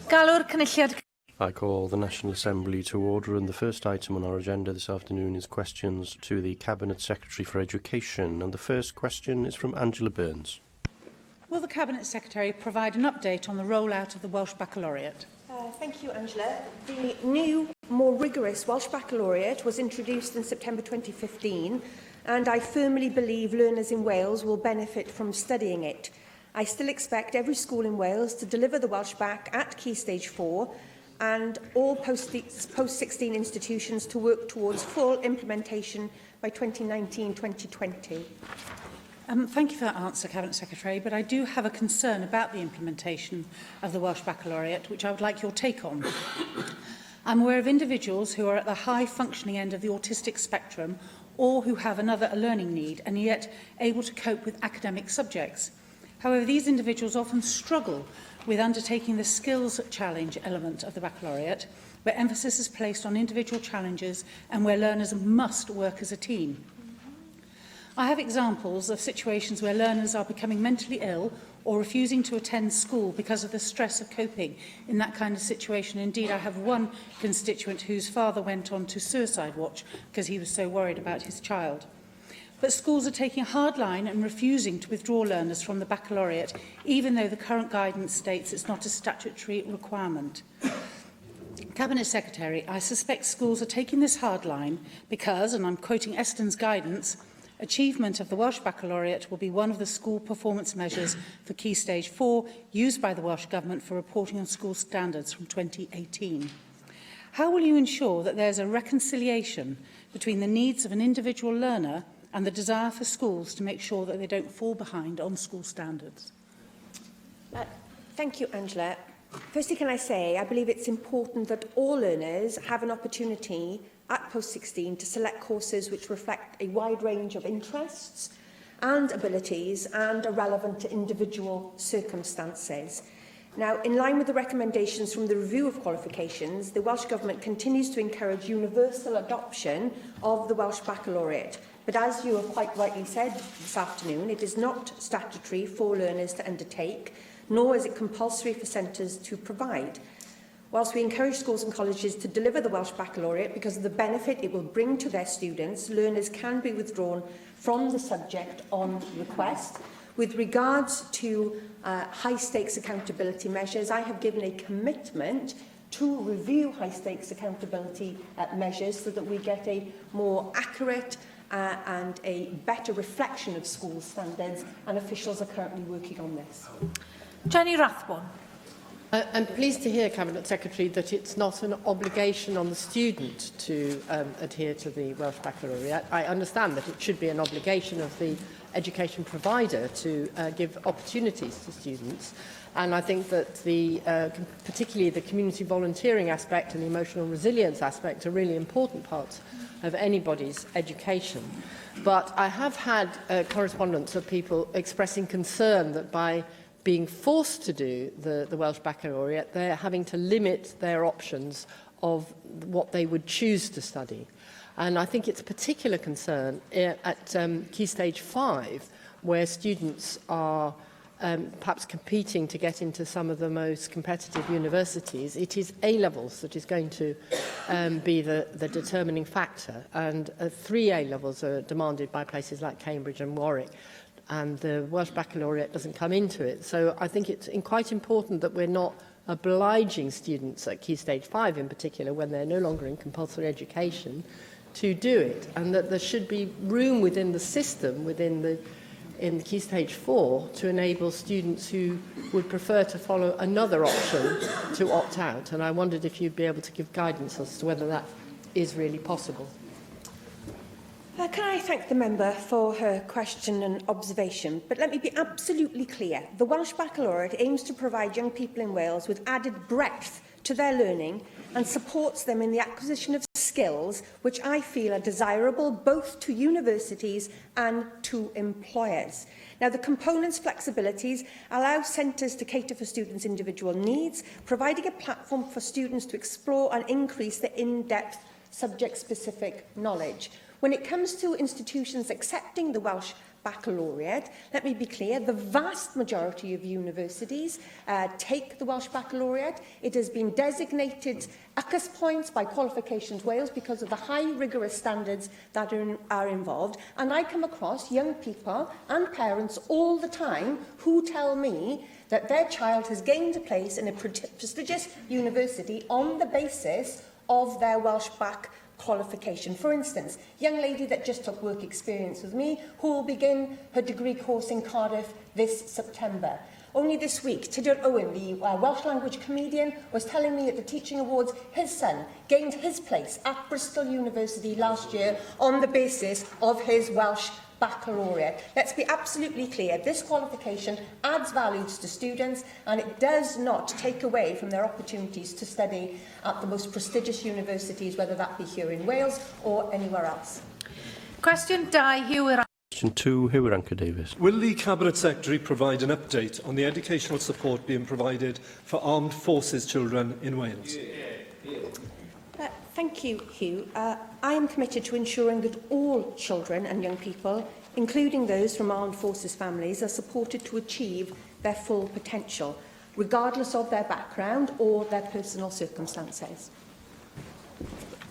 Galw'r cynulliad. I call the National Assembly to order, and the first item on our agenda this afternoon is questions to the Cabinet Secretary for Education, and the first question is from Angela Burns. Will the Cabinet Secretary provide an update on the rollout of the Welsh Baccalaureate? Thank you, Angela. The new, more rigorous Welsh Baccalaureate was introduced in September 2015, and I firmly believe learners in Wales will benefit from studying it. I still expect every school in Wales to deliver the Welsh Bac at Key Stage 4, and all post-16 institutions to work towards full implementation by 2019-2020. Thank you for that answer, Cabinet Secretary, but I do have a concern about the implementation of the Welsh Baccalaureate, which I would like your take on. I'm aware of individuals who are at the high functioning end of the autistic spectrum or who have another learning need and yet able to cope with academic subjects. However, these individuals often struggle with undertaking the skills challenge element of the baccalaureate, where emphasis is placed on individual challenges and where learners must work as a team. I have examples of situations where learners are becoming mentally ill or refusing to attend school because of the stress of coping in that kind of situation. Indeed, I have one constituent whose father went on to suicide watch because he was so worried about his child. But schools are taking a hard line and refusing to withdraw learners from the baccalaureate, even though the current guidance states it's not a statutory requirement. Cabinet Secretary, I suspect schools are taking this hard line because, and I'm quoting Eston's guidance, achievement of the Welsh Baccalaureate will be one of the school performance measures for Key Stage 4 used by the Welsh Government for reporting on school standards from 2018. How will you ensure that there's a reconciliation between the needs of an individual learner and the desire for schools to make sure that they don't fall behind on school standards? Thank you, Angela. Firstly, can I say I believe it's important that all learners have an opportunity at post-16 to select courses which reflect a wide range of interests and abilities and are relevant to individual circumstances. Now, in line with the recommendations from the review of qualifications, the Welsh Government continues to encourage universal adoption of the Welsh Baccalaureate. But as you have quite rightly said this afternoon, it is not statutory for learners to undertake, nor is it compulsory for centres to provide. Whilst we encourage schools and colleges to deliver the Welsh Baccalaureate because of the benefit it will bring to their students, learners can be withdrawn from the subject on request. With regards to high-stakes accountability measures, I have given a commitment to review high-stakes accountability measures so that we get a more accurate and a better reflection of school standards, and officials are currently working on this. Jenny Rathbone. I'm pleased to hear, Cabinet Secretary, that it's not an obligation on the student to adhere to the Welsh Baccalaureate. I understand that it should be an obligation of the education provider to give opportunities to students. And I think that particularly the community volunteering aspect and the emotional resilience aspect are really important parts of anybody's education. But I have had correspondence of people expressing concern that by being forced to do the Welsh Baccalaureate, they're having to limit their options of what they would choose to study. And I think it's a particular concern at Key Stage 5, where students are perhaps competing to get into some of the most competitive universities. It is A-levels that is going to be the determining factor, and 3 A-levels are demanded by places like Cambridge and Warwick, and the Welsh Baccalaureate doesn't come into it. So I think it's quite important that we're not obliging students at Key Stage 5 in particular, when they're no longer in compulsory education, to do it, and that there should be room within the system, in Key Stage 4, to enable students who would prefer to follow another option to opt out. And I wondered if you'd be able to give guidance as to whether that is really possible. Can I thank the member for her question and observation, but let me be absolutely clear. The Welsh Baccalaureate aims to provide young people in Wales with added breadth to their learning and supports them in the acquisition of skills which I feel are desirable both to universities and to employers. Now, the components' flexibilities allow centres to cater for students' individual needs, providing a platform for students to explore and increase their in-depth subject-specific knowledge. When it comes to institutions accepting the Welsh Baccalaureate. Let me be clear, the vast majority of universities take the Welsh Baccalaureate. It has been designated UCAS points by Qualifications Wales because of the high rigorous standards that are involved. And I come across young people and parents all the time who tell me that their child has gained a place in a prestigious university on the basis of their Welsh Bac qualification. For instance, young lady that just took work experience with me, who will begin her degree course in Cardiff this September. Only this week, Tudur Owen, the Welsh language comedian, was telling me at the Teaching Awards his son gained his place at Bristol University last year on the basis of his Welsh Baccalaureate. Let's be absolutely clear, this qualification adds value to students and it does not take away from their opportunities to study at the most prestigious universities, whether that be here in Wales or anywhere else. Question 2, Hugh. Question 2, Hugh Davis. Will the Cabinet Secretary provide an update on the educational support being provided for armed forces children in Wales? Thank you, Hugh. I am committed to ensuring that all children and young people, including those from armed forces families, are supported to achieve their full potential, regardless of their background or their personal circumstances.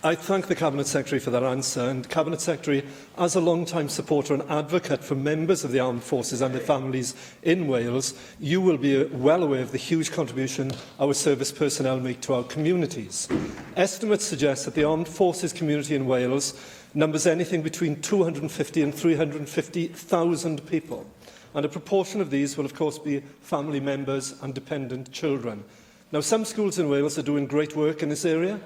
I thank the Cabinet Secretary for that answer. And Cabinet Secretary, as a long-time supporter and advocate for members of the armed forces and their families in Wales, you will be well aware of the huge contribution our service personnel make to our communities. Estimates suggest that the armed forces community in Wales numbers anything between 250 and 350,000 people. And a proportion of these will, of course, be family members and dependent children. Now, some schools in Wales are doing great work in this area,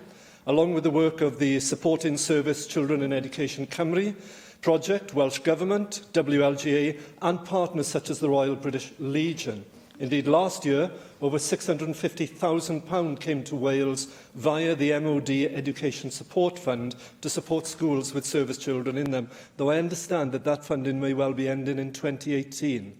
along with the work of the Support in Service Children in Education Cymru project, Welsh Government, WLGA and partners such as the Royal British Legion. Indeed, last year, over £650,000 came to Wales via the MOD Education Support Fund to support schools with service children in them, though I understand that that funding may well be ending in 2018.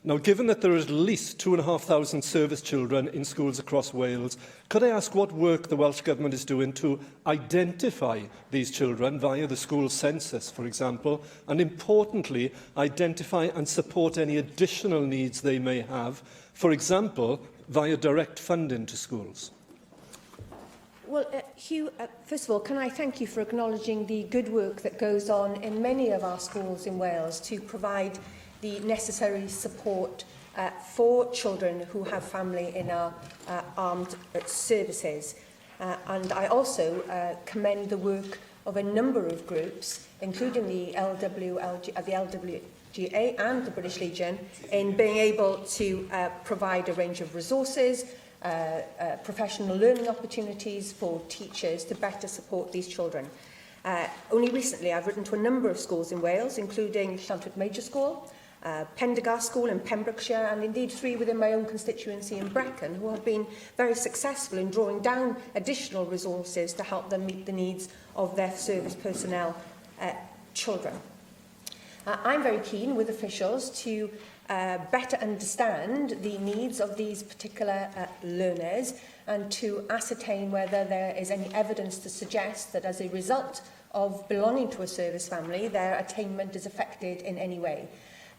Now, given that there are at least 2,500 service children in schools across Wales, could I ask what work the Welsh Government is doing to identify these children via the school census, for example, and importantly, identify and support any additional needs they may have, for example, via direct funding to schools? Well, Hugh, first of all, can I thank you for acknowledging the good work that goes on in many of our schools in Wales to provide the necessary support for children who have family in our armed services. And I also commend the work of a number of groups, including the LWGA and the British Legion, in being able to provide a range of resources, professional learning opportunities for teachers to better support these children. Only recently, I've written to a number of schools in Wales, including Llantwit Major School, Pendergast School in Pembrokeshire, and indeed 3 within my own constituency in Brecon, who have been very successful in drawing down additional resources to help them meet the needs of their service personnel children. I'm very keen with officials to better understand the needs of these particular learners and to ascertain whether there is any evidence to suggest that as a result of belonging to a service family, their attainment is affected in any way.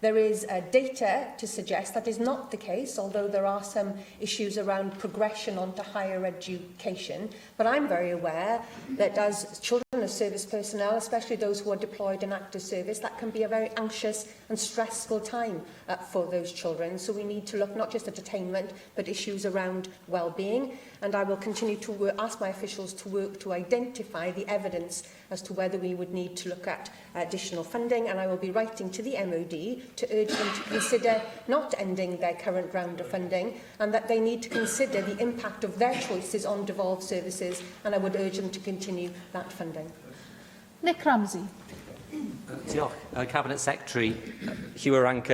There is data to suggest that is not the case, although there are some issues around progression onto higher education. But I'm very aware that as children of service personnel, especially those who are deployed in active service, that can be a very anxious and stressful time for those children. So we need to look not just at attainment, but issues around well-being. And I will continue to ask my officials to work to identify the evidence as to whether we would need to look at additional funding. And I will be writing to the MOD to urge them to consider not ending their current round of funding and that they need to consider the impact of their choices on devolved services, and I would urge them to continue that funding. Nick Ramsey. Cabinet Secretary Hugh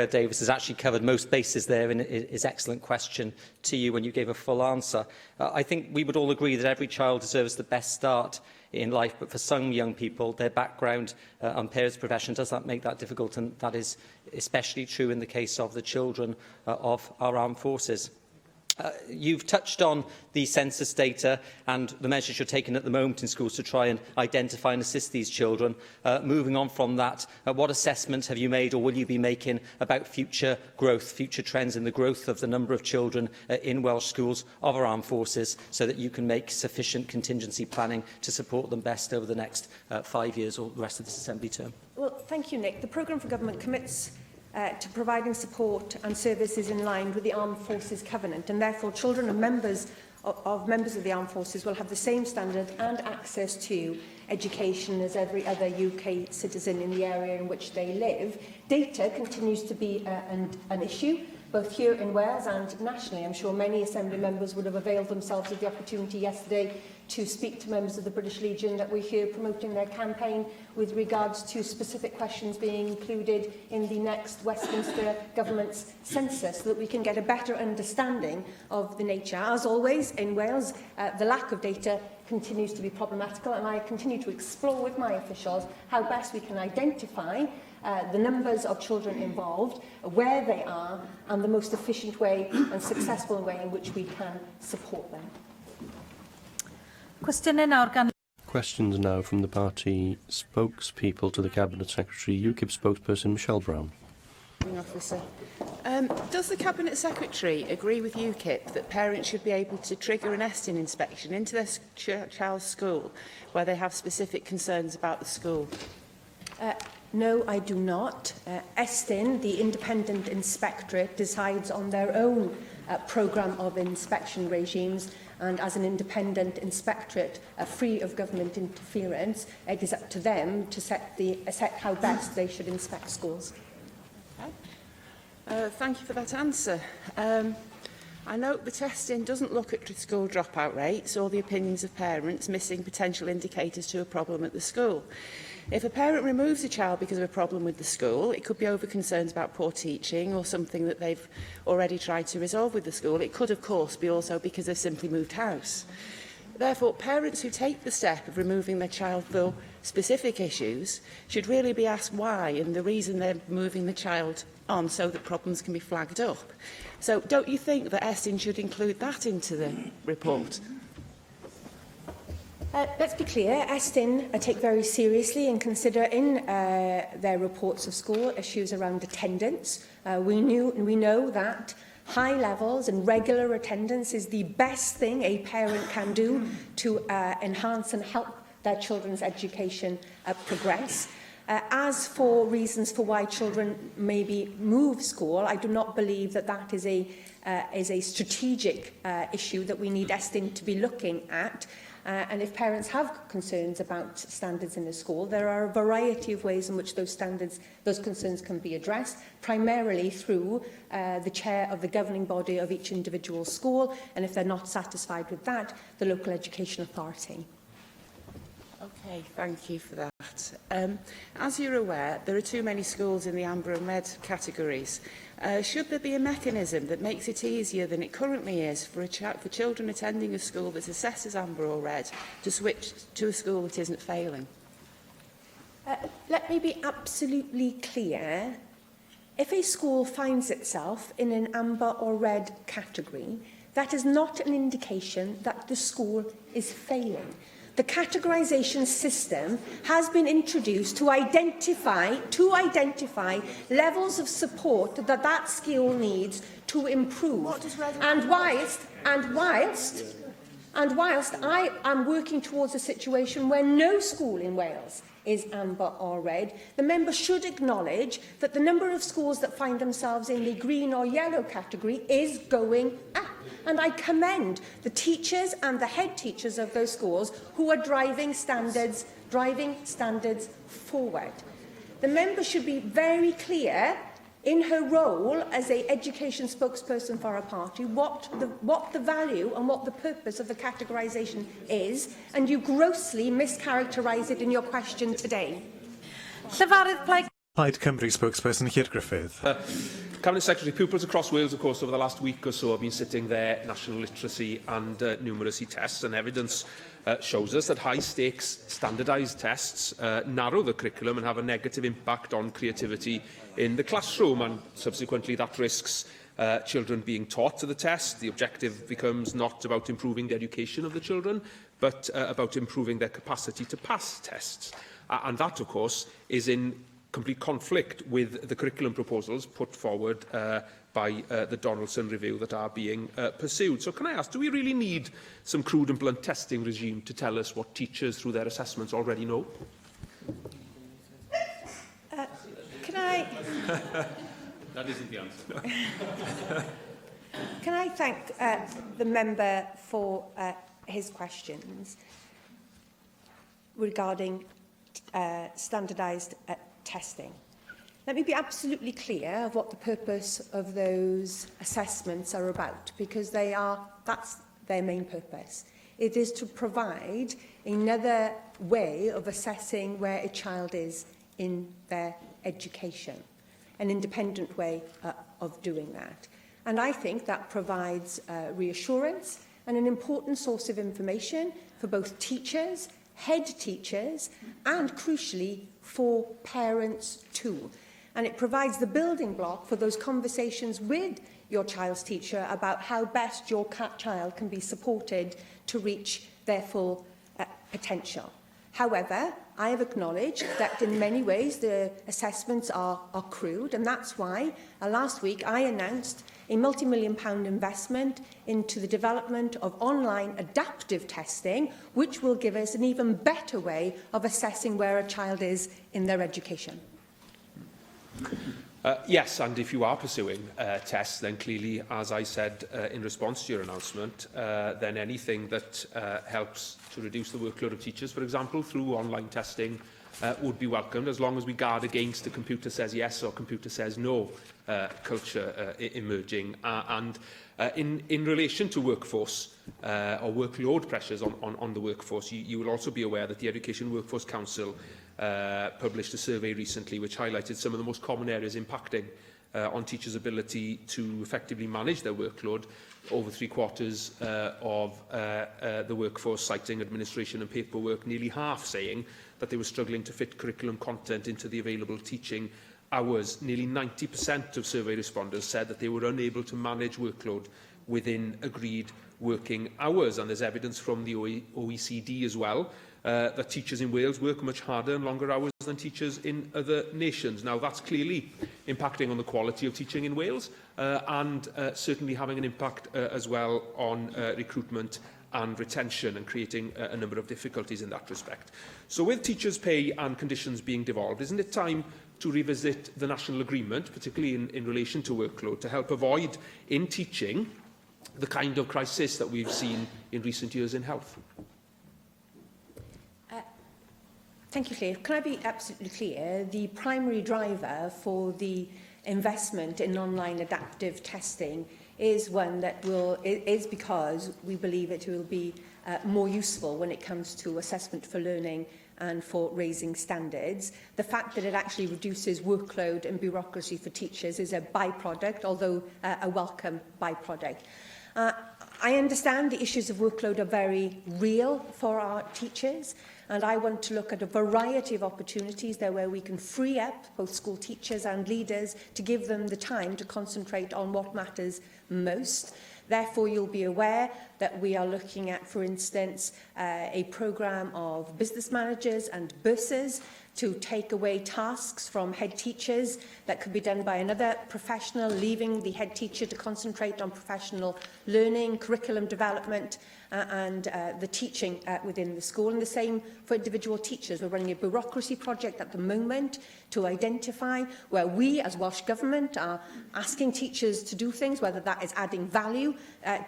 Davis has actually covered most bases there in his excellent question to you when you gave a full answer. I think we would all agree that every child deserves the best start in life, but for some young people, their background and parents' profession does that make that difficult, and that is especially true in the case of the children of our armed forces. You've touched on the census data and the measures you're taking at the moment in schools to try and identify and assist these children. Moving on from that, what assessment have you made or will you be making about future growth, future trends in the growth of the number of children in Welsh schools of our armed forces, so that you can make sufficient contingency planning to support them best over the next 5 years or the rest of this Assembly term? Well, thank you, Nick. The programme for government commits to providing support and services in line with the Armed Forces Covenant, and therefore children of members of the Armed Forces will have the same standard and access to education as every other UK citizen in the area in which they live. Data continues to be an issue, both here in Wales and nationally. I'm sure many Assembly members would have availed themselves of the opportunity yesterday to speak to members of the British Legion that were here promoting their campaign with regards to specific questions being included in the next Westminster Government's census, so that we can get a better understanding of the nature. As always, in Wales, the lack of data continues to be problematical, and I continue to explore with my officials how best we can identify the numbers of children involved, where they are, and the most efficient way and successful way in which we can support them. Questions now from the party spokespeople to the Cabinet Secretary. UKIP spokesperson Michelle Brown. Officer. Does the Cabinet Secretary agree with UKIP that parents should be able to trigger an ESTIN inspection into their child's school where they have specific concerns about the school? No, I do not. ESTIN, the Independent Inspectorate, decides on their own programme of inspection regimes, and as an independent inspectorate free of government interference, it is up to them to set how best they should inspect schools. Thank you for that answer. I note the testing doesn't look at school dropout rates or the opinions of parents missing potential indicators to a problem at the school. If a parent removes a child because of a problem with the school, it could be over concerns about poor teaching or something that they've already tried to resolve with the school. It could, of course, be also because they've simply moved house. Therefore, parents who take the step of removing their child for specific issues should really be asked why and the reason they're moving the child on, so that problems can be flagged up. So don't you think that ESTIN should include that into the report? Let's be clear, ESTIN take very seriously and consider in their reports of school issues around attendance. We know that high levels and regular attendance is the best thing a parent can do to enhance and help their children's education progress. As for reasons for why children maybe move school, I do not believe that that is a strategic issue that we need ESTIN to be looking at. And if parents have concerns about standards in the school, there are a variety of ways in which those concerns can be addressed, primarily through the chair of the governing body of each individual school, and if they're not satisfied with that, the local education authority. Okay, thank you for that. As you're aware, there are too many schools in the amber and red categories. Should there be a mechanism that makes it easier than it currently is for children attending a school that assesses amber or red to switch to a school that isn't failing? Let me be absolutely clear. If a school finds itself in an amber or red category, that is not an indication that the school is failing. The categorisation system has been introduced to identify levels of support that school needs to improve. And whilst I am working towards a situation where no school in Wales is amber or red, the member should acknowledge that the number of schools that find themselves in the green or yellow category is going up. And I commend the teachers and the head teachers of those schools who are driving standards forward. The member should be very clear in her role as an education spokesperson for our party what the value and what the purpose of the categorisation is, and you grossly mischaracterise it in your question today. Plaid Cymru spokesperson Hir Griffith. Cabinet Secretary, pupils across Wales, of course, over the last week or so have been sitting their national literacy and numeracy tests, and evidence shows us that high-stakes standardised tests narrow the curriculum and have a negative impact on creativity in the classroom, and subsequently that risks children being taught to the test. The objective becomes not about improving the education of the children, but about improving their capacity to pass tests. And that, of course, is in complete conflict with the curriculum proposals put forward by the Donaldson review that are being pursued. So can I ask, do we really need some crude and blunt testing regime to tell us what teachers, through their assessments, already know? Can I... That isn't the answer. Can I thank the member for his questions regarding standardised testing? Let me be absolutely clear of what the purpose of those assessments are about, because that's their main purpose. It is to provide another way of assessing where a child is in their education, an independent way of doing that. And I think that provides reassurance and an important source of information for both teachers, head teachers, and crucially for parents too. And it provides the building block for those conversations with your child's teacher about how best your child can be supported to reach their full potential. However, I have acknowledged that in many ways the assessments are crude, and that's why last week I announced a multi-million-pound investment into the development of online adaptive testing, which will give us an even better way of assessing where a child is in their education. Yes, and if you are pursuing tests, then clearly, as I said in response to your announcement, then anything that helps to reduce the workload of teachers, for example, through online testing, would be welcomed, as long as we guard against the computer says yes or computer says no culture emerging. In relation to workforce or workload pressures on the workforce, you will also be aware that the Education Workforce Council published a survey recently which highlighted some of the most common areas impacting on teachers' ability to effectively manage their workload. Over 3/4 of the workforce citing administration and paperwork, nearly half saying that they were struggling to fit curriculum content into the available teaching hours. Nearly 90% of survey respondents said that they were unable to manage workload within agreed working hours. And there's evidence from the OECD as well that teachers in Wales work much harder and longer hours than teachers in other nations. Now, that's clearly impacting on the quality of teaching in Wales and certainly having an impact as well on recruitment and retention, and creating a number of difficulties in that respect. So with teachers' pay and conditions being devolved, isn't it time to revisit the national agreement, particularly in relation to workload, to help avoid in teaching the kind of crisis that we've seen in recent years in health? Thank you, Claire. Can I be absolutely clear? The primary driver for the investment in online adaptive testing is one that is because we believe it will be more useful when it comes to assessment for learning and for raising standards. The fact that it actually reduces workload and bureaucracy for teachers is a byproduct, although a welcome byproduct. I understand the issues of workload are very real for our teachers, and I want to look at a variety of opportunities there where we can free up both school teachers and leaders to give them the time to concentrate on what matters most. Therefore, you'll be aware that we are looking at, for instance, a programme of business managers and bursars to take away tasks from head teachers that could be done by another professional, leaving the head teacher to concentrate on professional learning, curriculum development and the teaching within the school. And the same for individual teachers. We're running a bureaucracy project at the moment to identify where we as Welsh Government are asking teachers to do things, whether that is adding value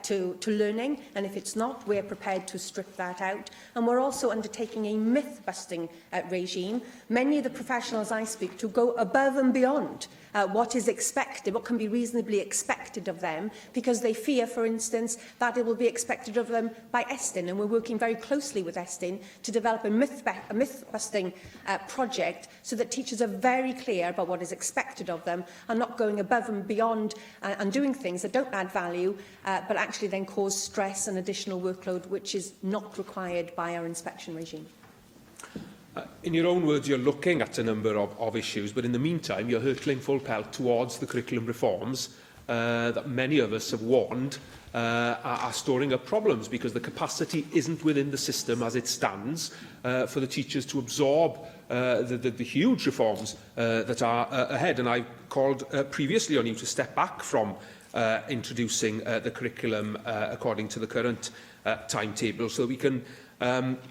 to learning, and if it's not, we're prepared to strip that out. And we're also undertaking a myth-busting regime. Many of the professionals I speak to go above and beyond what is expected, what can be reasonably expected of them, because they fear, for instance, that it will be expected of them by Estyn. And we're working very closely with Estyn to develop a myth-busting project so that teachers are very clear about what is expected of them and not going above and beyond and doing things that don't add value, but actually then cause stress and additional workload, which is not required by our inspection regime. In your own words, you're looking at a number of issues, but in the meantime, you're hurtling full pelt towards the curriculum reforms that many of us have warned are storing up problems because the capacity isn't within the system as it stands for the teachers to absorb the huge reforms that are ahead. And I called previously on you to step back from introducing the curriculum according to the current timetable so that we can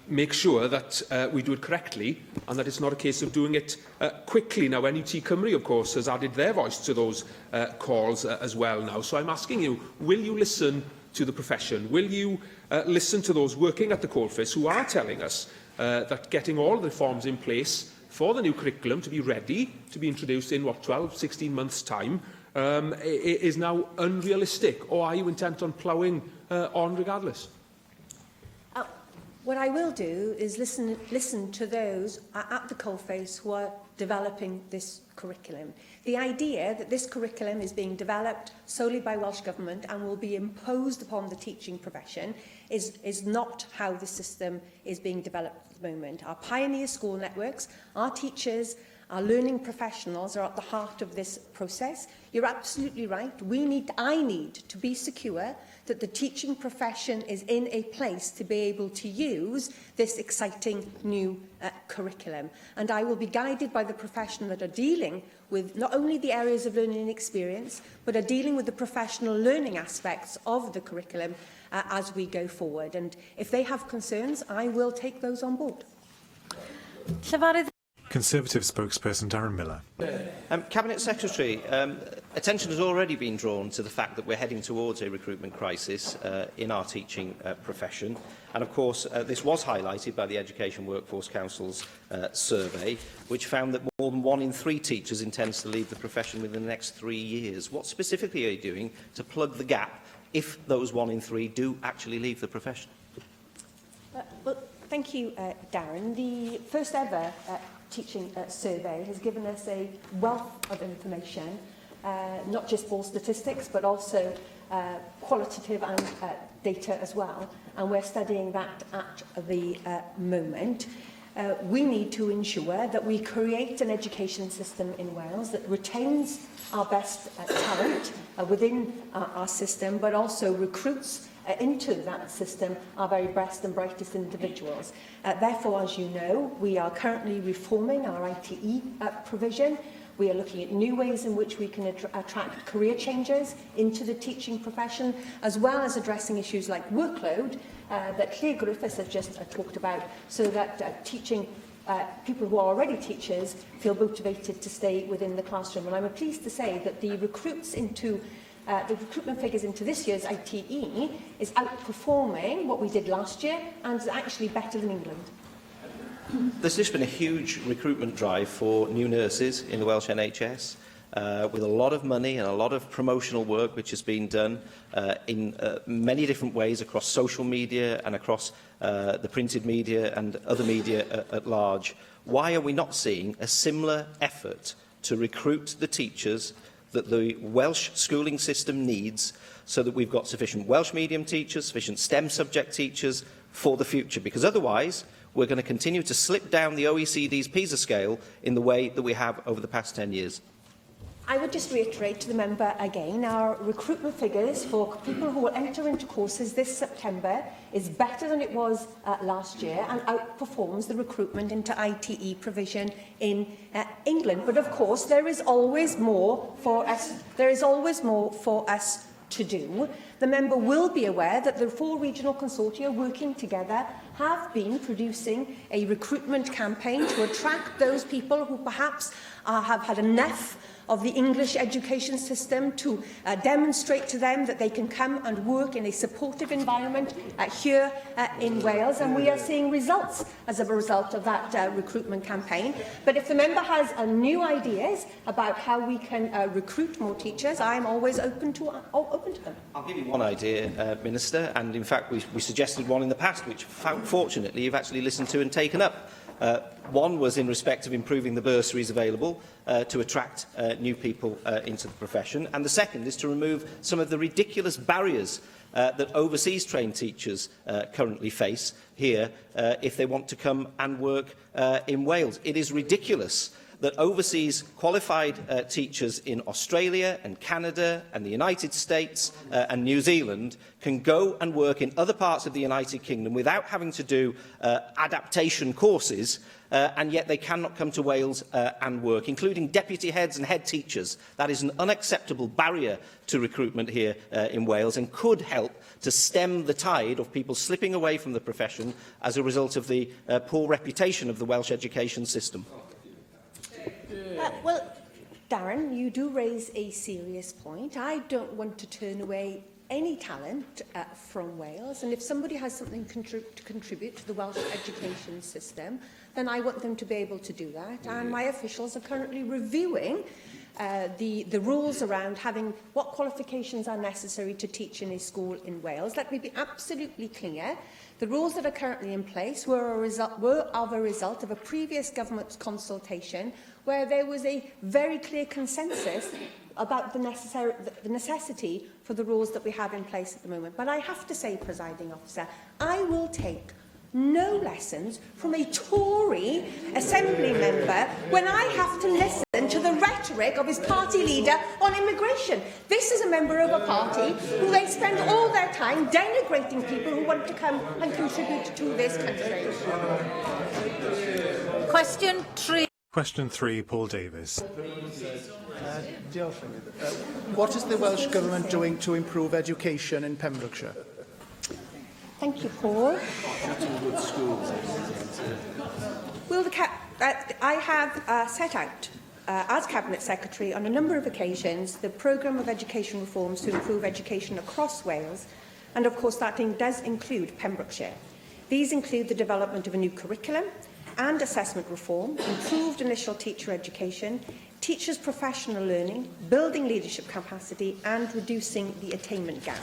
make sure that we do it correctly and that it's not a case of doing it quickly. Now, NUT Cymru, of course, has added their voice to those calls as well now. So I'm asking you, will you listen to the profession? Will you listen to those working at the coalface who are telling us that getting all the reforms in place for the new curriculum to be ready to be introduced in, 12, 16 months' time is now unrealistic? Or are you intent on ploughing on regardless? What I will do is listen to those at the coalface who are developing this curriculum. The idea that this curriculum is being developed solely by Welsh Government and will be imposed upon the teaching profession is not how the system is being developed at the moment. Our pioneer school networks, our teachers, our learning professionals are at the heart of this process. You're absolutely right. I need to be secure that the teaching profession is in a place to be able to use this exciting new curriculum. And I will be guided by the profession that are dealing with not only the areas of learning and experience, but are dealing with the professional learning aspects of the curriculum as we go forward. And if they have concerns, I will take those on board. Conservative spokesperson Darren Miller. Cabinet Secretary, attention has already been drawn to the fact that we're heading towards a recruitment crisis in our teaching profession. And of course, this was highlighted by the Education Workforce Council's survey, which found that more than 1 in 3 teachers intends to leave the profession within the next 3 years. What specifically are you doing to plug the gap if those 1 in 3 do actually leave the profession? Well, thank you, Darren. The first ever teaching survey has given us a wealth of information, not just for statistics, but also qualitative and data as well. And we're studying that at the moment. We need to ensure that we create an education system in Wales that retains our best talent within our system, but also recruits into that system our very best and brightest individuals. Therefore, as you know, we are currently reforming our ITE provision. We are looking at new ways in which we can attract career changers into the teaching profession, as well as addressing issues like workload that Claire Griffiths has just talked about, so that teaching people who are already teachers feel motivated to stay within the classroom. And I'm pleased to say that the recruitment figures into this year's ITE is outperforming what we did last year and is actually better than England. There's just been a huge recruitment drive for new nurses in the Welsh NHS, with a lot of money and a lot of promotional work which has been done in many different ways across social media and across the printed media and other media at large. Why are we not seeing a similar effort to recruit the teachers that the Welsh schooling system needs, so that we've got sufficient Welsh medium teachers, sufficient STEM subject teachers for the future? Because otherwise, we're going to continue to slip down the OECD's PISA scale in the way that we have over the past 10 years. I would just reiterate to the member again, our recruitment figures for people who will enter into courses this September is better than it was last year and outperforms the recruitment into ITE provision in England. But of course, there is always more for us. There is always more for us to do. The member will be aware that the 4 regional consortia working together have been producing a recruitment campaign to attract those people who perhaps have had enough of the English education system, to demonstrate to them that they can come and work in a supportive environment here in Wales. And we are seeing results as a result of that recruitment campaign. But if the member has new ideas about how we can recruit more teachers, I am always open to them. I'll give you one idea, Minister, and in fact we suggested one in the past, which fortunately you've actually listened to and taken up. One was in respect of improving the bursaries available to attract new people into the profession, and the second is to remove some of the ridiculous barriers that overseas trained teachers currently face here if they want to come and work in Wales. It is ridiculous that overseas qualified teachers in Australia and Canada and the United States and New Zealand can go and work in other parts of the United Kingdom without having to do adaptation courses, and yet they cannot come to Wales and work, including deputy heads and head teachers. That is an unacceptable barrier to recruitment here in Wales and could help to stem the tide of people slipping away from the profession as a result of the poor reputation of the Welsh education system. Well, Darren, you do raise a serious point. I don't want to turn away any talent from Wales, and if somebody has something to contribute to the Welsh education system, then I want them to be able to do that. And my officials are currently reviewing the rules around having what qualifications are necessary to teach in a school in Wales. Let me be absolutely clear. The rules that are currently in place were of a result of a previous government consultation where there was a very clear consensus about the necessity for the rules that we have in place at the moment. But I have to say, Presiding Officer, I will take no lessons from a Tory Assembly member when I have to listen to the rhetoric of his party leader on immigration. This is a member of a party who they spend all their time denigrating people who want to come and contribute to this country. Question 3. Question 3, Paul Davies. What is the Welsh Government doing to improve education in Pembrokeshire? Thank you, Paul. Well, I have set out, as Cabinet Secretary, on a number of occasions, the programme of education reforms to improve education across Wales, and of course that does include Pembrokeshire. These include the development of a new curriculum and assessment reform, improved initial teacher education, teachers' professional learning, building leadership capacity and reducing the attainment gap.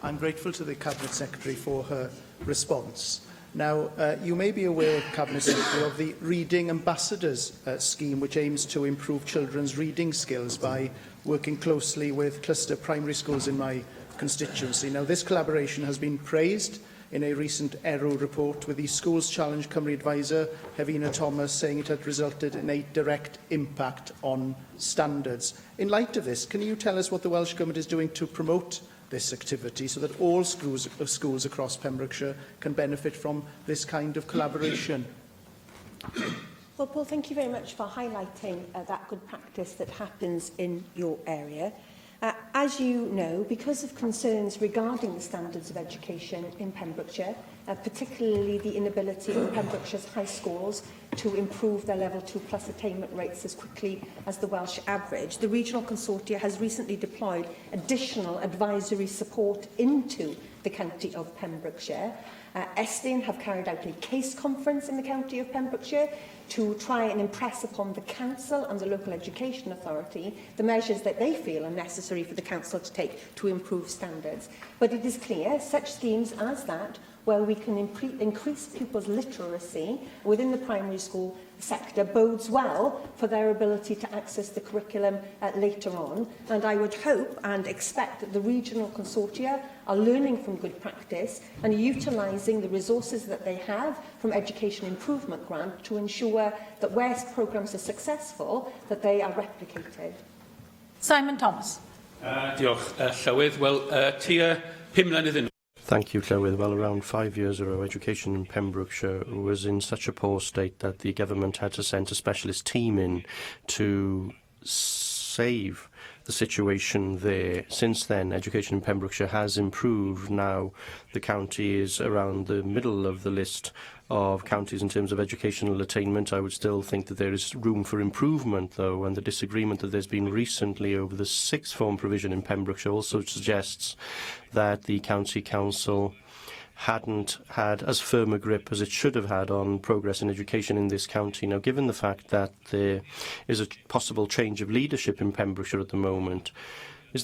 I'm grateful to the Cabinet Secretary for her response. Now, you may be aware, Cabinet Secretary, of the Reading Ambassadors scheme, which aims to improve children's reading skills by working closely with cluster primary schools in my constituency. Now, this collaboration has been praised in a recent ERO report, with the Schools Challenge Cymru advisor, Hefina Thomas, saying it had resulted in a direct impact on standards. In light of this, can you tell us what the Welsh Government is doing to promote this activity so that all schools across Pembrokeshire can benefit from this kind of collaboration? Well, Paul, thank you very much for highlighting that good practice that happens in your area. As you know, because of concerns regarding the standards of education in Pembrokeshire, particularly the inability in Pembrokeshire's high schools to improve their level 2+ attainment rates as quickly as the Welsh average, the regional consortia has recently deployed additional advisory support into the county of Pembrokeshire. Estyn have carried out a case conference in the county of Pembrokeshire to try and impress upon the council and the local education authority the measures that they feel are necessary for the council to take to improve standards. But it is clear such schemes as that, where we can increase pupils' literacy within the primary school sector, bodes well for their ability to access the curriculum later on. And I would hope and expect that the regional consortia are learning from good practice and utilising the resources that they have from Education Improvement Grant to ensure that where programmes are successful, that they are replicated. Simon Thomas. Diolch, Llywydd. Wel, tua 5 mlynedd yn Thank you, Llywydd. Well, around 5 years ago, education in Pembrokeshire was in such a poor state that the government had to send a specialist team in to save the situation there. Since then, education in Pembrokeshire has improved. Now the county is around the middle of the list of counties in terms of educational attainment. I would still think that there is room for improvement, though, and the disagreement that there's been recently over the sixth form provision in Pembrokeshire also suggests that the county council hadn't had as firm a grip as it should have had on progress in education in this county. Now, given the fact that there is a possible change of leadership in Pembrokeshire at the moment,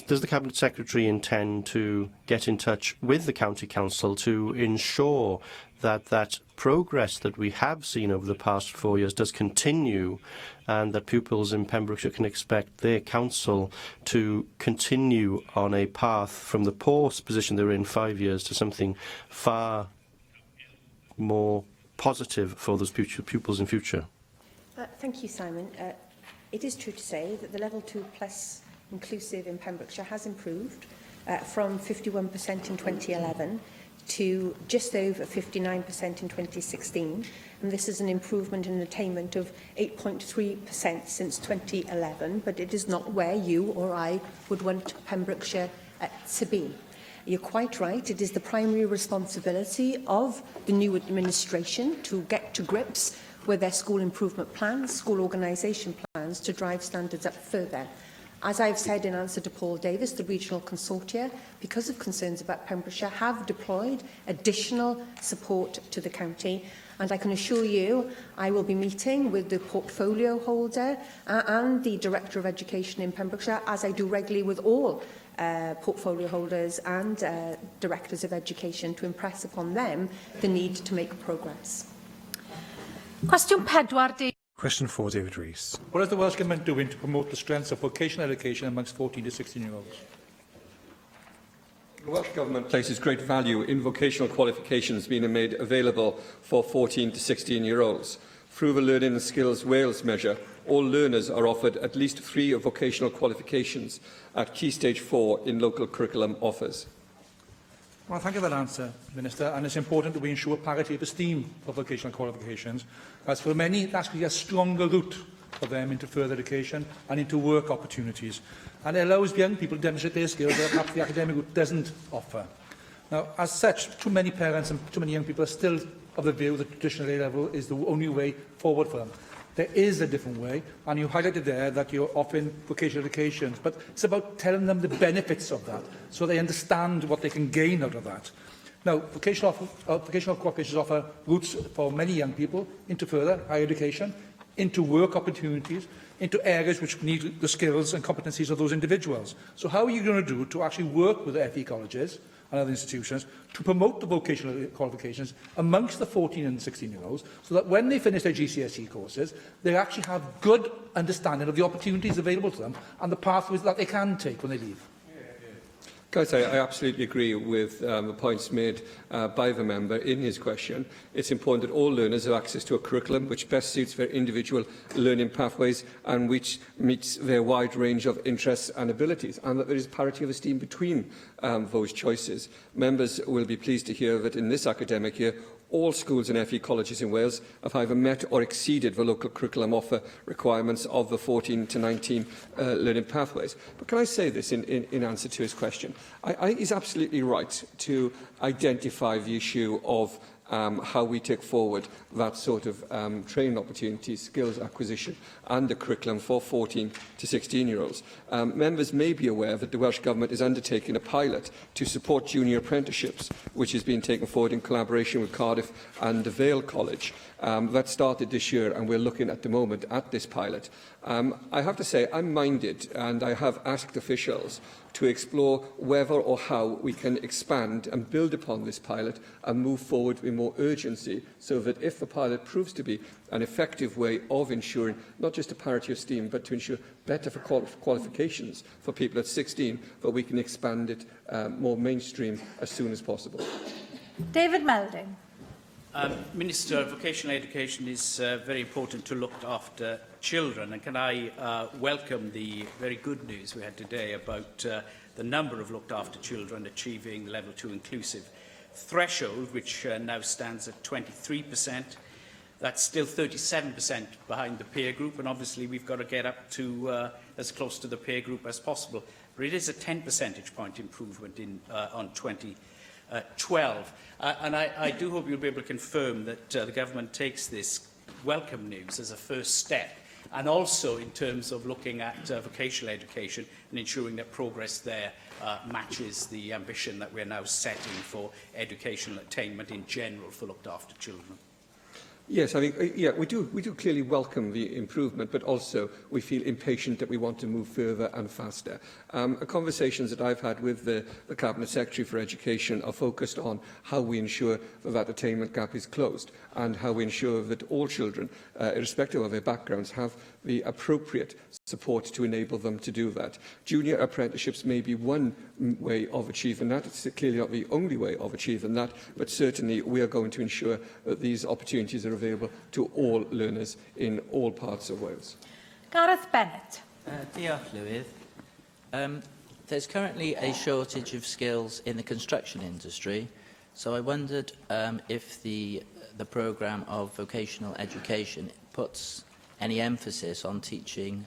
does the Cabinet Secretary intend to get in touch with the County Council to ensure that that progress that we have seen over the past 4 years does continue, and that pupils in Pembrokeshire can expect their council to continue on a path from the poor position they were in 5 years to something far more positive for those pupils in future? Thank you, Simon. It is true to say that the Level 2 Plus inclusive in Pembrokeshire has improved from 51% in 2011 to just over 59% in 2016. And this is an improvement in attainment of 8.3% since 2011, but it is not where you or I would want Pembrokeshire to be. You're quite right, it is the primary responsibility of the new administration to get to grips with their school improvement plans, school organisation plans to drive standards up further. As I've said in answer to Paul Davis, the regional consortia, because of concerns about Pembrokeshire, have deployed additional support to the county. And I can assure you, I will be meeting with the portfolio holder and the Director of Education in Pembrokeshire, as I do regularly with all portfolio holders and Directors of Education, to impress upon them the need to make progress. Cwestiwn 4, Question 4, David Rees. What is the Welsh Government doing to promote the strengths of vocational education amongst 14 to 16-year-olds? The Welsh Government places great value in vocational qualifications being made available for 14 to 16-year-olds. Through the Learning and Skills Wales measure, all learners are offered at least 3 vocational qualifications at Key Stage 4 in local curriculum offers. Well, thank you for that answer, Minister. And it's important that we ensure parity of esteem for vocational qualifications, as for many, that's actually a stronger route for them into further education and into work opportunities. And it allows young people to demonstrate their skills that perhaps the academic route doesn't offer. Now, as such, too many parents and too many young people are still of the view that traditional A-level is the only way forward for them. There is a different way, and you highlighted there that you're offering vocational education, but it's about telling them the benefits of that, so they understand what they can gain out of that. Now, vocational qualifications offer routes for many young people into further higher education, into work opportunities, into areas which need the skills and competencies of those individuals. So how are you going to do to actually work with the FE colleges and other institutions to promote the vocational qualifications amongst the 14 and 16-year-olds, so that when they finish their GCSE courses, they actually have good understanding of the opportunities available to them and the pathways that they can take when they leave? Guys, I absolutely agree with the points made by the member in his question. It's important that all learners have access to a curriculum which best suits their individual learning pathways and which meets their wide range of interests and abilities, and that there is parity of esteem between those choices. Members will be pleased to hear that in this academic year, all schools and FE colleges in Wales have either met or exceeded the local curriculum offer requirements of the 14 to 19 learning pathways. But can I say this in answer to his question? He's absolutely right to identify the issue of how we take forward that sort of training opportunities, skills acquisition and the curriculum for 14 to 16-year-olds. Members may be aware that the Welsh Government is undertaking a pilot to support junior apprenticeships, which has been taken forward in collaboration with Cardiff and the Vale College. That started this year, and we're looking at the moment at this pilot. I have to say, I'm minded, and I have asked officials to explore whether or how we can expand and build upon this pilot and move forward with more urgency, so that if the pilot proves to be an effective way of ensuring not just a parity of esteem, but to ensure better qualifications for people at 16, that we can expand it more mainstream as soon as possible. David Melding. Minister, vocational education is very important to look after children, and can I welcome the very good news we had today about the number of looked after children achieving level 2 inclusive threshold, which now stands at 23%. That's still 37% behind the peer group, and obviously we've got to get up to as close to the peer group as possible. But it is a 10 percentage point improvement on 2012. And I do hope you'll be able to confirm that the government takes this welcome news as a first step, and also in terms of looking at vocational education and ensuring that progress there matches the ambition that we're now setting for educational attainment in general for looked after children. Yes, I think we do clearly welcome the improvement, but also we feel impatient that we want to move further and faster. Conversations that I've had with the Cabinet Secretary for Education are focused on how we ensure that attainment gap is closed, and how we ensure that all children, irrespective of their backgrounds, have the appropriate support to enable them to do that. Junior apprenticeships may be one way of achieving that. It's clearly not the only way of achieving that, but certainly we are going to ensure that these opportunities are available available to all learners in all parts of Wales. Gareth Bennett. Diolch, Llywydd. There's currently a shortage of skills in the construction industry, so I wondered if the programme of vocational education puts any emphasis on teaching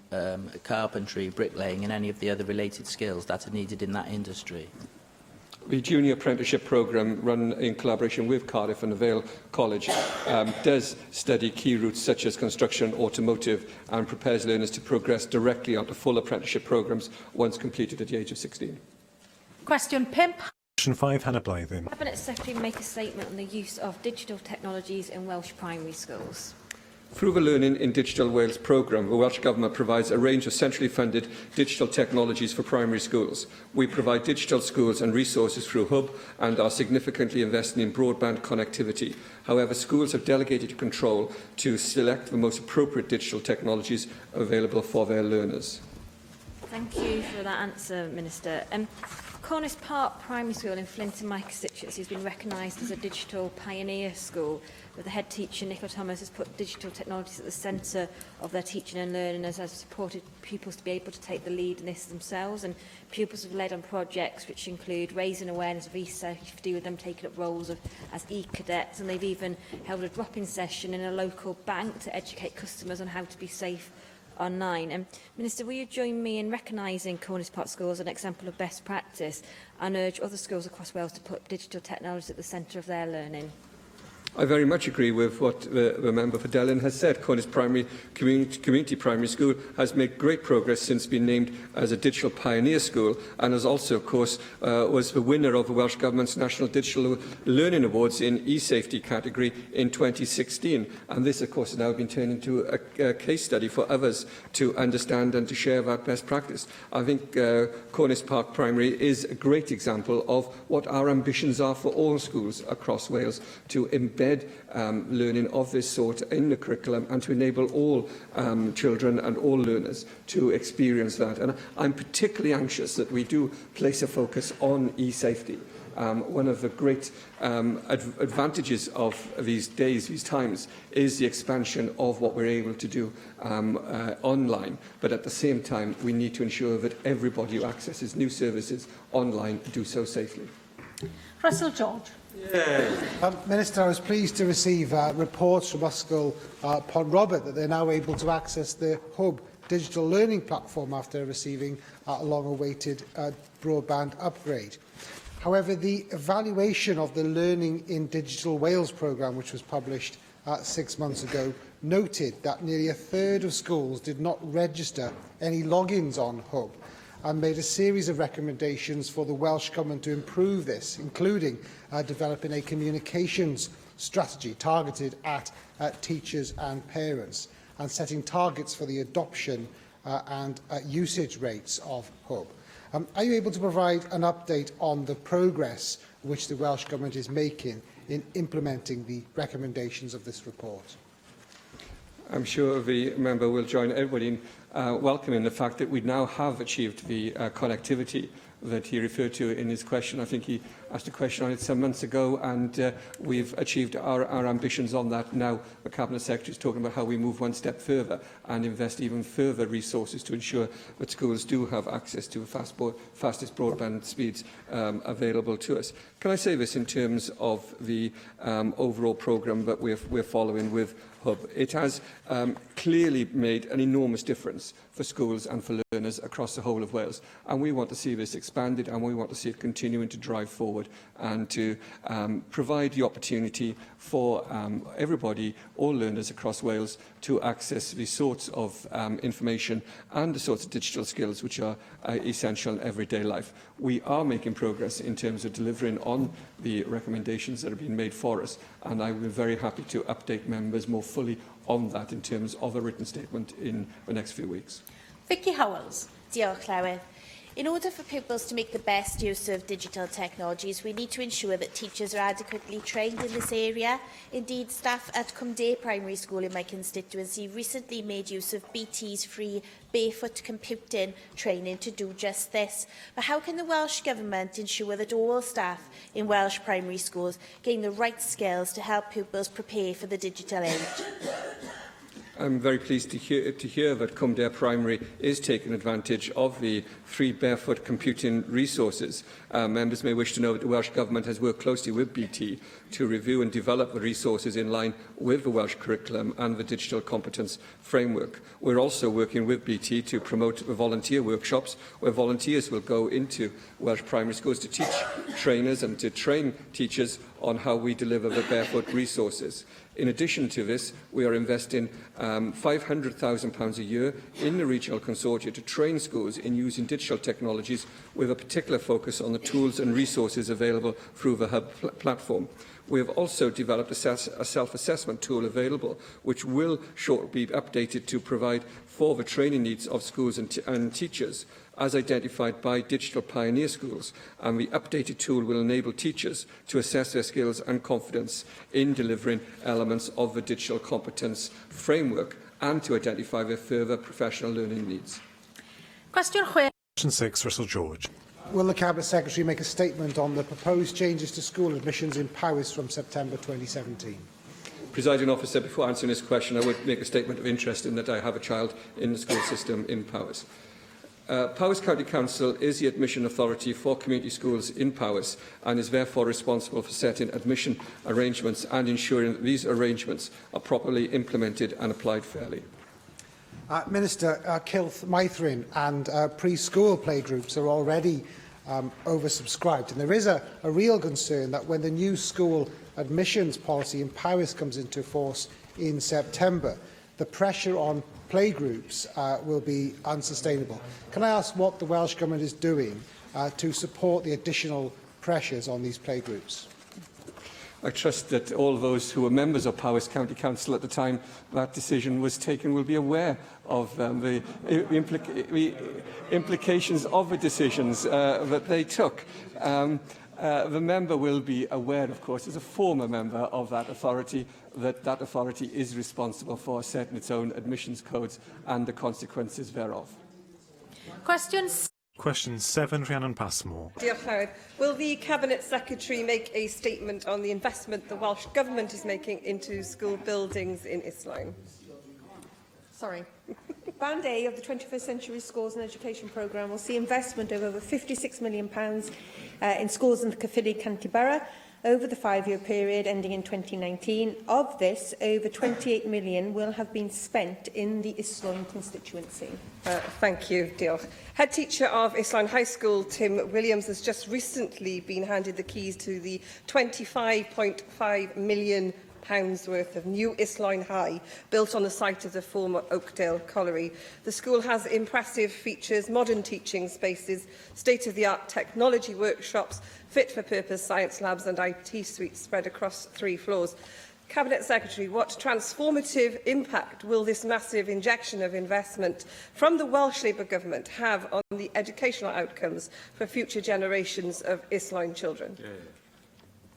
carpentry, bricklaying and any of the other related skills that are needed in that industry. The junior apprenticeship programme, run in collaboration with Cardiff and the Vale College, does study key routes such as construction, automotive, and prepares learners to progress directly onto full apprenticeship programmes once completed at the age of 16. Question 5. Question 5, Hannah Blythen. Cabinet Secretary make a statement on the use of digital technologies in Welsh primary schools. Through the Learning in Digital Wales programme, the Welsh Government provides a range of centrally funded digital technologies for primary schools. We provide digital schools and resources through Hub and are significantly investing in broadband connectivity. However, schools have delegated control to select the most appropriate digital technologies available for their learners. Thank you for that answer, Minister. Cornish Park Primary School in Flint and my constituency has been recognised as a digital pioneer school, where the head teacher, Nicola Thomas, has put digital technologies at the centre of their teaching and learning, as has supported pupils to be able to take the lead in this themselves. And pupils have led on projects which include raising awareness of e-safety, with them taking up roles as e-cadets, and they've even held a drop-in session in a local bank to educate customers on how to be safe online. Minister, will you join me in recognising Cornish Park School as an example of best practice and urge other schools across Wales to put digital technology at the centre of their learning? I very much agree with what the member for Delyn has said. Cornish Community Primary School has made great progress since being named as a digital pioneer school, and has also, of course, was the winner of the Welsh Government's National Digital Learning Awards in e-safety category in 2016. And this, of course, has now been turned into a case study for others to understand and to share that best practice. I think Cornish Park Primary is a great example of what our ambitions are for all schools across Wales, to embed learning of this sort in the curriculum and to enable all children and all learners to experience that. And I'm particularly anxious that we do place a focus on e-safety. One of the great advantages of these days, these times, is the expansion of what we're able to do online. But at the same time, we need to ensure that everybody who accesses new services online do so safely. Russell George. Minister, I was pleased to receive reports from Ysgol Pont Robert that they're now able to access the Hub digital learning platform after receiving a long-awaited broadband upgrade. However, the evaluation of the Learning in Digital Wales programme, which was published 6 months ago, noted that nearly a third of schools did not register any logins on Hub, and made a series of recommendations for the Welsh Government to improve this, including developing a communications strategy targeted at teachers and parents, and setting targets for the adoption and usage rates of Hub. Are you able to provide an update on the progress which the Welsh Government is making in implementing the recommendations of this report? I'm sure the member will join everybody in welcoming the fact that we now have achieved the connectivity that he referred to in his question. I think he asked a question on it some months ago, and we've achieved our ambitions on that. Now the Cabinet Secretary is talking about how we move one step further and invest even further resources to ensure that schools do have access to the fastest broadband speeds available to us. Can I say this in terms of the overall programme that we're following with Hub? It has clearly made an enormous difference for schools and for learners across the whole of Wales, and we want to see this expanded, and we want to see it continuing to drive forward and to provide the opportunity for everybody, all learners across Wales, to access the sorts of information and the sorts of digital skills which are essential in everyday life. We are making progress in terms of delivering on the recommendations that have been made for us, and I will be very happy to update members more fully on that in terms of a written statement in the next few weeks. Vicky Howells. Diolch, Llywydd. In order for pupils to make the best use of digital technologies, we need to ensure that teachers are adequately trained in this area. Indeed, staff at Cumdare Primary School in my constituency recently made use of BT's free barefoot computing training to do just this. But how can the Welsh Government ensure that all staff in Welsh primary schools gain the right skills to help pupils prepare for the digital age? I'm very pleased to hear that Cumdare Primary is taking advantage of the free barefoot computing resources. Members may wish to know that the Welsh Government has worked closely with BT to review and develop the resources in line with the Welsh curriculum and the digital competence framework. We're also working with BT to promote the volunteer workshops where volunteers will go into Welsh primary schools to teach trainers and to train teachers on how we deliver the barefoot resources. In addition to this, we are investing £500,000 a year in the regional consortia to train schools in using digital technologies with a particular focus on the tools and resources available through the Hub platform. We have also developed a self-assessment tool available, which will shortly be updated to provide for the training needs of schools and teachers, as identified by digital pioneer schools, and the updated tool will enable teachers to assess their skills and confidence in delivering elements of the digital competence framework and to identify their further professional learning needs. Question 6, Russell George. Will the Cabinet Secretary make a statement on the proposed changes to school admissions in Powys from September 2017? Presiding Officer, before answering this question, I would make a statement of interest in that I have a child in the school system in Powys. Powys County Council is the admission authority for community schools in Powys and is therefore responsible for setting admission arrangements and ensuring that these arrangements are properly implemented and applied fairly. Minister, Kilth, Maithrin and preschool playgroups are already oversubscribed, and there is a real concern that when the new school admissions policy in Powys comes into force in September, the pressure on playgroups will be unsustainable. Can I ask what the Welsh Government is doing to support the additional pressures on these playgroups? I trust that all those who were members of Powys County Council at the time that decision was taken will be aware of the implications of the decisions that they took. The member will be aware, of course, as a former member of that authority, that that authority is responsible for setting its own admissions codes and the consequences thereof. Question 7, Rhiannon Passmore. Diolch Llywydd. Will the Cabinet Secretary make a statement on the investment the Welsh Government is making into school buildings in Islwyn? Sorry. Band A of the 21st Century Schools and Education Programme will see investment of over £56 million in schools in the Caerphilly County Borough over the 5-year period ending in 2019. Of this, over £28 million will have been spent in the Islwyn constituency. Thank you, Diolch. Head teacher of Islwyn High School, Tim Williams, has just recently been handed the keys to the £25.5 million worth of new Islwyn High, built on the site of the former Oakdale Colliery. The school has impressive features, modern teaching spaces, state-of-the-art technology workshops, fit-for-purpose science labs and IT suites spread across 3 floors. Cabinet Secretary, what transformative impact will this massive injection of investment from the Welsh Labour Government have on the educational outcomes for future generations of Islwyn children?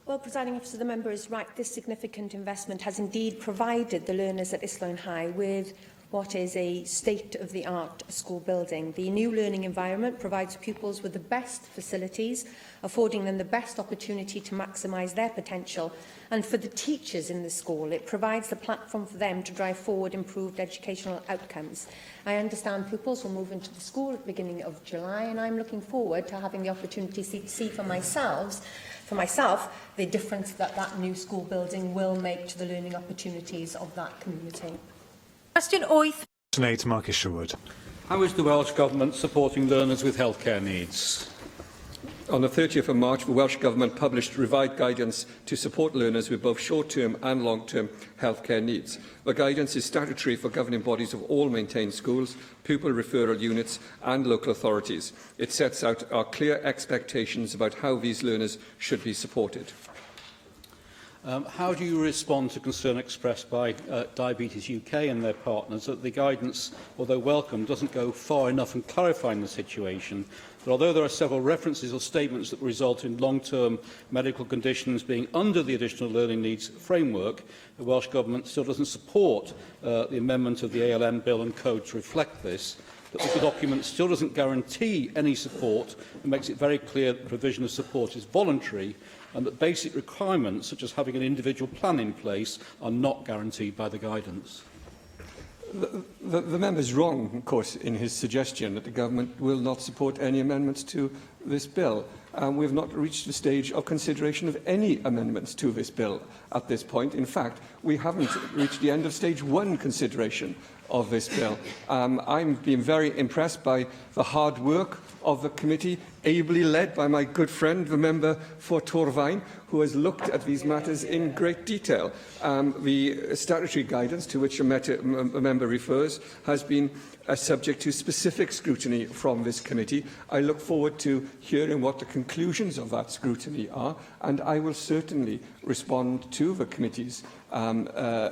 Well, Presiding Officer, the member is right. This significant investment has indeed provided the learners at Islwyn High with what is a state-of-the-art school building. The new learning environment provides pupils with the best facilities, affording them the best opportunity to maximise their potential. And for the teachers in the school, it provides the platform for them to drive forward improved educational outcomes. I understand pupils will move into the school at the beginning of July, and I'm looking forward to having the opportunity to see for myself, the difference that that new school building will make to the learning opportunities of that community. Question 8. Question 8, Marcus Sherwood. How is the Welsh Government supporting learners with healthcare needs? On the 30th of March, the Welsh Government published revised guidance to support learners with both short-term and long-term healthcare needs. The guidance is statutory for governing bodies of all maintained schools, pupil referral units and local authorities. It sets out our clear expectations about how these learners should be supported. How do you respond to concern expressed by Diabetes UK and their partners that the guidance, although welcome, doesn't go far enough in clarifying the situation? But although there are several references or statements that result in long-term medical conditions being under the additional learning needs framework, the Welsh Government still doesn't support the amendment of the ALM bill and code to reflect this, that the document still doesn't guarantee any support and makes it very clear that the provision of support is voluntary, and that basic requirements, such as having an individual plan in place, are not guaranteed by the guidance. The member is wrong, of course, in his suggestion that the government will not support any amendments to this bill. We have not reached the stage of consideration of any amendments to this bill at this point. In fact, we haven't reached the end of stage 1 consideration of this bill. I'm being very impressed by the hard work of the committee, ably led by my good friend, the member for Torfaen, who has looked at these matters in great detail. The statutory guidance to which a member refers has been subject to specific scrutiny from this committee. I look forward to hearing what the conclusions of that scrutiny are, and I will certainly respond to the committee's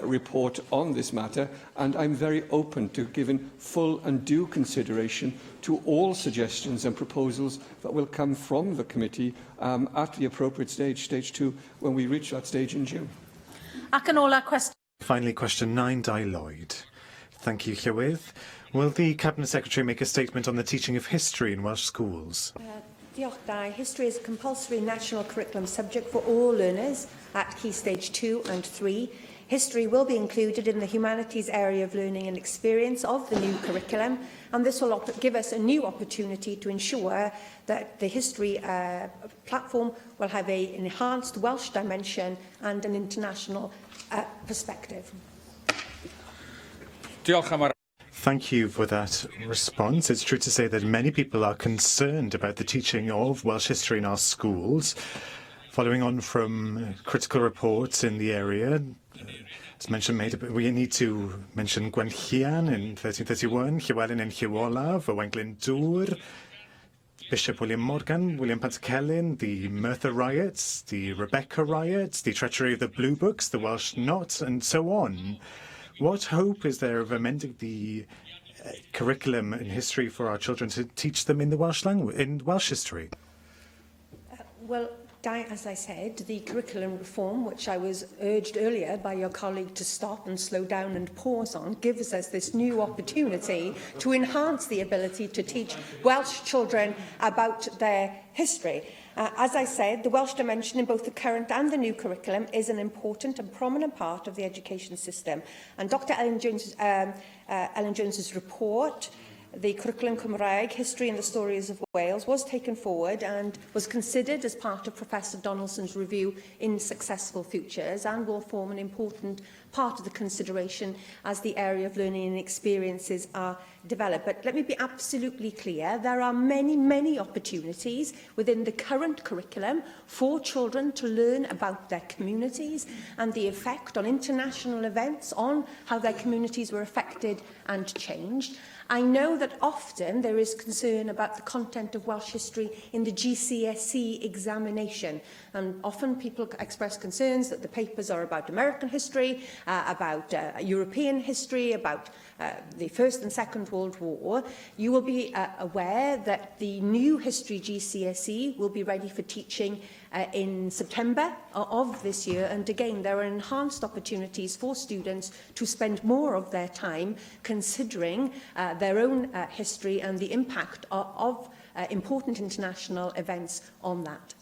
report on this matter, and I'm very open to giving full and due consideration to all suggestions and proposals that will come from the committee at the appropriate stage, stage 2, when we reach that stage in June. Finally, question 9, Di Lloyd. Thank you, Llywydd. Will the Cabinet Secretary make a statement on the teaching of history in Welsh schools? Diolch, Di. History is a compulsory national curriculum subject for all learners at Key Stage 2 and 3. History will be included in the humanities area of learning and experience of the new curriculum, and this will give us a new opportunity to ensure that the history platform will have an enhanced Welsh dimension and an international perspective. Thank you for that response. It's true to say that many people are concerned about the teaching of Welsh history in our schools. Following on from critical reports in the area, as mentioned, we need to mention Gwenllian in 1331, Llywelyn in Llywolaf, Owain Glyndŵr, Bishop William Morgan, William Pantycelyn, the Merthyr riots, the Rebecca riots, the treachery of the Blue Books, the Welsh Knot, and so on. What hope is there of amending the curriculum in history for our children to teach them in the Welsh language, in Welsh history? Well, as I said, the curriculum reform, which I was urged earlier by your colleague to stop and slow down and pause on, gives us this new opportunity to enhance the ability to teach Welsh children about their history. As I said, the Welsh dimension in both the current and the new curriculum is an important and prominent part of the education system. And Dr Ellen Jones's report, the Curriculum Cymraeg, History and the Stories of Wales, was taken forward and was considered as part of Professor Donaldson's review in Successful Futures, and will form an important part of the consideration as the area of learning and experiences are developed. But let me be absolutely clear, there are many, many opportunities within the current curriculum for children to learn about their communities and the effect on international events, on how their communities were affected and changed. I know that often there is concern about the content of Welsh history in the GCSE examination, and often people express concerns that the papers are about American history, about European history, about the First and Second World War. You will be aware that the new history GCSE will be ready for teaching in September of this year, and again there are enhanced opportunities for students to spend more of their time considering their own history and the impact of important international events on that.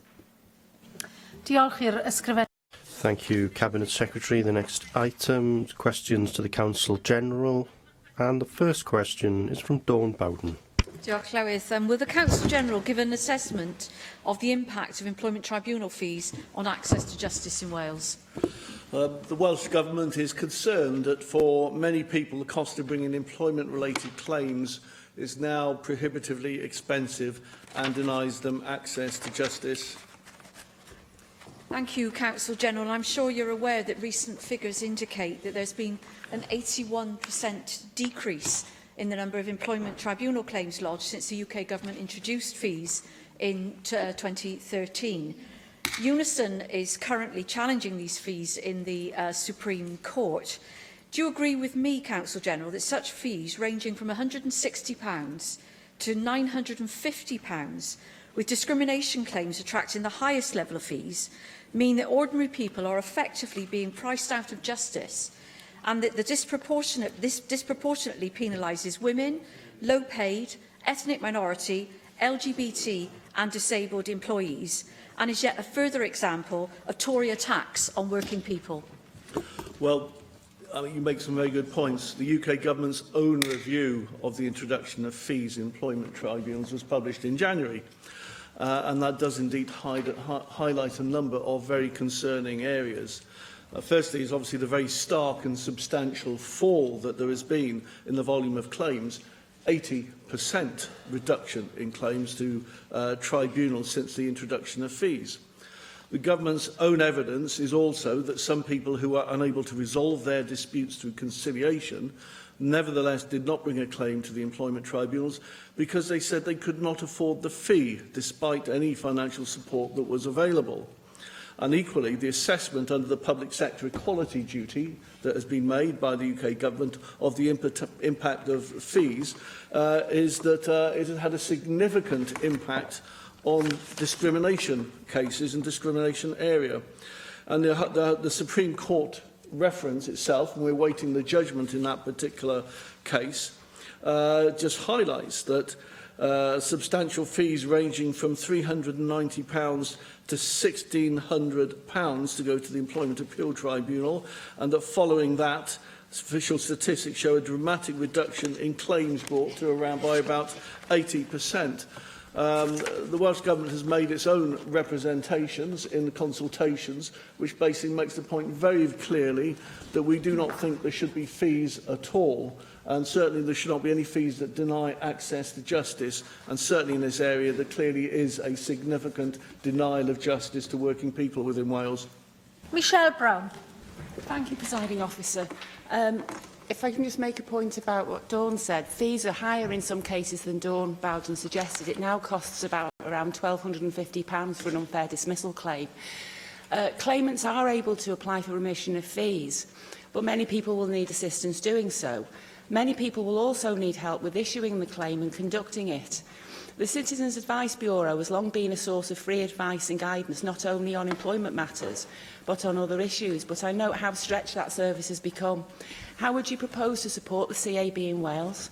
Thank you, Cabinet Secretary. The next item, questions to the Council General, and the first question is from Dawn Bowden. Diolch, Llywydd. Will the Council General give an assessment of the impact of employment tribunal fees on access to justice in Wales? The Welsh Government is concerned that for many people the cost of bringing employment-related claims is now prohibitively expensive and denies them access to justice. Thank you, Council General. I'm sure you're aware that recent figures indicate that there's been an 81% decrease in the number of employment tribunal claims lodged since the UK Government introduced fees in 2013. Unison is currently challenging these fees in the Supreme Court. Do you agree with me, Counsel General, that such fees ranging from £160 to £950, with discrimination claims attracting the highest level of fees, mean that ordinary people are effectively being priced out of justice, and that this disproportionately penalises women, low-paid, ethnic minority, LGBT and disabled employees, and is yet a further example of Tory attacks on working people? Well, you make some very good points. The UK Government's own review of the introduction of fees in employment tribunals was published in January. And that does indeed highlight a number of very concerning areas. Firstly is obviously the very stark and substantial fall that there has been in the volume of claims. 80% reduction in claims to tribunals since the introduction of fees. The government's own evidence is also that some people who are unable to resolve their disputes through conciliation nevertheless did not bring a claim to the employment tribunals because they said they could not afford the fee despite any financial support that was available. And equally, the assessment under the public sector equality duty that has been made by the UK Government of the impact of fees is that it has had a significant impact on discrimination cases and discrimination area. And the Supreme Court reference itself, and we're waiting the judgment in that particular case, just highlights that substantial fees ranging from £390 to £1,600 to go to the Employment Appeal Tribunal, and that following that, official statistics show a dramatic reduction in claims brought to around by about 80%. The Welsh Government has made its own representations in the consultations, which basically makes the point very clearly that we do not think there should be fees at all, and certainly there should not be any fees that deny access to justice, and certainly in this area there clearly is a significant denial of justice to working people within Wales. Michelle Brown. Thank you, Presiding Officer. If I can just make a point about what Dawn said, fees are higher in some cases than Dawn Bowden suggested. It now costs around £1,250 for an unfair dismissal claim. Claimants are able to apply for remission of fees, but many people will need assistance doing so. Many people will also need help with issuing the claim and conducting it. The Citizens Advice Bureau has long been a source of free advice and guidance, not only on employment matters, but on other issues. But I note how stretched that service has become. How would you propose to support the CAB in Wales?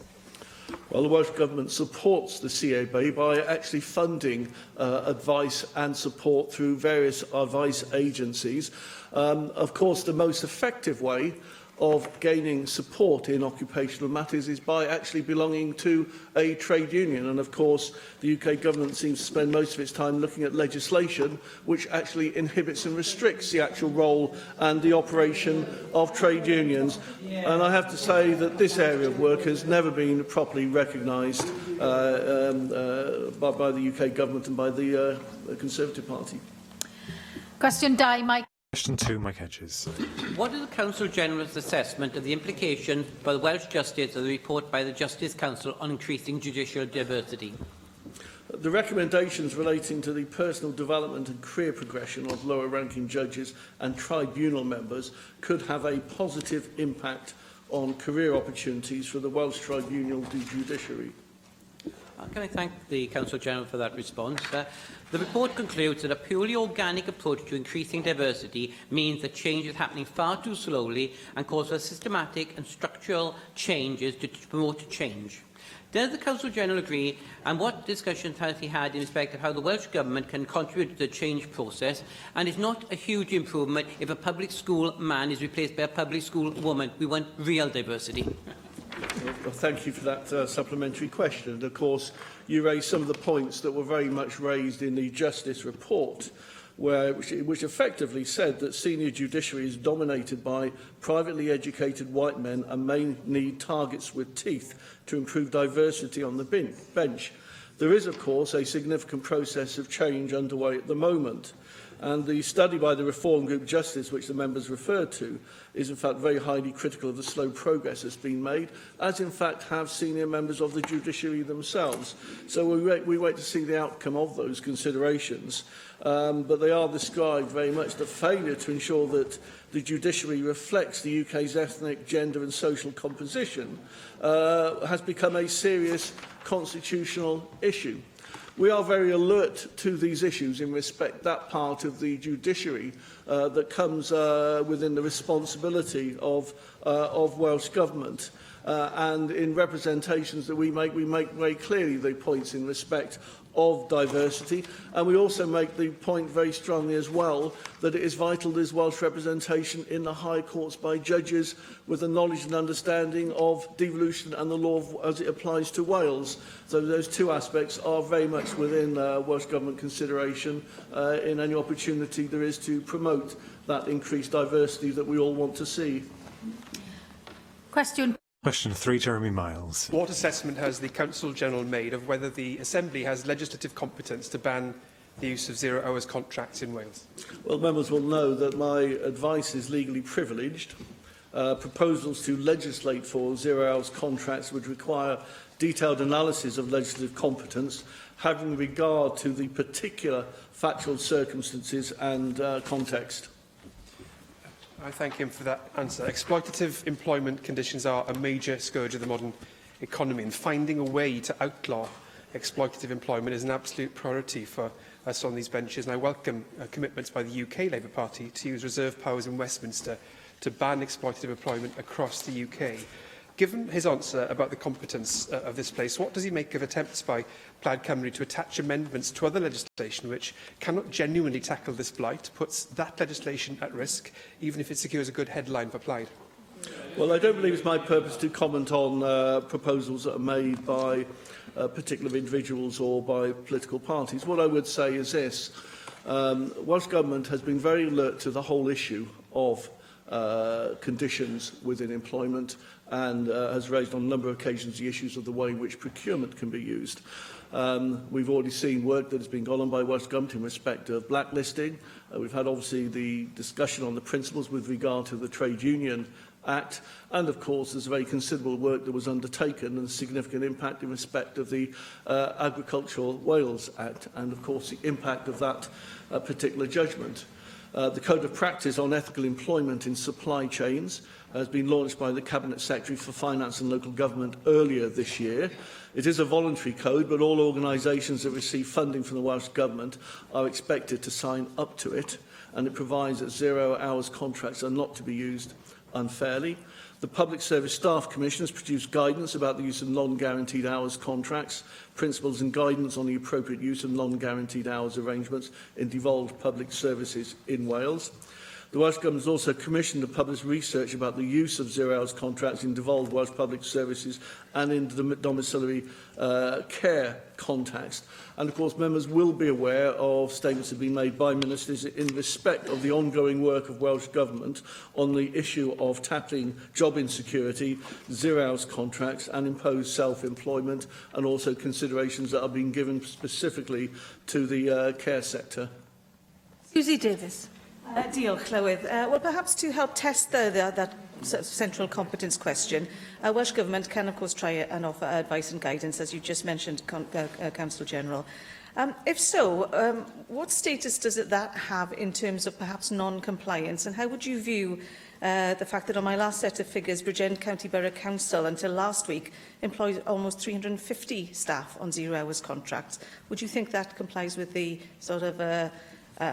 Well, the Welsh Government supports the CAB by actually funding advice and support through various advice agencies. Of course, the most effective way of gaining support in occupational matters is by actually belonging to a trade union. And of course, the UK Government seems to spend most of its time looking at legislation which actually inhibits and restricts the actual role and the operation of trade unions. And I have to say that this area of work has never been properly recognised by the UK Government and by the Conservative Party. Question 2, Mike. Question 2, Mike Hedges. What is the Counsel General's assessment of the implication for the Welsh Justice of the report by the Justice Council on increasing judicial diversity? The recommendations relating to the personal development and career progression of lower-ranking judges and tribunal members could have a positive impact on career opportunities for the Welsh tribunal judiciary. Can I thank the Counsel General for that response? The report concludes that a purely organic approach to increasing diversity means that change is happening far too slowly and calls for systematic and structural changes to promote change. Does the Counsel General agree, and what discussions has he had in respect of how the Welsh Government can contribute to the change process, and is not a huge improvement if a public school man is replaced by a public school woman? We want real diversity. Well, thank you for that supplementary question. And of course, you raised some of the points that were very much raised in the Justice report, which effectively said that senior judiciary is dominated by privately educated white men and may need targets with teeth to improve diversity on the bench. There is, of course, a significant process of change underway at the moment. And the study by the Reform Group Justice, which the members referred to, is in fact very highly critical of the slow progress that's been made, as in fact have senior members of the judiciary themselves. So we wait to see the outcome of those considerations. But they are described very much the failure to ensure that the judiciary reflects the UK's ethnic, gender and social composition has become a serious constitutional issue. We are very alert to these issues in respect that part of the judiciary that comes within the responsibility of Welsh Government. And in representations that we make very clearly the points in respect of diversity, and we also make the point very strongly as well that it is vital there's Welsh representation in the High Courts by judges with the knowledge and understanding of devolution and the law as it applies to Wales. So those two aspects are very much within Welsh Government consideration in any opportunity there is to promote that increased diversity that we all want to see. Question 3, Jeremy Miles. What assessment has the Council-General made of whether the Assembly has legislative competence to ban the use of zero-hours contracts in Wales? Well, members will know that my advice is legally privileged. Proposals to legislate for zero-hours contracts would require detailed analysis of legislative competence, having regard to the particular factual circumstances and context. I thank him for that answer. Exploitative employment conditions are a major scourge of the modern economy, and finding a way to outlaw exploitative employment is an absolute priority for us on these benches. And I welcome commitments by the UK Labour Party to use reserve powers in Westminster to ban exploitative employment across the UK. Given his answer about the competence of this place, what does he make of attempts by Plaid Cymru to attach amendments to other legislation which cannot genuinely tackle this blight, puts that legislation at risk, even if it secures a good headline for Plaid? Well, I don't believe it's my purpose to comment on proposals that are made by particular individuals or by political parties. What I would say is this. Welsh Government has been very alert to the whole issue of conditions within employment and has raised on a number of occasions the issues of the way in which procurement can be used. We've already seen work that has been gone on by Welsh Government in respect of blacklisting. We've had obviously the discussion on the principles with regard to the Trade Union Act, and of course there's very considerable work that was undertaken and significant impact in respect of the Agricultural Wales Act and of course the impact of that particular judgment. The Code of Practice on Ethical Employment in Supply Chains has been launched by the Cabinet Secretary for Finance and Local Government earlier this year. It is a voluntary code, but all organisations that receive funding from the Welsh Government are expected to sign up to it, and it provides that zero-hours contracts are not to be used unfairly. The Public Service Staff Commission has produced guidance about the use of non-guaranteed hours contracts, principles and guidance on the appropriate use of non-guaranteed hours arrangements in devolved public services in Wales. The Welsh Government has also commissioned to publish research about the use of zero-hours contracts in devolved Welsh public services and in the domiciliary care context. And of course, members will be aware of statements that have been made by ministers in respect of the ongoing work of Welsh Government on the issue of tackling job insecurity, zero-hours contracts and imposed self-employment, and also considerations that are being given specifically to the care sector. Susie Davis. Diolch, Llywydd. Well, perhaps to help test that central competence question, Welsh Government can, of course, try and offer advice and guidance, as you just mentioned, Council General. If so, what status does that have in terms of perhaps non-compliance, and how would you view the fact that on my last set of figures, Bridgend County Borough Council, until last week, employed almost 350 staff on zero-hours contracts? Would you think that complies with the sort of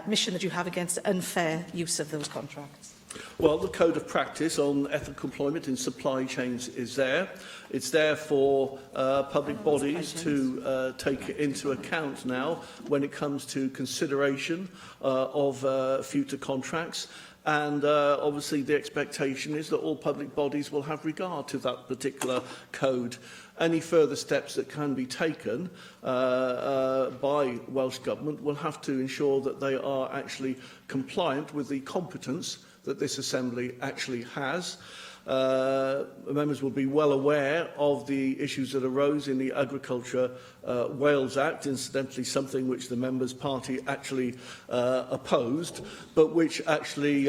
mission that you have against unfair use of those contracts? Well, the Code of Practice on Ethical Employment in Supply Chains is there. It's there for public bodies to take into account now when it comes to consideration of future contracts. And obviously the expectation is that all public bodies will have regard to that particular code. Any further steps that can be taken by Welsh Government will have to ensure that they are actually compliant with the competence that this Assembly actually has. Members will be well aware of the issues that arose in the Agriculture Wales Act, incidentally something which the members' party actually opposed, but which actually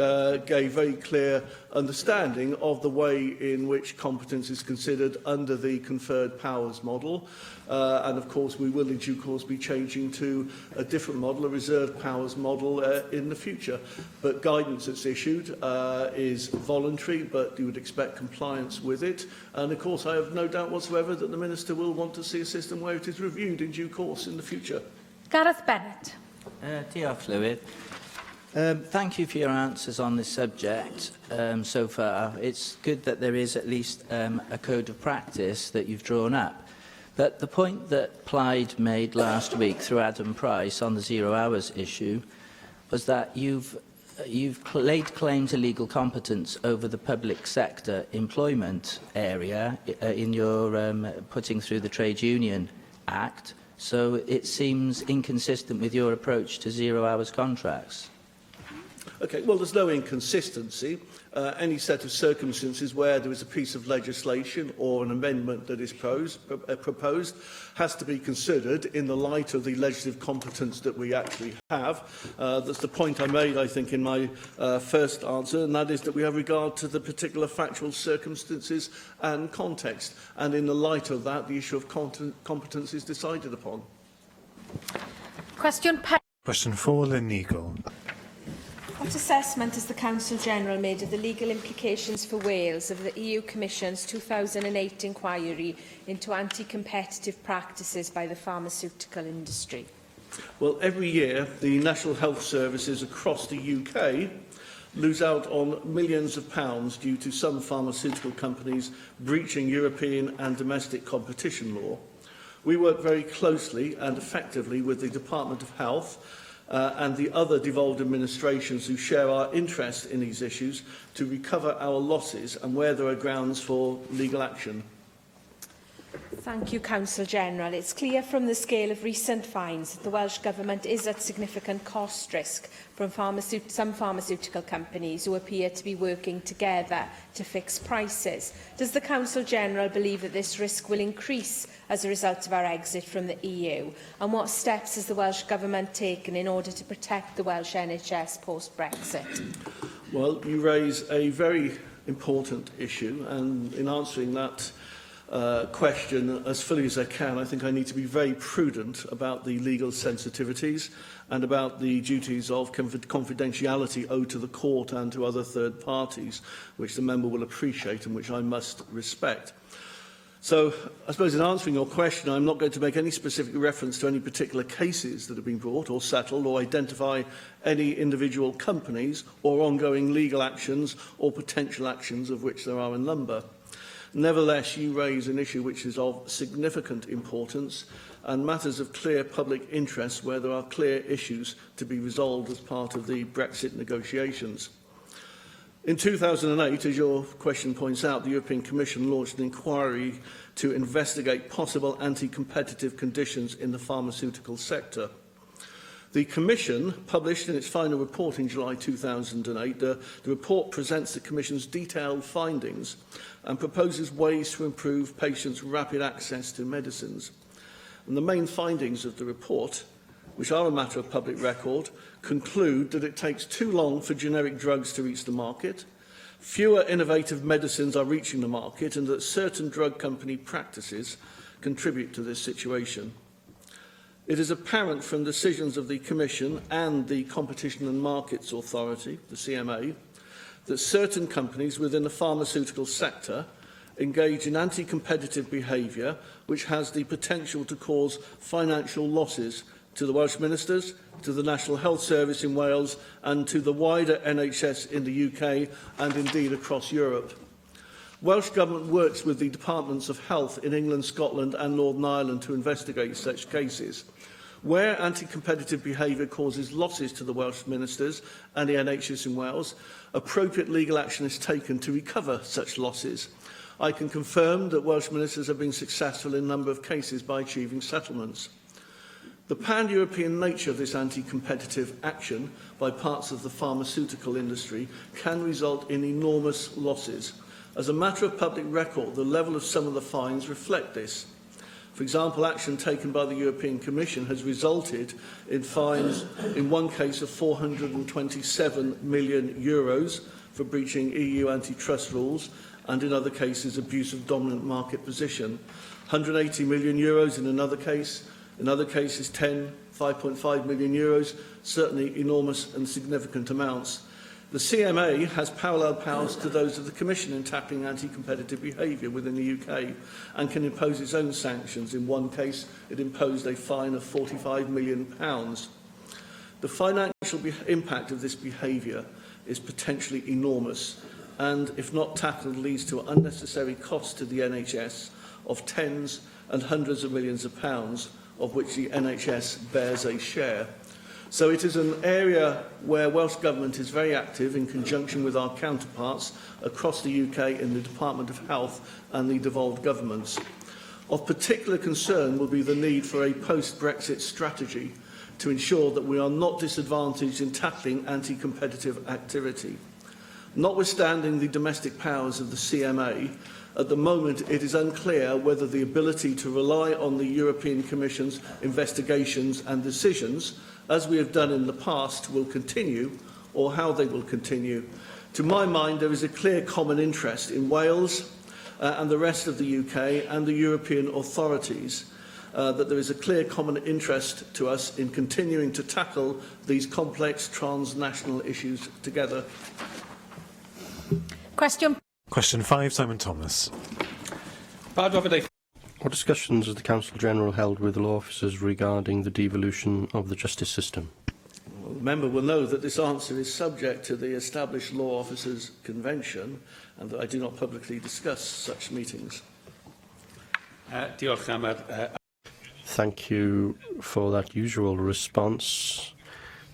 gave very clear understanding of the way in which competence is considered under the conferred powers model. And of course we will in due course be changing to a different model, a reserved powers model in the future. But guidance that's issued is voluntary, but you would expect compliance with it. And of course I have no doubt whatsoever that the Minister will want to see a system where it is reviewed in due course in the future. Gareth Bennett. Diolch, Llywydd. Thank you for your answers on this subject so far. It's good that there is at least a code of practice that you've drawn up. But the point that Plaid made last week through Adam Price on the 0 hours issue was that you've laid claim to legal competence over the public sector employment area in your putting through the Trade Union Act. So it seems inconsistent with your approach to 0 hours contracts. Okay, well, there's no inconsistency. Any set of circumstances where there is a piece of legislation or an amendment that is proposed has to be considered in the light of the legislative competence that we actually have. That's the point I made, I think, in my first answer, and that is that we have regard to the particular factual circumstances and context. And in the light of that, the issue of competence is decided upon. Question 4, Lynn Eagle. What assessment has the Council-General made of the legal implications for Wales of the EU Commission's 2008 inquiry into anti-competitive practices by the pharmaceutical industry? Well, every year, the National Health Services across the UK lose out on millions of pounds due to some pharmaceutical companies breaching European and domestic competition law. We work very closely and effectively with the Department of Health and the other devolved administrations who share our interest in these issues to recover our losses and where there are grounds for legal action. Thank you, Council-General. It's clear from the scale of recent fines that the Welsh Government is at significant cost risk from some pharmaceutical companies who appear to be working together to fix prices. Does the Council-General believe that this risk will increase as a result of our exit from the EU? And what steps has the Welsh Government taken in order to protect the Welsh NHS post-Brexit? Well, you raise a very important issue, and in answering that question as fully as I can, I think I need to be very prudent about the legal sensitivities and about the duties of confidentiality owed to the court and to other third parties, which the member will appreciate and which I must respect. So, I suppose in answering your question, I'm not going to make any specific reference to any particular cases that have been brought or settled or identify any individual companies or ongoing legal actions or potential actions of which there are a number. Nevertheless, you raise an issue which is of significant importance and matters of clear public interest where there are clear issues to be resolved as part of the Brexit negotiations. In 2008, as your question points out, the European Commission launched an inquiry to investigate possible anti-competitive conditions in the pharmaceutical sector. The Commission published in its final report in July 2008, the report presents the Commission's detailed findings and proposes ways to improve patients' rapid access to medicines. And the main findings of the report, which are a matter of public record, conclude that it takes too long for generic drugs to reach the market, fewer innovative medicines are reaching the market, and that certain drug company practices contribute to this situation. It is apparent from decisions of the Commission and the Competition and Markets Authority, the CMA, that certain companies within the pharmaceutical sector engage in anti-competitive behaviour which has the potential to cause financial losses to the Welsh Ministers, to the National Health Service in Wales and to the wider NHS in the UK and indeed across Europe. Welsh Government works with the Departments of Health in England, Scotland and Northern Ireland to investigate such cases. Where anti-competitive behaviour causes losses to the Welsh Ministers and the NHS in Wales, appropriate legal action is taken to recover such losses. I can confirm that Welsh Ministers have been successful in a number of cases by achieving settlements. The pan-European nature of this anti-competitive action by parts of the pharmaceutical industry can result in enormous losses. As a matter of public record, the level of some of the fines reflect this. For example, action taken by the European Commission has resulted in fines, in one case of €427 million for breaching EU antitrust rules, and in other cases abuse of dominant market position. €180 million in another case, in other cases €5.5 million, certainly enormous and significant amounts. The CMA has parallel powers to those of the Commission in tackling anti-competitive behaviour within the UK and can impose its own sanctions. In one case, it imposed a fine of £45 million. The financial impact of this behaviour is potentially enormous and, if not tackled, leads to unnecessary costs to the NHS of tens and hundreds of millions of pounds, of which the NHS bears a share. So it is an area where Welsh Government is very active in conjunction with our counterparts across the UK in the Department of Health and the devolved governments. Of particular concern will be the need for a post-Brexit strategy to ensure that we are not disadvantaged in tackling anti-competitive activity. Notwithstanding the domestic powers of the CMA, at the moment it is unclear whether the ability to rely on the European Commission's investigations and decisions, as we have done in the past, will continue, or how they will continue. To my mind, there is a clear common interest in Wales and the rest of the UK and the European authorities that there is a clear common interest to us in continuing to tackle these complex transnational issues together. Question 5, Simon Thomas. What discussions has the Council General held with the law officers regarding the devolution of the justice system? Well, the member will know that this answer is subject to the established law officers' convention and that I do not publicly discuss such meetings. Thank you for that usual response.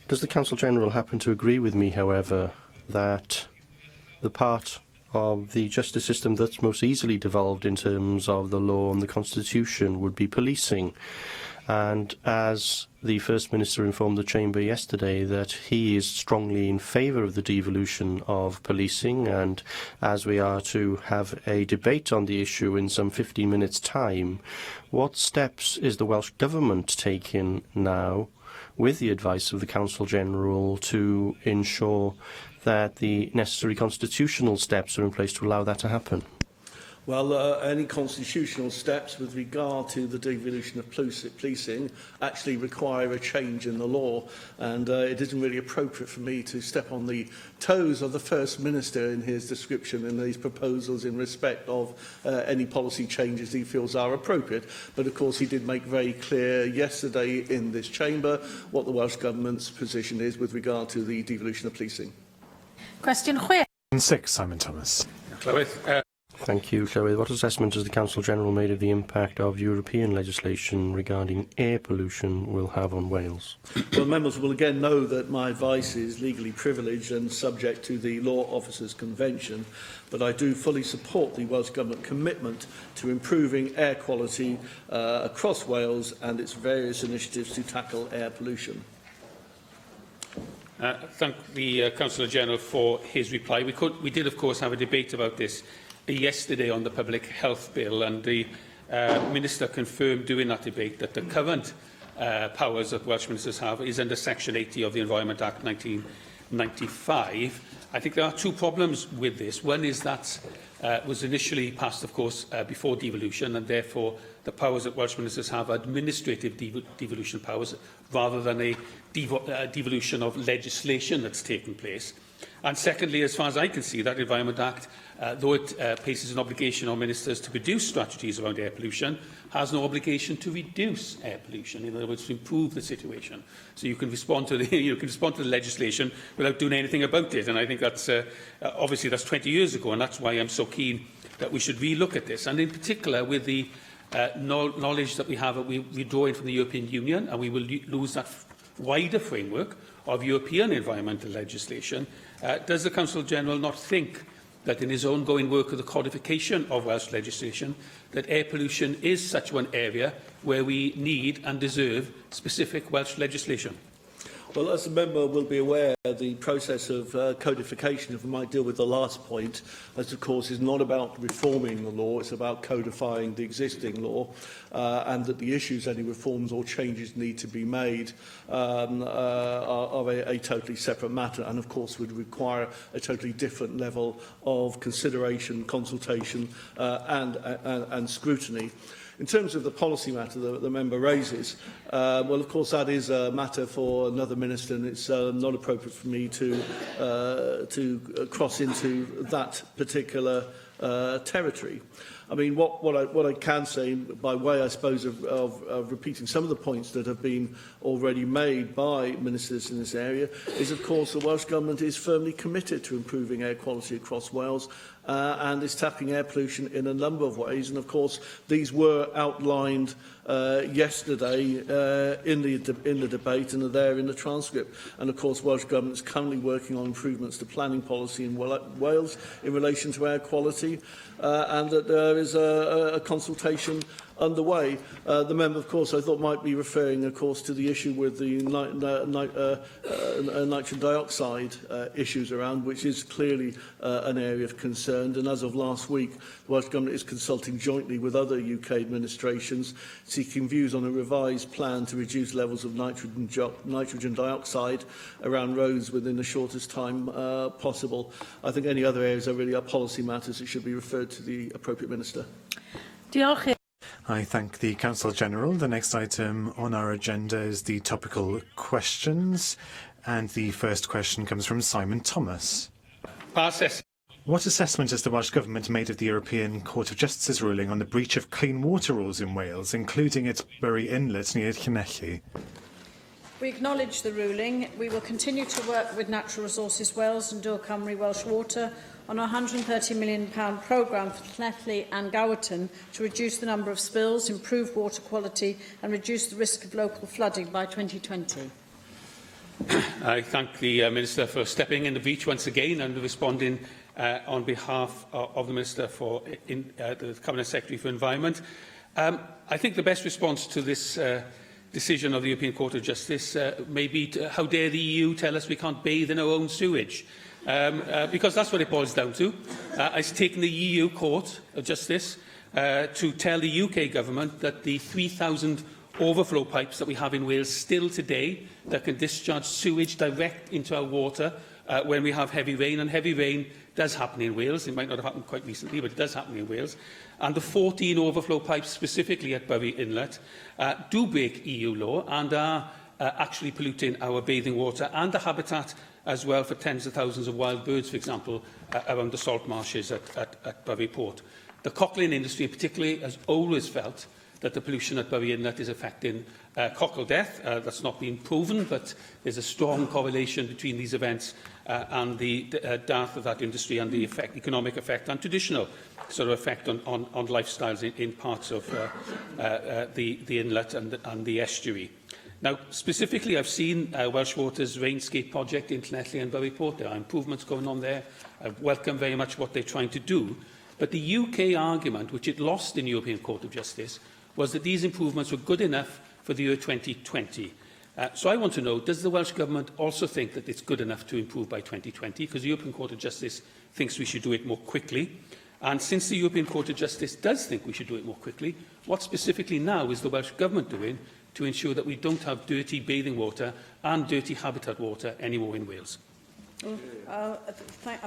Does the Council General happen to agree with me, however, that the part of the justice system that's most easily devolved in terms of the law and the Constitution would be policing? And as the First Minister informed the Chamber yesterday that he is strongly in favour of the devolution of policing, and as we are to have a debate on the issue in some 15 minutes' time, what steps is the Welsh Government taking now, with the advice of the Council General, to ensure that the necessary constitutional steps are in place to allow that to happen? Well, any constitutional steps with regard to the devolution of policing actually require a change in the law, and it isn't really appropriate for me to step on the toes of the First Minister in his description in these proposals in respect of any policy changes he feels are appropriate. But of course he did make very clear yesterday in this chamber what the Welsh Government's position is with regard to the devolution of policing. Question 6, Simon Thomas. Thank you, Llywydd. What assessment has the Council General made of the impact of European legislation regarding air pollution will have on Wales? Well, members will again know that my advice is legally privileged and subject to the Law Officers' Convention, but I do fully support the Welsh Government commitment to improving air quality across Wales and its various initiatives to tackle air pollution. Thank the Councillor General for his reply. We did, of course, have a debate about this yesterday on the Public Health Bill, and the Minister confirmed during that debate that the current powers that Welsh ministers have is under Section 80 of the Environment Act 1995. I think there are two problems with this. One is that was initially passed, of course, before devolution, and therefore the powers that Welsh ministers have are administrative devolution powers rather than a devolution of legislation that's taken place. And secondly, as far as I can see, that Environment Act, though it places an obligation on ministers to produce strategies around air pollution, has no obligation to reduce air pollution, in other words, to improve the situation. So you can respond to the legislation without doing anything about it. And I think that's obviously that's 20 years ago, and that's why I'm so keen that we should relook at this. And in particular, with the knowledge that we have that we're drawing from the European Union, and we will lose that wider framework of European environmental legislation, does the Council General not think that in his ongoing work of the codification of Welsh legislation, that air pollution is such one area where we need and deserve specific Welsh legislation? Well, as the member will be aware, the process of codification, if I might deal with the last point, as of course is not about reforming the law, it's about codifying the existing law, and that the issues any reforms or changes need to be made are a totally separate matter, and of course would require a totally different level of consideration, consultation and scrutiny. In terms of the policy matter that the member raises, well, of course, that is a matter for another minister, and it's not appropriate for me to cross into that particular territory. I mean, what I can say, by way, I suppose, of repeating some of the points that have been already made by ministers in this area, is, of course, the Welsh Government is firmly committed to improving air quality across Wales and is tackling air pollution in a number of ways. And, of course, these were outlined yesterday in the debate and are there in the transcript. And, of course, Welsh Government is currently working on improvements to planning policy in Wales in relation to air quality, and that there is a consultation underway. The member, of course, I thought might be referring, of course, to the issue with the nitrogen dioxide issues around, which is clearly an area of concern. And as of last week, the Welsh Government is consulting jointly with other UK administrations, seeking views on a revised plan to reduce levels of nitrogen dioxide around roads within the shortest time possible. I think any other areas are really policy matters that should be referred to the appropriate minister. Diolch. I thank the Counsel-General. The next item on our agenda is the topical questions, and the first question comes from Simon Thomas. What assessment has the Welsh Government made of the European Court of Justice's ruling on the breach of clean water rules in Wales, including at Bury Inlet near Llanelli? We acknowledge the ruling. We will continue to work with Natural Resources Wales and Dŵr Cymru Welsh Water on a £130 million programme for Llanelli and Gowerton to reduce the number of spills, improve water quality and reduce the risk of local flooding by 2020. I thank the Minister for stepping in the breach once again and responding on behalf of the Minister for the Cabinet Secretary for Environment. I think the best response to this decision of the European Court of Justice may be how dare the EU tell us we can't bathe in our own sewage. Because that's what it boils down to. It's taken the EU Court of Justice to tell the UK Government that the 3,000 overflow pipes that we have in Wales still today that can discharge sewage direct into our water when we have heavy rain, and heavy rain does happen in Wales. It might not have happened quite recently, but it does happen in Wales. And the 14 overflow pipes specifically at Bury Inlet do break EU law and are actually polluting our bathing water and the habitat as well for tens of thousands of wild birds, for example, around the salt marshes at Bury Port. The cockling industry particularly has always felt that the pollution at Bury Inlet is affecting cockle death. That's not been proven, but there's a strong correlation between these events and the death of that industry and the economic effect and traditional sort of effect on lifestyles in parts of the inlet and the estuary. Now, specifically, I've seen Welsh Water's Rainscape project in Llanelli and Bury Port. There are improvements going on there. I welcome very much what they're trying to do. But the UK argument, which it lost in the European Court of Justice, was that these improvements were good enough for the year 2020. So I want to know, does the Welsh Government also think that it's good enough to improve by 2020? Because the European Court of Justice thinks we should do it more quickly. And since the European Court of Justice does think we should do it more quickly, what specifically now is the Welsh Government doing to ensure that we don't have dirty bathing water and dirty habitat water anymore in Wales? I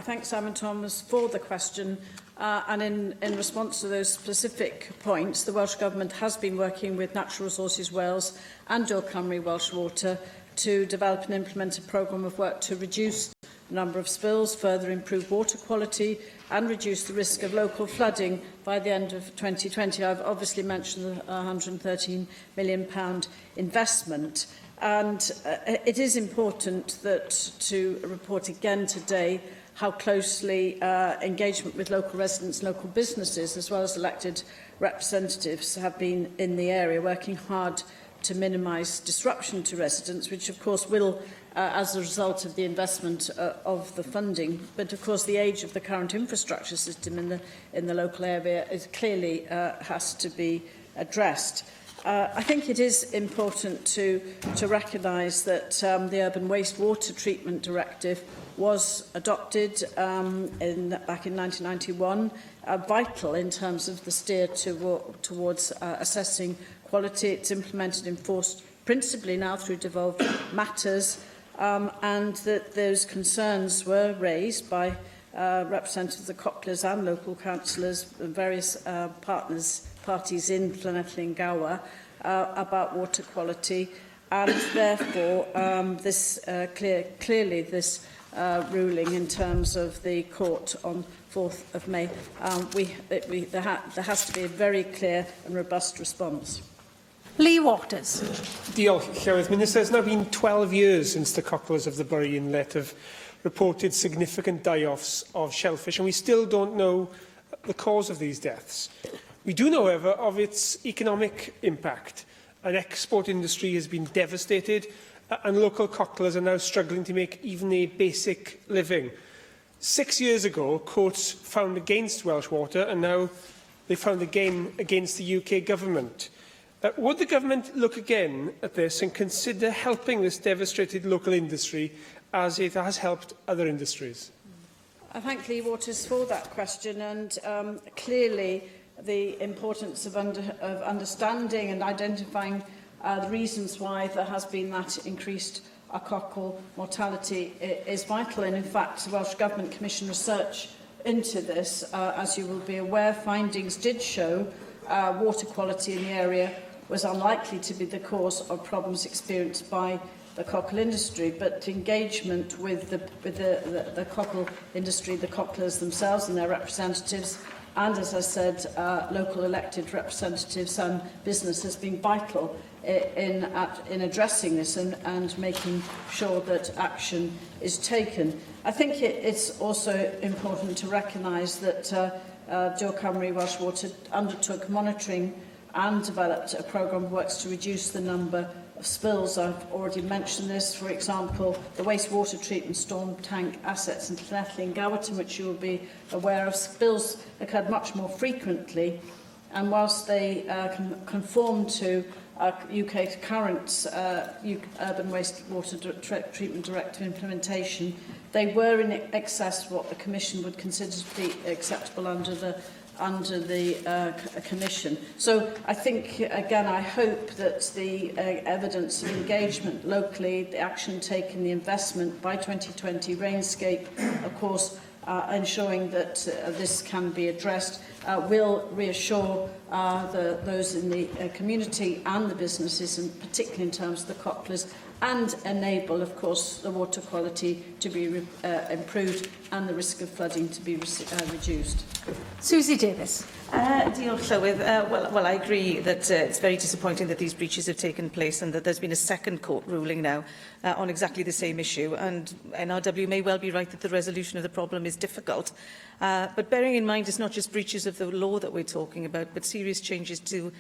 thank Simon Thomas for the question, and in response to those specific points, the Welsh Government has been working with Natural Resources Wales and Dŵr Cymru Welsh Water to develop and implement a programme of work to reduce the number of spills, further improve water quality and reduce the risk of local flooding by the end of 2020. I've obviously mentioned the £113 million investment. And it is important to report again today how closely engagement with local residents, local businesses, as well as elected representatives have been in the area, working hard to minimise disruption to residents, which of course will, as a result of the investment of the funding. But of course the age of the current infrastructure system in the local area is clearly has to be addressed. I think it is important to recognise that the Urban Wastewater Treatment Directive was adopted back in 1991, vital in terms of the steer towards assessing quality. It's implemented and enforced principally now through devolved matters, and that those concerns were raised by representatives of the Cocklers and local councillors and various parties in Plenary and Gower about water quality, and therefore clearly this ruling in terms of the court on 4th of May, there has to be a very clear and robust response. Lee Waters. Diolch, Llywydd Minister. It's now been 12 years since the Cocklers of the Bury Inlet have reported significant die-offs of shellfish, and we still don't know the cause of these deaths. We do know, however, of its economic impact. An export industry has been devastated, and local cocklers are now struggling to make even a basic living. 6 years ago, courts found against Welsh Water, and now they found again against the UK government. Would the government look again at this and consider helping this devastated local industry as it has helped other industries? I thank Lee Waters for that question, and clearly the importance of understanding and identifying the reasons why there has been that increased cockle mortality is vital. And in fact, the Welsh Government commissioned research into this. As you will be aware, findings did show water quality in the area was unlikely to be the cause of problems experienced by the cockle industry, but engagement with the cockle industry, the cocklers themselves and their representatives, and, as I said, local elected representatives and business has been vital in addressing this and making sure that action is taken. I think it's also important to recognise that Joe Cymru Welsh Water undertook monitoring and developed a programme of works to reduce the number of spills. I've already mentioned this. For example, the wastewater treatment storm tank assets in Llanelli and Gowerton, which you will be aware of, spills occurred much more frequently, and whilst they conform to UK's current Urban Wastewater Treatment Directive implementation, they were in excess of what the Commission would consider to be acceptable under the Commission. So I think, again, I hope that the evidence of engagement locally, the action taken, the investment by 2020, Rainscape, of course, ensuring that this can be addressed, will reassure those in the community and the businesses, and particularly in terms of the cocklers, and enable, of course, the water quality to be improved and the risk of flooding to be reduced. Susie Davis. Diolch, Llywydd. Well, I agree that it's very disappointing that these breaches have taken place and that there's been a second court ruling now on exactly the same issue. And NRW may well be right that the resolution of the problem is difficult. But bearing in mind it's not just breaches of the law that we're talking about, but serious changes to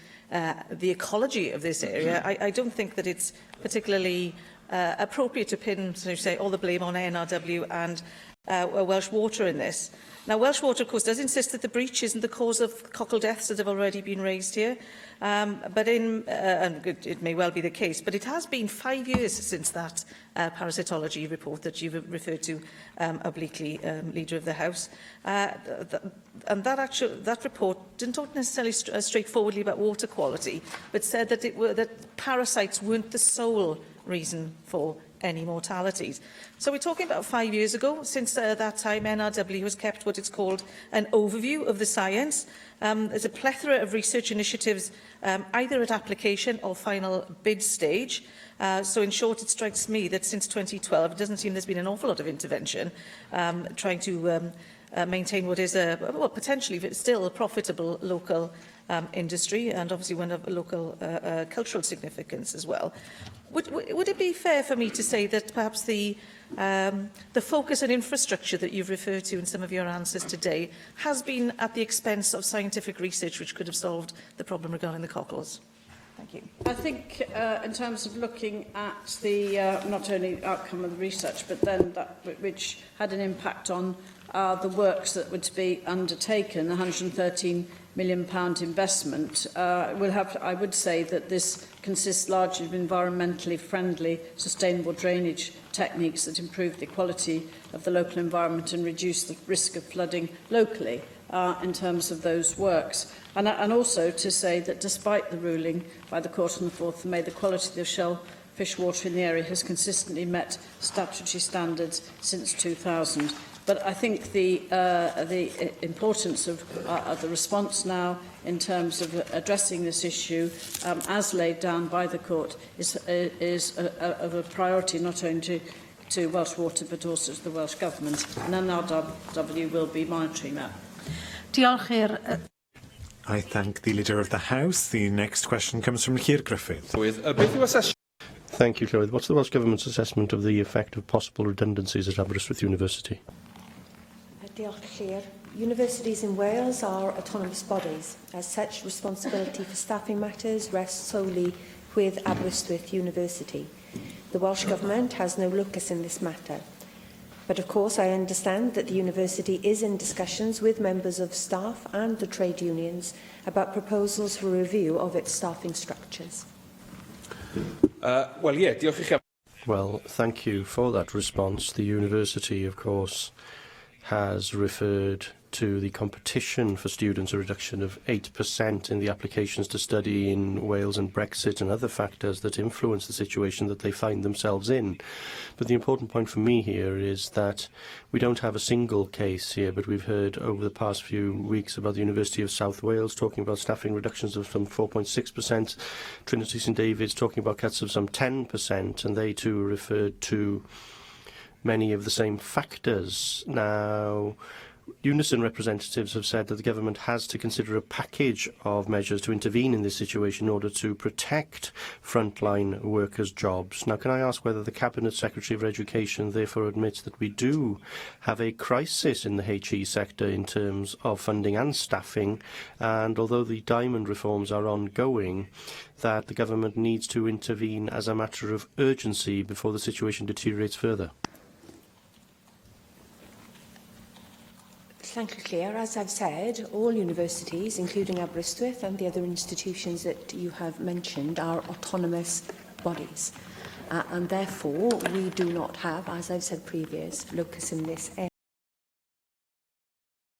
the ecology of this area, I don't think that it's particularly appropriate to pin, so to say, all the blame on NRW and Welsh Water in this. Now, Welsh Water, of course, does insist that the breach isn't the cause of cockle deaths that have already been raised here, and it may well be the case, but it has been 5 years since that parasitology report that you've referred to obliquely, Leader of the House. And that report didn't talk necessarily straightforwardly about water quality, but said that parasites weren't the sole reason for any mortalities. So we're talking about 5 years ago. Since that time, NRW has kept what it's called an overview of the science. There's a plethora of research initiatives, either at application or final bid stage. So in short, it strikes me that since 2012, it doesn't seem there's been an awful lot of intervention trying to maintain what is potentially still a profitable local industry, and obviously one of local cultural significance as well. Would it be fair for me to say that perhaps the focus on infrastructure that you've referred to in some of your answers today has been at the expense of scientific research which could have solved the problem regarding the cockles? Thank you. I think in terms of looking at the not only outcome of the research, but then that which had an impact on the works that were to be undertaken, the £113 million investment, I would say that this consists largely of environmentally friendly, sustainable drainage techniques that improve the quality of the local environment and reduce the risk of flooding locally in terms of those works. And also to say that despite the ruling by the court on the 4th of May, the quality of the shellfish water in the area has consistently met statutory standards since 2000. But I think the importance of the response now in terms of addressing this issue, as laid down by the court, is of a priority not only to Welsh Water but also to the Welsh Government. And NRW will be monitoring that. I thank the Leader of the House. The next question comes from Keir Griffith. Thank you, Llywydd. What's the Welsh Government's assessment of the effect of possible redundancies at Aberystwyth University? Diolch, Llyr. Universities in Wales are autonomous bodies. As such, responsibility for staffing matters rests solely with Aberystwyth University. The Welsh Government has no locus in this matter. But of course, I understand that the university is in discussions with members of staff and the trade unions about proposals for review of its staffing structures. Well, thank you for that response. The university, of course, has referred to the competition for students, a reduction of 8% in the applications to study in Wales and Brexit and other factors that influence the situation that they find themselves in. But the important point for me here is that we don't have a single case here, but we've heard over the past few weeks about the University of South Wales talking about staffing reductions of some 4.6%, Trinity St David's talking about cuts of some 10%, and they too referred to many of the same factors. Now, Unison representatives have said that the government has to consider a package of measures to intervene in this situation in order to protect frontline workers' jobs. Now, can I ask whether the Cabinet Secretary for Education therefore admits that we do have a crisis in the HE sector in terms of funding and staffing, and although the diamond reforms are ongoing, that the government needs to intervene as a matter of urgency before the situation deteriorates further? Thank you, Claire. As I've said, all universities, including Aberystwyth and the other institutions that you have mentioned, are autonomous bodies. And therefore, we do not have, as I've said previous, locus in this area.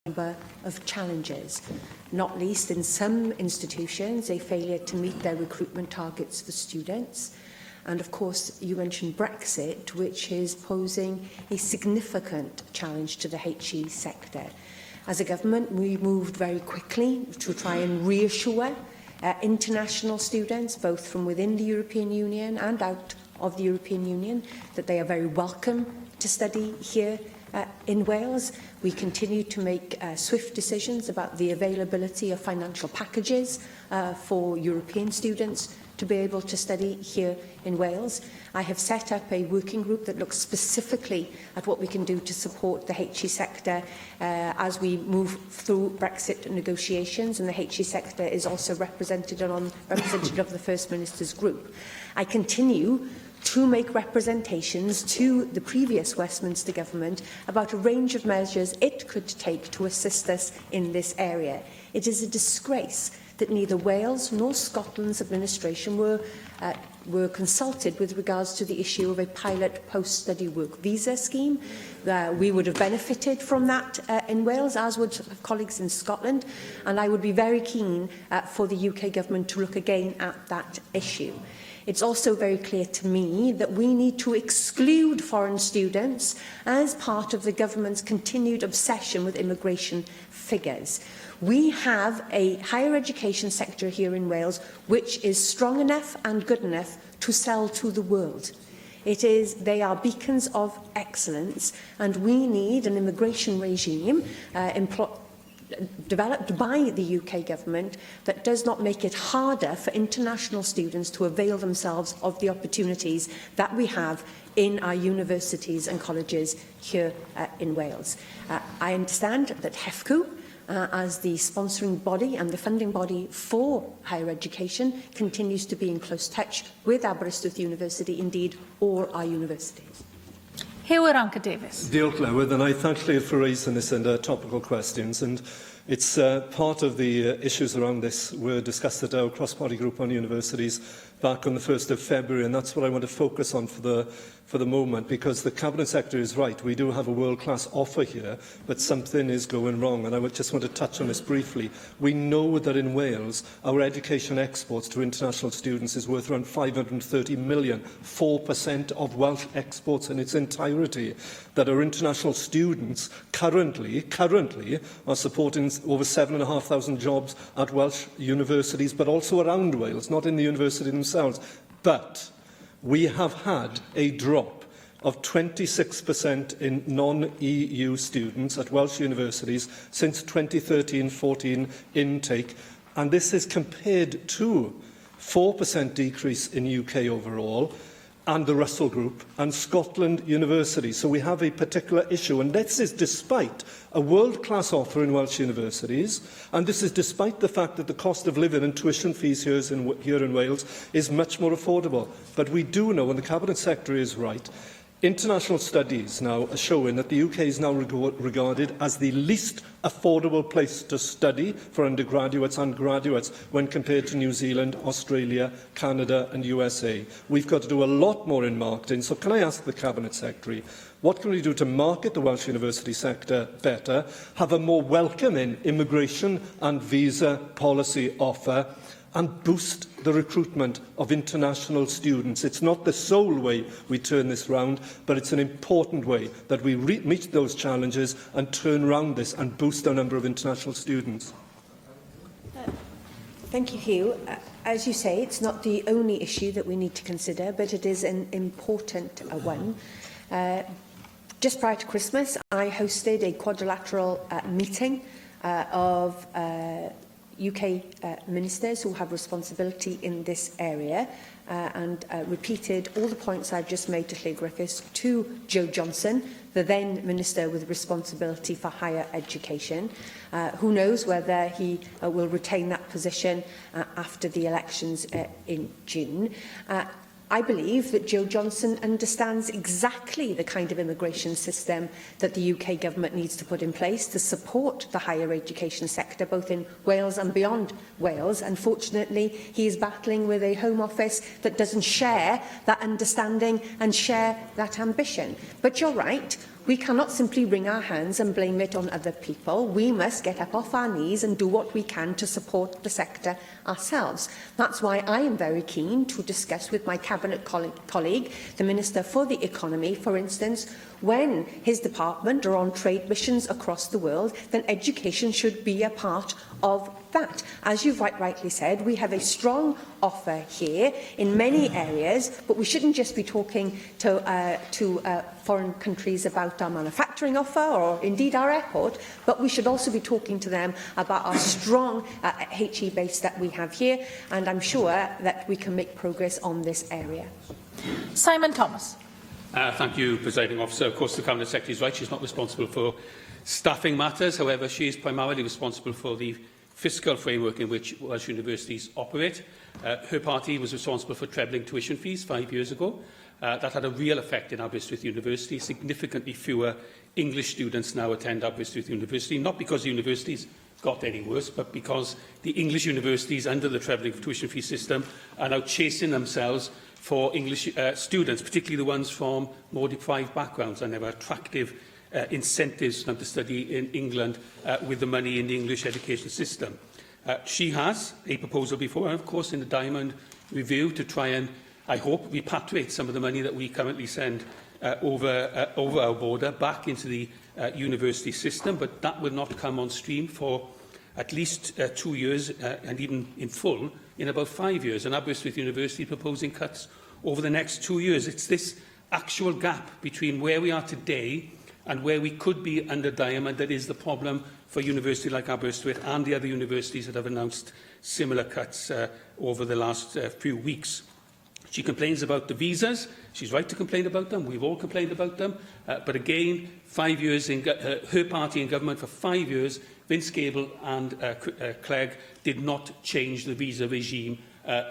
Number of challenges, not least in some institutions, a failure to meet their recruitment targets for students. And of course, you mentioned Brexit, which is posing a significant challenge to the HE sector. As a government, we moved very quickly to try and reassure international students, both from within the European Union and out of the European Union, that they are very welcome to study here in Wales. We continue to make swift decisions about the availability of financial packages for European students to be able to study here in Wales. I have set up a working group that looks specifically at what we can do to support the HE sector as we move through Brexit negotiations, and the HE sector is also represented of the First Minister's group. I continue to make representations to the previous Westminster government about a range of measures it could take to assist us in this area. It is a disgrace that neither Wales nor Scotland's administration were consulted with regards to the issue of a pilot post-study work visa scheme. We would have benefited from that in Wales, as would colleagues in Scotland, and I would be very keen for the UK government to look again at that issue. It's also very clear to me that we need to exclude foreign students as part of the government's continued obsession with immigration figures. We have a higher education sector here in Wales which is strong enough and good enough to sell to the world. They are beacons of excellence, and we need an immigration regime developed by the UK government that does not make it harder for international students to avail themselves of the opportunities that we have in our universities and colleges here in Wales. I understand that HEFCU as the sponsoring body and the funding body for higher education continues to be in close touch with Aberystwyth University, indeed all our universities. Hewyr Anker Davies. Diolch Llywydd, and I thank Llywydd for raising this and topical questions. And it's part of the issues around this were discussed at our cross-party group on universities back on the 1st of February, and that's what I want to focus on for the moment, because the Cabinet Secretary is right. We do have a world-class offer here, but something is going wrong, and I would just want to touch on this briefly. We know that in Wales, our education exports to international students is worth around 530 million, 4% of Welsh exports in its entirety, that our international students currently are supporting over 7,500 jobs at Welsh universities, but also around Wales, not in the university themselves. But we have had a drop of 26% in non-EU students at Welsh universities since 2013-14 intake, and this is compared to 4% decrease in UK overall, and the Russell Group and Scotland University. So we have a particular issue, and this is despite a world-class offer in Welsh universities, and this is despite the fact that the cost of living and tuition fees here in Wales is much more affordable. But we do know, and the Cabinet Secretary is right, international studies now are showing that the UK is now regarded as the least affordable place to study for undergraduates and graduates when compared to New Zealand, Australia, Canada and USA. We've got to do a lot more in marketing. So can I ask the Cabinet Secretary, what can we do to market the Welsh university sector better, have a more welcoming immigration and visa policy offer, and boost the recruitment of international students? It's not the sole way we turn this round, but it's an important way that we meet those challenges and turn around this and boost our number of international students. Thank you, Hugh. As you say, it's not the only issue that we need to consider, but it is an important one. Just prior to Christmas, I hosted a quadrilateral meeting of UK ministers who have responsibility in this area and repeated all the points I've just made to Llywelyn Griffiths to Joe Johnson, the then Minister with responsibility for higher education. Who knows whether he will retain that position after the elections in June. I believe that Joe Johnson understands exactly the kind of immigration system that the UK government needs to put in place to support the higher education sector, both in Wales and beyond Wales. Unfortunately, he is battling with a Home Office that doesn't share that understanding and share that ambition. But you're right. We cannot simply wring our hands and blame it on other people. We must get up off our knees and do what we can to support the sector ourselves. That's why I am very keen to discuss with my Cabinet colleague, the Minister for the Economy, for instance, when his department are on trade missions across the world, then education should be a part of that. As you've rightly said, we have a strong offer here in many areas, but we shouldn't just be talking to foreign countries about our manufacturing offer or indeed our airport, but we should also be talking to them about our strong HE base that we have here, and I'm sure that we can make progress on this area. Simon Thomas. Thank you, Presiding Officer. Of course, the Cabinet Secretary is right. She's not responsible for staffing matters. However, she is primarily responsible for the fiscal framework in which Welsh universities operate. Her party was responsible for trebling tuition fees 5 years ago. That had a real effect in Aberystwyth University. Significantly fewer English students now attend Aberystwyth University, not because the universities got any worse, but because the English universities, under the trebling tuition fee system, are now chasing themselves for English students, particularly the ones from more deprived backgrounds, and there are attractive incentives for them to study in England with the money in the English education system. She has a proposal before her, of course, in the Diamond Review to try and, I hope, repatriate some of the money that we currently send over our border back into the university system, but that will not come on stream for at least 2 years, and even in full, in about 5 years. And Aberystwyth University proposing cuts over the next 2 years. It's this actual gap between where we are today and where we could be under Diamond that is the problem for a university like Aberystwyth and the other universities that have announced similar cuts over the last few weeks. She complains about the visas. She's right to complain about them. We've all complained about them. But again, 5 years in her party in government for 5 years, Vince Gable and Clegg did not change the visa regime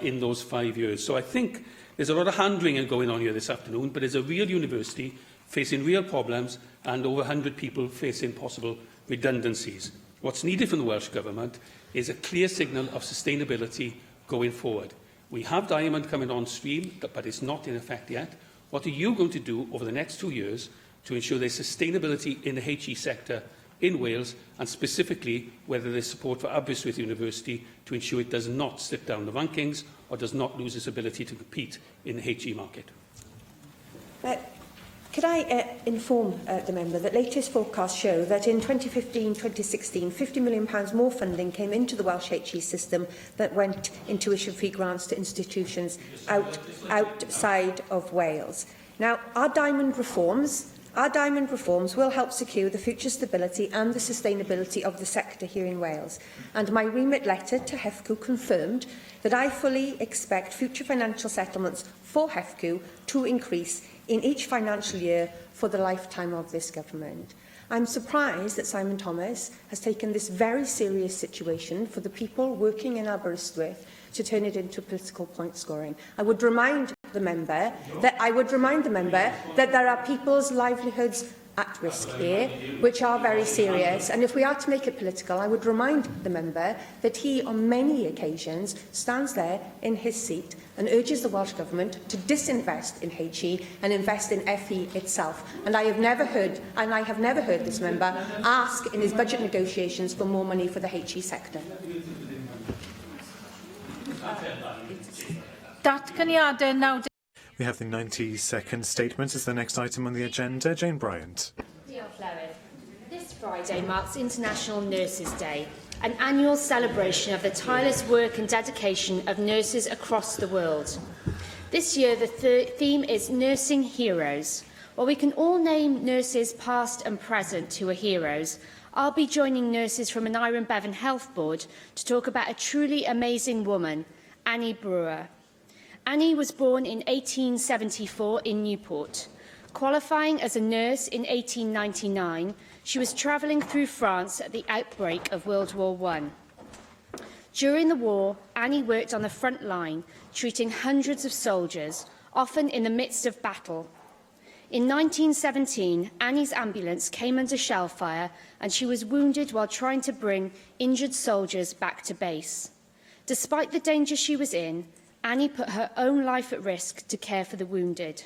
in those 5 years. So I think there's a lot of hand-wringing going on here this afternoon, but it's a real university facing real problems and over 100 people facing possible redundancies. What's needed from the Welsh Government is a clear signal of sustainability going forward. We have Diamond coming on stream, but it's not in effect yet. What are you going to do over the next 2 years to ensure there's sustainability in the HE sector in Wales, and specifically whether there's support for Aberystwyth University to ensure it does not slip down the rankings or does not lose its ability to compete in the HE market? Could I inform the member that latest forecasts show that in 2015-2016, £50 million more funding came into the Welsh HE system that went in tuition-free grants to institutions outside of Wales. Now, our Diamond reforms will help secure the future stability and the sustainability of the sector here in Wales. And my remit letter to HEFCW confirmed that I fully expect future financial settlements for HEFCW to increase in each financial year for the lifetime of this government. I'm surprised that Simon Thomas has taken this very serious situation for the people working in Aberystwyth to turn it into political point scoring. I would remind the member that there are people's livelihoods at risk here, which are very serious. And if we are to make it political, I would remind the member that he, on many occasions, stands there in his seat and urges the Welsh Government to disinvest in HE and invest in FE itself. And I have never heard this member ask in his budget negotiations for more money for the HE sector. Datganiadau now. We have the 90-second statement as the next item on the agenda. Jane Bryant. This Friday marks International Nurses' Day, an annual celebration of the tireless work and dedication of nurses across the world. This year, the theme is Nursing Heroes. While we can all name nurses past and present who are heroes, I'll be joining nurses from an Iron Bevan Health Board to talk about a truly amazing woman, Annie Brewer. Annie was born in 1874 in Newport. Qualifying as a nurse in 1899, she was travelling through France at the outbreak of World War I. During the war, Annie worked on the front line, treating hundreds of soldiers, often in the midst of battle. In 1917, Annie's ambulance came under shell fire and she was wounded while trying to bring injured soldiers back to base. Despite the danger she was in, Annie put her own life at risk to care for the wounded.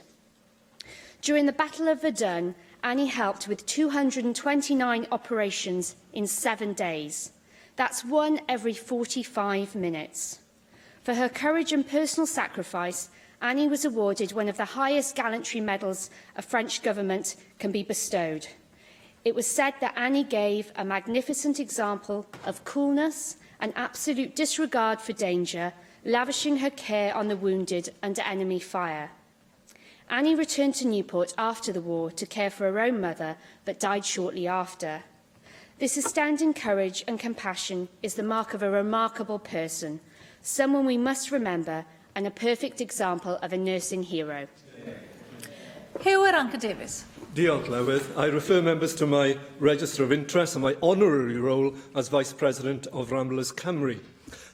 During the Battle of Verdun, Annie helped with 229 operations in 7 days. That's one every 45 minutes. For her courage and personal sacrifice, Annie was awarded one of the highest gallantry medals a French government can be bestowed. It was said that Annie gave a magnificent example of coolness and absolute disregard for danger, lavishing her care on the wounded under enemy fire. Annie returned to Newport after the war to care for her own mother, but died shortly after. This astounding courage and compassion is the mark of a remarkable person, someone we must remember, and a perfect example of a nursing hero. Davis. Diolch, Llywydd. I refer members to my register of interest and my honorary role as Vice President of Ramblers Cymru.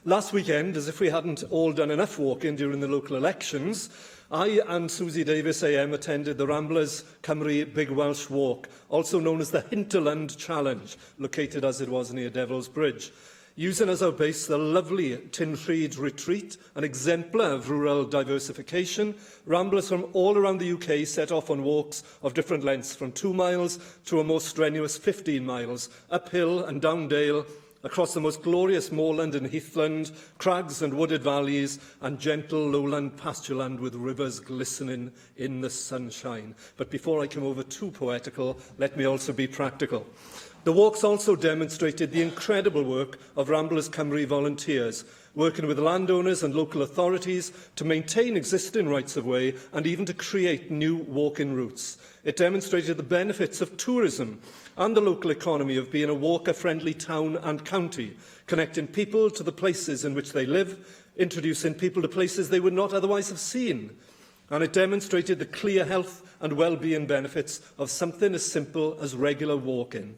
Last weekend, as if we hadn't all done enough walking during the local elections, I and Susie Davis AM attended the Ramblers Cymru Big Welsh Walk, also known as the Hinterland Challenge, located as it was near Devil's Bridge. Using as our base the lovely Tinrhyd retreat, an exemplar of rural diversification, ramblers from all around the UK set off on walks of different lengths, from 2 miles to a more strenuous 15 miles, uphill and down dale, across the most glorious moorland and heathland, crags and wooded valleys, and gentle lowland pastureland with rivers glistening in the sunshine. But before I come over too poetical, let me also be practical. The walks also demonstrated the incredible work of Ramblers Cymru volunteers, working with landowners and local authorities to maintain existing rights-of-way and even to create new walking routes. It demonstrated the benefits of tourism and the local economy of being a walker-friendly town and county, connecting people to the places in which they live, introducing people to places they would not otherwise have seen. And it demonstrated the clear health and well-being benefits of something as simple as regular walking.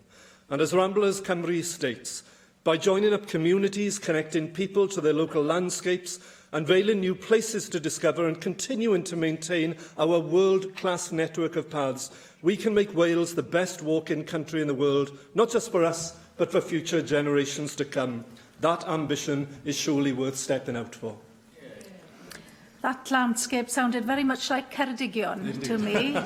And as Ramblers Cymru states, by joining up communities, connecting people to their local landscapes, unveiling new places to discover and continuing to maintain our world-class network of paths, we can make Wales the best walking country in the world, not just for us, but for future generations to come. That ambition is surely worth stepping out for. That landscape sounded very much like Ceredigion to me.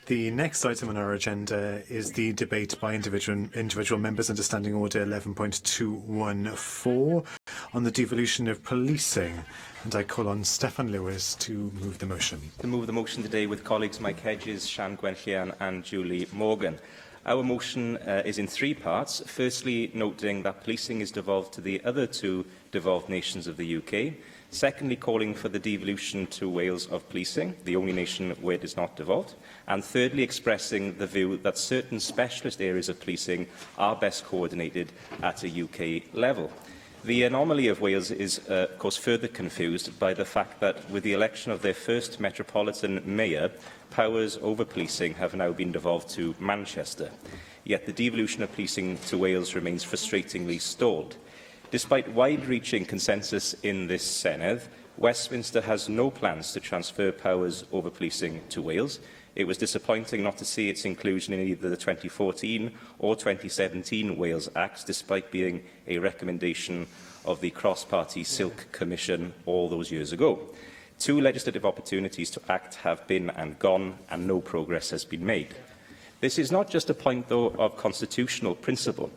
The next item on our agenda is the debate by individual members under Standing Order 11.214 on the devolution of policing. And I call on Steffan Lewis to move the motion. To move the motion today with colleagues Mike Hedges, Sian Gwenllian and Julie Morgan. Our motion is in three parts. Firstly, noting that policing is devolved to the other two devolved nations of the UK. Secondly, calling for the devolution to Wales of policing, the only nation where it is not devolved. And thirdly, expressing the view that certain specialist areas of policing are best coordinated at a UK level. The anomaly of Wales is, of course, further confused by the fact that with the election of their first metropolitan mayor, powers over policing have now been devolved to Manchester. Yet the devolution of policing to Wales remains frustratingly stalled. Despite wide-reaching consensus in this Senedd, Westminster has no plans to transfer powers over policing to Wales. It was disappointing not to see its inclusion in either the 2014 or 2017 Wales Acts, despite being a recommendation of the cross-party Silk Commission all those years ago. Two legislative opportunities to act have been and gone, and no progress has been made. This is not just a point, though, of constitutional principle.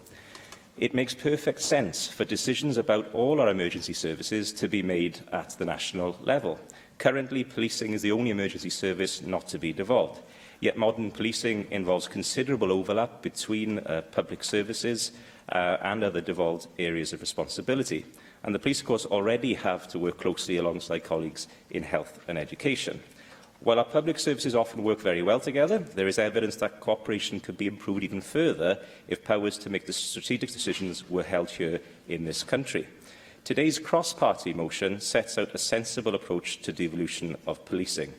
It makes perfect sense for decisions about all our emergency services to be made at the national level. Currently, policing is the only emergency service not to be devolved. Yet modern policing involves considerable overlap between public services and other devolved areas of responsibility. And the police, of course, already have to work closely alongside colleagues in health and education. While our public services often work very well together, there is evidence that cooperation could be improved even further if powers to make the strategic decisions were held here in this country. Today's cross-party motion sets out a sensible approach to devolution of policing.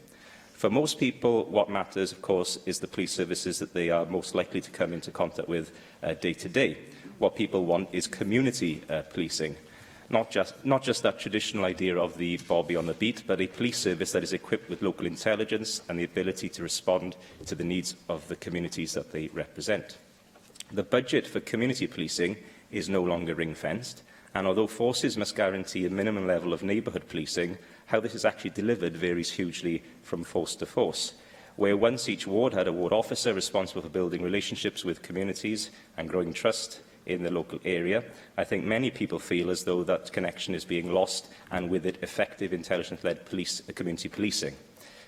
For most people, what matters, of course, is the police services that they are most likely to come into contact with day to day. What people want is community policing. Not just that traditional idea of the Bobby on the beat, but a police service that is equipped with local intelligence and the ability to respond to the needs of the communities that they represent. The budget for community policing is no longer ring-fenced, and although forces must guarantee a minimum level of neighbourhood policing, how this is actually delivered varies hugely from force to force. Where once each ward had a ward officer responsible for building relationships with communities and growing trust in the local area, I think many people feel as though that connection is being lost, and with it effective intelligence-led community policing.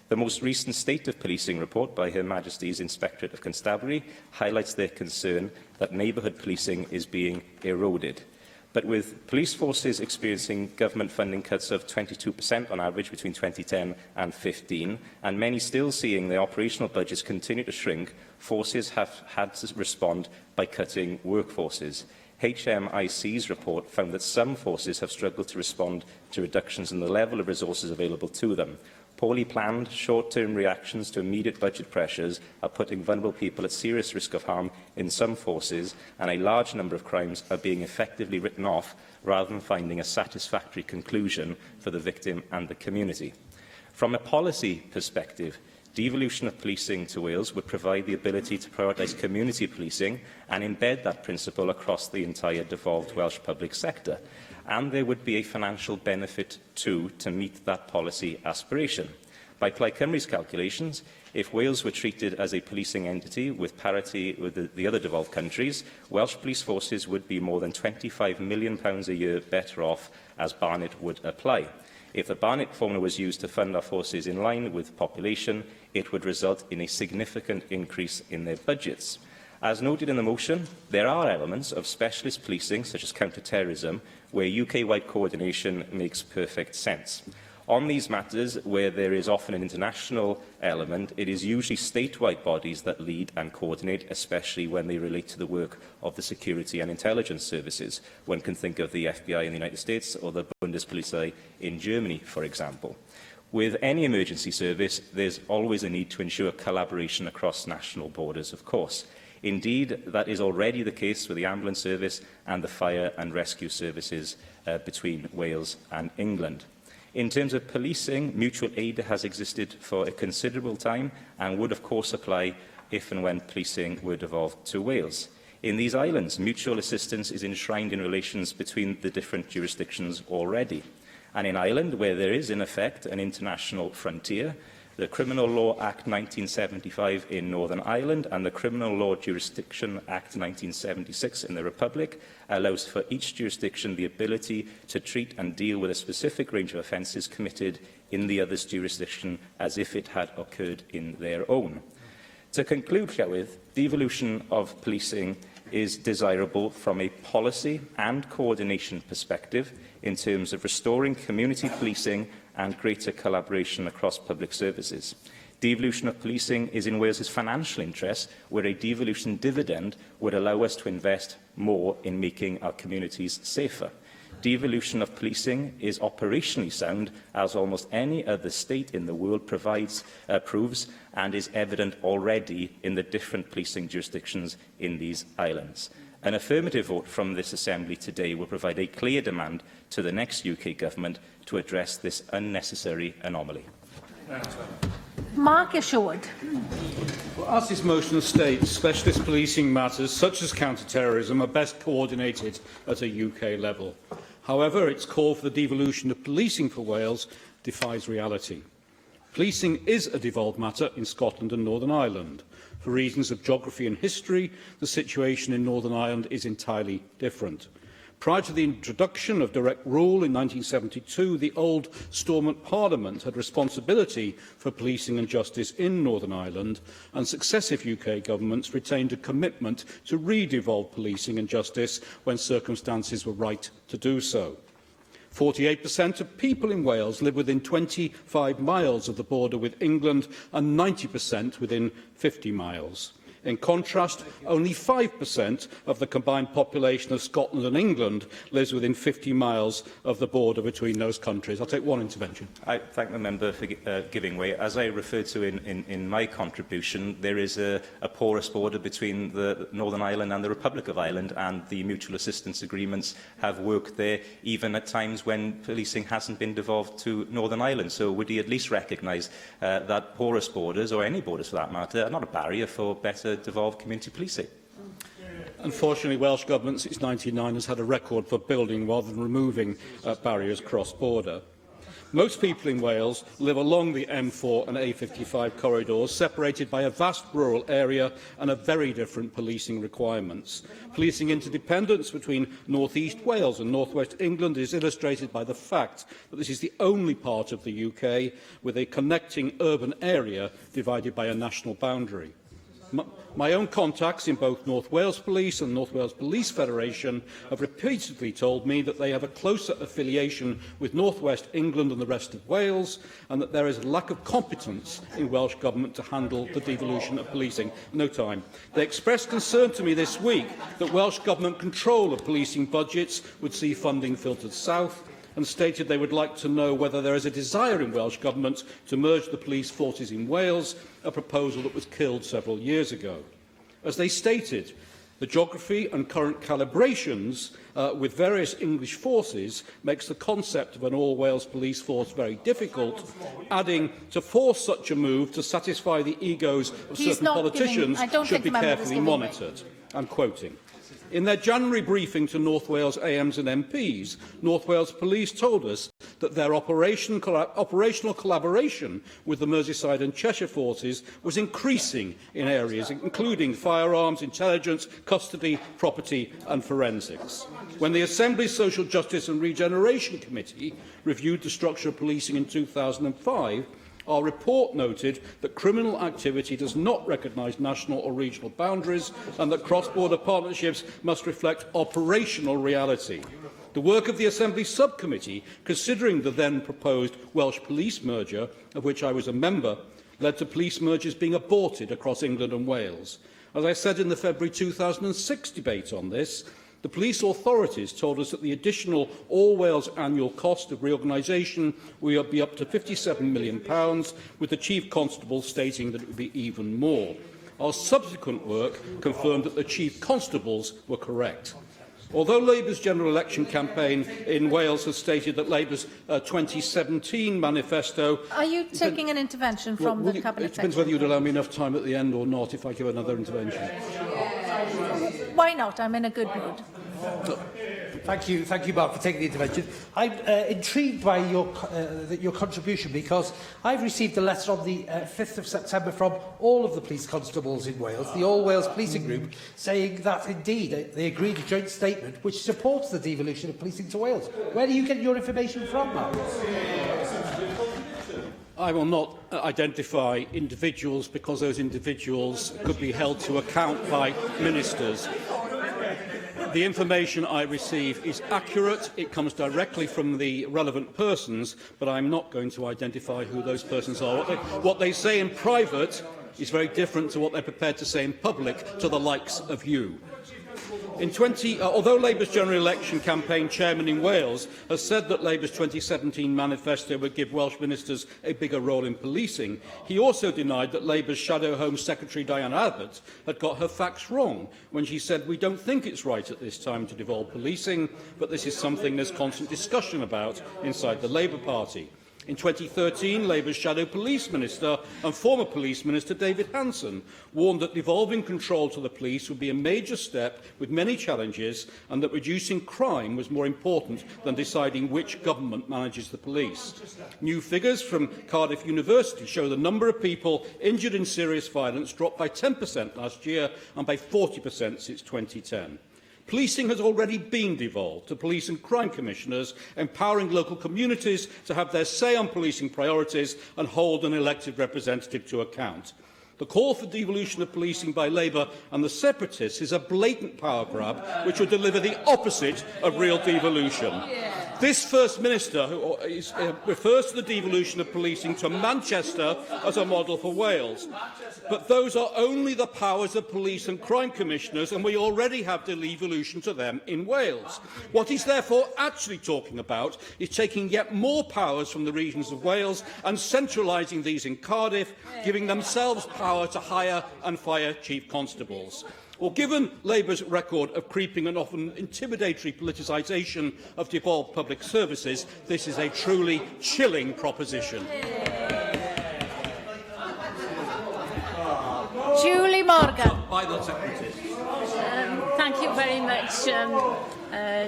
The most recent State of Policing report by Her Majesty's Inspectorate of Constabulary highlights their concern that neighbourhood policing is being eroded. But with police forces experiencing government funding cuts of 22% on average between 2010 and 2015, and many still seeing their operational budgets continue to shrink, forces have had to respond by cutting workforces. HMIC's report found that some forces have struggled to respond to reductions in the level of resources available to them. Poorly planned, short-term reactions to immediate budget pressures are putting vulnerable people at serious risk of harm in some forces, and a large number of crimes are being effectively written off rather than finding a satisfactory conclusion for the victim and the community. From a policy perspective, devolution of policing to Wales would provide the ability to prioritise community policing and embed that principle across the entire devolved Welsh public sector. And there would be a financial benefit too to meet that policy aspiration. By Plaid Cymru's calculations, if Wales were treated as a policing entity with parity with the other devolved countries, Welsh police forces would be more than £25 million a year better off, as Barnet would apply. If the Barnet formula was used to fund our forces in line with population, it would result in a significant increase in their budgets. As noted in the motion, there are elements of specialist policing, such as counter-terrorism, where UK-wide coordination makes perfect sense. On these matters, where there is often an international element, it is usually statewide bodies that lead and coordinate, especially when they relate to the work of the security and intelligence services. One can think of the FBI in the United States or the Bundespolizei in Germany, for example. With any emergency service, there's always a need to ensure collaboration across national borders, of course. Indeed, that is already the case with the ambulance service and the fire and rescue services between Wales and England. In terms of policing, mutual aid has existed for a considerable time and would of course apply if and when policing were devolved to Wales. In these islands, mutual assistance is enshrined in relations between the different jurisdictions already. And in Ireland, where there is in effect an international frontier, the Criminal Law Act 1975 in Northern Ireland and the Criminal Law Jurisdiction Act 1976 in the Republic allows for each jurisdiction the ability to treat and deal with a specific range of offences committed in the other's jurisdiction as if it had occurred in their own. To conclude herewith, devolution of policing is desirable from a policy and coordination perspective in terms of restoring community policing and greater collaboration across public services. Devolution of policing is in Wales's financial interest, where a devolution dividend would allow us to invest more in making our communities safer. Devolution of policing is operationally sound, as almost any other state in the world proves, and is evident already in the different policing jurisdictions in these islands. An affirmative vote from this Assembly today will provide a clear demand to the next UK Government to address this unnecessary anomaly. Mark Isherwood. Well, as this motion states, specialist policing matters such as counter-terrorism are best coordinated at a UK level. However, its call for the devolution of policing for Wales defies reality. Policing is a devolved matter in Scotland and Northern Ireland. For reasons of geography and history, the situation in Northern Ireland is entirely different. Prior to the introduction of direct rule in 1972, the old Stormont Parliament had responsibility for policing and justice in Northern Ireland, and successive UK governments retained a commitment to re-devolve policing and justice when circumstances were right to do so. 48% of people in Wales live within 25 miles of the border with England and 90% within 50 miles. In contrast, only 5% of the combined population of Scotland and England lives within 50 miles of the border between those countries. I'll take one intervention. I thank the member for giving way. As I referred to in my contribution, there is a porous border between the Northern Ireland and the Republic of Ireland, and the mutual assistance agreements have worked there, even at times when policing hasn't been devolved to Northern Ireland. So would he at least recognise that porous borders, or any borders for that matter, are not a barrier for better devolved community policing? Unfortunately, Welsh Government since 1999 has had a record for building rather than removing barriers cross-border. Most people in Wales live along the M4 and A55 corridors, separated by a vast rural area and a very different policing requirements. Policing interdependence between North East Wales and North West England is illustrated by the fact that this is the only part of the UK with a connecting urban area divided by a national boundary. My own contacts in both North Wales Police and North Wales Police Federation have repeatedly told me that they have a closer affiliation with North West England and the rest of Wales, and that there is a lack of competence in Welsh Government to handle the devolution of policing. No time. They expressed concern to me this week that Welsh Government control of policing budgets would see funding filtered south, and stated they would like to know whether there is a desire in Welsh Government to merge the police forces in Wales, a proposal that was killed several years ago. As they stated, the geography and current calibrations with various English forces makes the concept of an all-Wales police force very difficult, adding to force such a move to satisfy the egos of certain politicians should be carefully monitored. I'm quoting. In their January briefing to North Wales AMs and MPs, North Wales Police told us that their operational collaboration with the Merseyside and Cheshire forces was increasing in areas including firearms, intelligence, custody, property and forensics. When the Assembly's Social Justice and Regeneration Committee reviewed the structure of policing in 2005, our report noted that criminal activity does not recognise national or regional boundaries and that cross-border partnerships must reflect operational reality. The work of the Assembly Subcommittee, considering the then proposed Welsh Police merger, of which I was a member, led to police mergers being aborted across England and Wales. As I said in the February 2006 debate on this, the police authorities told us that the additional all-Wales annual cost of reorganisation will be up to £57 million, with the Chief Constable stating that it would be even more. Our subsequent work confirmed that the Chief Constables were correct. Although Labour's general election campaign in Wales has stated that Labour's 2017 manifesto... Are you taking an intervention from the Cabinet It depends whether you'd allow me enough time at the end or not if I give another intervention. Why not? I'm in a good mood. Thank you, Mark, for taking the intervention. I'm intrigued by your contribution because I've received a letter on the 5th of September from all of the police constables in Wales, the All Wales Policing Group, saying that indeed they agreed a joint statement which supports the devolution of policing to Wales. Where do you get your information from, Mark? I will not identify individuals because those individuals could be held to account by ministers. The information I receive is accurate. It comes directly from the relevant persons, but I'm not going to identify who those persons are. What they say in private is very different to what they're prepared to say in public to the likes of you. Although Labour's general election campaign chairman in Wales has said that Labour's 2017 manifesto would give Welsh ministers a bigger role in policing, he also denied that Labour's Shadow Home Secretary Diane Abbott had got her facts wrong when she said, "We don't think it's right at this time to devolve policing, but this is something there's constant discussion about inside the Labour Party." In 2013, Labour's Shadow Police Minister and former Police Minister David Hanson warned that devolving control to the police would be a major step with many challenges and that reducing crime was more important than deciding which government manages the police. New figures from Cardiff University show the number of people injured in serious violence dropped by 10% last year and by 40% since 2010. Policing has already been devolved to police and crime commissioners, empowering local communities to have their say on policing priorities and hold an elected representative to account. The call for devolution of policing by Labour and the separatists is a blatant power grab which would deliver the opposite of real devolution. This First Minister refers to the devolution of policing to Manchester as a model for Wales. But those are only the powers of police and crime commissioners, and we already have devolution to them in Wales. What he's therefore actually talking about is taking yet more powers from the regions of Wales and centralising these in Cardiff, giving themselves power to hire and fire chief constables. Well, given Labour's record of creeping and often intimidatory politicisation of devolved public services, this is a truly chilling proposition. Julie Morgan. By the Secretary. Thank you very much,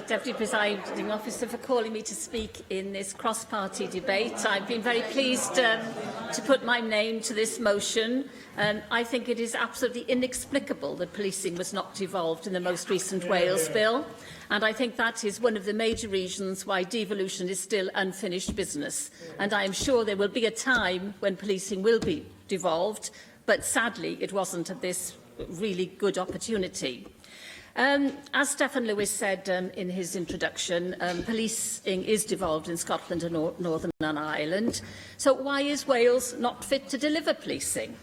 Deputy Presiding Officer, for calling me to speak in this cross-party debate. I've been very pleased to put my name to this motion. I think it is absolutely inexplicable that policing was not devolved in the most recent Wales bill, and I think that is one of the major reasons why devolution is still unfinished business. And I am sure there will be a time when policing will be devolved, but sadly it wasn't at this really good opportunity. As Stephen Lewis said in his introduction, policing is devolved in Scotland and Northern Ireland. So why is Wales not fit to deliver policing?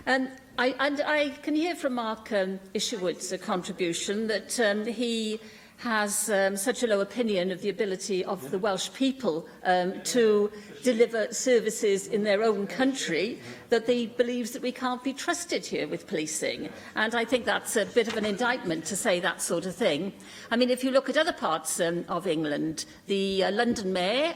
I can hear from Mark Isherwood's contribution that he has such a low opinion of the ability of the Welsh people to deliver services in their own country, that he believes that we can't be trusted here with policing. And I think that's a bit of an indictment to say that sort of thing. I mean, if you look at other parts of England, the London Mayor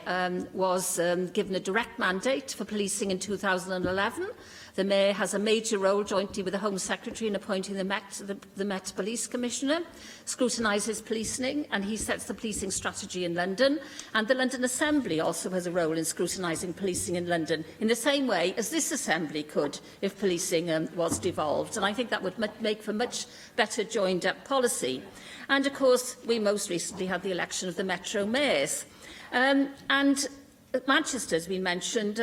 was given a direct mandate for policing in 2011. The Mayor has a major role jointly with the Home Secretary in appointing the Met Police Commissioner, scrutinises policing, and he sets the policing strategy in London. And the London Assembly also has a role in scrutinising policing in London, in the same way as this Assembly could if policing was devolved. And I think that would make for much better joined-up policy. And, of course, we most recently had the election of the Metro Mayors. And Manchester has been mentioned.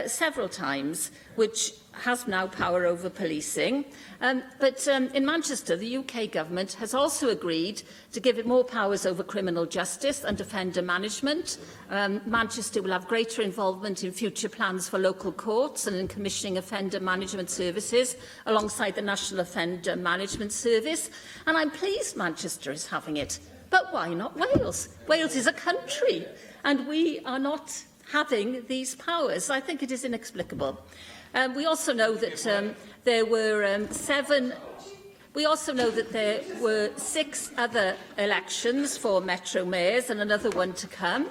several times, which has now power over policing. But in Manchester, the UK government has also agreed to give it more powers over criminal justice and offender management. Manchester will have greater involvement in future plans for local courts and in commissioning offender management services alongside the National Offender Management Service. And I'm pleased Manchester is having it. But why not Wales? Wales is a country, and we are not having these powers. I think it is inexplicable. We also know that there were 6 other elections for Metro mayors and another one to come.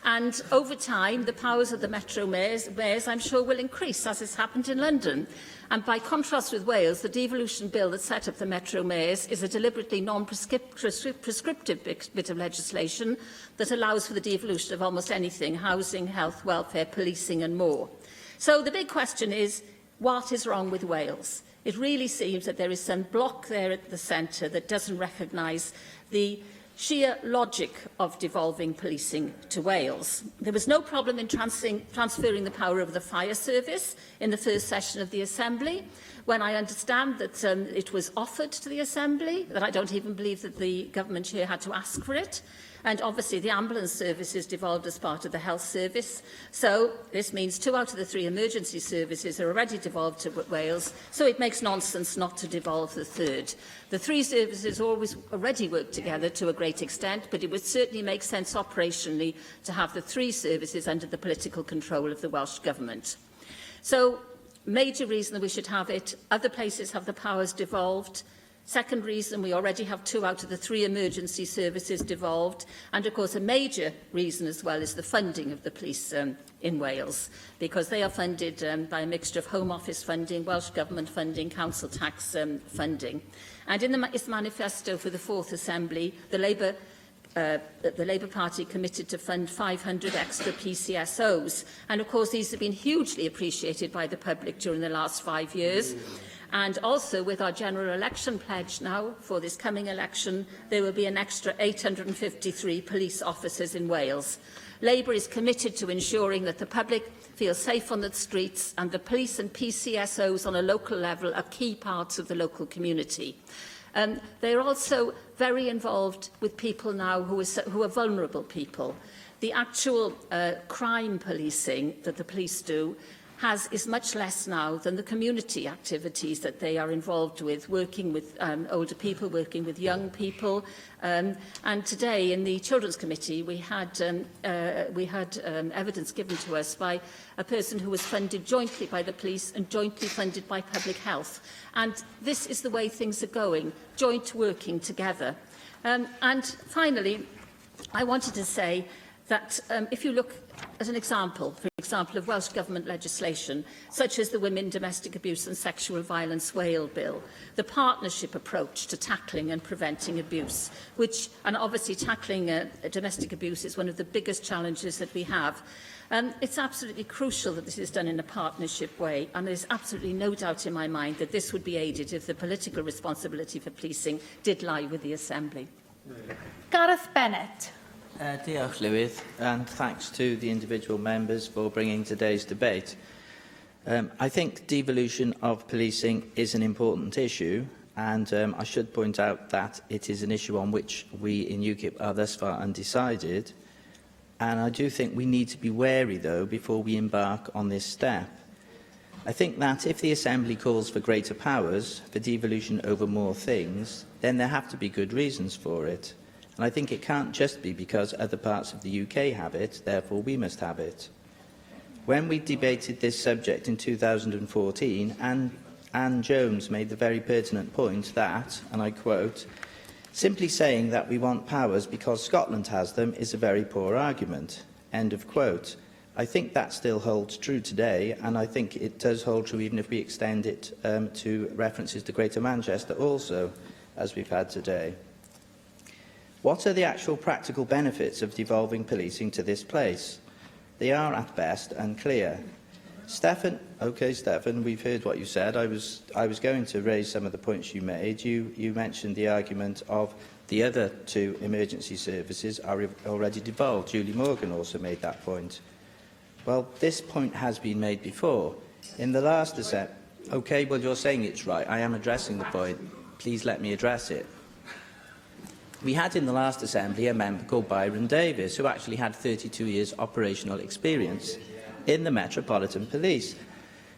And over time, the powers of the Metro mayors, I'm sure, will increase, as has happened in London. And by contrast with Wales, the devolution bill that set up the Metro mayors is a deliberately non-prescriptive bit of legislation that allows for the devolution of almost anything: housing, health, welfare, policing and more. So the big question is, what is wrong with Wales? It really seems that there is some block there at the centre that doesn't recognise the sheer logic of devolving policing to Wales. There was no problem in transferring the power of the fire service in the first session of the Assembly, when I understand that it was offered to the Assembly, that I don't even believe that the government here had to ask for it. And obviously the ambulance service is devolved as part of the health service. So this means 2 out of the 3 emergency services are already devolved to Wales, so it makes nonsense not to devolve the third. The 3 services already work together to a great extent, but it would certainly make sense operationally to have the 3 services under the political control of the Welsh Government. So, major reason that we should have it. Other places have the powers devolved. Second reason, we already have 2 out of the 3 emergency services devolved. And, of course, a major reason as well is the funding of the police in Wales, because they are funded by a mixture of Home Office funding, Welsh Government funding, council tax funding. And in its manifesto for the 4th Assembly, the Labour Party committed to fund 500 extra PCSOs. And, of course, these have been hugely appreciated by the public during the last 5 years. And also, with our general election pledge now for this coming election, there will be an extra 853 police officers in Wales. Labour is committed to ensuring that the public feels safe on the streets, and the police and PCSOs on a local level are key parts of the local community. They are also very involved with people now who are vulnerable people. The actual crime policing that the police do is much less now than the community activities that they are involved with, working with older people, working with young people. And today in the Children's Committee we had evidence given to us by a person who was funded jointly by the police and jointly funded by public health. And this is the way things are going, joint working together. And finally, I wanted to say that if you look at an example, for example, of Welsh Government legislation, such as the Women, Domestic Abuse and Sexual Violence Wales Bill, the partnership approach to tackling and preventing abuse, and obviously tackling domestic abuse is one of the biggest challenges that we have. It's absolutely crucial that this is done in a partnership way, and there's absolutely no doubt in my mind that this would be aided if the political responsibility for policing did lie with the Assembly. Gareth Bennett. Diolch, Llywydd, and thanks to the individual members for bringing today's debate. I think devolution of policing is an important issue, and I should point out that it is an issue on which we in UKIP are thus far undecided. And I do think we need to be wary, though, before we embark on this step. I think that if the Assembly calls for greater powers, for devolution over more things, then there have to be good reasons for it. And I think it can't just be because other parts of the UK have it, therefore we must have it. When we debated this subject in 2014, Anne Jones made the very pertinent point that, and I quote, "Simply saying that we want powers because Scotland has them is a very poor argument." End of quote. I think that still holds true today, and I think it does hold true even if we extend it to references to Greater Manchester also, as we've had today. What are the actual practical benefits of devolving policing to this place? They are, at best, unclear. Stefan, we've heard what you said. I was going to raise some of the points you made. You mentioned the argument of the other 2 emergency services are already devolved. Julie Morgan also made that point. Well, this point has been made before. In the last assembly... OK, well, you're saying it's right. I am addressing the point. Please let me address it. We had in the last assembly a member called Byron Davis, who actually had 32 years operational experience in the Metropolitan Police.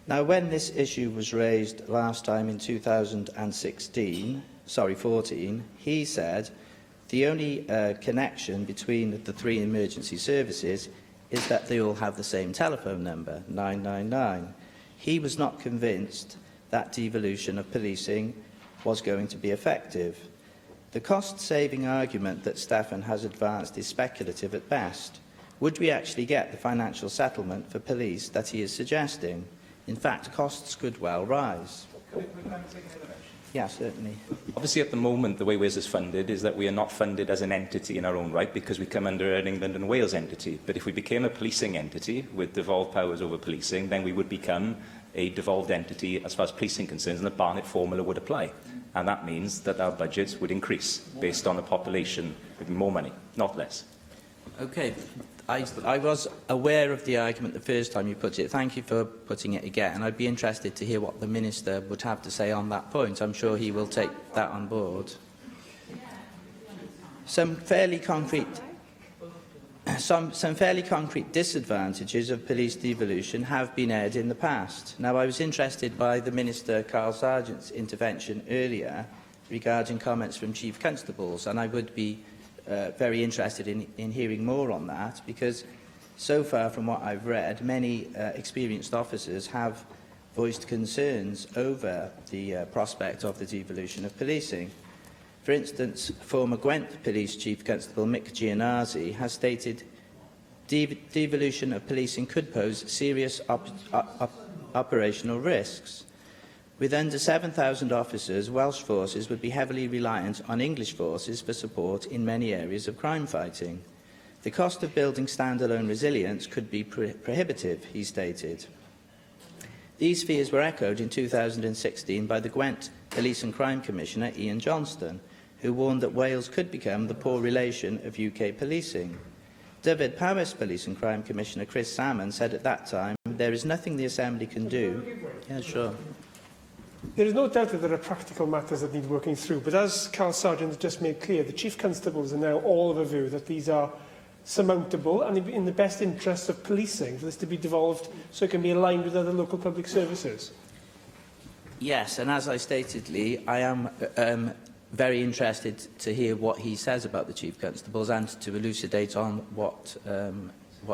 Now, when this issue was raised last time in 2014, he said the only connection between the three emergency services is that they all have the same telephone number, 999. He was not convinced that devolution of policing was going to be effective. The cost-saving argument that Stefan has advanced is speculative at best. Would we actually get the financial settlement for police that he is suggesting? In fact, costs could well rise. Yeah, certainly. Obviously, at the moment, the way Wales is funded is that we are not funded as an entity in our own right because we come under an England and Wales entity. But if we became a policing entity with devolved powers over policing, then we would become a devolved entity as far as policing concerns, and the Barnett formula would apply. And that means that our budgets would increase based on the population with more money, not less. OK. I was aware of the argument the first time you put it. Thank you for putting it again. And I'd be interested to hear what the Minister would have to say on that point. I'm sure he will take that on board. Some fairly concrete disadvantages of police devolution have been aired in the past. Now, I was interested by the Minister Carl Sargent's intervention earlier regarding comments from Chief Constables, and I would be very interested in hearing more on that, because so far from what I've read, many experienced officers have voiced concerns over the prospect of the devolution of policing. For instance, former Gwent Police Chief Constable Mick Gianazzi has stated devolution of policing could pose serious operational risks. With under 7,000 officers, Welsh forces would be heavily reliant on English forces for support in many areas of crime fighting. The cost of building standalone resilience could be prohibitive, he stated. These fears were echoed in 2016 by the Gwent Police and Crime Commissioner Ian Johnston, who warned that Wales could become the poor relation of UK policing. Dyfed Powys Police and Crime Commissioner Chris Salmon said at that time, "There is nothing the Assembly can do." Yeah, sure. There is no doubt that there are practical matters that need working through, but as Carl Sargent has just made clear, the Chief Constables are now all of a view that these are surmountable and in the best interests of policing for this to be devolved so it can be aligned with other local public services. Yes, and as I stated, Lee, I am very interested to hear what he says about the Chief Constables and to elucidate on what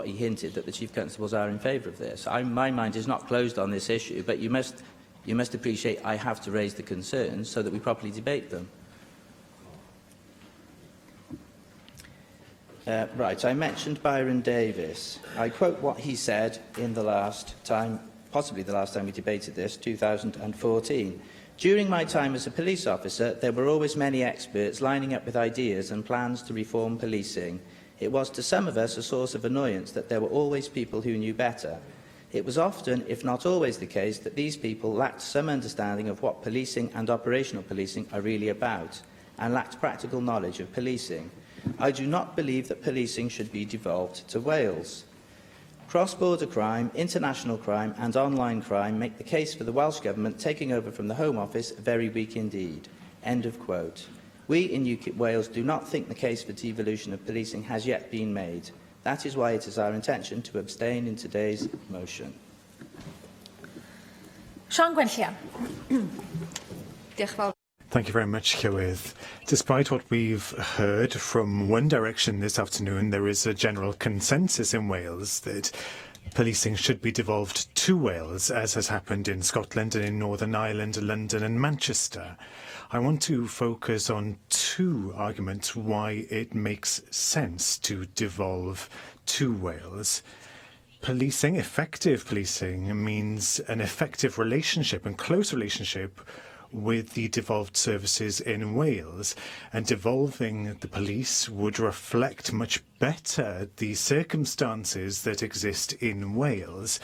he hinted, that the Chief Constables are in favour of this. My mind is not closed on this issue, but you must appreciate I have to raise the concerns so that we properly debate them. Right, I mentioned Byron Davis. I quote what he said in the last time, possibly the last time we debated this, 2014. "During my time as a police officer, there were always many experts lining up with ideas and plans to reform policing. It was to some of us a source of annoyance that there were always people who knew better. It was often, if not always, the case that these people lacked some understanding of what policing and operational policing are really about, and lacked practical knowledge of policing. I do not believe that policing should be devolved to Wales. Cross-border crime, international crime and online crime make the case for the Welsh Government taking over from the Home Office very weak indeed." End of quote. We in UKIP Wales do not think the case for devolution of policing has yet been made. That is why it is our intention to abstain in today's motion. Sian Gwenllian. Thank you very much, Llywydd. Despite what we've heard from One Direction this afternoon, there is a general consensus in Wales that policing should be devolved to Wales, as has happened in Scotland and in Northern Ireland, London and Manchester. I want to focus on two arguments why it makes sense to devolve to Wales. Policing, effective policing, means an effective relationship and close relationship with the devolved services in Wales, and devolving the police would reflect much better the circumstances that exist in Wales,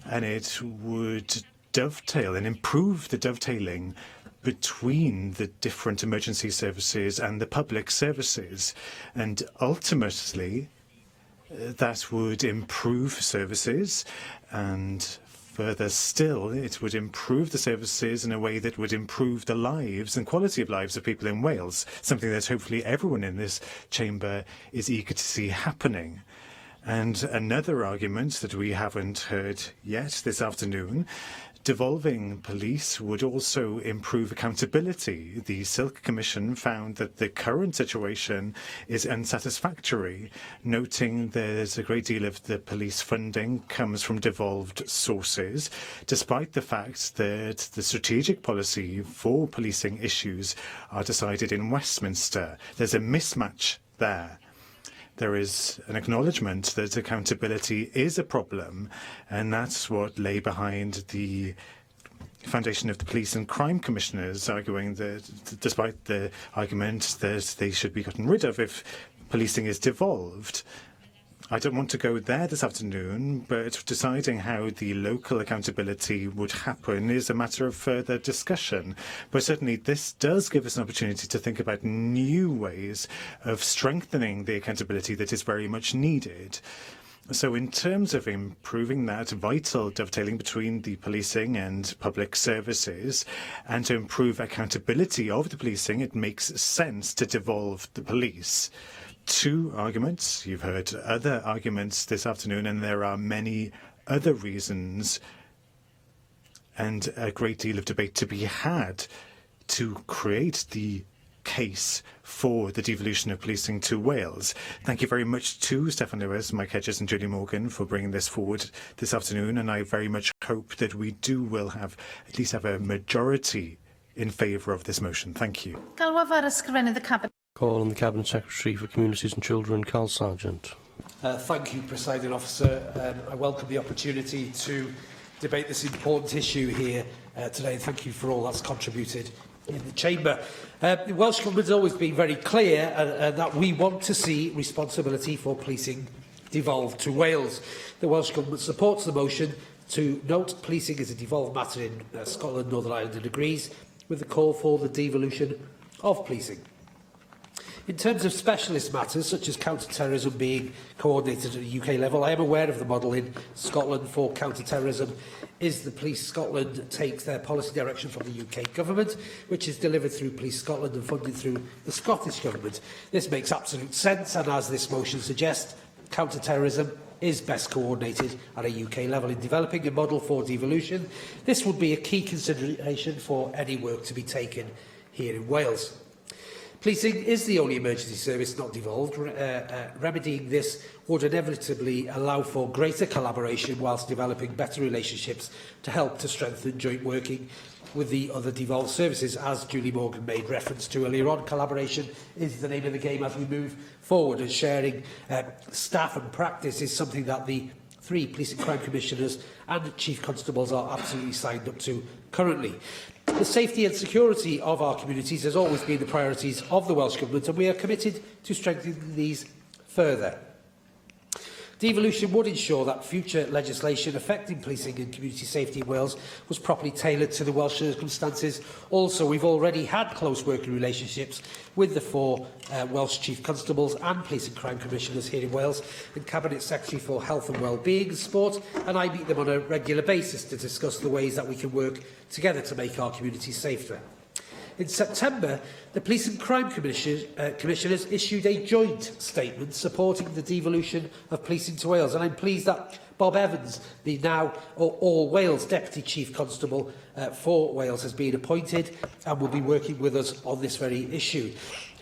and it would dovetail and improve the dovetailing between the different emergency services and the public services, and ultimately that would improve services, and further still, it would improve the services in a way that would improve the lives and quality of lives of people in Wales, something that hopefully everyone in this chamber is eager to see happening. And another argument that we haven't heard yet this afternoon, devolving police would also improve accountability. The Silk Commission found that the current situation is unsatisfactory, noting there's a great deal of the police funding comes from devolved sources, despite the fact that the strategic policy for policing issues are decided in Westminster. There's a mismatch there. There is an acknowledgement that accountability is a problem, and that's what lay behind the foundation of the Police and Crime Commissioners, arguing that, despite the argument that they should be gotten rid of if policing is devolved. I don't want to go there this afternoon, but deciding how the local accountability would happen is a matter of further discussion. But certainly this does give us an opportunity to think about new ways of strengthening the accountability that is very much needed. So in terms of improving that vital dovetailing between the policing and public services, and to improve accountability of the policing, it makes sense to devolve the police. Two arguments. You've heard other arguments this afternoon, and there are many other reasons and a great deal of debate to be had to create the case for the devolution of policing to Wales. Thank you very much to Steffan Lewis, Mike Hedges and Julie Morgan for bringing this forward this afternoon, and I very much hope that we will have at least have a majority in favour of this motion. Thank you. Galwaf ar ysgrifennydd the Cabinet. Call on the Cabinet Secretary for Communities and Children, Carl Sargent. Thank you, Presiding Officer. I welcome the opportunity to debate this important issue here today. Thank you for all that's contributed in the Chamber. The Welsh Government has always been very clear that we want to see responsibility for policing devolved to Wales. The Welsh Government supports the motion to note policing is a devolved matter in Scotland, Northern Ireland, and agrees with the call for the devolution of policing. In terms of specialist matters, such as counter-terrorism being coordinated at a UK level, I am aware of the model in Scotland for counter-terrorism is the Police Scotland takes their policy direction from the UK Government, which is delivered through Police Scotland and funded through the Scottish Government. This makes absolute sense, and as this motion suggests, counter-terrorism is best coordinated at a UK level. In developing a model for devolution, this would be a key consideration for any work to be taken here in Wales. Policing is the only emergency service not devolved. Remedying this would inevitably allow for greater collaboration whilst developing better relationships to help to strengthen joint working with the other devolved services. As Julie Morgan made reference to earlier on, collaboration is the name of the game as we move forward, and sharing staff and practice is something that the 3 Police and Crime Commissioners and Chief Constables are absolutely signed up to currently. The safety and security of our communities has always been the priorities of the Welsh Government, and we are committed to strengthening these further. Devolution would ensure that future legislation affecting policing and community safety in Wales was properly tailored to the Welsh circumstances. Also, we've already had close working relationships with the 4 Welsh Chief Constables and Police and Crime Commissioners here in Wales, and Cabinet Secretary for Health and Wellbeing and Sport, and I meet them on a regular basis to discuss the ways that we can work together to make our communities safer. In September, the Police and Crime Commissioners issued a joint statement supporting the devolution of policing to Wales, and I'm pleased that Bob Evans, the now All Wales Deputy Chief Constable for Wales, has been appointed and will be working with us on this very issue.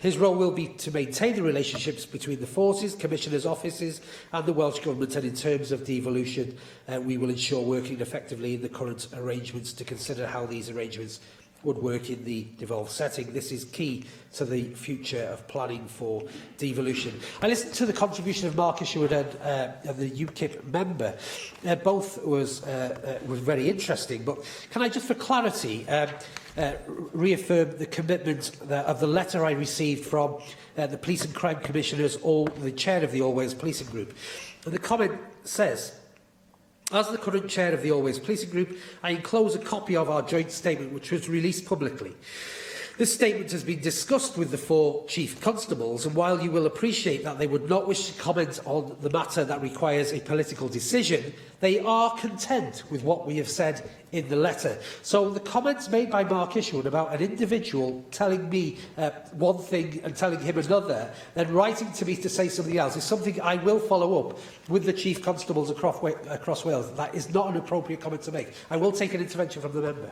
His role will be to maintain the relationships between the forces, Commissioners' offices and the Welsh Government, and in terms of devolution, we will ensure working effectively in the current arrangements to consider how these arrangements would work in the devolved setting. This is key to the future of planning for devolution. I listened to the contribution of Mark Isherwood and the UKIP member. Both was very interesting, but can I just, for clarity, reaffirm the commitment of the letter I received from the Police and Crime Commissioners, the chair of the All Wales Policing Group. And the comment says, as the current chair of the All Wales Policing Group, I enclose a copy of our joint statement which was released publicly. This statement has been discussed with the 4 Chief Constables, and while you will appreciate that they would not wish to comment on the matter that requires a political decision, they are content with what we have said in the letter. So the comments made by Mark Isherwood about an individual telling me one thing and telling him another, then writing to me to say something else, is something I will follow up with the Chief Constables across Wales. That is not an appropriate comment to make. I will take an intervention from the member.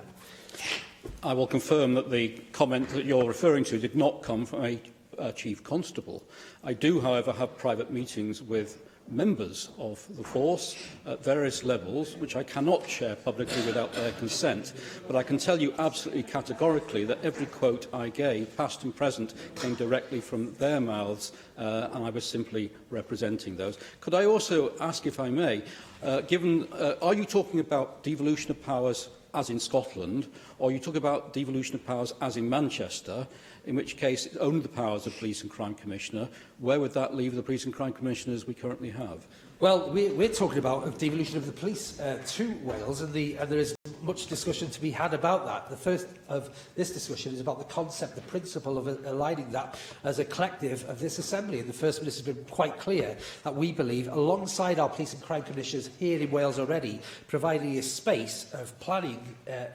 I will confirm that the comment that you're referring to did not come from a Chief Constable. I do, however, have private meetings with members of the force at various levels, which I cannot share publicly without their consent. But I can tell you absolutely categorically that every quote I gave, past and present, came directly from their mouths, and I was simply representing those. Could I also ask, if I may, are you talking about devolution of powers as in Scotland, or are you talking about devolution of powers as in Manchester, in which case it's only the powers of Police and Crime Commissioner? Where would that leave the Police and Crime Commissioners we currently have? Well, we're talking about a devolution of the police to Wales, and there is much discussion to be had about that. The first of this discussion is about the concept, the principle of aligning that as a collective of this Assembly. And the First Minister has been quite clear that we believe, alongside our police and crime commissioners here in Wales already, providing a space of planning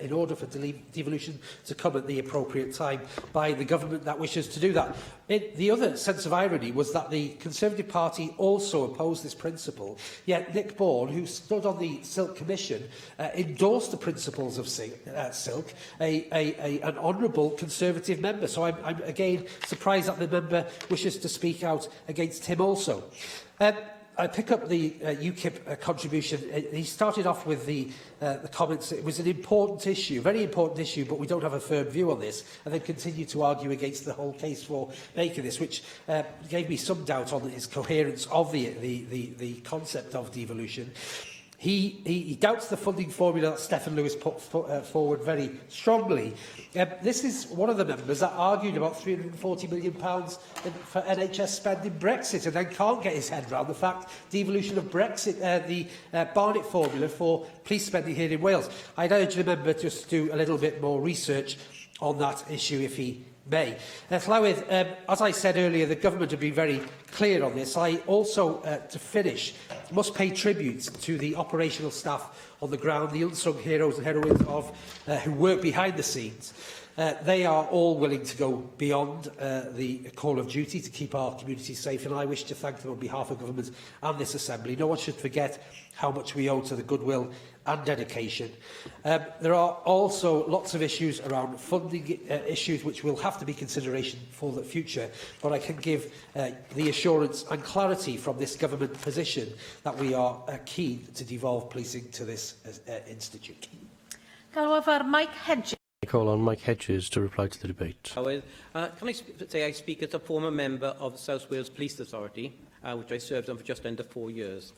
in order for devolution to come at the appropriate time by the government that wishes to do that. The other sense of irony was that the Conservative Party also opposed this principle, yet Nick Bourne, who stood on the Silk Commission, endorsed the principles of Silk, an honourable Conservative member. So I'm again surprised that the member wishes to speak out against him also. I pick up the UKIP contribution. He started off with the comments. It was an important issue, very important issue, but we don't have a firm view on this, and then continued to argue against the whole case for making this, which gave me some doubt on his coherence of the concept of devolution. He doubts the funding formula that Stephen Lewis put forward very strongly. This is one of the members that argued about £340 million for NHS spend in Brexit, and then can't get his head around the fact devolution of Brexit, the Barnett formula for police spending here in Wales. I'd urge the member just to do a little bit more research on that issue if he may. Llywydd, as I said earlier, the government have been very clear on this. I also, to finish, must pay tribute to the operational staff on the ground, the unsung heroes and heroines who work behind the scenes. They are all willing to go beyond the call of duty to keep our communities safe, and I wish to thank them on behalf of government and this Assembly. No one should forget how much we owe to the goodwill and dedication. There are also lots of issues around funding issues which will have to be consideration for the future, but I can give the assurance and clarity from this government position that we are keen to devolve policing to this institute. Galwafar Mike Hedges. I call on Mike Hedges to reply to the debate. Can I say I speak as a former member of the South Wales Police Authority, which I served on for just under 4 years.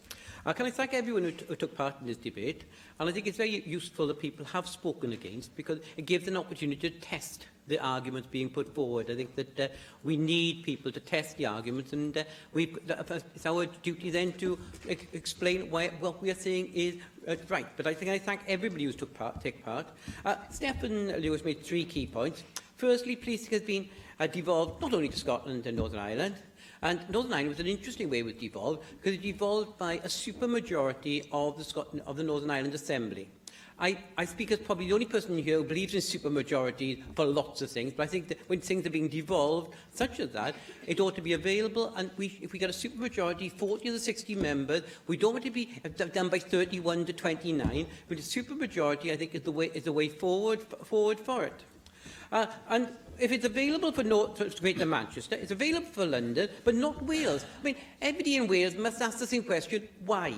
Can I thank everyone who took part in this debate? And I think it's very useful that people have spoken against, because it gives an opportunity to test the arguments being put forward. I think that we need people to test the arguments, and it's our duty then to explain why what we are saying is right. But I thank everybody who's took part. Stephen Lewis made 3 key points. Firstly, policing has been devolved not only to Scotland and Northern Ireland. And Northern Ireland was an interesting way it was devolved, because it devolved by a supermajority of the Northern Ireland Assembly. I speak as probably the only person here who believes in supermajorities for lots of things, but I think that when things are being devolved, such as that, it ought to be available, and if we get a supermajority, 40 of the 60 members, we don't want to be done by 31 to 29, but a supermajority, I think, is the way forward for it. And if it's available for Greater Manchester, it's available for London, but not Wales. I mean, everybody in Wales must ask the same question: why?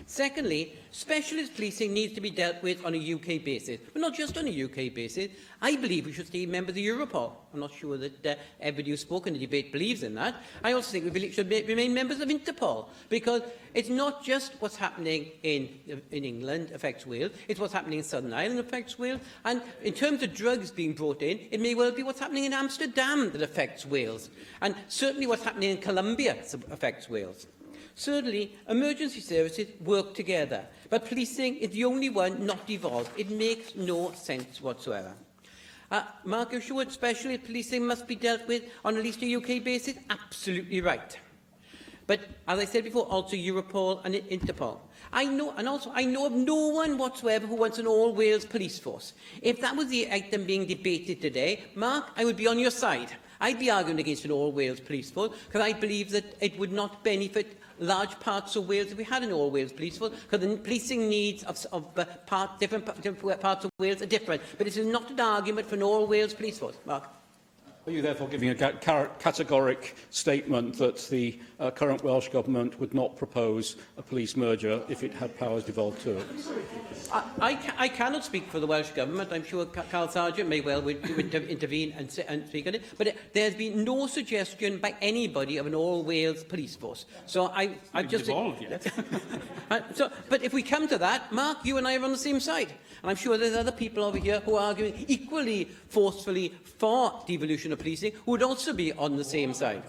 Secondly, specialist policing needs to be dealt with on a UK basis, but not just on a UK basis. I believe we should stay members of Europol. I'm not sure that everybody who spoke in the debate believes in that. I also think we should remain members of Interpol, because it's not just what's happening in England affects Wales, it's what's happening in Southern Ireland affects Wales, and in terms of drugs being brought in, it may well be what's happening in Amsterdam that affects Wales, and certainly what's happening in Colombia affects Wales. Thirdly, emergency services work together, but policing is the only one not devolved. It makes no sense whatsoever. Mark, you're sure special policing must be dealt with on at least a UK basis? Absolutely right. But, as I said before, also Europol and Interpol. I know of no one whatsoever who wants an all-Wales police force. If that was the item being debated today, Mark, I would be on your side. I'd be arguing against an all-Wales police force because I believe that it would not benefit large parts of Wales if we had an all-Wales police force, because the policing needs of different parts of Wales are different. But this is not an argument for an all-Wales police force. Mark? Are you therefore giving a categoric statement that the current Welsh Government would not propose a police merger if it had powers devolved to it? I cannot speak for the Welsh Government. I'm sure Carl Sargent may well intervene and speak on it. But there's been no suggestion by anybody of an all-Wales police force. So I've just... Devolved yet. But if we come to that, Mark, you and I are on the same side. And I'm sure there's other people over here who are arguing equally forcefully for devolution of policing who would also be on the same side.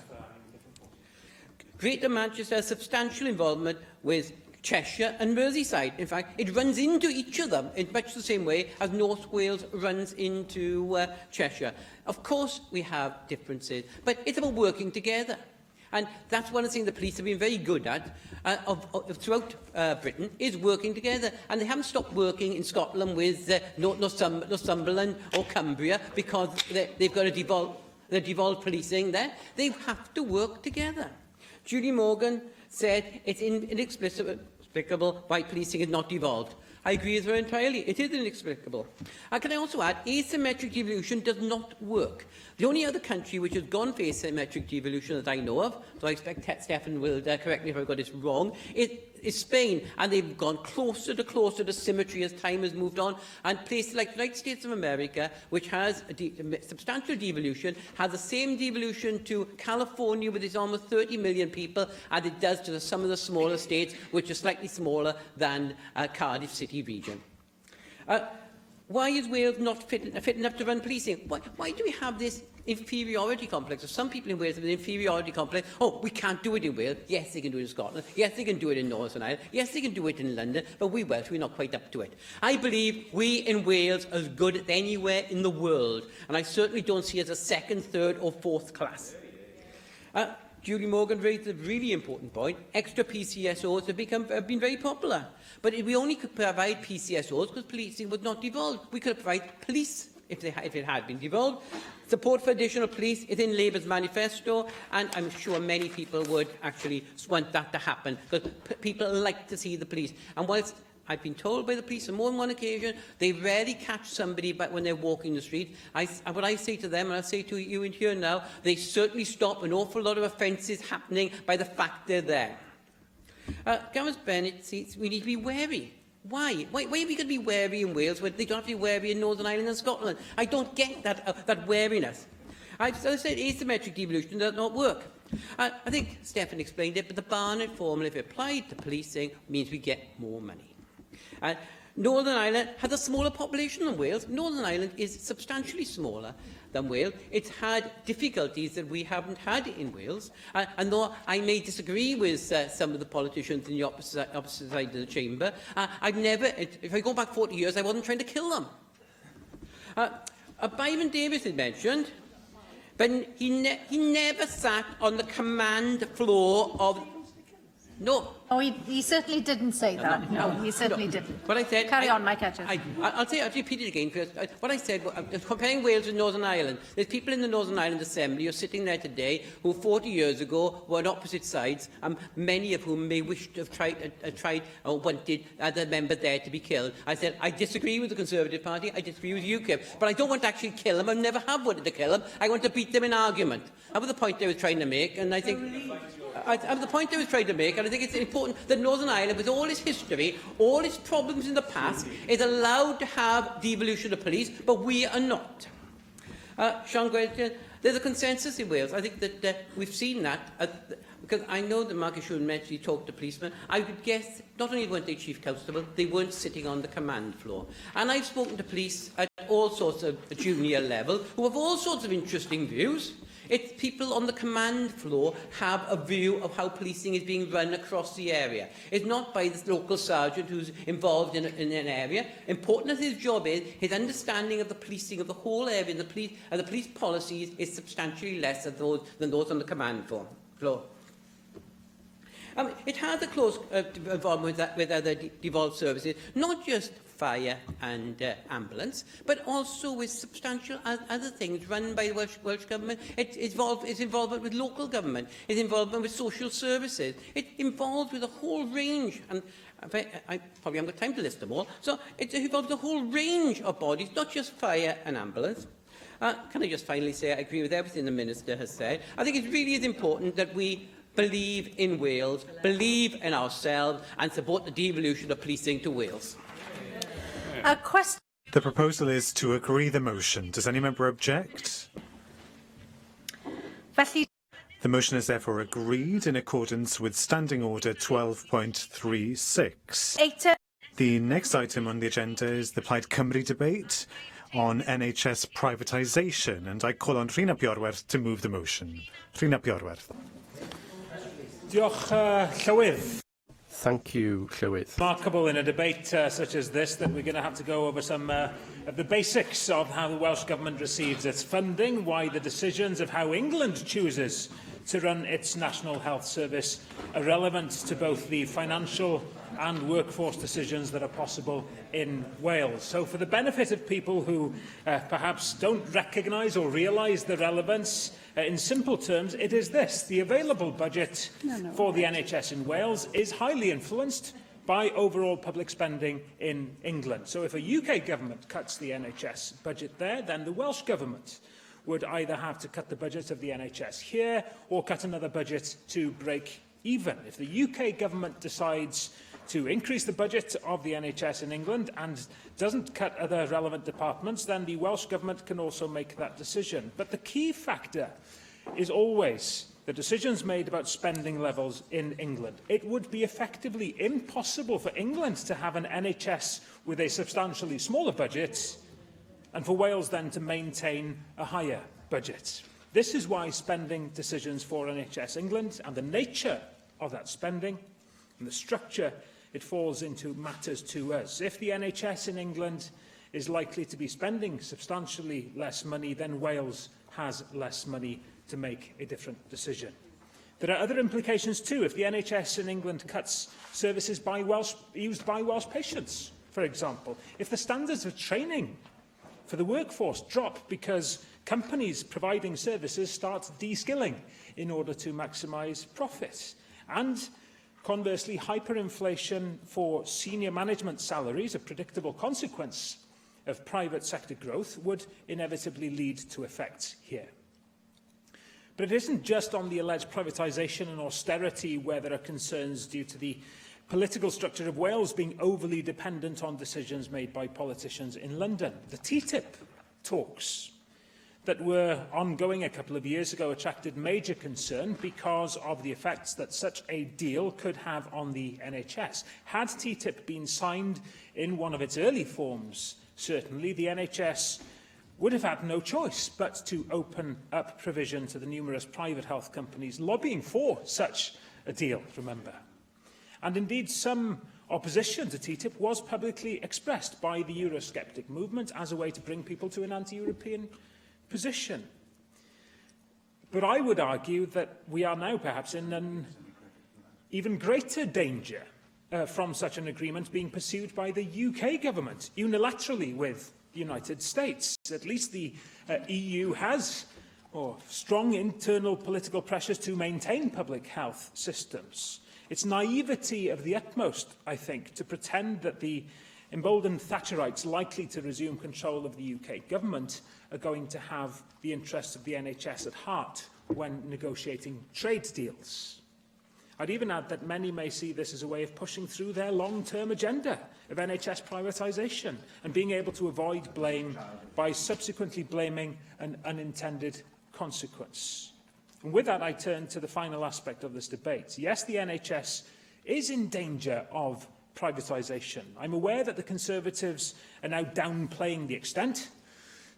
Greater Manchester has substantial involvement with Cheshire and Merseyside. In fact, it runs into each other in much the same way as North Wales runs into Cheshire. Of course, we have differences, but it's about working together. And that's one of the things the police have been very good at throughout Britain, is working together. And they haven't stopped working in Scotland with Northumberland or Cumbria because they've got a devolved policing there. They have to work together. Julie Morgan said it's inexplicable why policing is not devolved. I agree with her entirely. It is inexplicable. And can I also add, asymmetric devolution does not work. The only other country which has gone for asymmetric devolution that I know of, so I expect Stefan will correct me if I've got this wrong, is Spain. And they've gone closer to symmetry as time has moved on. And places like the United States of America, which has a substantial devolution, has the same devolution to California with its almost 30 million people as it does to some of the smaller states, which are slightly smaller than Cardiff City region. Why is Wales not fit enough to run policing? Why do we have this inferiority complex? Of some people in Wales have an inferiority complex. Oh, we can't do it in Wales. Yes, they can do it in Scotland. Yes, they can do it in Northern Ireland. Yes, they can do it in London. But we Welsh, we're not quite up to it. I believe we in Wales are as good as anywhere in the world. And I certainly don't see it as a second, third or fourth class. Julie Morgan raised a really important point. Extra PCSOs have been very popular. But if we only could provide PCSOs because policing was not devolved. We could provide police if it had been devolved. Support for additional police is in Labour's manifesto, and I'm sure many people would actually want that to happen because people like to see the police. And whilst I've been told by the police on more than one occasion, they rarely catch somebody when they're walking the street. What I say to them, and I'll say to you in here now, they certainly stop an awful lot of offences happening by the fact they're there. Gareth Bennett says we need to be wary. Why? Why are we going to be wary in Wales when they don't have to be wary in Northern Ireland and Scotland? I don't get that wariness. As I said, asymmetric devolution does not work. I think Stefan explained it, but the Barnett formula, if applied to policing, means we get more money. Northern Ireland has a smaller population than Wales. Northern Ireland is substantially smaller than Wales. It's had difficulties that we haven't had in Wales. And though I may disagree with some of the politicians in the opposite side of the chamber, I've never, if I go back 40 years, I wasn't trying to kill them. Byron Davis is mentioned, but he never sat on the command floor of... No. Oh, he certainly didn't say that. No, he certainly didn't. What I said... Carry on, Mike Edges. I'll repeat it again. What I said, comparing Wales with Northern Ireland, there's people in the Northern Ireland Assembly who are sitting there today who 40 years ago were on opposite sides, and many of whom may wish to have tried or wanted the member there to be killed. I said, I disagree with the Conservative Party, I disagree with UKIP, but I don't want to actually kill them. I never have wanted to kill them. I want to beat them in argument. That was the point I was trying to make, and I think... the point I was trying to make, and I think it's important that Northern Ireland, with all its history, all its problems in the past, is allowed to have devolution of police, but we are not. Sean Gwynedd, there's a consensus in Wales. I think that we've seen that, because I know that Mark Ashun mentioned he talked to policemen. I would guess not only weren't they chief constable, they weren't sitting on the command floor. And I've spoken to police at all sorts of junior level who have all sorts of interesting views. It's people on the command floor have a view of how policing is being run across the area. It's not by the local sergeant who's involved in an area. Important as his job is, his understanding of the policing of the whole area and the police policies is substantially less than those on the command floor. It has a close involvement with other devolved services, not just fire and ambulance, but also with substantial other things run by the Welsh Government. Its involvement with local government, its involvement with social services. It's involved with a whole range, and I probably haven't got time to list them all, so it's involved with a whole range of bodies, not just fire and ambulance. Can I just finally say I agree with everything the Minister has said. I think it really is important that we believe in Wales, believe in ourselves and support the devolution of policing to Wales. The proposal is to agree the motion. Does any member object? The motion is therefore agreed in accordance with Standing Order 12.36. The next item on the agenda is the Plaid Cymru debate on NHS privatisation, and I call on Rhina Piorwerth to move the motion. Rhina Piorwerth. Diolch, Llywydd. Thank you, Llywydd. Remarkable in a debate such as this that we're going to have to go over some of the basics of how the Welsh Government receives its funding, why the decisions of how England chooses to run its National Health Service are relevant to both the financial and workforce decisions that are possible in Wales. So for the benefit of people who perhaps don't recognise or realise the relevance, in simple terms, it is this. The available budget for the NHS in Wales is highly influenced by overall public spending in England. So if a UK government cuts the NHS budget there, then the Welsh Government would either have to cut the budget of the NHS here or cut another budget to break even. If the UK government decides to increase the budget of the NHS in England and doesn't cut other relevant departments, then the Welsh Government can also make that decision. But the key factor is always the decisions made about spending levels in England. It would be effectively impossible for England to have an NHS with a substantially smaller budget and for Wales then to maintain a higher budget. This is why spending decisions for NHS England and the nature of that spending and the structure it falls into matters to us. If the NHS in England is likely to be spending substantially less money, then Wales has less money to make a different decision. There are other implications too. If the NHS in England cuts services used by Welsh patients, for example, if the standards of training for the workforce drop because companies providing services start de-skilling in order to maximise profits, and conversely, hyperinflation for senior management salaries, a predictable consequence of private sector growth, would inevitably lead to effects here. But it isn't just on the alleged privatisation and austerity where there are concerns due to the political structure of Wales being overly dependent on decisions made by politicians in London. The TTIP talks that were ongoing a couple of years ago attracted major concern because of the effects that such a deal could have on the NHS. Had TTIP been signed in one of its early forms, certainly the NHS would have had no choice but to open up provision to the numerous private health companies lobbying for such a deal, remember. And indeed, some opposition to TTIP was publicly expressed by the Eurosceptic movement as a way to bring people to an anti-European position. But I would argue that we are now perhaps in an even greater danger from such an agreement being pursued by the UK government unilaterally with the United States. At least the EU has strong internal political pressures to maintain public health systems. It's naivety of the utmost, I think, to pretend that the emboldened Thatcherites likely to resume control of the UK government are going to have the interests of the NHS at heart when negotiating trade deals. I'd even add that many may see this as a way of pushing through their long-term agenda of NHS privatisation and being able to avoid blame by subsequently blaming an unintended consequence. And with that, I turn to the final aspect of this debate. Yes, the NHS is in danger of privatisation. I'm aware that the Conservatives are now downplaying the extent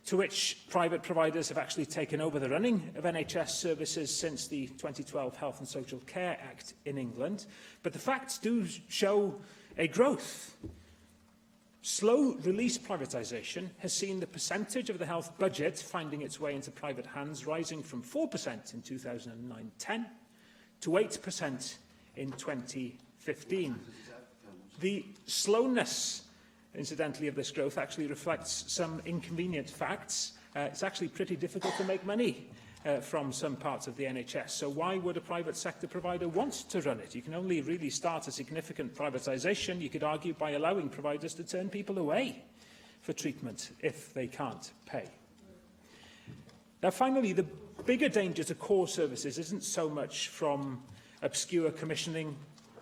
to which private providers have actually taken over the running of NHS services since the 2012 Health and Social Care Act in England. But the facts do show a growth. Slow release privatisation has seen the percentage of the health budget finding its way into private hands rising from 4% in 2009-10 to 8% in 2015. The slowness, incidentally, of this growth actually reflects some inconvenient facts. It's actually pretty difficult to make money from some parts of the NHS. So why would a private sector provider want to run it? You can only really start a significant privatisation, you could argue, by allowing providers to turn people away for treatment if they can't pay. Now, finally, the bigger danger to core services isn't so much from obscure commissioning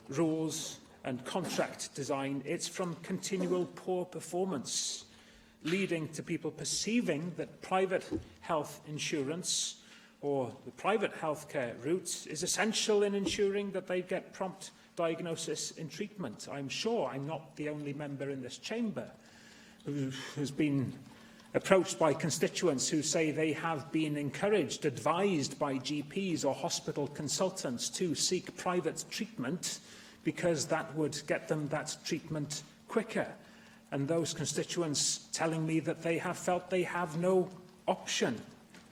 rules and contract design, it's from continual poor performance, leading to people perceiving that private health insurance or the private healthcare route is essential in ensuring that they get prompt diagnosis and treatment. I'm sure I'm not the only member in this chamber who has been approached by constituents who say they have been encouraged, advised by GPs or hospital consultants to seek private treatment because that would get them that treatment quicker. And those constituents telling me that they have felt they have no option.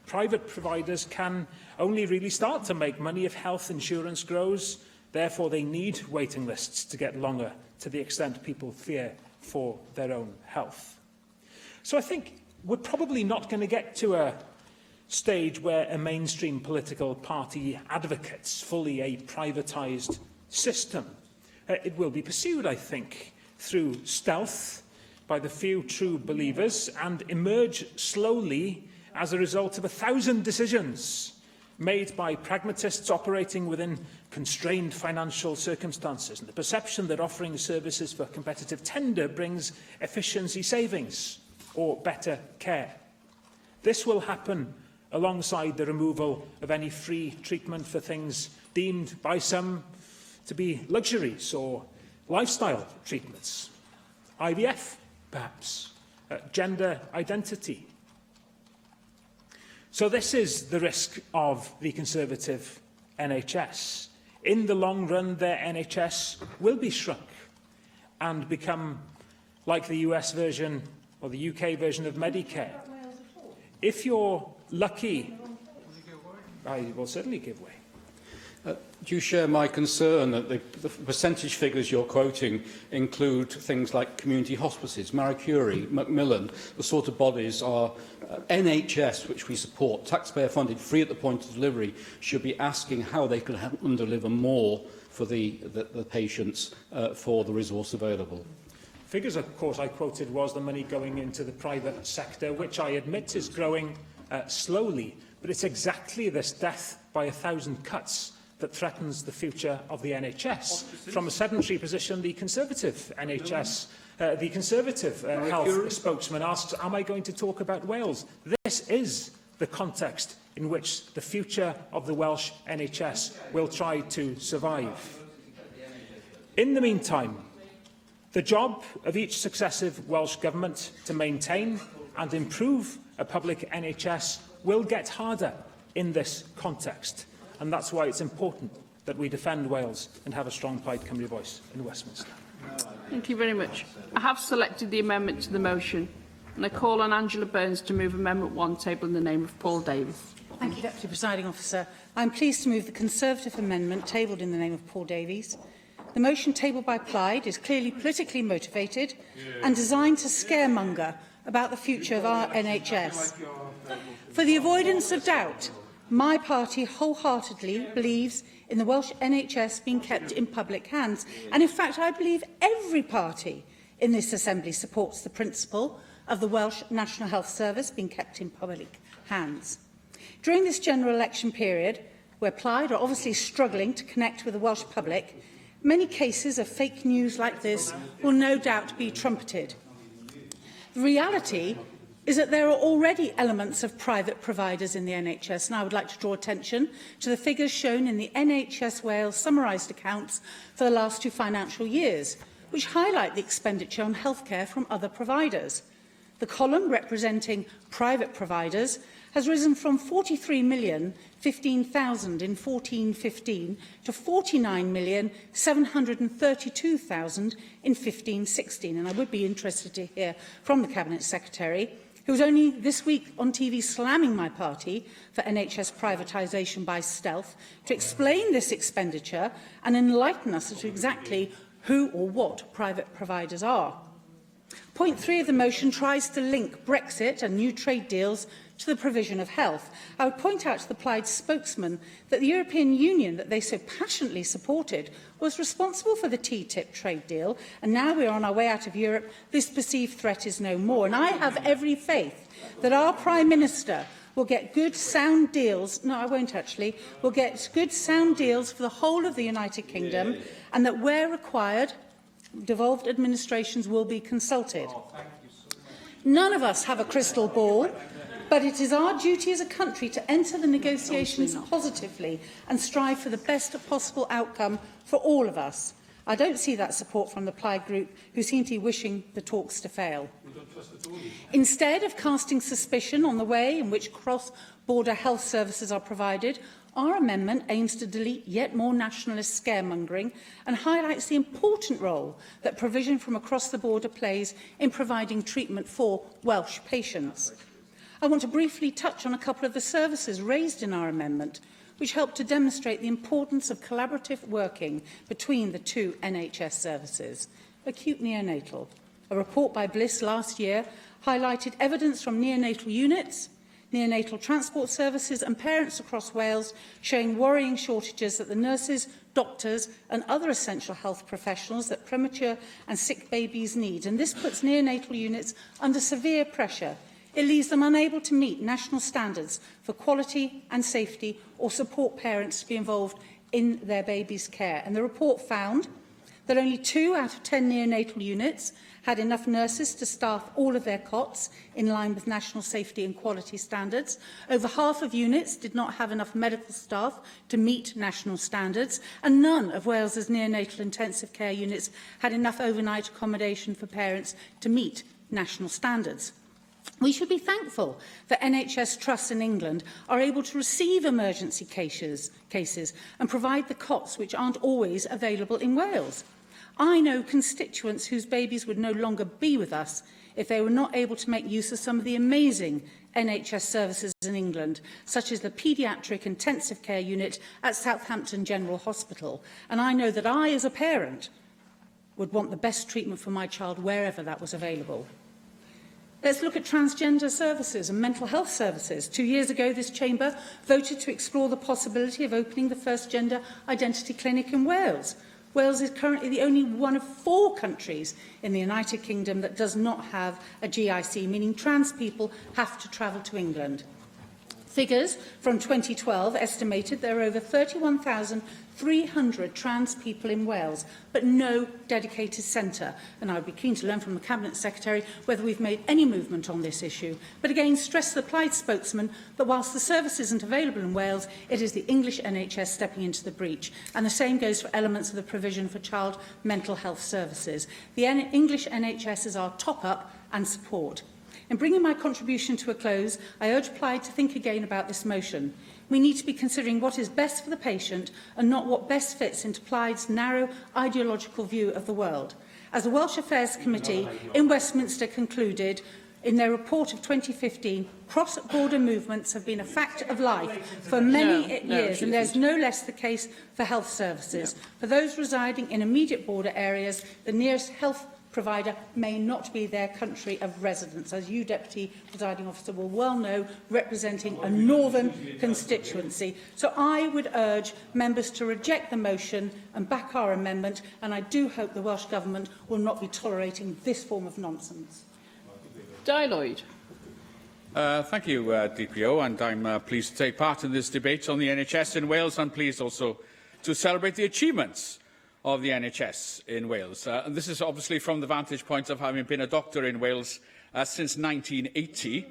Private providers can only really start to make money if health insurance grows. Therefore, they need waiting lists to get longer, to the extent people fear for their own health. So I think we're probably not going to get to a stage where a mainstream political party advocates fully a privatised system. It will be pursued, I think, through stealth by the few true believers and emerge slowly as a result of 1,000 decisions made by pragmatists operating within constrained financial circumstances, and the perception that offering services for competitive tender brings efficiency savings or better care. This will happen alongside the removal of any free treatment for things deemed by some to be luxuries or lifestyle treatments. IVF, perhaps, gender identity. So this is the risk of the Conservative NHS. In the long run, their NHS will be shrunk and become like the US version or the UK version of Medicare. If you're lucky, I will certainly give way. Do you share my concern that the percentage figures you're quoting include things like community hospices, Marie Curie, Macmillan, the sort of bodies are NHS, which we support, taxpayer-funded, free at the point of delivery, should be asking how they could help them deliver more for the patients for the resource available? Figures, of course, I quoted was the money going into the private sector, which I admit is growing slowly. But it's exactly this death by 1,000 cuts that threatens the future of the NHS. From a sedentary position, the Conservative NHS, the Conservative health spokesman asks, am I going to talk about Wales? This is the context in which the future of the Welsh NHS will try to survive. In the meantime, the job of each successive Welsh Government to maintain and improve a public NHS will get harder in this context. And that's why it's important that we defend Wales and have a strong Plaid Cymru voice in Westminster. Thank you very much. I have selected the amendment to the motion, and I call on Angela Burns to move Amendment 1, tabled in the name of Paul Davies. Thank you, Deputy Presiding Officer. I am pleased to move the Conservative amendment tabled in the name of Paul Davies. The motion tabled by Plaid is clearly politically motivated and designed to scaremonger about the future of our NHS. For the avoidance of doubt, my party wholeheartedly believes in the Welsh NHS being kept in public hands. And in fact, I believe every party in this Assembly supports the principle of the Welsh National Health Service being kept in public hands. During this general election period, where Plaid are obviously struggling to connect with the Welsh public, many cases of fake news like this will no doubt be trumpeted. The reality is that there are already elements of private providers in the NHS, and I would like to draw attention to the figures shown in the NHS Wales summarised accounts for the last 2 financial years, which highlight the expenditure on healthcare from other providers. The column representing private providers has risen from 43,015,000 in 14-15 to 49,732,000 in 15-16. And I would be interested to hear from the Cabinet Secretary, who was only this week on TV slamming my party for NHS privatisation by stealth, to explain this expenditure and enlighten us as to exactly who or what private providers are. Point 3 of the motion tries to link Brexit and new trade deals to the provision of health. I would point out to the Plaid spokesman that the European Union that they so passionately supported was responsible for the TTIP trade deal, and now we are on our way out of Europe. This perceived threat is no more. And I have every faith that our Prime Minister will get good, sound deals. No, I won't actually. Will get good, sound deals for the whole of the United Kingdom, and that where required, devolved administrations will be consulted. None of us have a crystal ball, but it is our duty as a country to enter the negotiations positively and strive for the best possible outcome for all of us. I don't see that support from the Plaid group, who seem to be wishing the talks to fail. Instead of casting suspicion on the way in which cross-border health services are provided, our amendment aims to delete yet more nationalist scaremongering and highlights the important role that provision from across the border plays in providing treatment for Welsh patients. I want to briefly touch on a couple of the services raised in our amendment, which help to demonstrate the importance of collaborative working between the two NHS services. Acute neonatal. A report by Bliss last year highlighted evidence from neonatal units, neonatal transport services and parents across Wales showing worrying shortages that the nurses, doctors and other essential health professionals that premature and sick babies need. And this puts neonatal units under severe pressure. It leaves them unable to meet national standards for quality and safety or support parents to be involved in their baby's care. And the report found that only 2 out of 10 neonatal units had enough nurses to staff all of their cots in line with national safety and quality standards. Over half of units did not have enough medical staff to meet national standards, and none of Wales's neonatal intensive care units had enough overnight accommodation for parents to meet national standards. We should be thankful that NHS trusts in England are able to receive emergency cases and provide the cots which aren't always available in Wales. I know constituents whose babies would no longer be with us if they were not able to make use of some of the amazing NHS services in England, such as the paediatric intensive care unit at Southampton General Hospital. And I know that I, as a parent, would want the best treatment for my child wherever that was available. Let's look at transgender services and mental health services. 2 years ago, this chamber voted to explore the possibility of opening the first gender identity clinic in Wales. Wales is currently the only one of 4 countries in the United Kingdom that does not have a GIC, meaning trans people have to travel to England. Figures from 2012 estimated there are over 31,300 trans people in Wales, but no dedicated centre. And I would be keen to learn from the Cabinet Secretary whether we've made any movement on this issue. But again, stress the Plaid spokesman that whilst the service isn't available in Wales, it is the English NHS stepping into the breach. And the same goes for elements of the provision for child mental health services. The English NHS is our top-up and support. In bringing my contribution to a close, I urge Plaid to think again about this motion. We need to be considering what is best for the patient and not what best fits into Plaid's narrow ideological view of the world. As the Welsh Affairs Committee in Westminster concluded in their report of 2015, cross-border movements have been a fact of life for many years, and there's no less the case for health services. For those residing in immediate border areas, the nearest health provider may not be their country of residence, as you, Deputy Presiding Officer, will well know, representing a northern constituency. So I would urge members to reject the motion and back our amendment, and I do hope the Welsh Government will not be tolerating this form of nonsense. Lloyd. Thank you, DPO, and I'm pleased to take part in this debate on the NHS in Wales. I'm pleased also to celebrate the achievements of the NHS in Wales. And this is obviously from the vantage point of having been a doctor in Wales since 1980.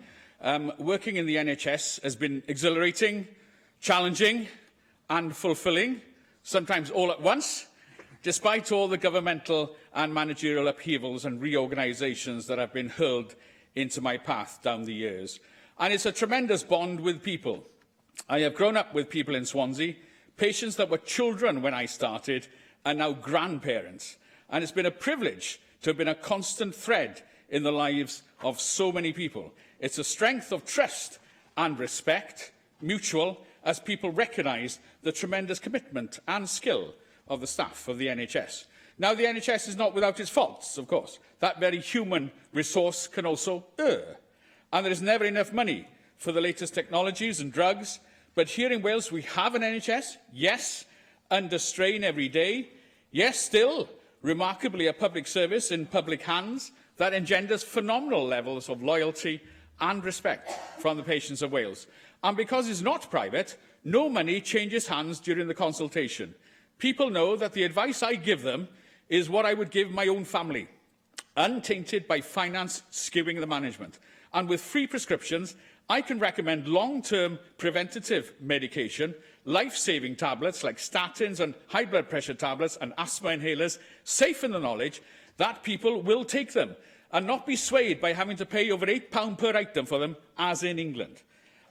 Working in the NHS has been exhilarating, challenging and fulfilling, sometimes all at once, despite all the governmental and managerial upheavals and reorganisations that have been hurled into my path down the years. And it's a tremendous bond with people. I have grown up with people in Swansea, patients that were children when I started and now grandparents. And it's been a privilege to have been a constant thread in the lives of so many people. It's a strength of trust and respect, mutual, as people recognise the tremendous commitment and skill of the staff of the NHS. Now, the NHS is not without its faults, of course. That very human resource can also err. And there is never enough money for the latest technologies and drugs. But here in Wales, we have an NHS, yes, under strain every day. Yes, still, remarkably, a public service in public hands that engenders phenomenal levels of loyalty and respect from the patients of Wales. And because it's not private, no money changes hands during the consultation. People know that the advice I give them is what I would give my own family, untainted by finance skewing the management. And with free prescriptions, I can recommend long-term preventative medication, life-saving tablets like statins and high blood pressure tablets and asthma inhalers, safe in the knowledge that people will take them and not be swayed by having to pay over £8 per item for them, as in England.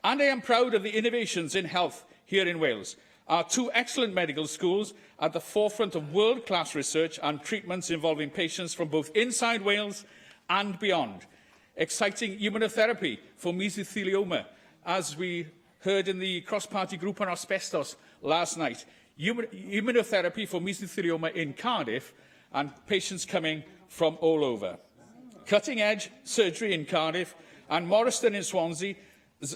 And I am proud of the innovations in health here in Wales. Our two excellent medical schools at the forefront of world-class research and treatments involving patients from both inside Wales and beyond. Exciting immunotherapy for mesothelioma, as we heard in the cross-party group on asbestos last night. Immunotherapy for mesothelioma in Cardiff, and patients coming from all over. Cutting-edge surgery in Cardiff, and Morriston in Swansea,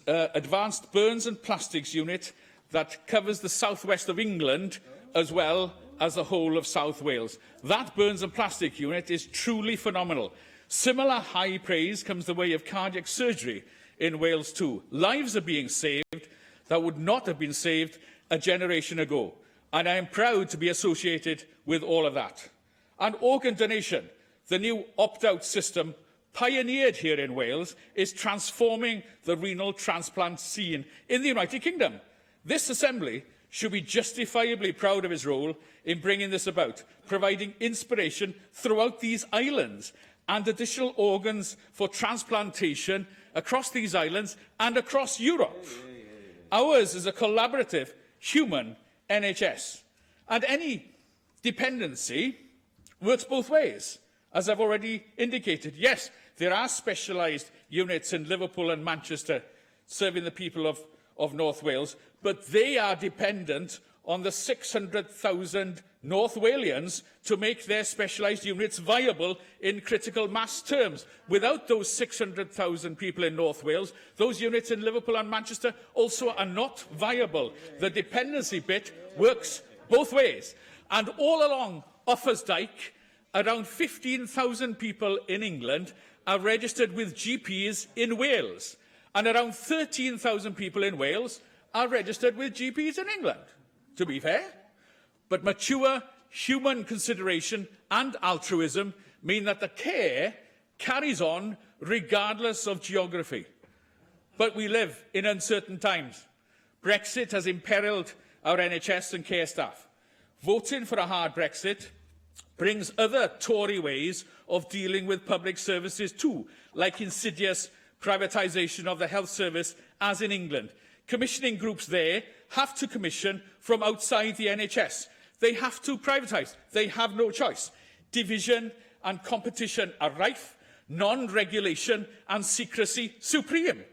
advanced burns and plastics unit that covers the southwest of England as well as the whole of South Wales. That burns and plastic unit is truly phenomenal. Similar high praise comes the way of cardiac surgery in Wales too. Lives are being saved that would not have been saved a generation ago. And I am proud to be associated with all of that. And organ donation, the new opt-out system pioneered here in Wales, is transforming the renal transplant scene in the United Kingdom. This Assembly should be justifiably proud of its role in bringing this about, providing inspiration throughout these islands and additional organs for transplantation across these islands and across Europe. Ours is a collaborative, human NHS, and any dependency works both ways, as I've already indicated. Yes, there are specialised units in Liverpool and Manchester serving the people of North Wales, but they are dependent on the 600,000 North Walians to make their specialised units viable in critical mass terms. Without those 600,000 people in North Wales, those units in Liverpool and Manchester also are not viable. The dependency bit works both ways. And all along Offa's-Dyke, around 15,000 people in England are registered with GPs in Wales, and around 13,000 people in Wales are registered with GPs in England, to be fair. But mature human consideration and altruism mean that the care carries on regardless of geography. But we live in uncertain times. Brexit has imperilled our NHS and care staff. Voting for a hard Brexit brings other Tory ways of dealing with public services too, like insidious privatisation of the health service, as in England. Commissioning groups there have to commission from outside the NHS. They have to privatise. They have no choice. Division and competition are rife, non-regulation and secrecy supreme.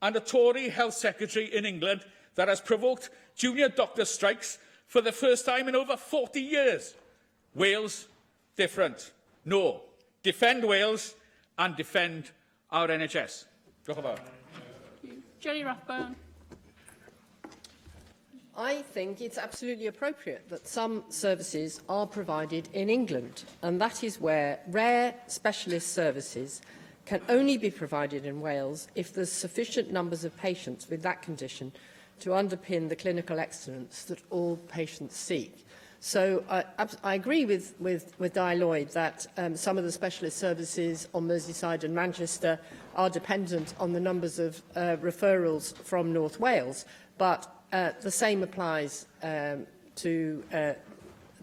And a Tory health secretary in England that has provoked junior doctor strikes for the first time in over 40 years. Wales, different. No. Defend Wales and defend our NHS. Jenny Rathbone. I think it's absolutely appropriate that some services are provided in England, and that is where rare specialist services can only be provided in Wales if there's sufficient numbers of patients with that condition to underpin the clinical excellence that all patients seek. So I agree with Di Lloyd that some of the specialist services on Merseyside and Manchester are dependent on the numbers of referrals from North Wales, but the same applies to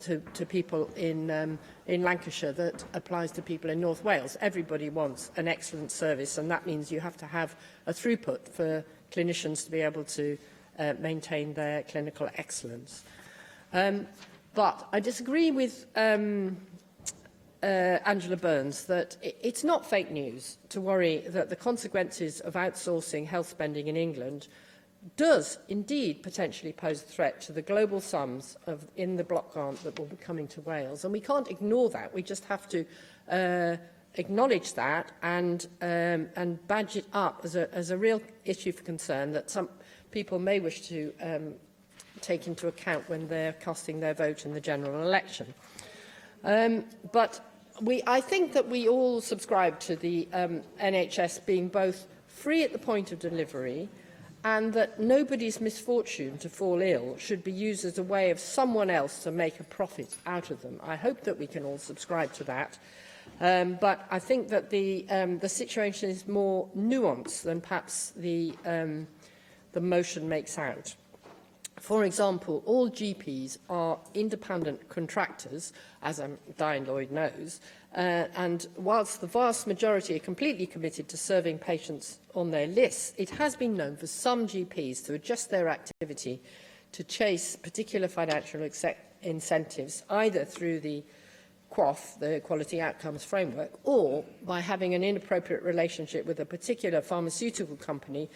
to people in Lancashire that applies to people in North Wales. Everybody wants an excellent service, and that means you have to have a throughput for clinicians to be able to maintain their clinical excellence. But I disagree with Angela Burns that it's not fake news to worry that the consequences of outsourcing health spending in England does indeed potentially pose a threat to the global sums in the block grant that will be coming to Wales. And we can't ignore that. We just have to acknowledge that and badge it up as a real issue for concern that some people may wish to take into account when they're casting their vote in the general election. But I think that we all subscribe to the NHS being both free at the point of delivery and that nobody's misfortune to fall ill should be used as a way of someone else to make a profit out of them. I hope that we can all subscribe to that. But I think that the situation is more nuanced than perhaps the motion makes out. For example, all GPs are independent contractors, as Diane Lloyd knows, and whilst the vast majority are completely committed to serving patients on their lists, it has been known for some GPs to adjust their activity to chase particular financial incentives, either through the QOF, the Quality Outcomes Framework, or by having an inappropriate relationship with a particular pharmaceutical company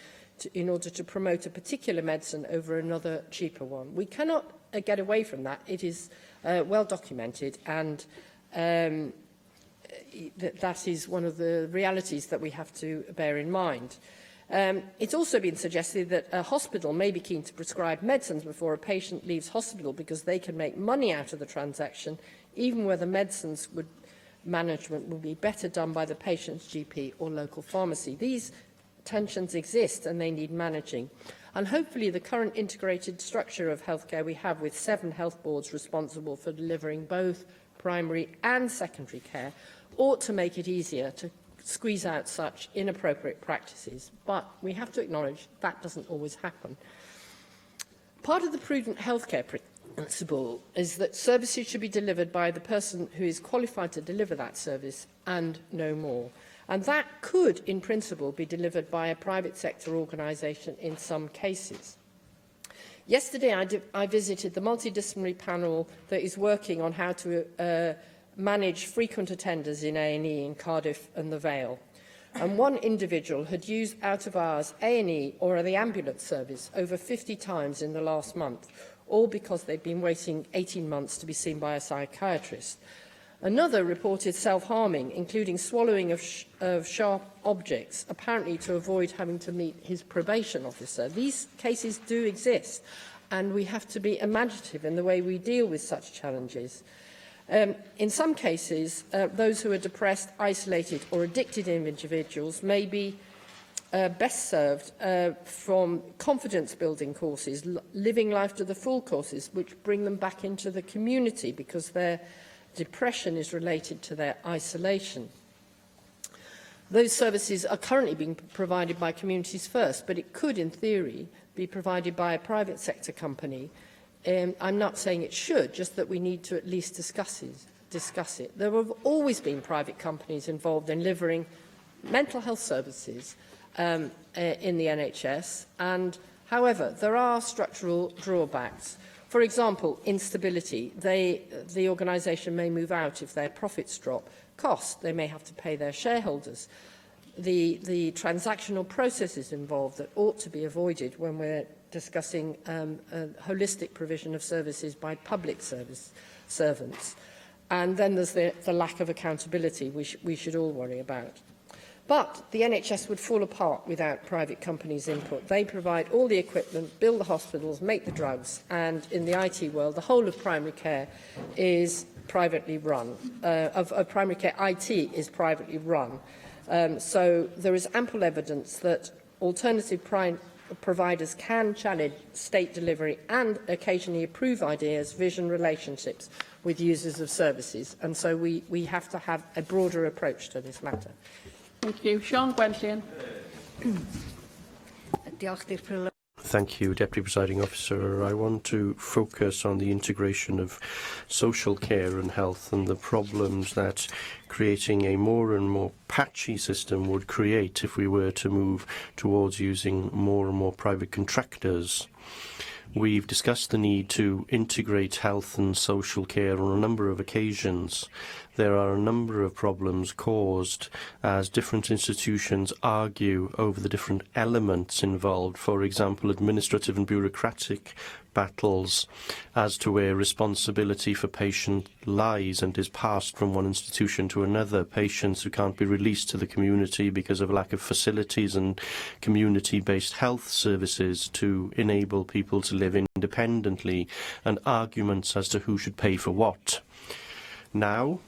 in order to promote a particular medicine over another cheaper one. We cannot get away from that. It is well documented, and that is one of the realities that we have to bear in mind. It's also been suggested that a hospital may be keen to prescribe medicines before a patient leaves hospital because they can make money out of the transaction, even where the medicines management will be better done by the patient's GP or local pharmacy. These tensions exist and they need managing. And hopefully the current integrated structure of healthcare we have, with 7 health boards responsible for delivering both primary and secondary care, ought to make it easier to squeeze out such inappropriate practices. But we have to acknowledge that doesn't always happen. Part of the prudent healthcare principle is that services should be delivered by the person who is qualified to deliver that service and no more. And that could, in principle, be delivered by a private sector organisation in some cases. Yesterday, I visited the multidisciplinary panel that is working on how to manage frequent attenders in A&E in Cardiff and the Vale. And one individual had used out-of-hours A&E or the ambulance service over 50 times in the last month, all because they'd been waiting 18 months to be seen by a psychiatrist. Another reported self-harming, including swallowing of sharp objects, apparently to avoid having to meet his probation officer. These cases do exist, and we have to be imaginative in the way we deal with such challenges. In some cases, those who are depressed, isolated or addicted individuals may be best served from confidence-building courses, living life to the full courses, which bring them back into the community because their depression is related to their isolation. Those services are currently being provided by Communities First, but it could, in theory, be provided by a private sector company. I'm not saying it should, just that we need to at least discuss it. There have always been private companies involved in delivering mental health services in the NHS, and however, there are structural drawbacks. For example, instability. The organisation may move out if their profits drop. Cost. They may have to pay their shareholders. The transactional processes involved that ought to be avoided when we're discussing a holistic provision of services by public servants. And then there's the lack of accountability we should all worry about. But the NHS would fall apart without private companies' input. They provide all the equipment, build the hospitals, make the drugs, and in the IT world, the whole of primary care is privately run. Of primary care, IT is privately run. So there is ample evidence that alternative providers can challenge state delivery and occasionally approve ideas, vision, relationships with users of services. And so we have to have a broader approach to this matter. Thank you. Sian Gwenllian. Thank you, Deputy Presiding Officer. I want to focus on the integration of social care and health and the problems that creating a more and more patchy system would create if we were to move towards using more and more private contractors. We've discussed the need to integrate health and social care on a number of occasions. There are a number of problems caused as different institutions argue over the different elements involved, for example, administrative and bureaucratic battles as to where responsibility for patient lies and is passed from one institution to another, patients who can't be released to the community because of lack of facilities and community-based health services to enable people to live independently, and arguments as to who should pay for what. Now,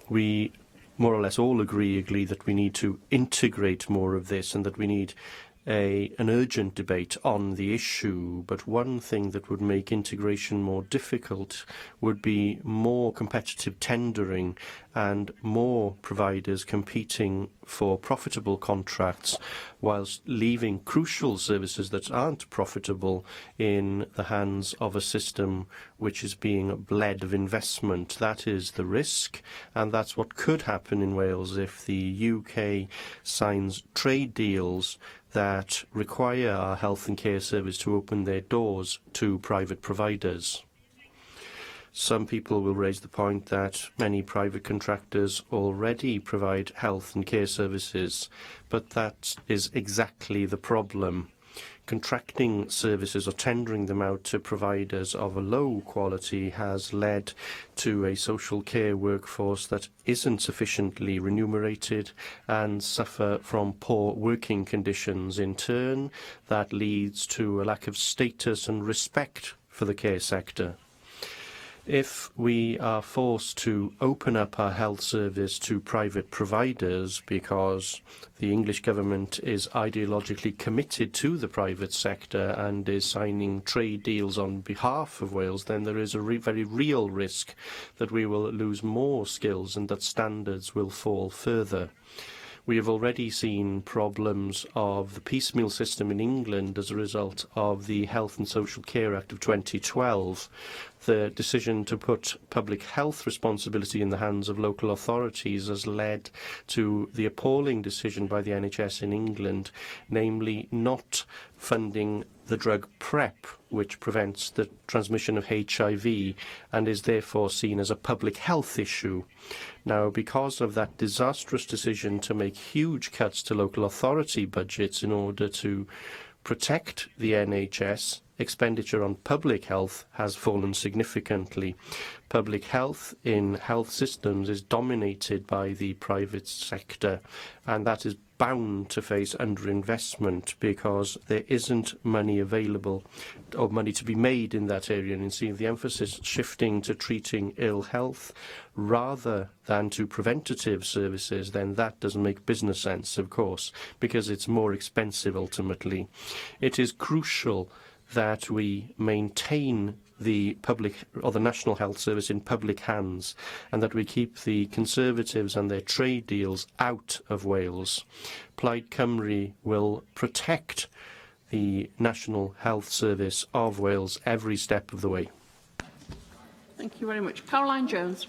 we more or less all agree that we need to integrate more of this and that we need an urgent debate on the issue, but one thing that would make integration more difficult would be more competitive tendering and more providers competing for profitable contracts whilst leaving crucial services that aren't profitable in the hands of a system which is being bled of investment. That is the risk, and that's what could happen in Wales if the UK signs trade deals that require our health and care service to open their doors to private providers. Some people will raise the point that many private contractors already provide health and care services, but that is exactly the problem. Contracting services or tendering them out to providers of a low quality has led to a social care workforce that isn't sufficiently remunerated and suffer from poor working conditions. In turn, that leads to a lack of status and respect for the care sector. If we are forced to open up our health service to private providers because the English government is ideologically committed to the private sector and is signing trade deals on behalf of Wales, then there is a very real risk that we will lose more skills and that standards will fall further. We have already seen problems of the piecemeal system in England as a result of the Health and Social Care Act of 2012. The decision to put public health responsibility in the hands of local authorities has led to the appalling decision by the NHS in England, namely not funding the drug PrEP, which prevents the transmission of HIV and is therefore seen as a public health issue. Now, because of that disastrous decision to make huge cuts to local authority budgets in order to protect the NHS, expenditure on public health has fallen significantly. Public health in health systems is dominated by the private sector, and that is bound to face underinvestment because there isn't money available or money to be made in that area. And you see the emphasis shifting to treating ill health rather than to preventative services, then that doesn't make business sense, of course, because it's more expensive ultimately. It is crucial that we maintain the public or the National Health Service in public hands and that we keep the Conservatives and their trade deals out of Wales. Plaid Cymru will protect the National Health Service of Wales every step of the way. Thank you very much. Caroline Jones.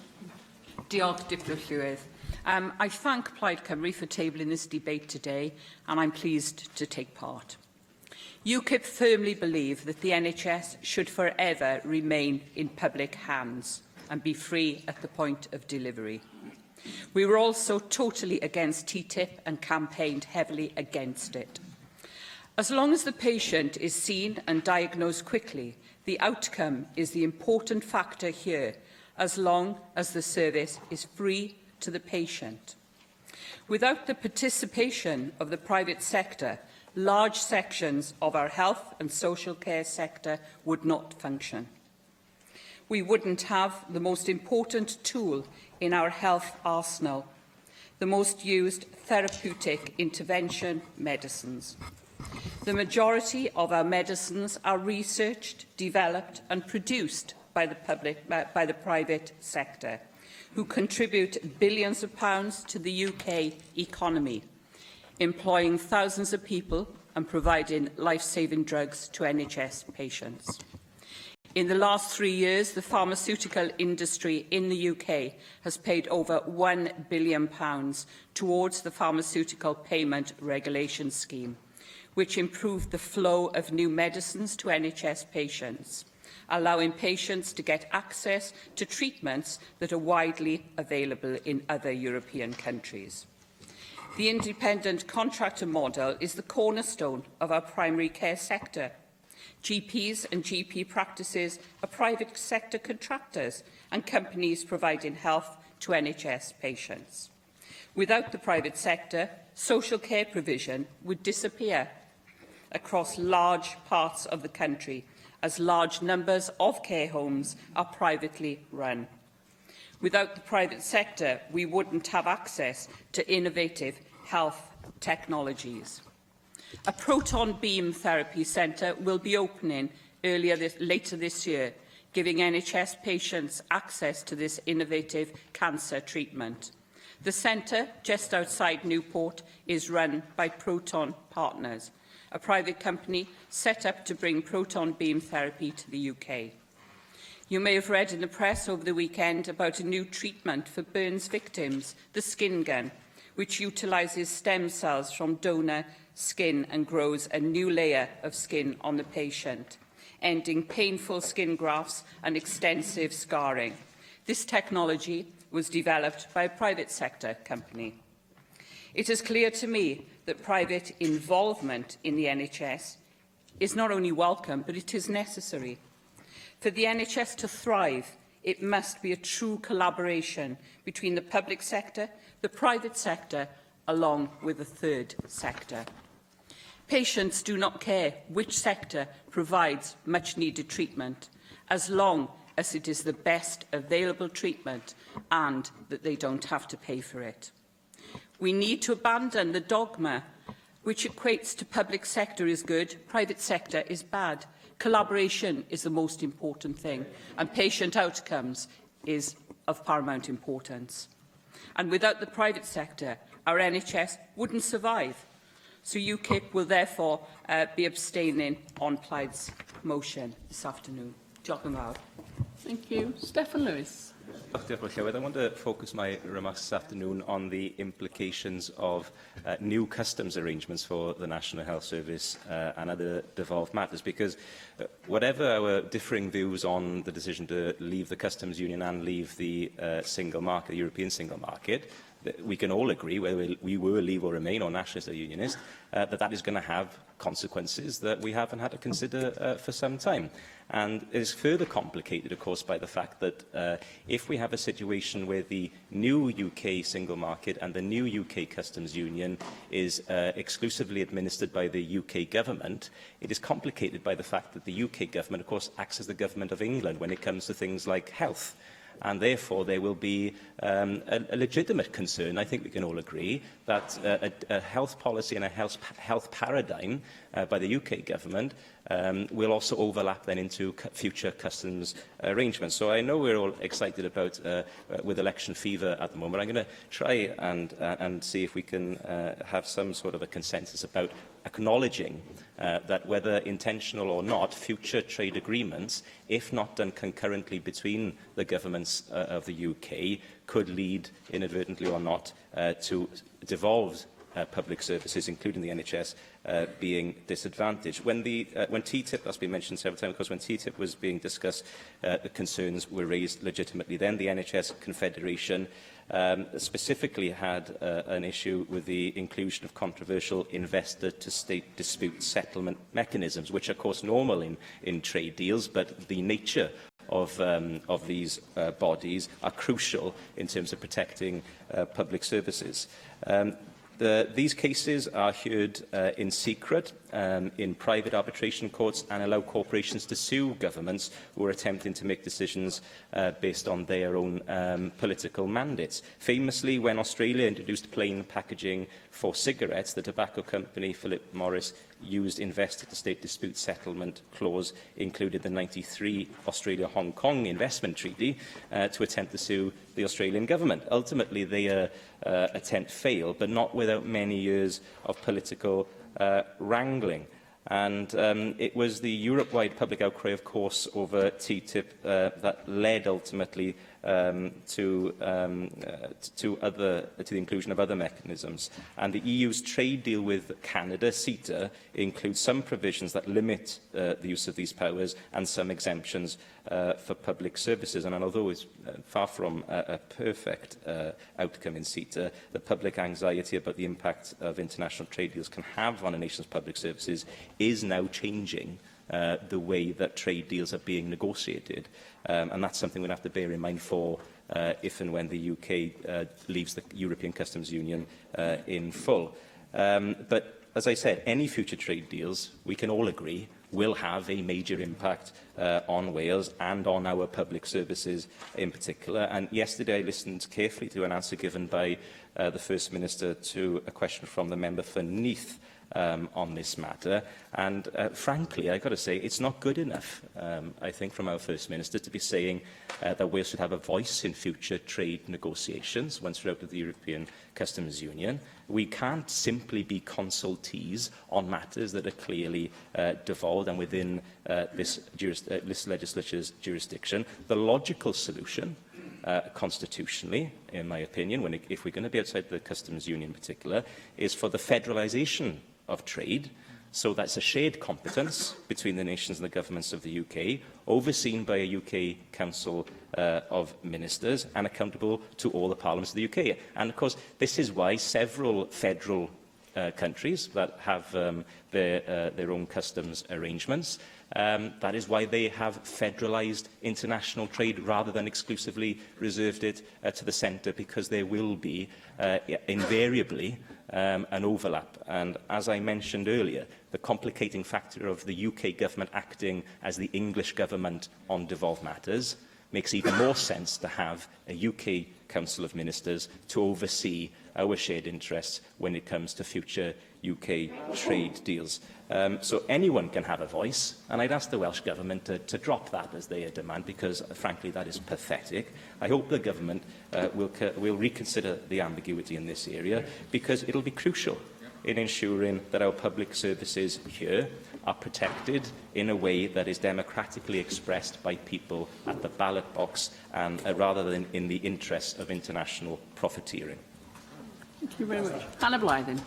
Diolch, Deputy Llywydd. I thank Plaid Cymru for tabling this debate today, and I'm pleased to take part. UKIP firmly believe that the NHS should forever remain in public hands and be free at the point of delivery. We were also totally against TTIP and campaigned heavily against it. As long as the patient is seen and diagnosed quickly, the outcome is the important factor here, as long as the service is free to the patient. Without the participation of the private sector, large sections of our health and social care sector would not function. We wouldn't have the most important tool in our health arsenal, the most used therapeutic intervention medicines. The majority of our medicines are researched, developed and produced by the private sector, who contribute billions of pounds to the UK economy, employing thousands of people and providing life-saving drugs to NHS patients. In the last 3 years, the pharmaceutical industry in the UK has paid over £1 billion towards the Pharmaceutical Payment Regulation Scheme, which improved the flow of new medicines to NHS patients, allowing patients to get access to treatments that are widely available in other European countries. The independent contractor model is the cornerstone of our primary care sector. GPs and GP practices are private sector contractors and companies providing health to NHS patients. Without the private sector, social care provision would disappear across large parts of the country, as large numbers of care homes are privately run. Without the private sector, we wouldn't have access to innovative health technologies. A proton beam therapy centre will be opening later this year, giving NHS patients access to this innovative cancer treatment. The centre, just outside Newport, is run by Proton Partners, a private company set up to bring proton beam therapy to the UK. You may have read in the press over the weekend about a new treatment for burns victims, the skin gun, which utilises stem cells from donor skin and grows a new layer of skin on the patient, ending painful skin grafts and extensive scarring. This technology was developed by a private sector company. It is clear to me that private involvement in the NHS is not only welcome, but it is necessary. For the NHS to thrive, it must be a true collaboration between the public sector, the private sector, along with the third sector. Patients do not care which sector provides much-needed treatment, as long as it is the best available treatment and that they don't have to pay for it. We need to abandon the dogma which equates to public sector is good, private sector is bad. Collaboration is the most important thing, and patient outcomes is of paramount importance. And without the private sector, our NHS wouldn't survive. So UKIP will therefore be abstaining on Plaid's motion this afternoon. Diolch yn fawr. Thank you. Stephen Lewis. I want to focus my remarks this afternoon on the implications of new customs arrangements for the National Health Service and other devolved matters, because whatever our differing views on the decision to leave the customs union and leave the single market, the European single market, we can all agree, whether we will leave or remain, or nationalist or unionist, that is going to have consequences that we haven't had to consider for some time. And it is further complicated, of course, by the fact that if we have a situation where the new UK single market and the new UK customs union is exclusively administered by the UK government, it is complicated by the fact that the UK government, of course, acts as the government of England when it comes to things like health. And therefore, there will be a legitimate concern, I think we can all agree, that a health policy and a health paradigm by the UK government will also overlap then into future customs arrangements. So I know we're all excited about, with election fever at the moment, I'm going to try and see if we can have some sort of a consensus about acknowledging that whether intentional or not, future trade agreements, if not done concurrently between the governments of the UK, could lead, inadvertently or not, to devolved public services, including the NHS, being disadvantaged. When TTIP, that's been mentioned several times, because when TTIP was being discussed, the concerns were raised legitimately. Then the NHS Confederation specifically had an issue with the inclusion of controversial investor-to-state dispute settlement mechanisms, which are, of course, normal in trade deals, but the nature of these bodies are crucial in terms of protecting public services. These cases are heard in secret in private arbitration courts and allow corporations to sue governments who are attempting to make decisions based on their own political mandates. Famously, when Australia introduced plain packaging for cigarettes, the tobacco company Philip Morris used investor-to-state dispute settlement clause included the 93 Australia-Hong Kong Investment Treaty to attempt to sue the Australian government. Ultimately, their attempt failed, but not without many years of political wrangling. And it was the Europe-wide public outcry, of course, over TTIP that led ultimately to the inclusion of other mechanisms. And the EU's trade deal with Canada, CETA, includes some provisions that limit the use of these powers and some exemptions for public services. And although it's far from a perfect outcome in CETA, the public anxiety about the impact of international trade deals can have on a nation's public services is now changing the way that trade deals are being negotiated. And that's something we'll have to bear in mind for if and when the UK leaves the European Customs Union in full. But as I said, any future trade deals, we can all agree, will have a major impact on Wales and on our public services in particular. And yesterday I listened carefully to an answer given by the First Minister to a question from the member for Neath on this matter. And frankly, I've got to say, it's not good enough, I think, from our First Minister to be saying that Wales should have a voice in future trade negotiations once we're out of the European Customs Union. We can't simply be consultees on matters that are clearly devolved and within this legislature's jurisdiction. The logical solution, constitutionally, in my opinion, if we're going to be outside the Customs Union in particular, is for the federalisation of trade. So that's a shared competence between the nations and the governments of the UK, overseen by a UK Council of Ministers and accountable to all the parliaments of the UK. And, of course, this is why several federal countries that have their own customs arrangements, that is why they have federalised international trade rather than exclusively reserved it to the centre, because there will be invariably an overlap. And as I mentioned earlier, the complicating factor of the UK government acting as the English government on devolved matters makes even more sense to have a UK Council of Ministers to oversee our shared interests when it comes to future UK trade deals. So anyone can have a voice, and I'd ask the Welsh Government to drop that as their demand, because, frankly, that is pathetic. I hope the Government will reconsider the ambiguity in this area, because it'll be crucial in ensuring that our public services here are protected in a way that is democratically expressed by people at the ballot box, and rather than in the interests of international profiteering. Thank you very much. Hannah Blythen.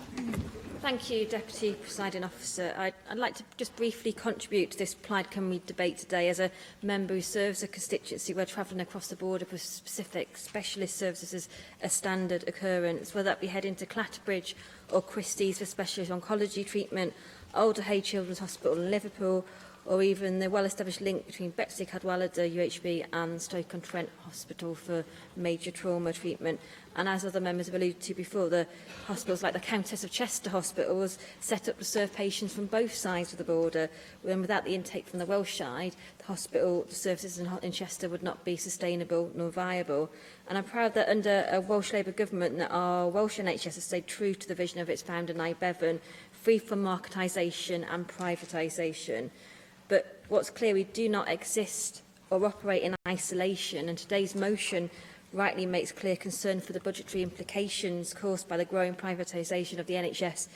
Thank you, Deputy Presiding Officer. I'd like to just briefly contribute to this Plaid Cymru debate today as a member who serves a constituency where travelling across the border for specific specialist services is a standard occurrence, whether that be heading to Clatterbridge or Christie's for specialist oncology treatment, Alder Hay Children's Hospital in Liverpool, or even the well-established link between Bexley Cadwallader UHB and Stoke-on-Trent Hospital for major trauma treatment. And as other members have alluded to before, the hospitals like the Countess of Chester Hospital was set up to serve patients from both sides of the border, when without the intake from the Welsh side, the hospital services in Chester would not be sustainable nor viable. And I'm proud that under a Welsh Labour government that our Welsh NHS has stayed true to the vision of its founder, Nye Bevan, free from marketisation and privatisation. But what's clear, we do not exist or operate in isolation, and today's motion rightly makes clear concern for the budgetary implications caused by the growing privatisation of the NHS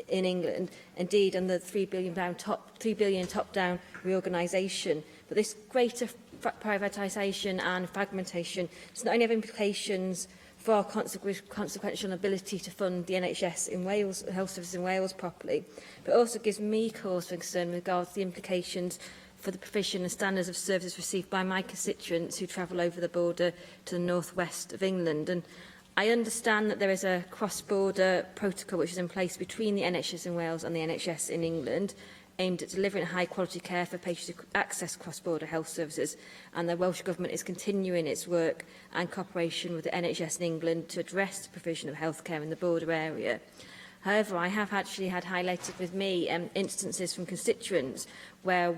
in England, indeed, and the £3 billion top-down reorganisation. But this greater privatisation and fragmentation does not only have implications for our consequential ability to fund the NHS in Wales, health services in Wales properly, but also gives me cause for concern with regards to the implications for the provision and standards of services received by my constituents who travel over the border to the northwest of England. And I understand that there is a cross-border protocol which is in place between the NHS in Wales and the NHS in England, aimed at delivering high-quality care for patients who access cross-border health services, and the Welsh Government is continuing its work and cooperation with the NHS in England to address the provision of healthcare in the border area. However, I have actually had highlighted with me instances from constituents where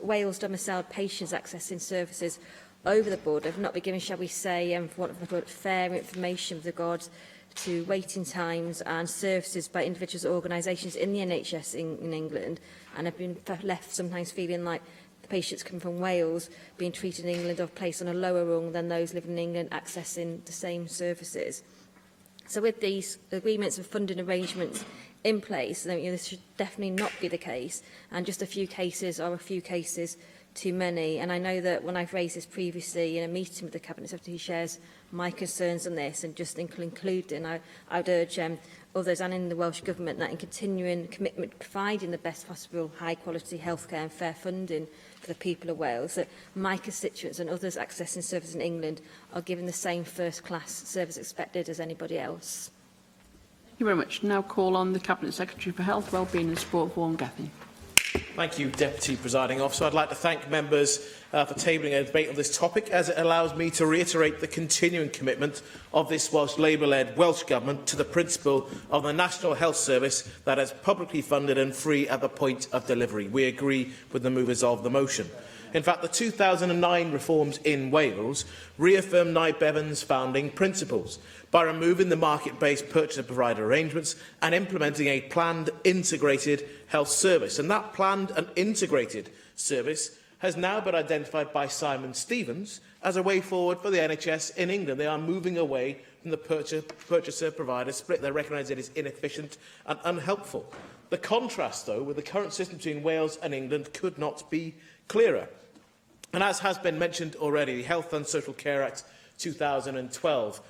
Wales domiciled patients accessing services over the border have not been given, shall we say, for want of a word, fair information with regards to waiting times and services by individuals or organisations in the NHS in England, and have been left sometimes feeling like the patients come from Wales being treated in England or placed on a lower rung than those living in England accessing the same services. So with these agreements and funding arrangements in place. This should definitely not be the case, and just a few cases are a few cases too many. And I know that when I've raised this previously in a meeting with the Cabinet Secretary, he shares my concerns on this, and just in concluding, I would urge others and in the Welsh Government that in continuing commitment to providing the best possible high-quality healthcare and fair funding for the people of Wales, that my constituents and others accessing services in England are given the same first-class service expected as anybody else. Thank you very much. Now call on the Cabinet Secretary for Health, Wellbeing and Sport, Vaughan Gethin. Thank you, Deputy Presiding Officer. I'd like to thank members for tabling a debate on this topic, as it allows me to reiterate the continuing commitment of this Welsh Labour-led Welsh Government to the principle of the National Health Service that is publicly funded and free at the point of delivery. We agree with the movers of the motion. In fact, the 2009 reforms in Wales reaffirmed Nye Bevan's founding principles by removing the market-based purchaser-provider arrangements and implementing a planned integrated health service. And that planned and integrated service has now been identified by Simon Stevens as a way forward for the NHS in England. They are moving away from the purchaser-provider split. They recognise it is inefficient and unhelpful. The contrast, though, with the current system between Wales and England could not be clearer. And as has been mentioned already, the Health and Social Care Act 2012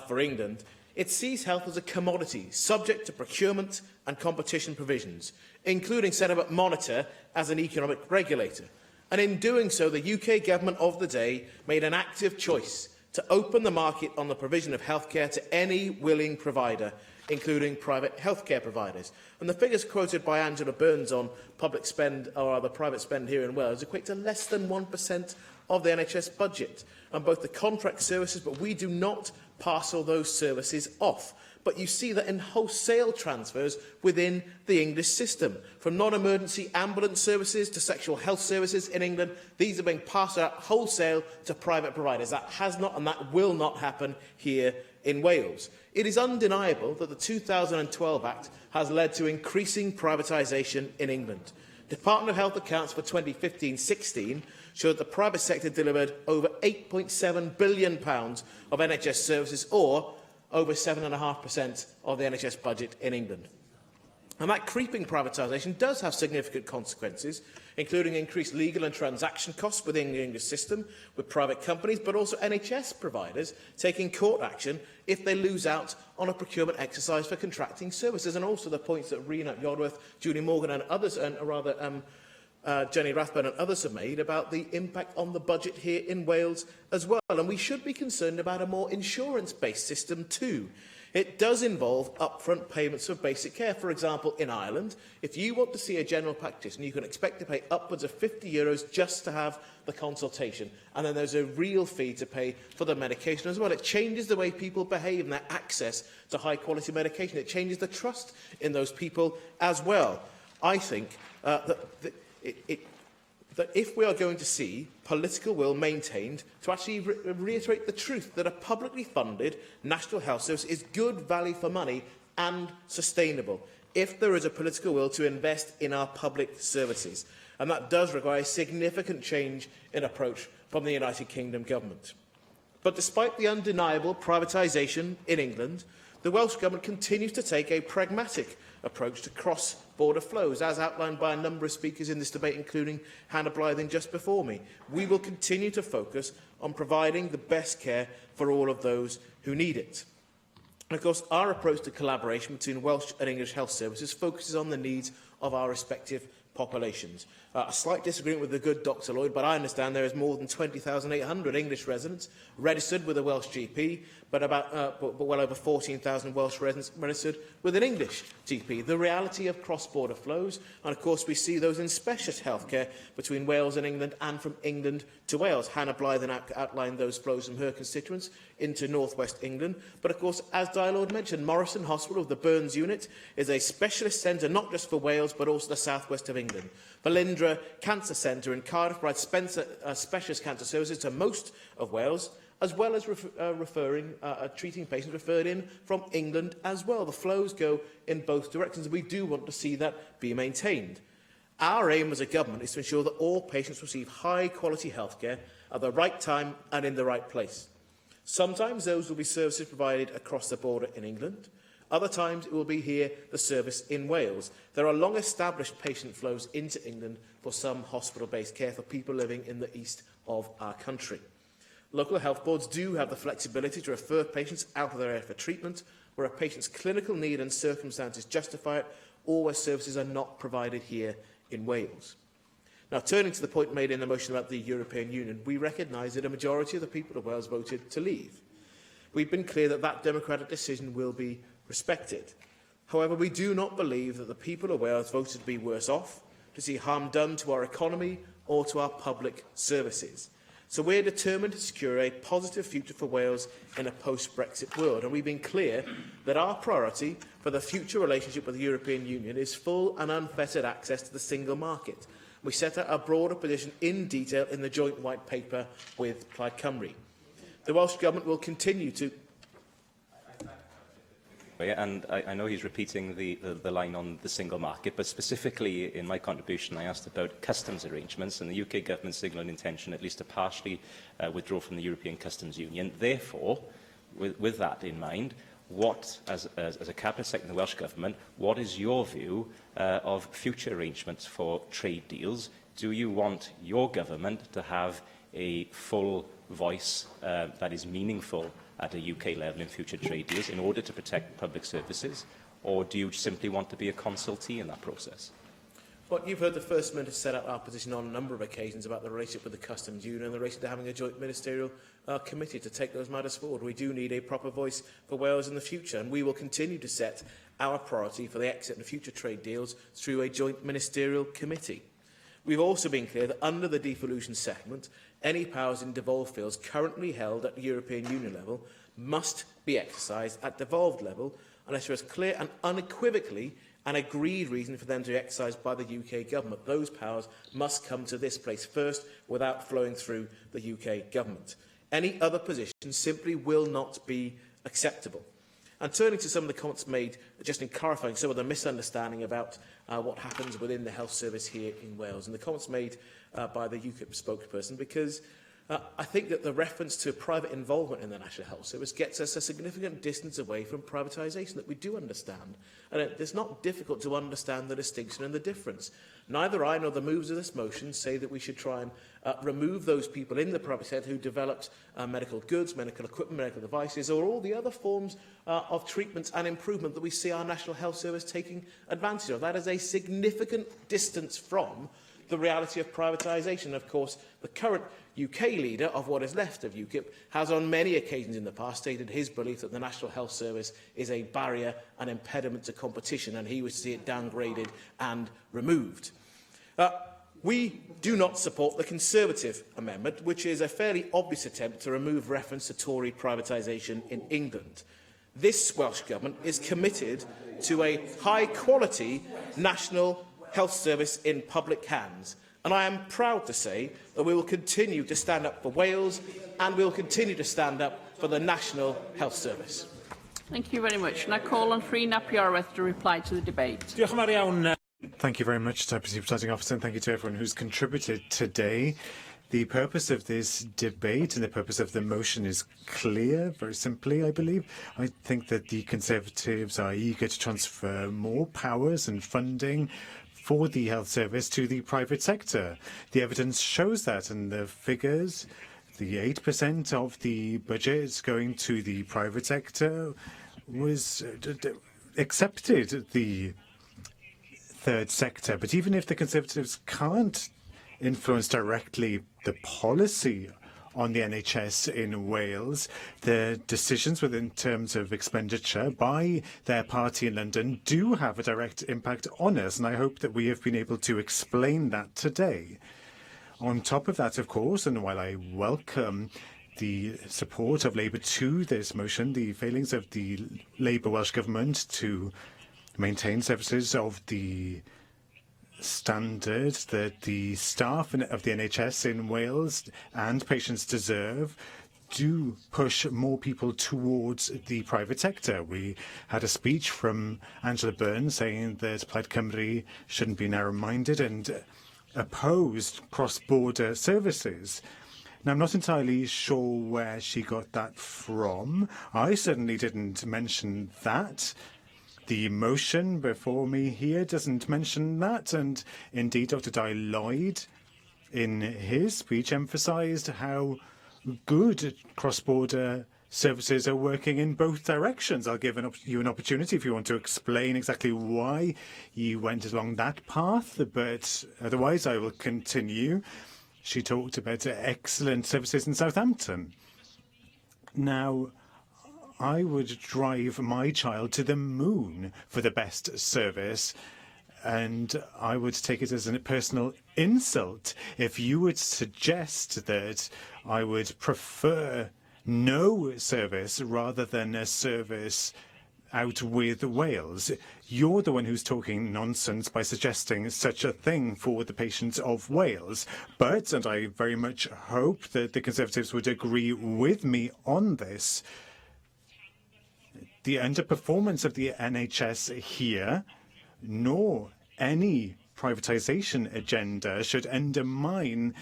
for England, it sees health as a commodity subject to procurement and competition provisions, including setting up Monitor as an economic regulator. And in doing so, the UK government of the day made an active choice to open the market on the provision of healthcare to any willing provider, including private healthcare providers. And the figures quoted by Angela Burns on public spend, or the private spend here in Wales, equate to less than 1% of the NHS budget on both the contract services, but we do not parcel those services off. But you see that in wholesale transfers within the English system. From non-emergency ambulance services to sexual health services in England, these are being passed out wholesale to private providers. That has not and that will not happen here in Wales. It is undeniable that the 2012 Act has led to increasing privatisation in England. Department of Health accounts for 2015-16 showed that the private sector delivered over £8.7 billion of NHS services, or over 7.5% of the NHS budget in England. And that creeping privatisation does have significant consequences, including increased legal and transaction costs within the English system with private companies, but also NHS providers taking court action if they lose out on a procurement exercise for contracting services. And also the points that Rena Yodworth, Julie Morgan and others, Jenny Rathbone and others have made about the impact on the budget here in Wales as well. And we should be concerned about a more insurance-based system too. It does involve upfront payments for basic care. For example, in Ireland, if you want to see a general practitioner, you can expect to pay upwards of €50 just to have the consultation. And then there's a real fee to pay for the medication as well. It changes the way people behave and their access to high-quality medication. It changes the trust in those people as well. I think that if we are going to see political will maintained to actually reiterate the truth that a publicly funded national health service is good value for money and sustainable, if there is a political will to invest in our public services. And that does require a significant change in approach from the United Kingdom government. But despite the undeniable privatisation in England, the Welsh Government continues to take a pragmatic approach to cross-border flows, as outlined by a number of speakers in this debate, including Hannah Blything just before me. We will continue to focus on providing the best care for all of those who need it. And of course, our approach to collaboration between Welsh and English health services focuses on the needs of our respective populations. A slight disagreement with the good Dr Lloyd, but I understand there is more than 20,800 English residents registered with a Welsh GP, but well over 14,000 Welsh residents registered with an English GP. The reality of cross-border flows, and of course we see those in specialist healthcare between Wales and England and from England to Wales. Hannah Blythen outlined those flows from her constituents into North West England. But of course, as Di Lord mentioned, Morrison Hospital, the Burns unit, is a specialist centre not just for Wales but also the southwest of England. Balindra Cancer Centre in Cardiff provides specialist cancer services to most of Wales, as well as treating patients referred in from England as well. The flows go in both directions, and we do want to see that be maintained. Our aim as a government is to ensure that all patients receive high-quality healthcare at the right time and in the right place. Sometimes those will be services provided across the border in England. Other times it will be here, the service in Wales. There are long-established patient flows into England for some hospital-based care for people living in the east of our country. Local health boards do have the flexibility to refer patients out of their area for treatment where a patient's clinical need and circumstances justify it, or where services are not provided here in Wales. Now, turning to the point made in the motion about the European Union, we recognise that a majority of the people of Wales voted to leave. We've been clear that that democratic decision will be respected. However, we do not believe that the people of Wales voted to be worse off, to see harm done to our economy or to our public services. So we're determined to secure a positive future for Wales in a post-Brexit world, and we've been clear that our priority for the future relationship with the European Union is full and unfettered access to the single market. We set out a broader position in detail in the joint white paper with Plaid Cymru. The Welsh Government will continue to... And I know he's repeating the line on the single market, but specifically in my contribution I asked about customs arrangements, and the UK Government signalled intention at least to partially withdraw from the European Customs Union. Therefore, with that in mind, what, as a Cabinet Secretary in the Welsh Government, what is your view of future arrangements for trade deals? Do you want your government to have a full voice that is meaningful at a UK level in future trade deals in order to protect public services, or do you simply want to be a consultee in that process? Well, you've heard the First Minister set out our position on a number of occasions about the relationship with the Customs Union and the relationship to having a joint ministerial committee to take those matters forward. We do need a proper voice for Wales in the future, and we will continue to set our priority for the exit and future trade deals through a joint ministerial committee. We've also been clear that under the devolution settlement, any powers in devolved fields currently held at the European Union level must be exercised at devolved level unless there is clear and unequivocally an agreed reason for them to be exercised by the UK Government. Those powers must come to this place first without flowing through the UK Government. Any other position simply will not be acceptable. And turning to some of the comments made, just in clarifying some of the misunderstanding about what happens within the health service here in Wales, and the comments made by the UKIP spokesperson, because I think that the reference to private involvement in the National Health Service gets us a significant distance away from privatisation that we do understand. And it's not difficult to understand the distinction and the difference. Neither I nor the movers of this motion say that we should try and remove those people in the private sector who developed medical goods, medical equipment, medical devices, or all the other forms of treatment and improvement that we see our National Health Service taking advantage of. That is a significant distance from the reality of privatisation. Of course, the current UK leader of what is left of UKIP has on many occasions in the past stated his belief that the National Health Service is a barrier and impediment to competition, and he was to see it downgraded and removed. We do not support the Conservative amendment, which is a fairly obvious attempt to remove reference to Tory privatisation in England. This Welsh Government is committed to a high-quality national health service in public hands, and I am proud to say that we will continue to stand up for Wales, and we will continue to stand up for the National Health Service. Thank you very much. And I call on Free Napiareth to reply to the debate. Thank you very much, Deputy Presiding Officer, and thank you to everyone who's contributed today. The purpose of this debate and the purpose of the motion is clear, very simply, I believe. I think that the Conservatives are eager to transfer more powers and funding for the health service to the private sector. The evidence shows that, and the figures, the 8% of the budget going to the private sector was accepted the third sector. But even if the Conservatives can't influence directly the policy on the NHS in Wales, the decisions within terms of expenditure by their party in London do have a direct impact on us, and I hope that we have been able to explain that today. On top of that, of course, and while I welcome the support of Labour to this motion, the failings of the Labour Welsh Government to maintain services of the standard that the staff of the NHS in Wales and patients deserve do push more people towards the private sector. We had a speech from Angela Byrne saying that Plaid Cymru shouldn't be narrow-minded and opposed cross-border services. Now, I'm not entirely sure where she got that from. I certainly didn't mention that. The motion before me here doesn't mention that, and indeed Dr Di Lloyd, in his speech, emphasised how good cross-border services are working in both directions. I'll give you an opportunity if you want to explain exactly why you went along that path, but otherwise I will continue. She talked about excellent services in Southampton. Now, I would drive my child to the moon for the best service, and I would take it as a personal insult if you would suggest that I would prefer no service rather than a service out with Wales. You're the one who's talking nonsense by suggesting such a thing for the patients of Wales. But, and I very much hope that the Conservatives would agree with me on this, the underperformance of the NHS here, nor any privatisation agenda should undermine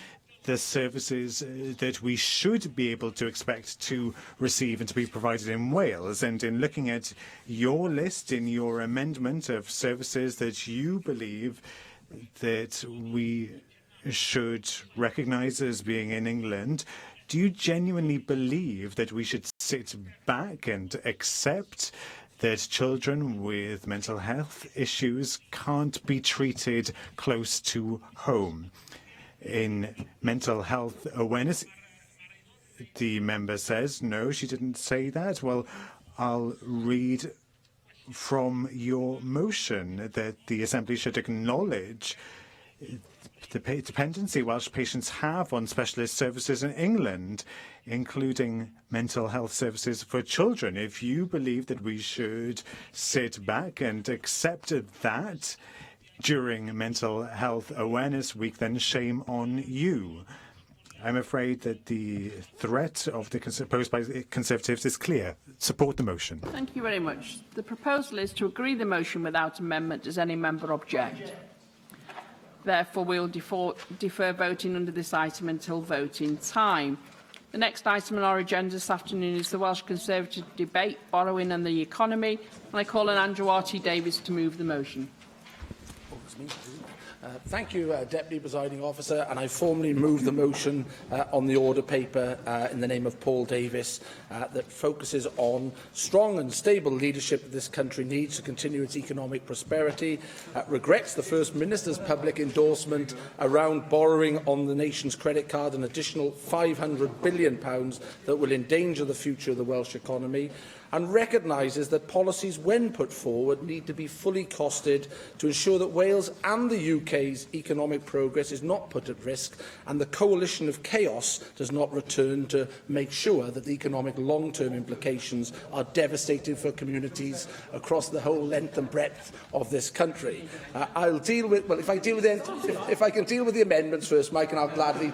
the services that we should be able to expect to receive and to be provided in Wales. And in looking at your list, in your amendment of services that you believe that we should recognise as being in England, do you genuinely believe that we should sit back and accept that children with mental health issues can't be treated close to home? In mental health awareness, the member says, no, she didn't say that. Well, I'll read from your motion that the Assembly should acknowledge the dependency Welsh patients have on specialist services in England, including mental health services for children. If you believe that we should sit back and accept that during Mental Health Awareness Week, then shame on you. I'm afraid that the threat of posed by the Conservatives is clear. Support the motion. Thank you very much. The proposal is to agree the motion without amendment. Does any member object? Therefore, we will defer voting under this item until voting time. The next item on our agenda this afternoon is the Welsh Conservative debate, borrowing and the economy. And I call on Andrew Davies to move the motion. Thank you, Deputy Presiding Officer, and I formally move the motion on the order paper in the name of Paul Davies that focuses on strong and stable leadership that this country needs to continue its economic prosperity, regrets the First Minister's public endorsement around borrowing on the nation's credit card, an additional £500 billion that will endanger the future of the Welsh economy, and recognises that policies, when put forward, need to be fully costed to ensure that Wales and the UK's economic progress is not put at risk and the coalition of chaos does not return, to make sure that the economic long-term implications are devastating for communities across the whole length and breadth of this country. I'll deal with, well, if I can deal with the amendments first, Mike, and I'll gladly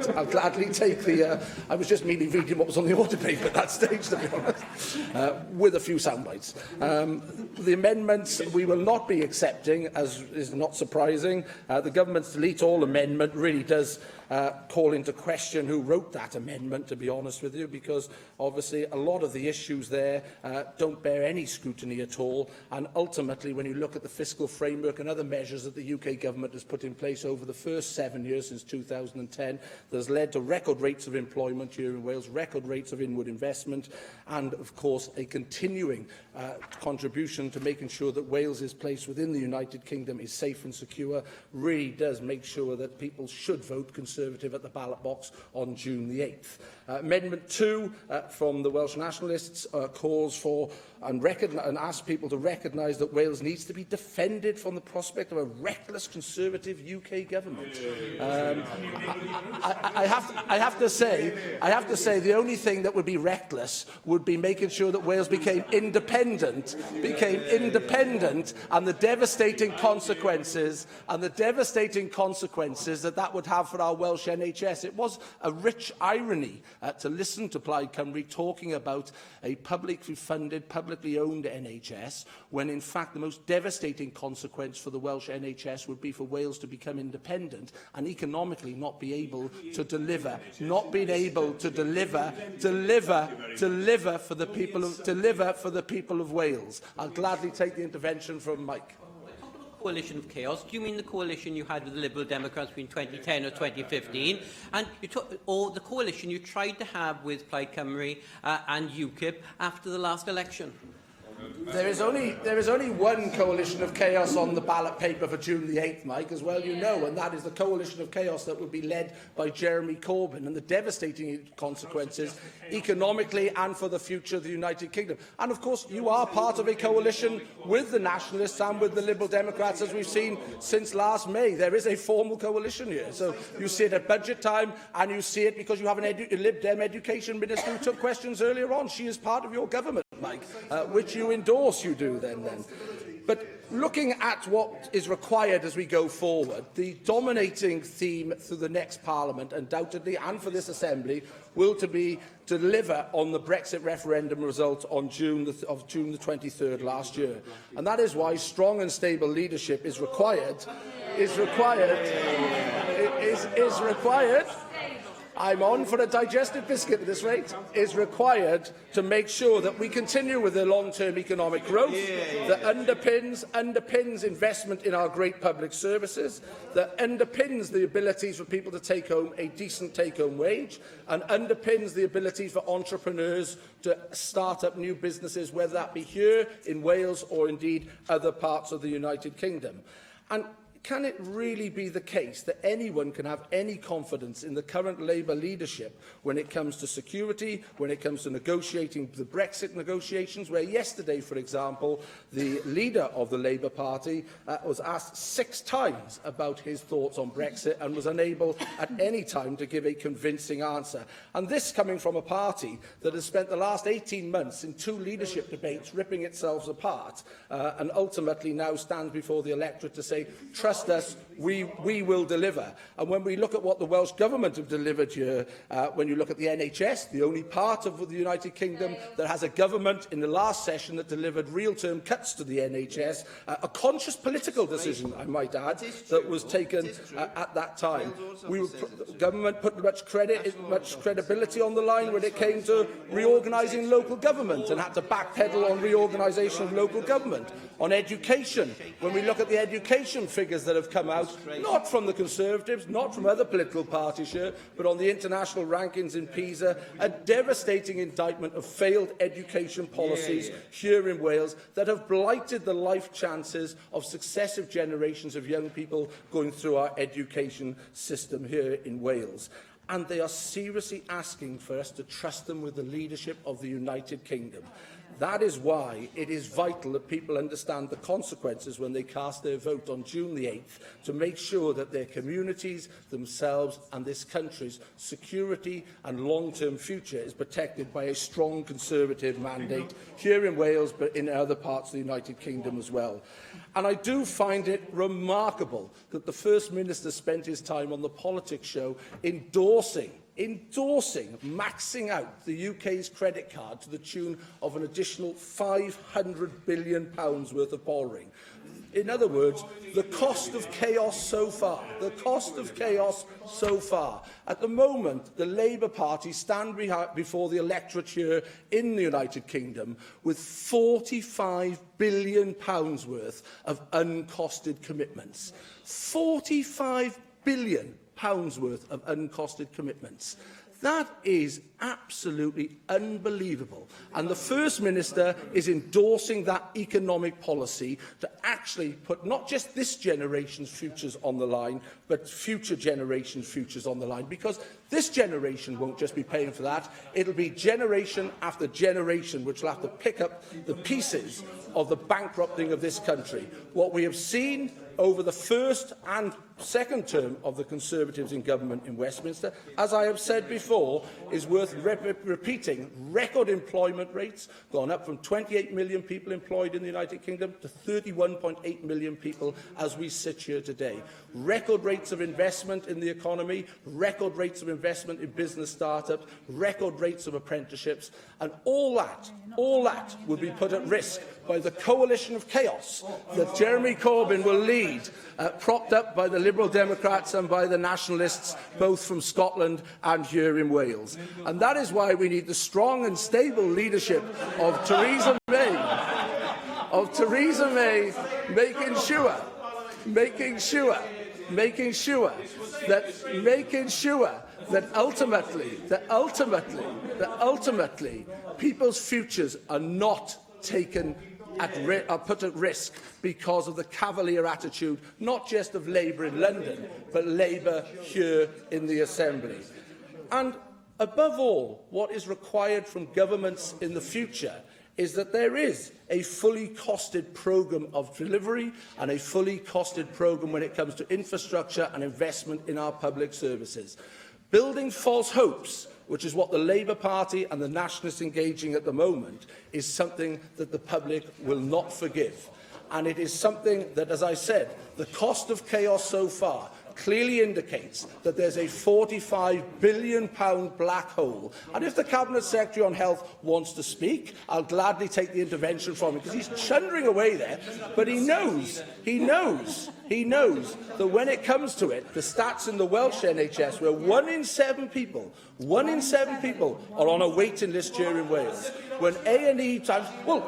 take the. I was just merely reading what was on the order paper at that stage, to be honest. With a few soundbites. The amendments we will not be accepting, as is not surprising. The government's delete all amendment really does call into question who wrote that amendment, to be honest with you, because obviously a lot of the issues there don't bear any scrutiny at all, and ultimately when you look at the fiscal framework and other measures that the UK government has put in place over the first 7 years since 2010, that has led to record rates of employment here in Wales, record rates of inward investment, and of course a continuing contribution to making sure that Wales's place within the United Kingdom is safe and secure, really does make sure that people should vote Conservative at the ballot box on June the 8th. Amendment 2 from the Welsh Nationalists calls for and asks people to recognise that Wales needs to be defended from the prospect of a reckless Conservative UK government. I have to say the only thing that would be reckless would be making sure that Wales became independent, and the devastating consequences that would have for our Welsh NHS. It was a rich irony to listen to Plaid Cymru talking about a publicly funded, publicly owned NHS, when in fact the most devastating consequence for the Welsh NHS would be for Wales to become independent and economically not be able to deliver, for the people people of Wales. I'll gladly take the intervention from Mike. Coalition of chaos. Do you mean the coalition you had with the Liberal Democrats between 2010 or 2015, or the coalition you tried to have with Plaid Cymru and UKIP after the last election? There is only one coalition of chaos on the ballot paper for June the 8th, Mike, as well you know, and that is the coalition of chaos that will be led by Jeremy Corbyn and the devastating consequences economically and for the future of the United Kingdom. And of course, you are part of a coalition with the Nationalists and with the Liberal Democrats, as we've seen since last May. There is a formal coalition here. So you see it at budget time, and you see it because you have a Lib Dem education minister who took questions earlier on. She is part of your government, Mike, which you endorse, you do then. But looking at what is required as we go forward, the dominating theme through the next Parliament, undoubtedly, and for this Assembly, will be to deliver on the Brexit referendum result on June the 23rd last year. And that is why strong and stable leadership is required. I'm on for a digestive biscuit at this rate, is required to make sure that we continue with the long-term economic growth that underpins investment in our great public services, that underpins the abilities for people to take home a decent take-home wage, and underpins the ability for entrepreneurs to start up new businesses, whether that be here in Wales or indeed other parts of the United Kingdom. And can it really be the case that anyone can have any confidence in the current Labour leadership when it comes to security, when it comes to negotiating the Brexit negotiations, where yesterday, for example, the leader of the Labour Party was asked 6 times about his thoughts on Brexit and was unable at any time to give a convincing answer? And this coming from a party that has spent the last 18 months in 2 leadership debates ripping itself apart and ultimately now stands before the electorate to say, trust us, we will deliver. And when we look at what the Welsh Government have delivered here, when you look at the NHS, the only part of the United Kingdom that has a government in the last session that delivered real-term cuts to the NHS, a conscious political decision, I might add, that was taken at that time. The government put much credibility on the line when it came to reorganising local government and had to backpedal on reorganisation of local government. On education, when we look at the education figures that have come out, not from the Conservatives, not from other political parties here, but on the international rankings in PISA, a devastating indictment of failed education policies here in Wales that have blighted the life chances of successive generations of young people going through our education system here in Wales. And they are seriously asking for us to trust them with the leadership of the United Kingdom. That is why it is vital that people understand the consequences when they cast their vote on June the 8th, to make sure that their communities, themselves and this country's security and long-term future is protected by a strong Conservative mandate here in Wales, but in other parts of the United Kingdom as well. And I do find it remarkable that the First Minister spent his time on the Politics show endorsing, maxing out the UK's credit card to the tune of an additional £500 billion worth of borrowing. In other words, the cost of chaos so far, At the moment, the Labour Party stand before the electorate here in the United Kingdom with £45 billion worth of uncosted commitments. £45 billion worth of uncosted commitments. That is absolutely unbelievable. And the First Minister is endorsing that economic policy to actually put not just this generation's futures on the line, but future generations' futures on the line. Because this generation won't just be paying for that, it'll be generation after generation which will have to pick up the pieces of the bankrupting of this country. What we have seen over the first and second term of the Conservatives in government in Westminster, as I have said before, is worth repeating. Record employment rates, gone up from 28 million people employed in the United Kingdom to 31.8 million people as we sit here today. Record rates of investment in the economy, record rates of investment in business startups, record rates of apprenticeships, and all that will be put at risk by the coalition of chaos that Jeremy Corbyn will lead, propped up by the Liberal Democrats and by the Nationalists, both from Scotland and here in Wales. And that is why we need the strong and stable leadership of Theresa May of Theresa May making sure that ultimately people's futures are not taken are put at risk because of the cavalier attitude, not just of Labour in London, but Labour here in the Assembly. And above all, what is required from governments in the future is that there is a fully costed programme of delivery and a fully costed programme when it comes to infrastructure and investment in our public services. Building false hopes, which is what the Labour Party and the Nationalists engaging at the moment, is something that the public will not forgive. And it is something that, as I said, the cost of chaos so far clearly indicates that there's a £45 billion black hole. And if the Cabinet Secretary on Health wants to speak, I'll gladly take the intervention from him, because he's chundering away there. But he knows that when it comes to it, the stats in the Welsh NHS, where 1 in 7 people are on a waiting list here in Wales. When A&E times, well,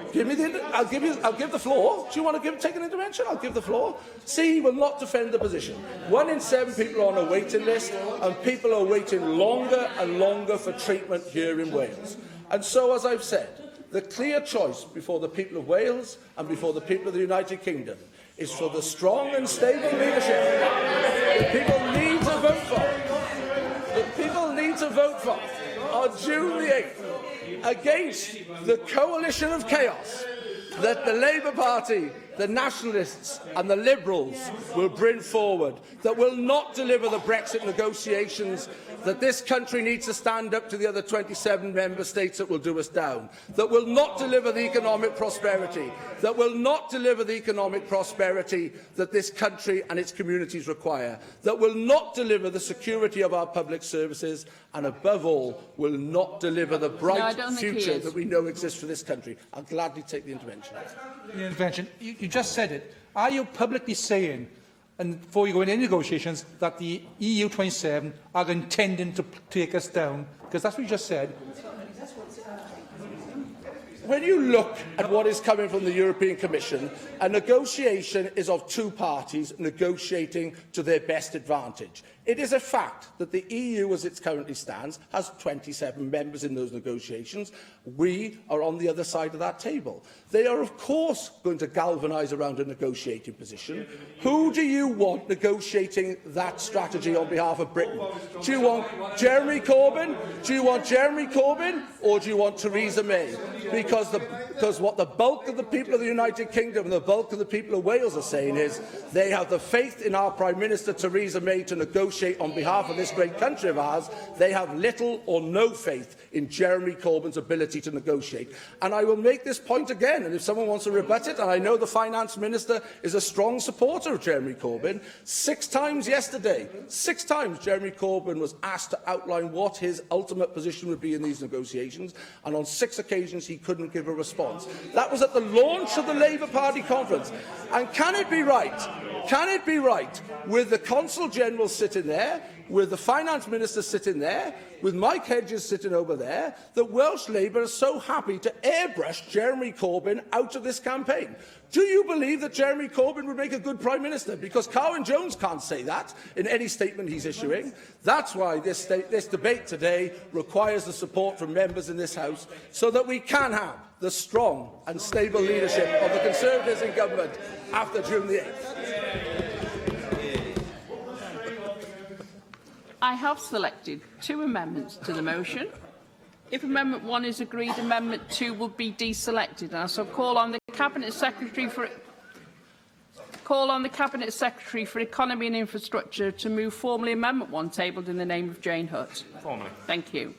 I'll give the floor. Do you want to take an intervention? I'll give the floor. See, he will not defend the position. 1 in 7 people are on a waiting list, and people are waiting longer and longer for treatment here in Wales. And so, as I've said, the clear choice before the people of Wales and before the people of the United Kingdom is for the strong and stable leadership that people need to vote for, on June the 8th against the coalition of chaos that the Labour Party, the Nationalists and the Liberals will bring forward, that will not deliver the Brexit negotiations, that this country needs to stand up to the other 27 member states that will do us down, that will not deliver the economic prosperity, that this country and its communities require, that will not deliver the security of our public services, and above all, will not deliver the bright future that we know exists for this country. I'll gladly take the intervention. You just said it. Are you publicly saying, and before you go into negotiations, that the EU 27 are intending to take us down? Because that's what you just said. When you look at what is coming from the European Commission, a negotiation is of two parties negotiating to their best advantage. It is a fact that the EU, as it currently stands, has 27 members in those negotiations. We are on the other side of that table. They are, of course, going to galvanise around a negotiating position. Who do you want negotiating that strategy on behalf of Britain? Do you want Jeremy Corbyn? Or do you want Theresa May? Because what the bulk of the people of the United Kingdom and the bulk of the people of Wales are saying is they have the faith in our Prime Minister Theresa May to negotiate on behalf of this great country of ours. They have little or no faith in Jeremy Corbyn's ability to negotiate. And I will make this point again, and if someone wants to rebut it, and I know the Finance Minister is a strong supporter of Jeremy Corbyn, 6 times yesterday, 6 times Jeremy Corbyn was asked to outline what his ultimate position would be in these negotiations, and on 6 occasions he couldn't give a response. That was at the launch of the Labour Party conference. And can it be right, with the Consul General sitting there, with the Finance Minister sitting there, with Mike Hedges sitting over there, that Welsh Labour is so happy to airbrush Jeremy Corbyn out of this campaign? Do you believe that Jeremy Corbyn would make a good Prime Minister? Because Carwyn Jones can't say that in any statement he's issuing. That's why this debate today requires the support from members in this House, so that we can have the strong and stable leadership of the Conservatives in government after June the 8th. I have selected 2 amendments to the motion. If Amendment 1 is agreed, Amendment 2 will be deselected. And I shall call on the Cabinet Secretary for Economy and Infrastructure to move formally Amendment 1 tabled in the name of Jane Hutt. Formally. Thank you.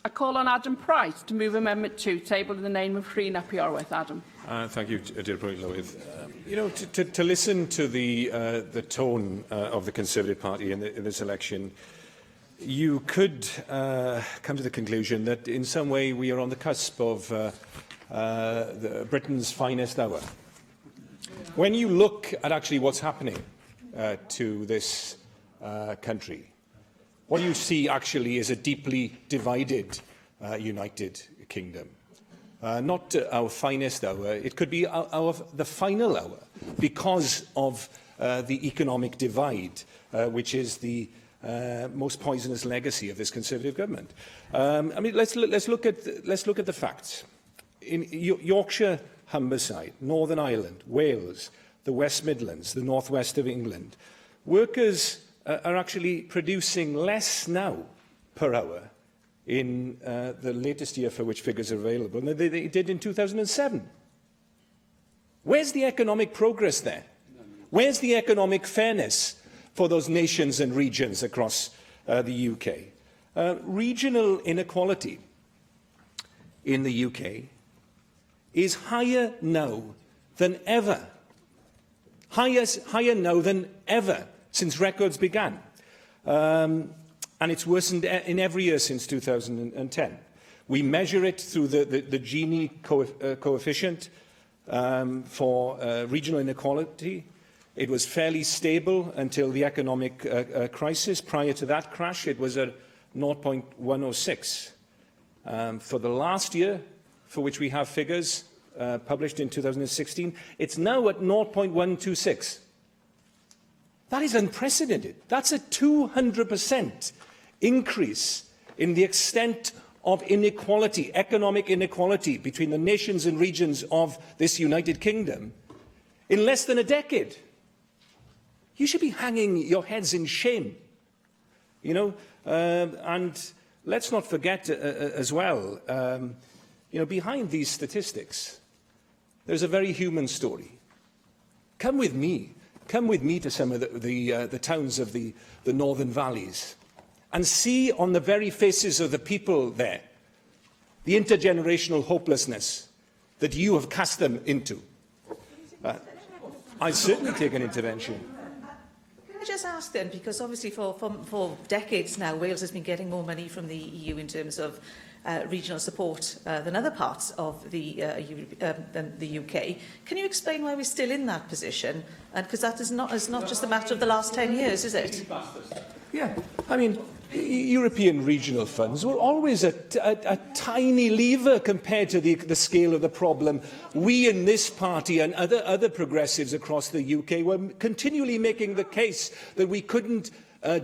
I call on Adam Price to move Amendment 2 tabled in the name of Rhun ap Iorwerth. Adam. Thank you, Dear Llywydd. To listen to the tone of the Conservative Party in this election, you could come to the conclusion that in some way we are on the cusp of Britain's finest hour. When you look at actually what's happening to this country, what you see actually is a deeply divided United Kingdom. not our finest hour. It could be the final hour because of the economic divide, which is the most poisonous legacy of this Conservative government. I mean, let's look at the facts. In Yorkshire, Humberside, Northern Ireland, Wales, the West Midlands, the northwest of England, workers are actually producing less now per hour in the latest year for which figures are available than they did in 2007. Where's the economic progress there? Where's the economic fairness for those nations and regions across the UK? Regional inequality in the UK is higher now than ever. Higher now than ever since records began. And it's worsened in every year since 2010. We measure it through the Gini coefficient for regional inequality. It was fairly stable until the economic crisis. Prior to that crash, it was at 0.106. For the last year, for which we have figures published in 2016, it's now at 0.126. That is unprecedented. That's a 200% increase in the extent of inequality, economic inequality between the nations and regions of this United Kingdom in less than a decade. You should be hanging your heads in shame, you know. And let's not forget as well, you know, behind these statistics, there's a very human story. Come with me to some of the towns of the northern valleys and see on the very faces of the people there the intergenerational hopelessness that you have cast them into. I'd certainly take an intervention. Can I just ask then, because obviously for decades now, Wales has been getting more money from the EU in terms of regional support than other parts of the UK. Can you explain why we're still in that position? And because that is not just a matter of the last 10 years, is it? Yeah, I mean, European regional funds were always a tiny lever compared to the scale of the problem. We in this party and other progressives across the UK were continually making the case that we couldn't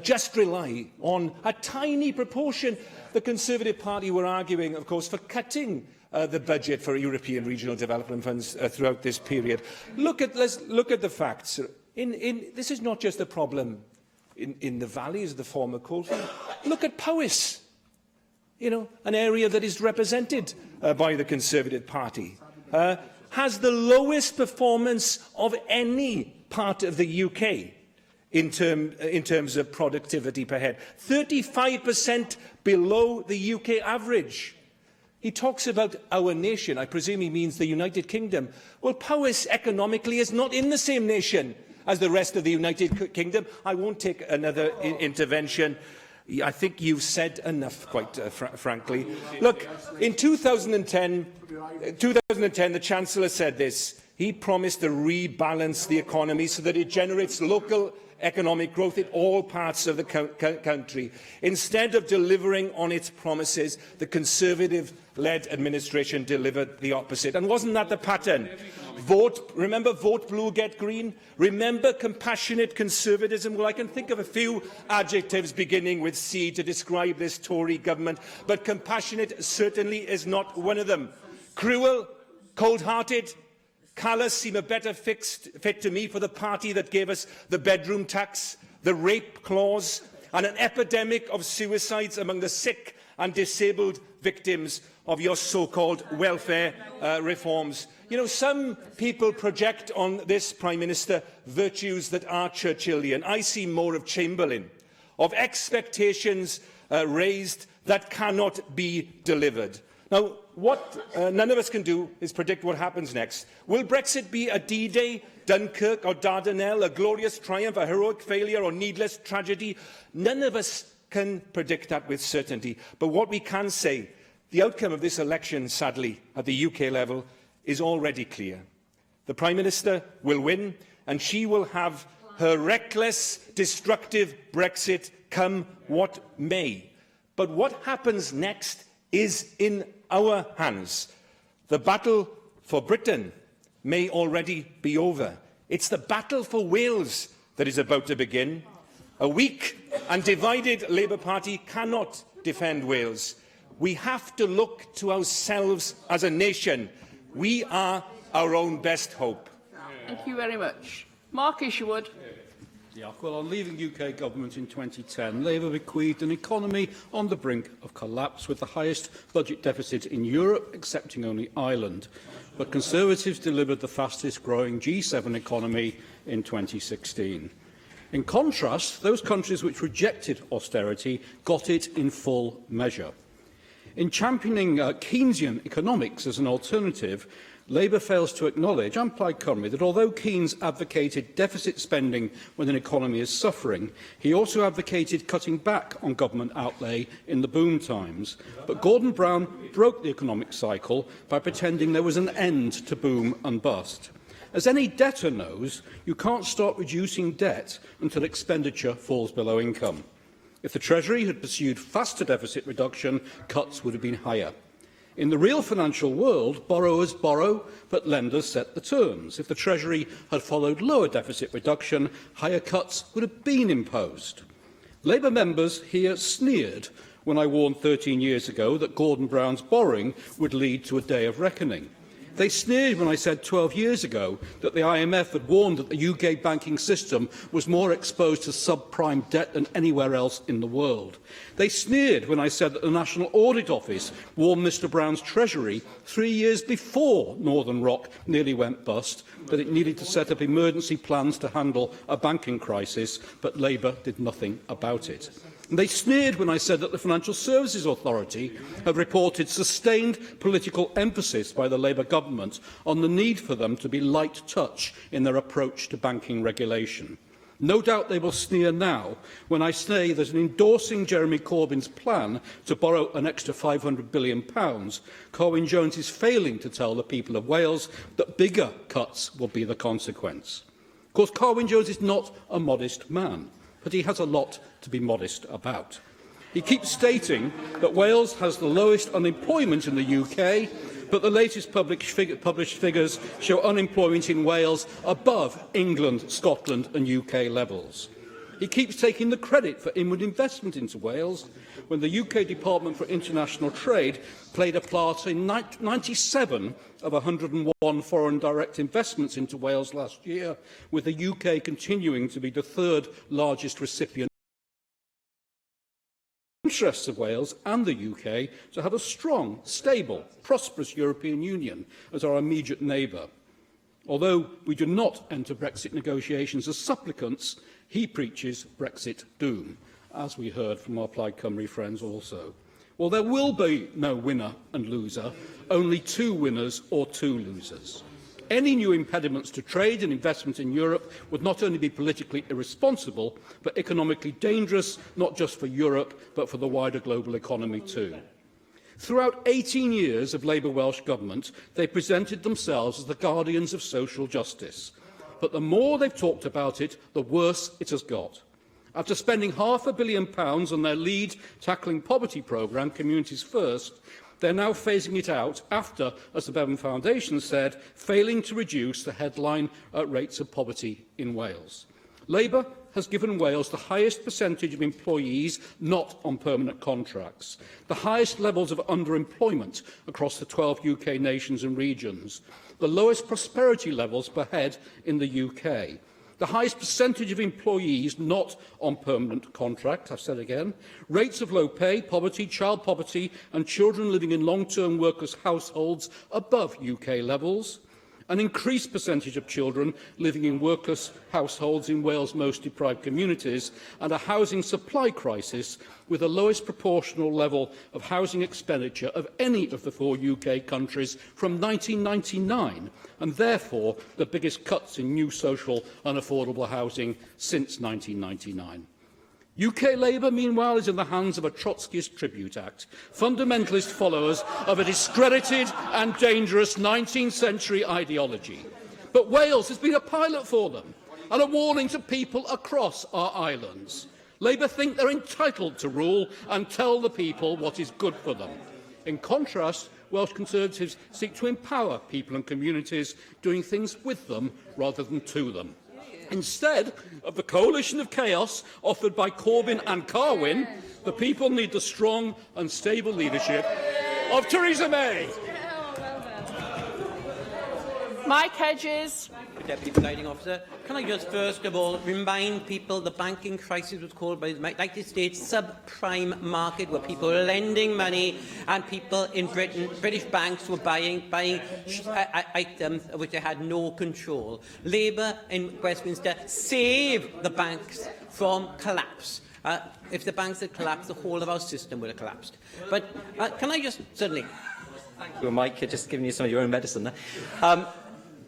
just rely on a tiny proportion. The Conservative Party were arguing, of course, for cutting the budget for European regional development funds throughout this period. Let's look at the facts. This is not just a problem in the valleys of the former coalfield. Look at Powys, you know, an area that is represented by the Conservative Party, has the lowest performance of any part of the UK in terms of productivity per head, 35% below the UK average. He talks about our nation. I presume he means the United Kingdom. Well, Powys economically is not in the same nation as the rest of the United Kingdom. I won't take another intervention. I think you've said enough, quite frankly. Look, in 2010, the Chancellor said this. He promised to rebalance the economy so that it generates local economic growth in all parts of the country. Instead of delivering on its promises, the Conservative-led administration delivered the opposite. And wasn't that the pattern? Remember vote blue, get green? Remember compassionate conservatism? Well, I can think of a few adjectives beginning with C to describe this Tory government, but compassionate certainly is not one of them. Cruel, cold-hearted, callous seem a better fit to me for the party that gave us the bedroom tax, the rape clause, and an epidemic of suicides among the sick and disabled victims of your so-called welfare reforms. You know, some people project on this Prime Minister virtues that are Churchillian. I see more of Chamberlain, of expectations raised that cannot be delivered. Now, what none of us can do is predict what happens next. Will Brexit be a D-Day, Dunkirk or Dardanelles, a glorious triumph, a heroic failure or needless tragedy? None of us can predict that with certainty. But what we can say, the outcome of this election, sadly, at the UK level, is already clear. The Prime Minister will win, and she will have her reckless, destructive Brexit come what may. But what happens next is in our hands. The battle for Britain may already be over. It's the battle for Wales that is about to begin. A weak and divided Labour Party cannot defend Wales. We have to look to ourselves as a nation. We are our own best hope. Thank you very much. Mark Isherwood. Yeah, well, on leaving UK government in 2010, Labour bequeathed an economy on the brink of collapse with the highest budget deficit in Europe, excepting only Ireland. But Conservatives delivered the fastest growing G7 economy in 2016. In contrast, those countries which rejected austerity got it in full measure. In championing Keynesian economics as an alternative, Labour fails to acknowledge, and Plaid Cymru, that although Keynes advocated deficit spending when an economy is suffering, he also advocated cutting back on government outlay in the boom times. But Gordon Brown broke the economic cycle by pretending there was an end to boom and bust. As any debtor knows, you can't start reducing debt until expenditure falls below income. If the Treasury had pursued faster deficit reduction, cuts would have been higher. In the real financial world, borrowers borrow, but lenders set the terms. If the Treasury had followed lower deficit reduction, higher cuts would have been imposed. Labour members here sneered when I warned 13 years ago that Gordon Brown's borrowing would lead to a day of reckoning. They sneered when I said 12 years ago that the IMF had warned that the UK banking system was more exposed to subprime debt than anywhere else in the world. They sneered when I said that the National Audit Office warned Mr Brown's Treasury 3 years before Northern Rock nearly went bust that it needed to set up emergency plans to handle a banking crisis, but Labour did nothing about it. And they sneered when I said that the Financial Services Authority had reported sustained political emphasis by the Labour government on the need for them to be light touch in their approach to banking regulation. No doubt they will sneer now when I say that in endorsing Jeremy Corbyn's plan to borrow an extra £500 billion, Corbyn-Jones is failing to tell the people of Wales that bigger cuts will be the consequence. Of course, Corbyn-Jones is not a modest man, but he has a lot to be modest about. He keeps stating that Wales has the lowest unemployment in the UK, but the latest published figures show unemployment in Wales above England, Scotland and UK levels. He keeps taking the credit for inward investment into Wales, when the UK Department for International Trade played a part in 97 of 101 foreign direct investments into Wales last year, with the UK continuing to be the third largest recipient. Interests of Wales and the UK to have a strong, stable, prosperous European Union as our immediate neighbour. Although we do not enter Brexit negotiations as supplicants, he preaches Brexit doom, as we heard from our Plaid Cymru friends also. Well, there will be no winner and loser, only two winners or two losers. Any new impediments to trade and investment in Europe would not only be politically irresponsible, but economically dangerous, not just for Europe, but for the wider global economy too. Throughout 18 years of Labour Welsh Government, they presented themselves as the guardians of social justice. But the more they've talked about it, the worse it has got. After spending £500 million on their lead tackling poverty programme, Communities First, they're now phasing it out after, as the Bevan Foundation said, failing to reduce the headline rates of poverty in Wales. Labour has given Wales the highest percentage of employees not on permanent contracts, the highest levels of underemployment across the 12 UK nations and regions, the lowest prosperity levels per head in the UK, the highest percentage of employees not on permanent contract, I've said again, rates of low pay, poverty, child poverty and children living in long-term workers' households above UK levels, an increased percentage of children living in workers' households in Wales' most deprived communities, and a housing supply crisis with the lowest proportional level of housing expenditure of any of the 4 UK countries from 1999, and therefore the biggest cuts in new social and affordable housing since 1999. UK Labour, meanwhile, is in the hands of a Trotskyist Tribute Act, fundamentalist followers of a discredited and dangerous 19th century ideology. But Wales has been a pilot for them and a warning to people across our islands. Labour think they're entitled to rule and tell the people what is good for them. In contrast, Welsh Conservatives seek to empower people and communities, doing things with them rather than to them. Instead of the coalition of chaos offered by Corbyn and Carwyn, the people need the strong and stable leadership of Theresa May. Mike Hedges. Deputy Presiding Officer, can I just first of all remind people the banking crisis was called by the United States subprime market, where people were lending money and people in Britain, British banks were buying items which they had no control. Labour in Westminster saved the banks from collapse. If the banks had collapsed, the whole of our system would have collapsed. But can I just suddenly... Well, Mike, you're just giving you some of your own medicine there.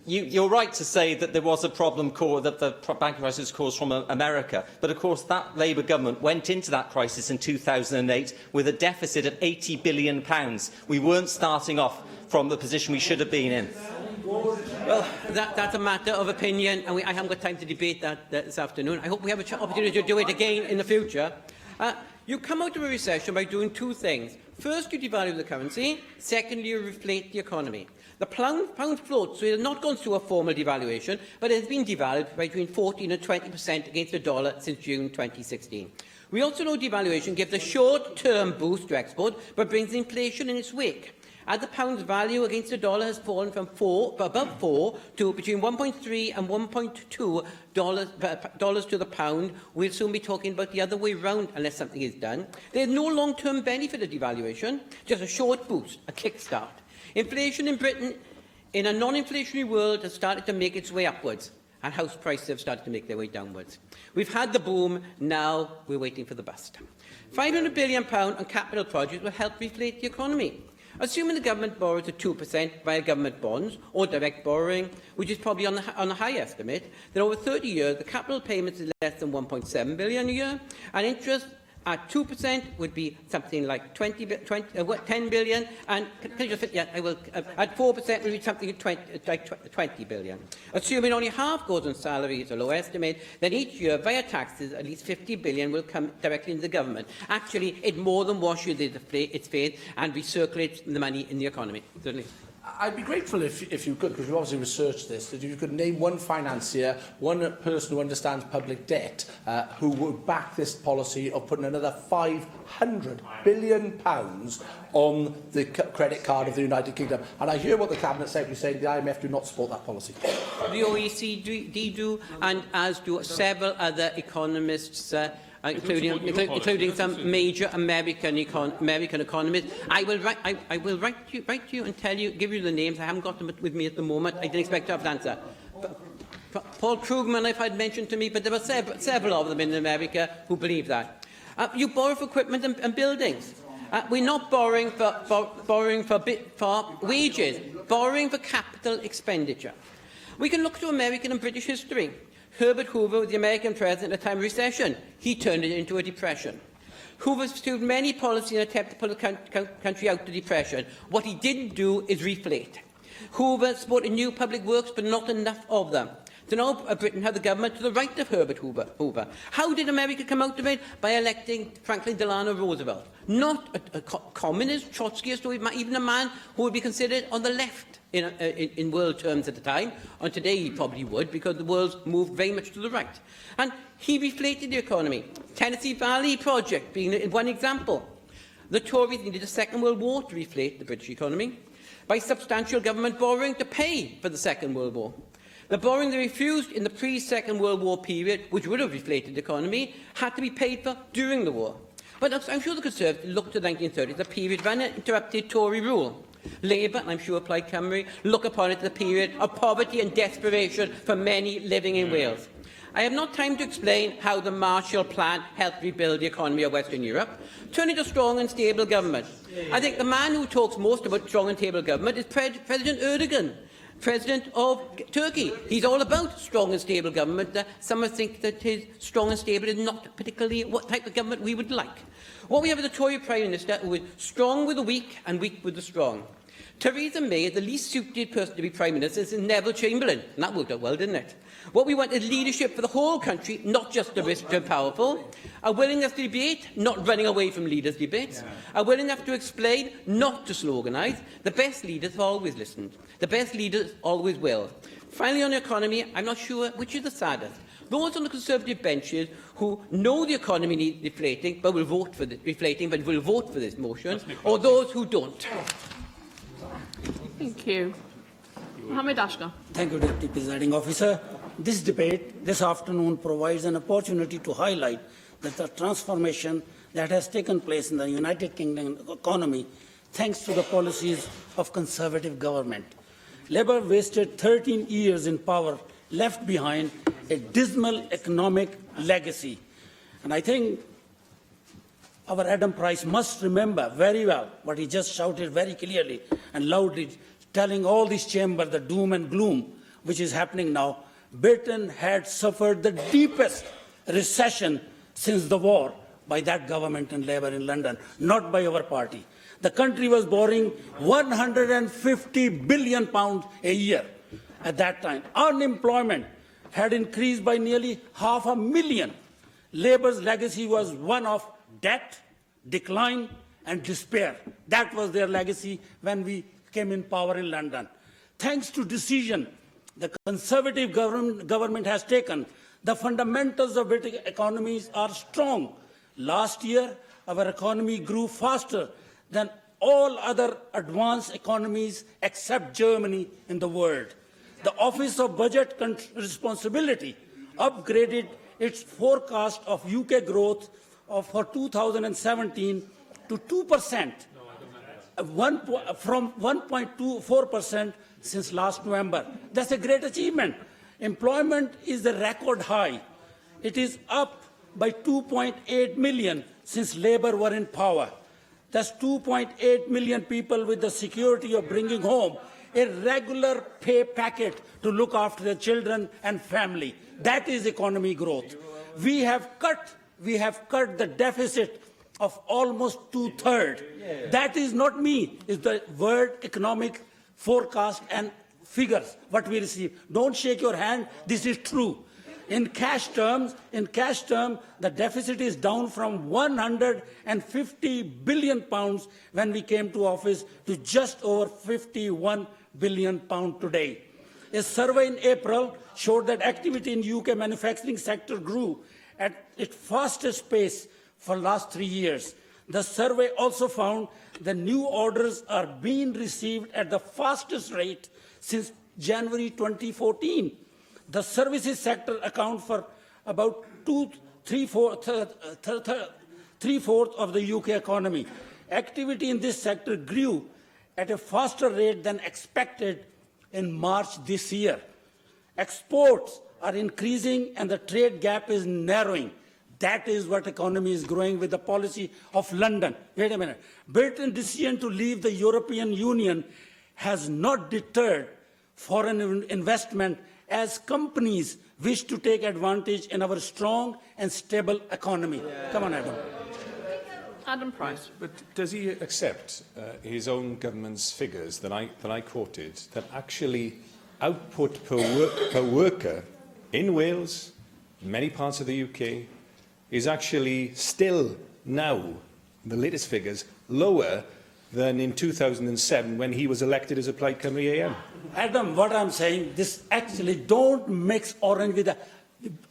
You're right to say that there was a problem that the banking crisis caused from America, but of course that Labour government went into that crisis in 2008 with a deficit of £80 billion. We weren't starting off from the position we should have been in. Well, that's a matter of opinion, and I haven't got time to debate that this afternoon. I hope we have an opportunity to do it again in the future. You come out of a recession by doing two things. First, you devalue the currency. Secondly, you reflate the economy. The pound floats, so it has not gone through a formal devaluation, but it has been devalued by between 14% and 20% against the dollar since June 2016. We also know devaluation gives a short-term boost to export, but brings inflation in its wake. As the pound's value against the dollar has fallen from above 4 to between 1.3 and 1.2 dollars to the pound, we'll soon be talking about the other way round unless something is done. There is no long-term benefit of devaluation, just a short boost, a kickstart. Inflation in Britain, in a non-inflationary world, has started to make its way upwards, and house prices have started to make their way downwards. We've had the boom, now we're waiting for the bust. £500 billion on capital projects will help reflate the economy. Assuming the government borrows at 2% via government bonds or direct borrowing, which is probably on a high estimate, then over 30 years the capital payments is less than £1.7 billion a year, and interest at 2% would be something like 10 billion, and can you just, yeah, I will, at 4% would be something like 20 billion. Assuming only half goes on salaries, a low estimate, then each year via taxes at least 50 billion will come directly into the government. Actually, it more than washes its face and recirculates the money in the economy. Certainly. I'd be grateful if you could, because we've obviously researched this, that you could name one financier, one person who understands public debt, who would back this policy of putting another £500 billion on the credit card of the United Kingdom. And I hear what the Cabinet Secretary is saying, the IMF do not support that policy. The OECD do, and as do several other economists, including some major American economists. I will write to you and give you the names. I haven't got them with me at the moment. I didn't expect to have an answer. Paul Krugman, I've had mentioned to me, but there were several of them in America who believe that. You borrow for equipment and buildings. We're not borrowing for wages, borrowing for capital expenditure. We can look to American and British history. Herbert Hoover was the American president at a time of recession. He turned it into a depression. Hoover pursued many policies in an attempt to pull the country out of depression. What he didn't do is reflate. Hoover supported new public works, but not enough of them. So now Britain had the government to the right of Herbert Hoover. How did America come out of it? By electing Franklin Delano Roosevelt. Not a communist, Trotskyist, or even a man who would be considered on the left in world terms at the time. And today he probably would, because the world's moved very much to the right. And he reflated the economy. Tennessee Valley Project being one example. The Tories needed a Second World War to reflate the British economy by substantial government borrowing to pay for the Second World War. The borrowing they refused in the pre-Second World War period, which would have reflated the economy, had to be paid for during the war. But I'm sure the Conservatives looked to the 1930s, a period of uninterrupted Tory rule. Labour, and I'm sure Plaid Cymru, look upon it as a period of poverty and desperation for many living in Wales. I have not time to explain how the Marshall Plan helped rebuild the economy of Western Europe, turning to strong and stable government. I think the man who talks most about strong and stable government is President Erdogan, President of Turkey. He's all about strong and stable government. Some think that his strong and stable is not particularly what type of government we would like. What we have is a Tory Prime Minister who is strong with the weak and weak with the strong. Theresa May is the least suited person to be Prime Minister since Neville Chamberlain, and that worked out well, didn't it? What we want is leadership for the whole country, not just the rich and powerful. A willingness to debate, not running away from leaders' debates. A willingness to explain, not to sloganise. The best leaders have always listened. The best leaders always will. Finally, on the economy, I'm not sure which is the saddest. Those on the Conservative benches who know the economy needs deflating but will vote for this motion, or those who don't. Thank you. Mohammed Ashgar. Thank you, Deputy Presiding Officer. This debate this afternoon provides an opportunity to highlight that the transformation that has taken place in the United Kingdom economy thanks to the policies of Conservative government. Labour wasted 13 years in power, left behind a dismal economic legacy. And I think our Adam Price must remember very well what he just shouted very clearly and loudly, telling all this chamber the doom and gloom which is happening now. Britain had suffered the deepest recession since the war by that government and Labour in London, not by our party. The country was borrowing £150 billion a year at that time. Unemployment had increased by nearly 500,000. Labour's legacy was one of debt, decline and despair. That was their legacy when we came in power in London. Thanks to decision the Conservative government has taken, the fundamentals of British economies are strong. Last year, our economy grew faster than all other advanced economies except Germany in the world. The Office of Budget Responsibility upgraded its forecast of UK growth for 2017 to 2%, from 1.24% since last November. That's a great achievement. Employment is the record high. It is up by 2.8 million since Labour were in power. That's 2.8 million people with the security of bringing home a regular pay packet to look after their children and family. That is economy growth. We have cut the deficit of almost 2/3. That is not me. It's the World Economic Forecast and figures, what we receive. Don't shake your hand. This is true. In cash terms, the deficit is down from £150 billion when we came to office to just over £51 billion today. A survey in April showed that activity in UK manufacturing sector grew at its fastest pace for the last 3 years. The survey also found that new orders are being received at the fastest rate since January 2014. The services sector accounts for about three-fourths of the UK economy. Activity in this sector grew at a faster rate than expected in March this year. Exports are increasing and the trade gap is narrowing. That is what economy is growing with the policy of London. Wait a minute. Britain's decision to leave the European Union has not deterred foreign investment as companies wish to take advantage in our strong and stable economy. Come on, Adam. Adam Price. But does he accept his own government's figures that I quoted, that actually output per worker in Wales, many parts of the UK, is actually still now, the latest figures, lower than in 2007 when he was elected as a Plaid Cymru AM? Adam, what I'm saying, this actually don't mix orange with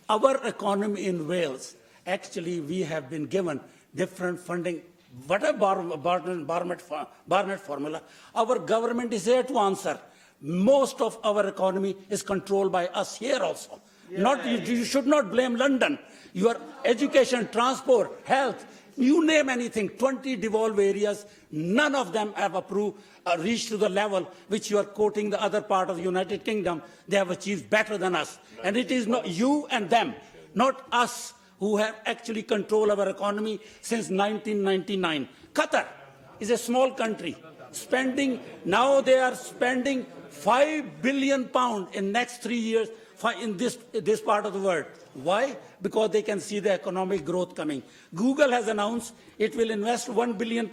our economy in Wales. Actually, we have been given different funding. What a Barnett formula. Our government is here to answer. Most of our economy is controlled by us here also. You should not blame London. Your education, transport, health, you name anything, 20 devolved areas, none of them have reached to the level which you are quoting the other part of the United Kingdom. They have achieved better than us. And it is not you and them, not us, who have actually controlled our economy since 1999. Qatar is a small country. Now they are spending £5 billion in next 3 years in this part of the world. Why? Because they can see the economic growth coming. Google has announced it will invest £1 billion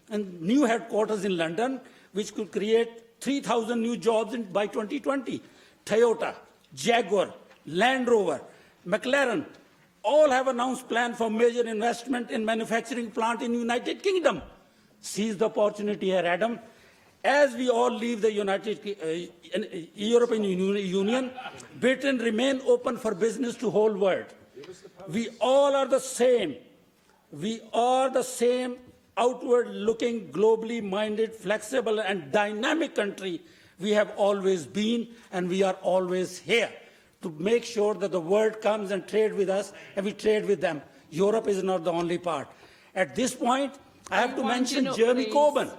and new headquarters in London, which could create 3,000 new jobs by 2020. Toyota, Jaguar, Land Rover, McLaren all have announced plans for major investment in manufacturing plant in the United Kingdom. Seize the opportunity here, Adam. As we all leave the European Union, Britain remain open for business to whole world. We all are the same. We are the same outward-looking, globally minded, flexible and dynamic country we have always been, and we are always here to make sure that the world comes and trade with us and we trade with them. Europe is not the only part. At this point, I have to mention Jeremy Corbyn.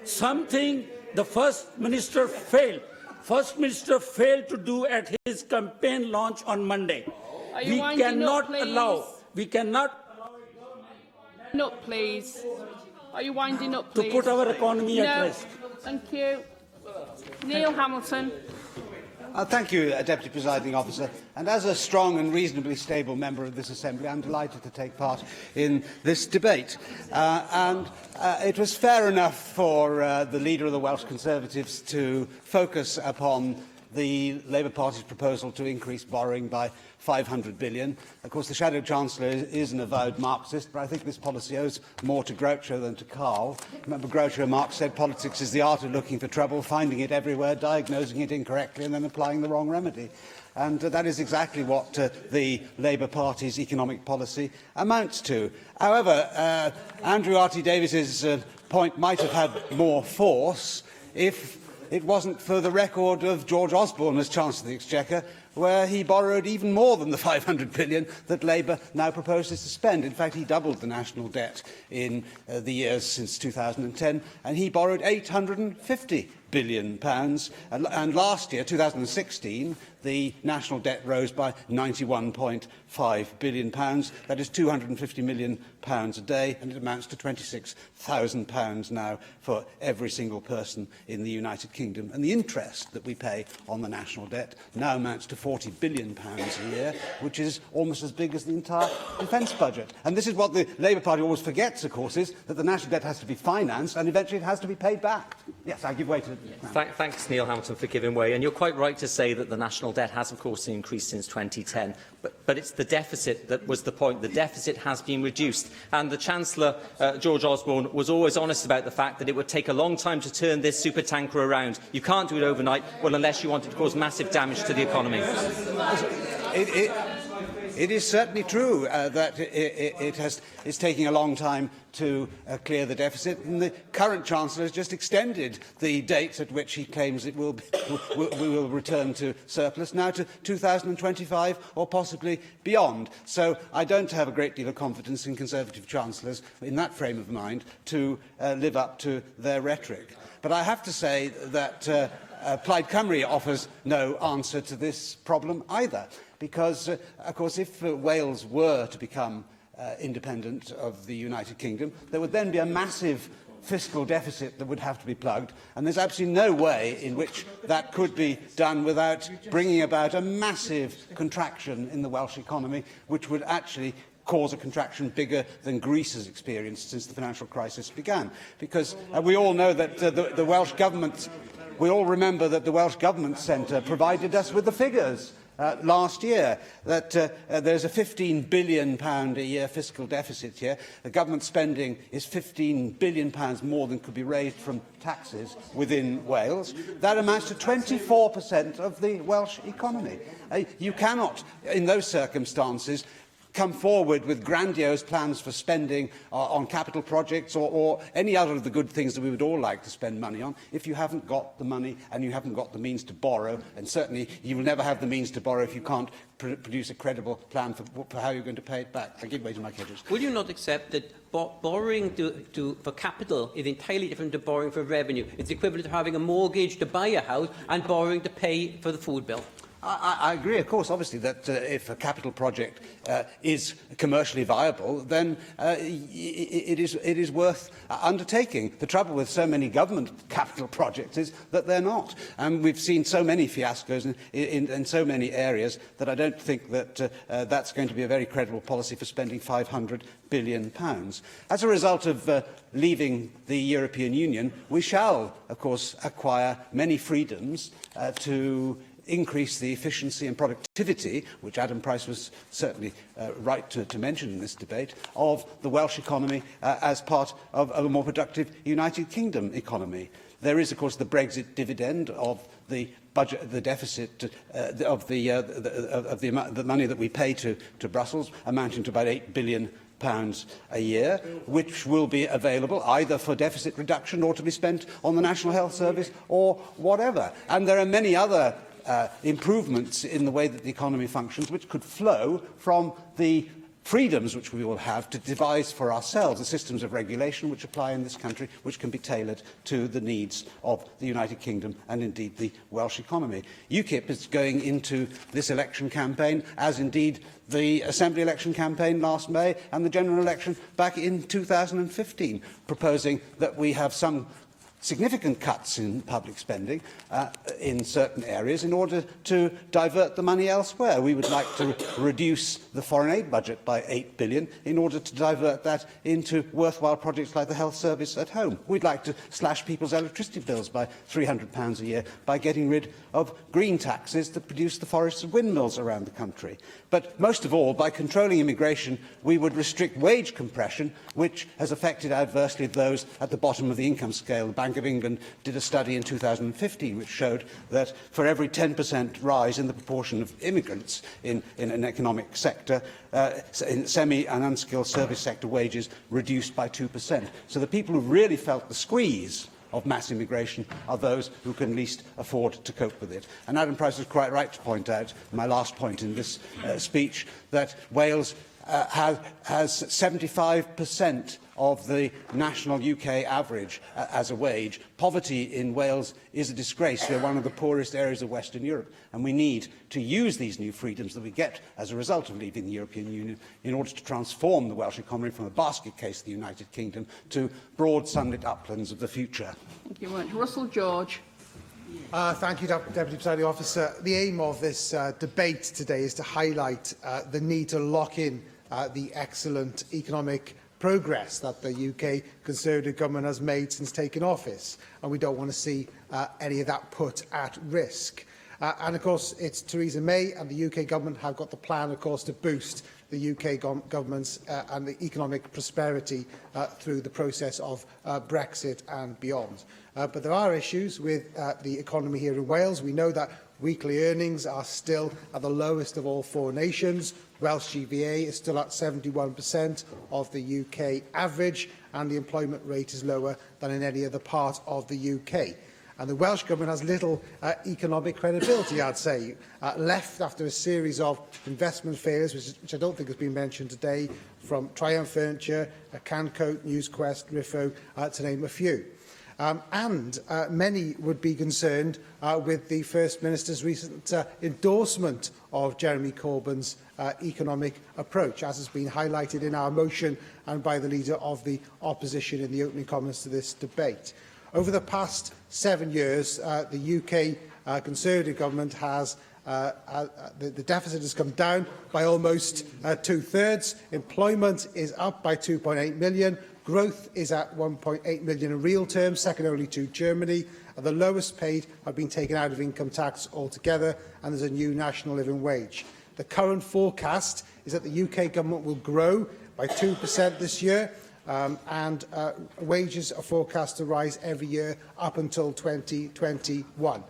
Something the First Minister failed. First Minister failed to do at his campaign launch on Monday. We cannot allow. We cannot. Up, please. Are you winding up, please? To put our economy at risk. Thank you. Neil Hamilton. Thank you, Deputy Presiding Officer. And as a strong and reasonably stable member of this Assembly, I'm delighted to take part in this debate. It was fair enough for the Leader of the Welsh Conservatives to focus upon the Labour Party's proposal to increase borrowing by 500 billion. Of course, the Shadow Chancellor is an avowed Marxist, but I think this policy owes more to Groucho than to Karl. Remember, Groucho Marx said politics is the art of looking for trouble, finding it everywhere, diagnosing it incorrectly, and then applying the wrong remedy. And that is exactly what the Labour Party's economic policy amounts to. However, Andrew Davies's point might have had more force if it wasn't for the record of George Osborne as Chancellor of the Exchequer, where he borrowed even more than the 500 billion that Labour now proposes to spend. In fact, he doubled the national debt in the years since 2010, and he borrowed £850 billion. And last year, 2016, the national debt rose by £91.5 billion. That is £250 million a day, and it amounts to £26,000 now for every single person in the United Kingdom. And the interest that we pay on the national debt now amounts to £40 billion a year, which is almost as big as the entire defence budget. And this is what the Labour Party always forgets, of course, is that the national debt has to be financed and eventually it has to be paid back. Yes, I give way to... Thanks, Neil Hamilton, for giving way. And you're quite right to say that the national debt has, of course, increased since 2010. But it's the deficit that was the point. The deficit has been reduced. And the Chancellor, George Osborne, was always honest about the fact that it would take a long time to turn this supertanker around. You can't do it overnight, well, unless you want it to cause massive damage to the economy. It is certainly true that it's taking a long time to clear the deficit, and the current Chancellor has just extended the date at which he claims we will return to surplus, now to 2025 or possibly beyond. So I don't have a great deal of confidence in Conservative Chancellors in that frame of mind to live up to their rhetoric. But I have to say that Plaid Cymru offers no answer to this problem either, because, of course, if Wales were to become independent of the United Kingdom, there would then be a massive fiscal deficit that would have to be plugged, and there's absolutely no way in which that could be done without bringing about a massive contraction in the Welsh economy, which would actually cause a contraction bigger than Greece has experienced since the financial crisis began. Because we all know that the Welsh Government, we all remember that the Welsh Government Centre provided us with the figures last year, that there's a £15 billion a year fiscal deficit here. The government spending is £15 billion more than could be raised from taxes within Wales. That amounts to 24% of the Welsh economy. You cannot, in those circumstances, come forward with grandiose plans for spending on capital projects or any other of the good things that we would all like to spend money on if you haven't got the money and you haven't got the means to borrow. And certainly you will never have the means to borrow if you can't produce a credible plan for how you're going to pay it back. I give way to my hedges. Will you not accept that borrowing for capital is entirely different to borrowing for revenue? It's equivalent to having a mortgage to buy a house and borrowing to pay for the food bill. I agree, of course, obviously, that if a capital project is commercially viable, then it is worth undertaking. The trouble with so many government capital projects is that they're not. And we've seen so many fiascos in so many areas that I don't think that that's going to be a very credible policy for spending £500 billion. As a result of leaving the European Union, we shall, of course, acquire many freedoms to increase the efficiency and productivity, which Adam Price was certainly right to mention in this debate, of the Welsh economy as part of a more productive United Kingdom economy. There is, of course, the Brexit dividend of the budget, the deficit of the money that we pay to Brussels, amounting to about £8 billion a year, which will be available either for deficit reduction or to be spent on the National Health Service or whatever. And there are many other improvements in the way that the economy functions which could flow from the freedoms which we will have to devise for ourselves the systems of regulation which apply in this country, which can be tailored to the needs of the United Kingdom and indeed the Welsh economy. UKIP is going into this election campaign, as indeed the Assembly election campaign last May and the general election back in 2015, proposing that we have some significant cuts in public spending in certain areas in order to divert the money elsewhere. We would like to reduce the foreign aid budget by £8 billion in order to divert that into worthwhile projects like the health service at home. We'd like to slash people's electricity bills by £300 a year by getting rid of green taxes that produce the forests of windmills around the country. But most of all, by controlling immigration, we would restrict wage compression, which has affected adversely those at the bottom of the income scale. The Bank of England did a study in 2015 which showed that for every 10% rise in the proportion of immigrants in an economic sector, in semi and unskilled service sector wages reduced by 2%. So the people who really felt the squeeze of mass immigration are those who can least afford to cope with it. And Adam Price was quite right to point out, my last point in this speech, that Wales has 75% of the national UK average as a wage. Poverty in Wales is a disgrace. We're one of the poorest areas of Western Europe, and we need to use these new freedoms that we get as a result of leaving the European Union in order to transform the Welsh economy from a basket case of the United Kingdom to broad sunlit uplands of the future. Thank you very much. Russell George. Thank you, Deputy Presiding Officer. The aim of this debate today is to highlight the need to lock in the excellent economic progress that the UK Conservative government has made since taking office, and we don't want to see any of that put at risk. And of course, it's Theresa May and the UK government have got the plan, of course, to boost the UK government's and the economic prosperity through the process of Brexit and beyond. But there are issues with the economy here in Wales. We know that weekly earnings are still at the lowest of all four nations. Welsh GVA is still at 71% of the UK average, and the employment rate is lower than in any other part of the UK. And the Welsh Government has little economic credibility, I'd say, left after a series of investment failures, which I don't think has been mentioned today, from Triumph Furniture, Cancoat, Newsquest, Riffo, to name a few. And many would be concerned with the First Minister's recent endorsement of Jeremy Corbyn's economic approach, as has been highlighted in our motion and by the Leader of the Opposition in the opening comments to this debate. Over the past 7 years, the UK Conservative government has the deficit has come down by almost two-thirds. Employment is up by 2.8 million. Growth is at 1.8 million in real terms, second only to Germany. The lowest paid have been taken out of income tax altogether, and there's a new national living wage. The current forecast is that the UK government will grow by 2% this year, and wages are forecast to rise every year up until 2021.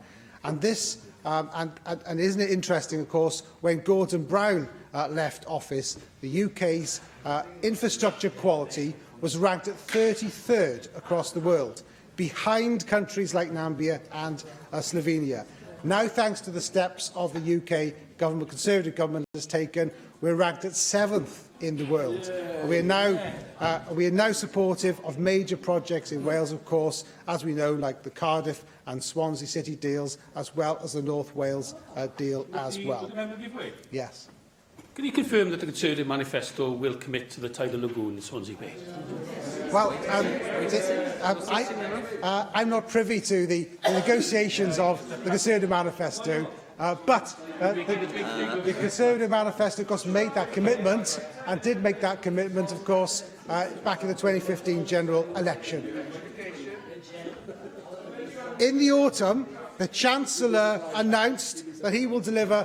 And this, and isn't it interesting, of course, when Gordon Brown left office, the UK's infrastructure quality was ranked at 33rd across the world, behind countries like Namibia and Slovenia. Now, thanks to the steps of the UK government, Conservative government has taken, we're ranked at 7th in the world. We are now supportive of major projects in Wales, of course, as we know, like the Cardiff and Swansea City deals, as well as the North Wales deal as well. Yes. Can you confirm that the Conservative manifesto will commit to the tidal lagoon in Swansea Bay? Well, I'm not privy to the negotiations of the Conservative manifesto, but the Conservative manifesto, of course, made that commitment and did make that commitment, of course, back in the 2015 general election. In the autumn, the Chancellor announced that he will deliver.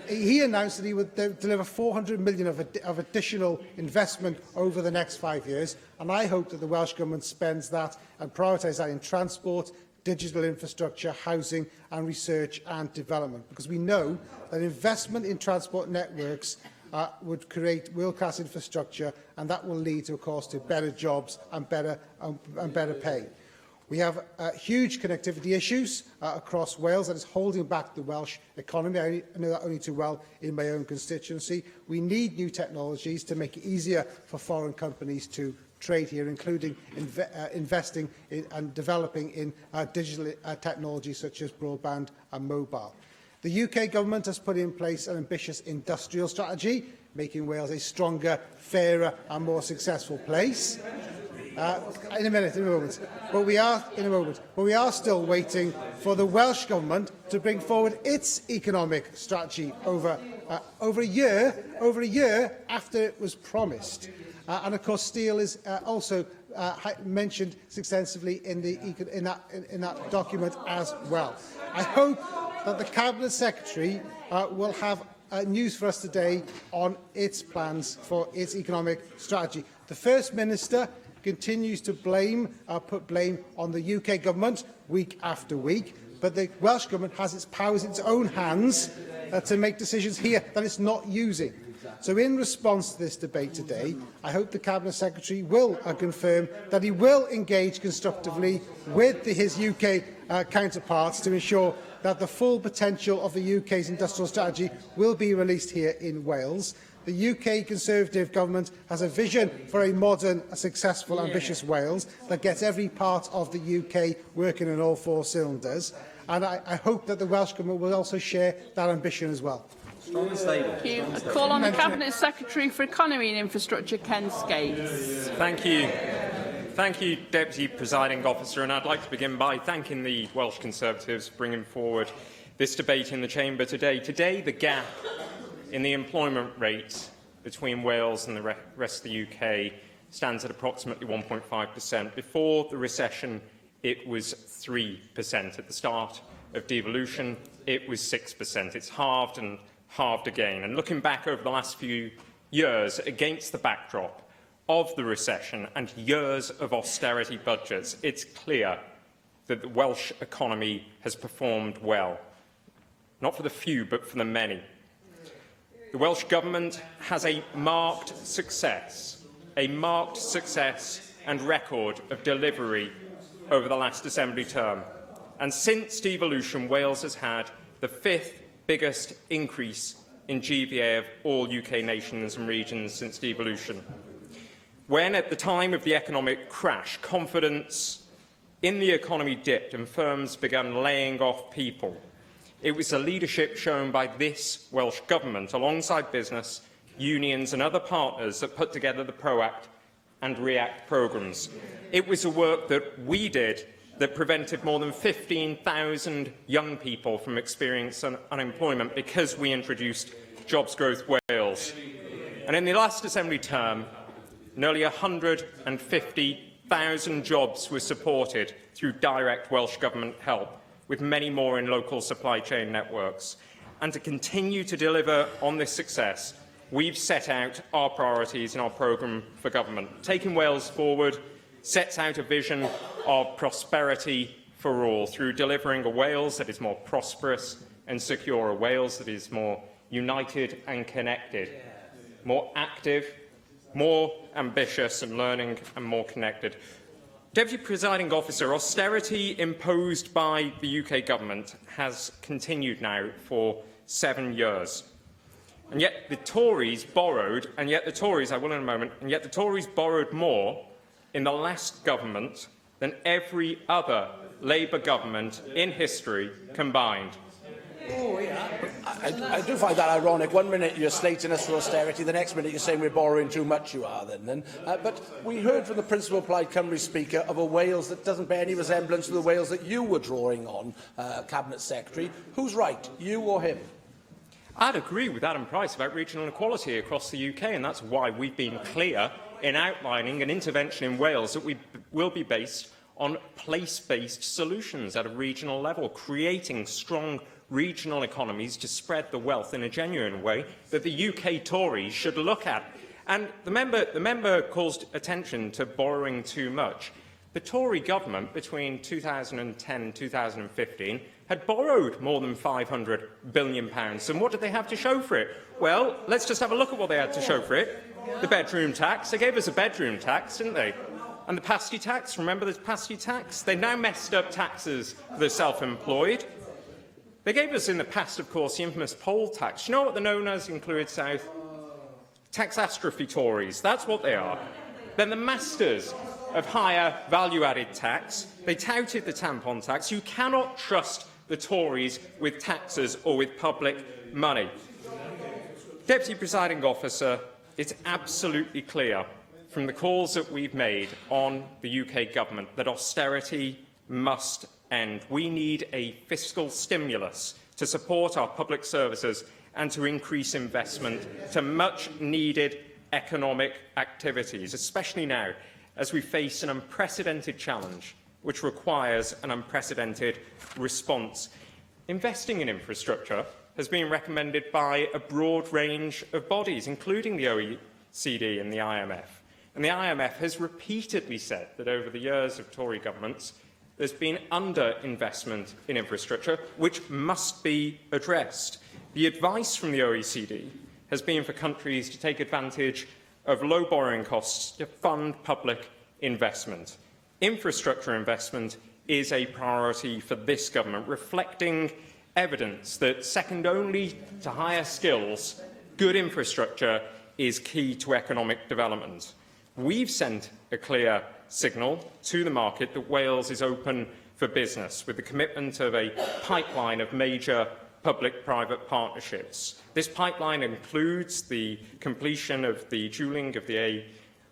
He announced that he would deliver 400 million of additional investment over the next 5 years, and I hope that the Welsh Government spends that and prioritises that in transport, digital infrastructure, housing and research and development, because we know that investment in transport networks would create world-class infrastructure, and that will lead, to, of course, to better jobs and better pay. We have huge connectivity issues across Wales that is holding back the Welsh economy. I know that only too well in my own constituency. We need new technologies to make it easier for foreign companies to trade here, including investing in and developing in digital technology such as broadband and mobile. The UK Government has put in place an ambitious industrial strategy, making Wales a stronger, fairer and more successful place. In a moment. But we are still waiting for the Welsh Government to bring forward its economic strategy over a year after it was promised. And of course, steel is also mentioned extensively in that document as well. I hope that the Cabinet Secretary will have news for us today on its plans for its economic strategy. The First Minister continues to put blame on the UK Government week after week, but the Welsh Government has its powers in its own hands to make decisions here that it's not using. So in response to this debate today, I hope the Cabinet Secretary will confirm that he will engage constructively with his UK counterparts to ensure that the full potential of the UK's industrial strategy will be released here in Wales. The UK Conservative Government has a vision for a modern, successful, ambitious Wales that gets every part of the UK working on all four cylinders. And I hope that the Welsh Government will also share that ambition as well. Thank you. A call on the Cabinet Secretary for Economy and Infrastructure, Ken Skates. Thank you. Thank you, Deputy Presiding Officer, and I'd like to begin by thanking the Welsh Conservatives for bringing forward this debate in the Chamber today. Today, the gap in the employment rate between Wales and the rest of the UK stands at approximately 1.5%. Before the recession, it was 3%. At the start of devolution, it was 6%. It's halved and halved again. And looking back over the last few years against the backdrop of the recession and years of austerity budgets, it's clear that the Welsh economy has performed well. Not for the few, but for the many. The Welsh Government has a marked success and record of delivery over the last Assembly term. And since devolution, Wales has had the 5th biggest increase in GVA of all UK nations and regions since devolution. When, at the time of the economic crash, confidence in the economy dipped and firms began laying off people, it was the leadership shown by this Welsh Government, alongside business, unions and other partners, that put together the ProAct and REACT programmes. It was the work that we did that prevented more than 15,000 young people from experiencing unemployment, because we introduced Jobs Growth Wales. And in the last Assembly term, nearly 150,000 jobs were supported through direct Welsh Government help, with many more in local supply chain networks. And to continue to deliver on this success, we've set out our priorities in our programme for government. Taking Wales Forward sets out a vision of prosperity for all, through delivering a Wales that is more prosperous and secure, a Wales that is more united and connected, more active, more ambitious and learning, and more connected. Deputy Presiding Officer, austerity imposed by the UK Government has continued now for 7 years. and yet the Tories borrowed, and yet the Tories, I will in a moment, and yet the Tories borrowed more in the last government than every other Labour government in history combined. Oh, yeah. I do find that ironic. One minute you're slating us for austerity, the next minute you're saying we're borrowing too much. You are then. But we heard from the Principal Plaid Cymru speaker of a Wales that doesn't bear any resemblance to the Wales that you were drawing on, Cabinet Secretary. Who's right, you or him? I'd agree with Adam Price about regional inequality across the UK, and that's why we've been clear in outlining an intervention in Wales that will be based on place-based solutions at a regional level, creating strong regional economies to spread the wealth in a genuine way that the UK Tories should look at. And the member calls attention to borrowing too much. The Tory government between 2010 and 2015 had borrowed more than £500 billion. And what did they have to show for it? Well, let's just have a look at what they had to show for it. The bedroom tax. They gave us a bedroom tax, didn't they? And the pasty tax. Remember the pasty tax? They've now messed up taxes for the self-employed. They gave us in the past, of course, the infamous poll tax. You know what they're known as in Clwyd South? Taxastrophe Tories. That's what they are. Then the masters of higher value-added tax. They touted the tampon tax. You cannot trust the Tories with taxes or with public money. Deputy Presiding Officer, it's absolutely clear from the calls that we've made on the UK government that austerity must end. We need a fiscal stimulus to support our public services and to increase investment to much-needed economic activities, especially now as we face an unprecedented challenge which requires an unprecedented response. Investing in infrastructure has been recommended by a broad range of bodies, including the OECD and the IMF. And the IMF has repeatedly said that over the years of Tory governments, there's been underinvestment in infrastructure, which must be addressed. The advice from the OECD has been for countries to take advantage of low borrowing costs to fund public investment. Infrastructure investment is a priority for this government, reflecting evidence that, second only to higher skills, good infrastructure is key to economic development. We've sent a clear signal to the market that Wales is open for business, with the commitment of a pipeline of major public-private partnerships. This pipeline includes the completion of the dualling of the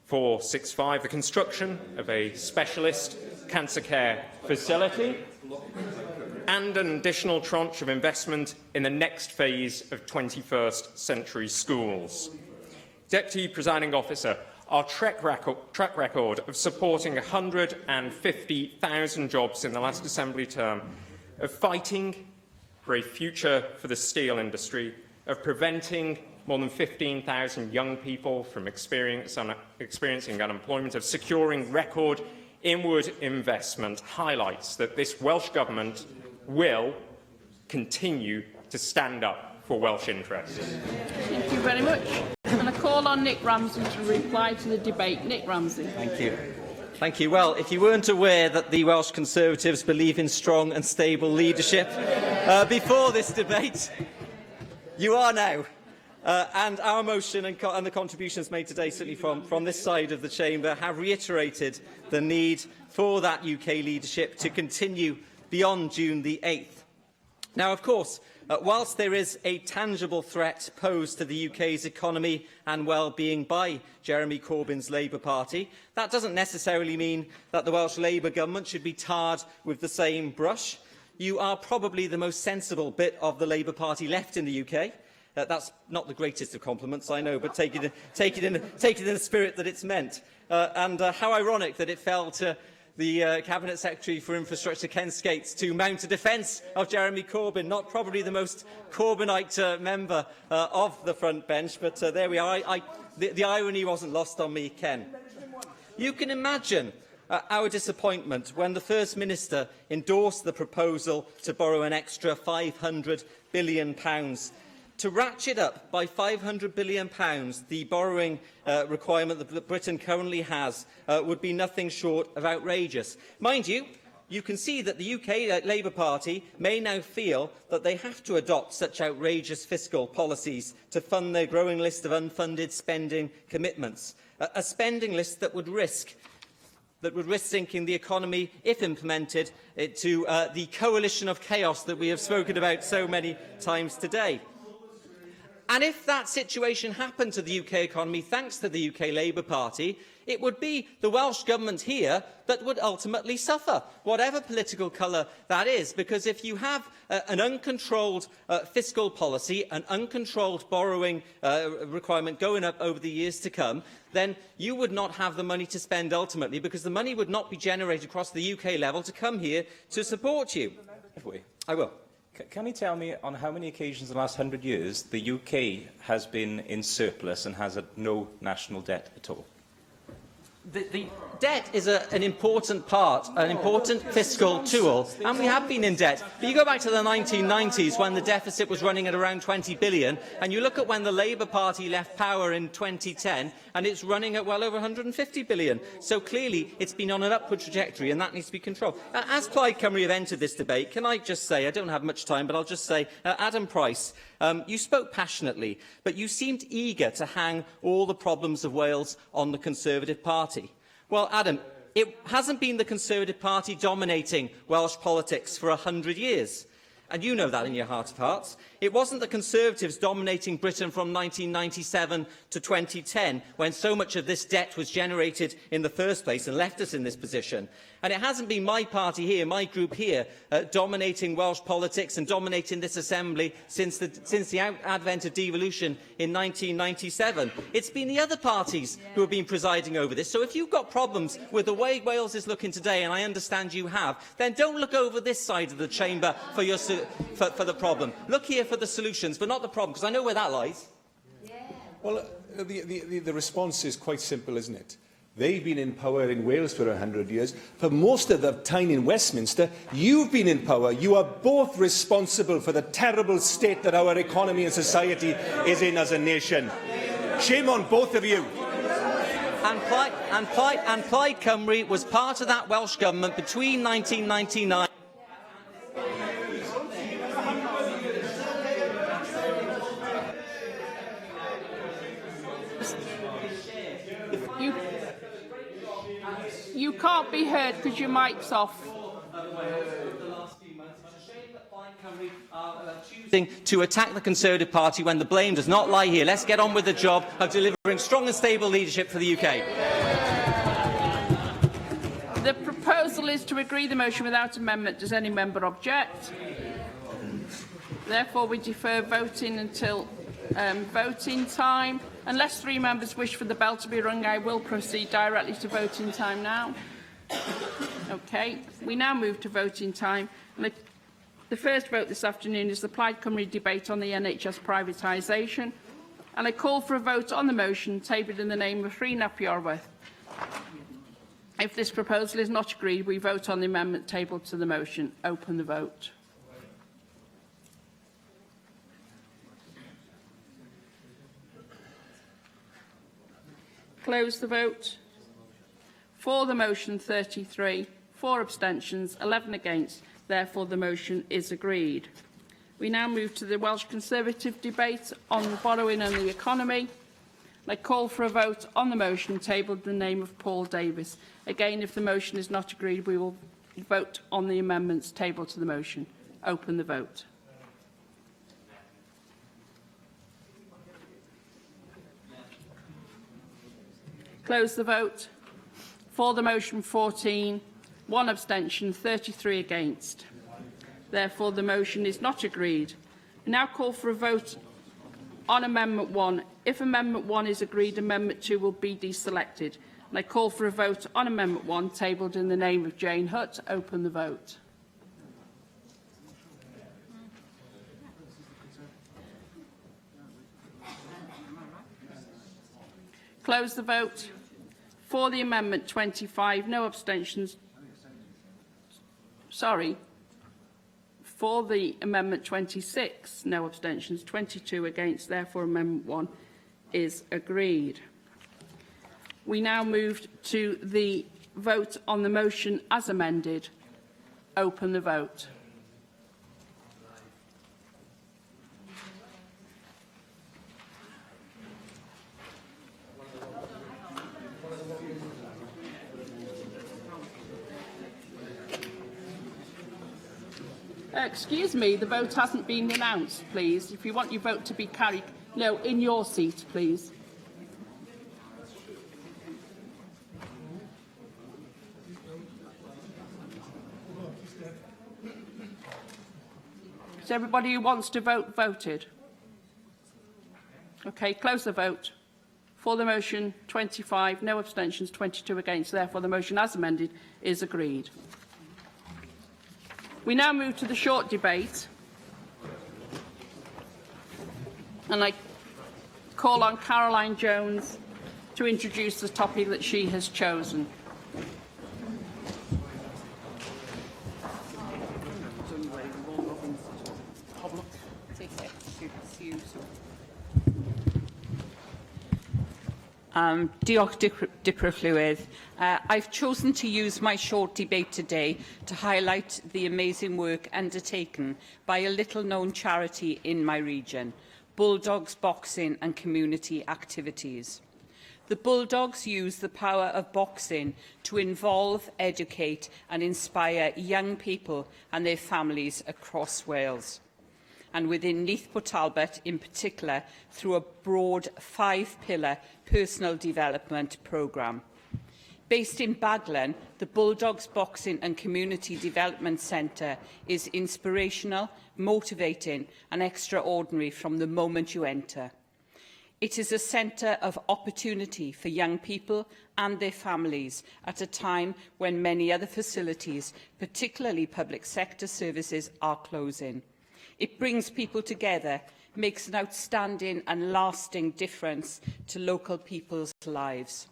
A465, the construction of a specialist cancer care facility, and an additional tranche of investment in the next phase of 21st century schools. Deputy Presiding Officer, our track record of supporting 150,000 jobs in the last Assembly term, of fighting for a future for the steel industry, of preventing more than 15,000 young people from experiencing unemployment, of securing record inward investment, highlights that this Welsh Government will continue to stand up for Welsh interests. Thank you very much. And I call on Nick Ramsey to reply to the debate. Nick Ramsey. Thank you. Thank you. Well, if you weren't aware that the Welsh Conservatives believe in strong and stable leadership before this debate, you are now. And our motion and the contributions made today, certainly from this side of the chamber, have reiterated the need for that UK leadership to continue beyond June the 8th. Now, of course, whilst there is a tangible threat posed to the UK's economy and well-being by Jeremy Corbyn's Labour Party, that doesn't necessarily mean that the Welsh Labour government should be tarred with the same brush. You are probably the most sensible bit of the Labour Party left in the UK. That's not the greatest of compliments, I know, but take it in the spirit that it's meant. And how ironic that it fell to the Cabinet Secretary for Infrastructure, Ken Skates, to mount a defence of Jeremy Corbyn, not probably the most Corbynite member of the front bench, but there we are. The irony wasn't lost on me, Ken. You can imagine our disappointment when the First Minister endorsed the proposal to borrow an extra £500 billion. To ratchet up by £500 billion the borrowing requirement that Britain currently has would be nothing short of outrageous. Mind you, you can see that the UK Labour Party may now feel that they have to adopt such outrageous fiscal policies to fund their growing list of unfunded spending commitments, a spending list that would risk sinking the economy, if implemented, to the coalition of chaos that we have spoken about so many times today. And if that situation happened to the UK economy, thanks to the UK Labour Party, it would be the Welsh Government here that would ultimately suffer, whatever political colour that is, because if you have an uncontrolled fiscal policy, an uncontrolled borrowing requirement going up over the years to come, then you would not have the money to spend ultimately, because the money would not be generated across the UK level to come here to support you. I will. Can you tell me on how many occasions in the last 100 years the UK has been in surplus and has no national debt at all? The debt is an important part, an important fiscal tool, and we have been in debt. But you go back to the 1990s when the deficit was running at around 20 billion, and you look at when the Labour Party left power in 2010, and it's running at well over 150 billion. So clearly it's been on an upward trajectory, and that needs to be controlled. As Plaid Cymru have entered this debate, can I just say, I don't have much time, but I'll just say, Adam Price, you spoke passionately, but you seemed eager to hang all the problems of Wales on the Conservative Party. Well, Adam, it hasn't been the Conservative Party dominating Welsh politics for 100 years. And you know that in your heart of hearts. It wasn't the Conservatives dominating Britain from 1997 to 2010, when so much of this debt was generated in the first place and left us in this position. And it hasn't been my party here, my group here, dominating Welsh politics and dominating this Assembly since the advent of devolution in 1997. It's been the other parties who have been presiding over this. So if you've got problems with the way Wales is looking today, and I understand you have, then don't look over this side of the chamber for the problem. Look here for the solutions, but not the problem, because I know where that lies. Well, the response is quite simple, isn't it? They've been in power in Wales for 100 years. For most of the time in Westminster, you've been in power. You are both responsible for the terrible state that our economy and society is in as a nation. Shame on both of you. And Plaid Cymru was part of that Welsh Government between 1999 You can't be heard because your mic's off. Choosing to attack the Conservative Party when the blame does not lie here. Let's get on with the job of delivering strong and stable leadership for the UK. The proposal is to agree the motion without amendment. Does any member object? Therefore, we defer voting until voting time. Unless 3 members wish for the bell to be rung, I will proceed directly to voting time now. OK, we now move to voting time. The first vote this afternoon is the Plaid Cymru debate on the NHS privatisation. And I call for a vote on the motion tabled in the name of Rhun ap Iorwerth. If this proposal is not agreed, we vote on the amendment tabled to the motion. Open the vote. Close the vote. For the motion, 33. 4 abstentions, 11 against. Therefore, the motion is agreed. We now move to the Welsh Conservative debate on borrowing and the economy. I call for a vote on the motion tabled in the name of Paul Davis. Again, if the motion is not agreed, we will vote on the amendments tabled to the motion. Open the vote. Close the vote. For the motion, 14. 1 abstention, 33 against. Therefore, the motion is not agreed. I now call for a vote on Amendment 1. If Amendment 1 is agreed, Amendment 2 will be deselected. And I call for a vote on Amendment 1, tabled in the name of Jane Hutt. Open the vote. Close the vote. For the amendment, 25, no abstentions. Sorry. For the amendment 26, no abstentions, 22 against. Therefore, Amendment 1 is agreed. We now move to the vote on the motion as amended. open the vote. Excuse me, the vote hasn't been announced, please. If you want your vote to be carried, no, in your seat, please. Is everybody who wants to vote voted? Okay, close the vote. For the motion, 25, no abstentions, 22 against. Therefore, the motion as amended is agreed. We now move to the short debate, and I call on Caroline Jones to introduce the topic that she has chosen. Diolch dipyn llwydd. I've chosen to use my short debate today to highlight the amazing work undertaken by a little-known charity in my region, Bulldogs Boxing and Community Activities. The Bulldogs use the power of boxing to involve, educate and inspire young people and their families across Wales, and within Neath Port Talbot in particular through a broad 5-pillar personal development programme. Based in Baglan, the Bulldogs Boxing and Community Development Centre is inspirational, motivating and extraordinary from the moment you enter. It is a centre of opportunity for young people and their families at a time when many other facilities, particularly public sector services, are closing. It brings people together, makes an outstanding and lasting difference to local people's lives.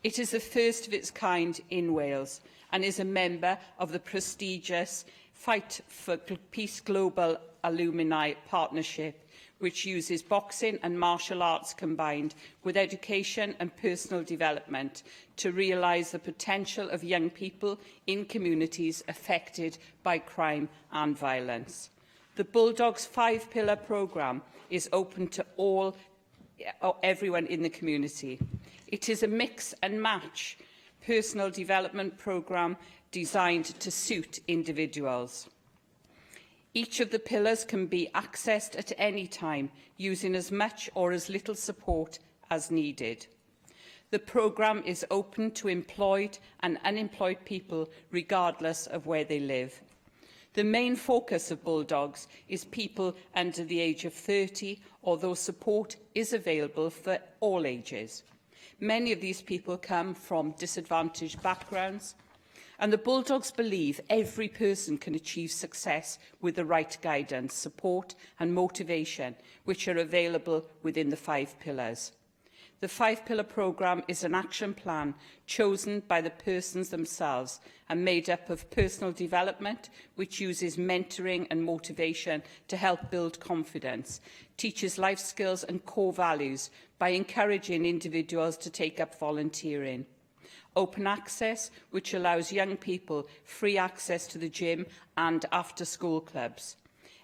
It is the first of its kind in Wales and is a member of the prestigious Fight for Peace Global Alumni Partnership, which uses boxing and martial arts combined with education and personal development to realise the potential of young people in communities affected by crime and violence. The Bulldogs 5-pillar programme is open to everyone in the community. It is a mix and match personal development programme designed to suit individuals. Each of the pillars can be accessed at any time, using as much or as little support as needed. The programme is open to employed and unemployed people, regardless of where they live. The main focus of Bulldogs is people under the age of 30, although support is available for all ages. Many of these people come from disadvantaged backgrounds, and the Bulldogs believe every person can achieve success with the right guidance, support and motivation, which are available within the 5 pillars. The 5-pillar programme is an action plan chosen by the persons themselves and made up of personal development, which uses mentoring and motivation to help build confidence, teaches life skills and core values by encouraging individuals to take up volunteering. Open access, which allows young people free access to the gym and after-school clubs.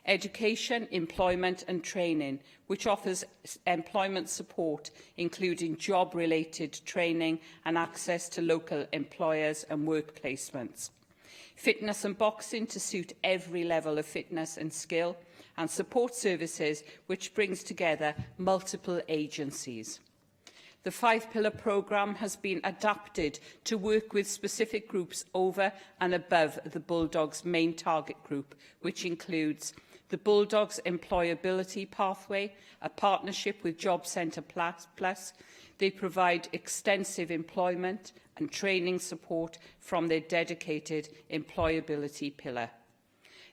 Education, employment and training, which offers employment support, including job-related training and access to local employers and work placements. Fitness and boxing to suit every level of fitness and skill, and support services, which brings together multiple agencies. The 5-pillar programme has been adapted to work with specific groups over and above the Bulldogs' main target group, which includes the Bulldogs Employability Pathway, a partnership with Job Centre Plus. They provide extensive employment and training support from their dedicated employability pillar.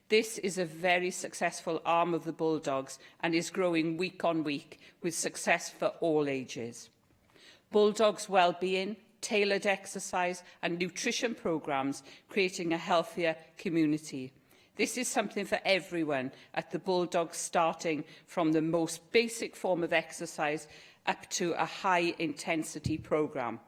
This is a very successful arm of the Bulldogs and is growing week on week with success for all ages. Bulldogs Wellbeing, tailored exercise and nutrition programmes, creating a healthier community. This is something for everyone at the Bulldogs, starting from the most basic form of exercise up to a high-intensity programme.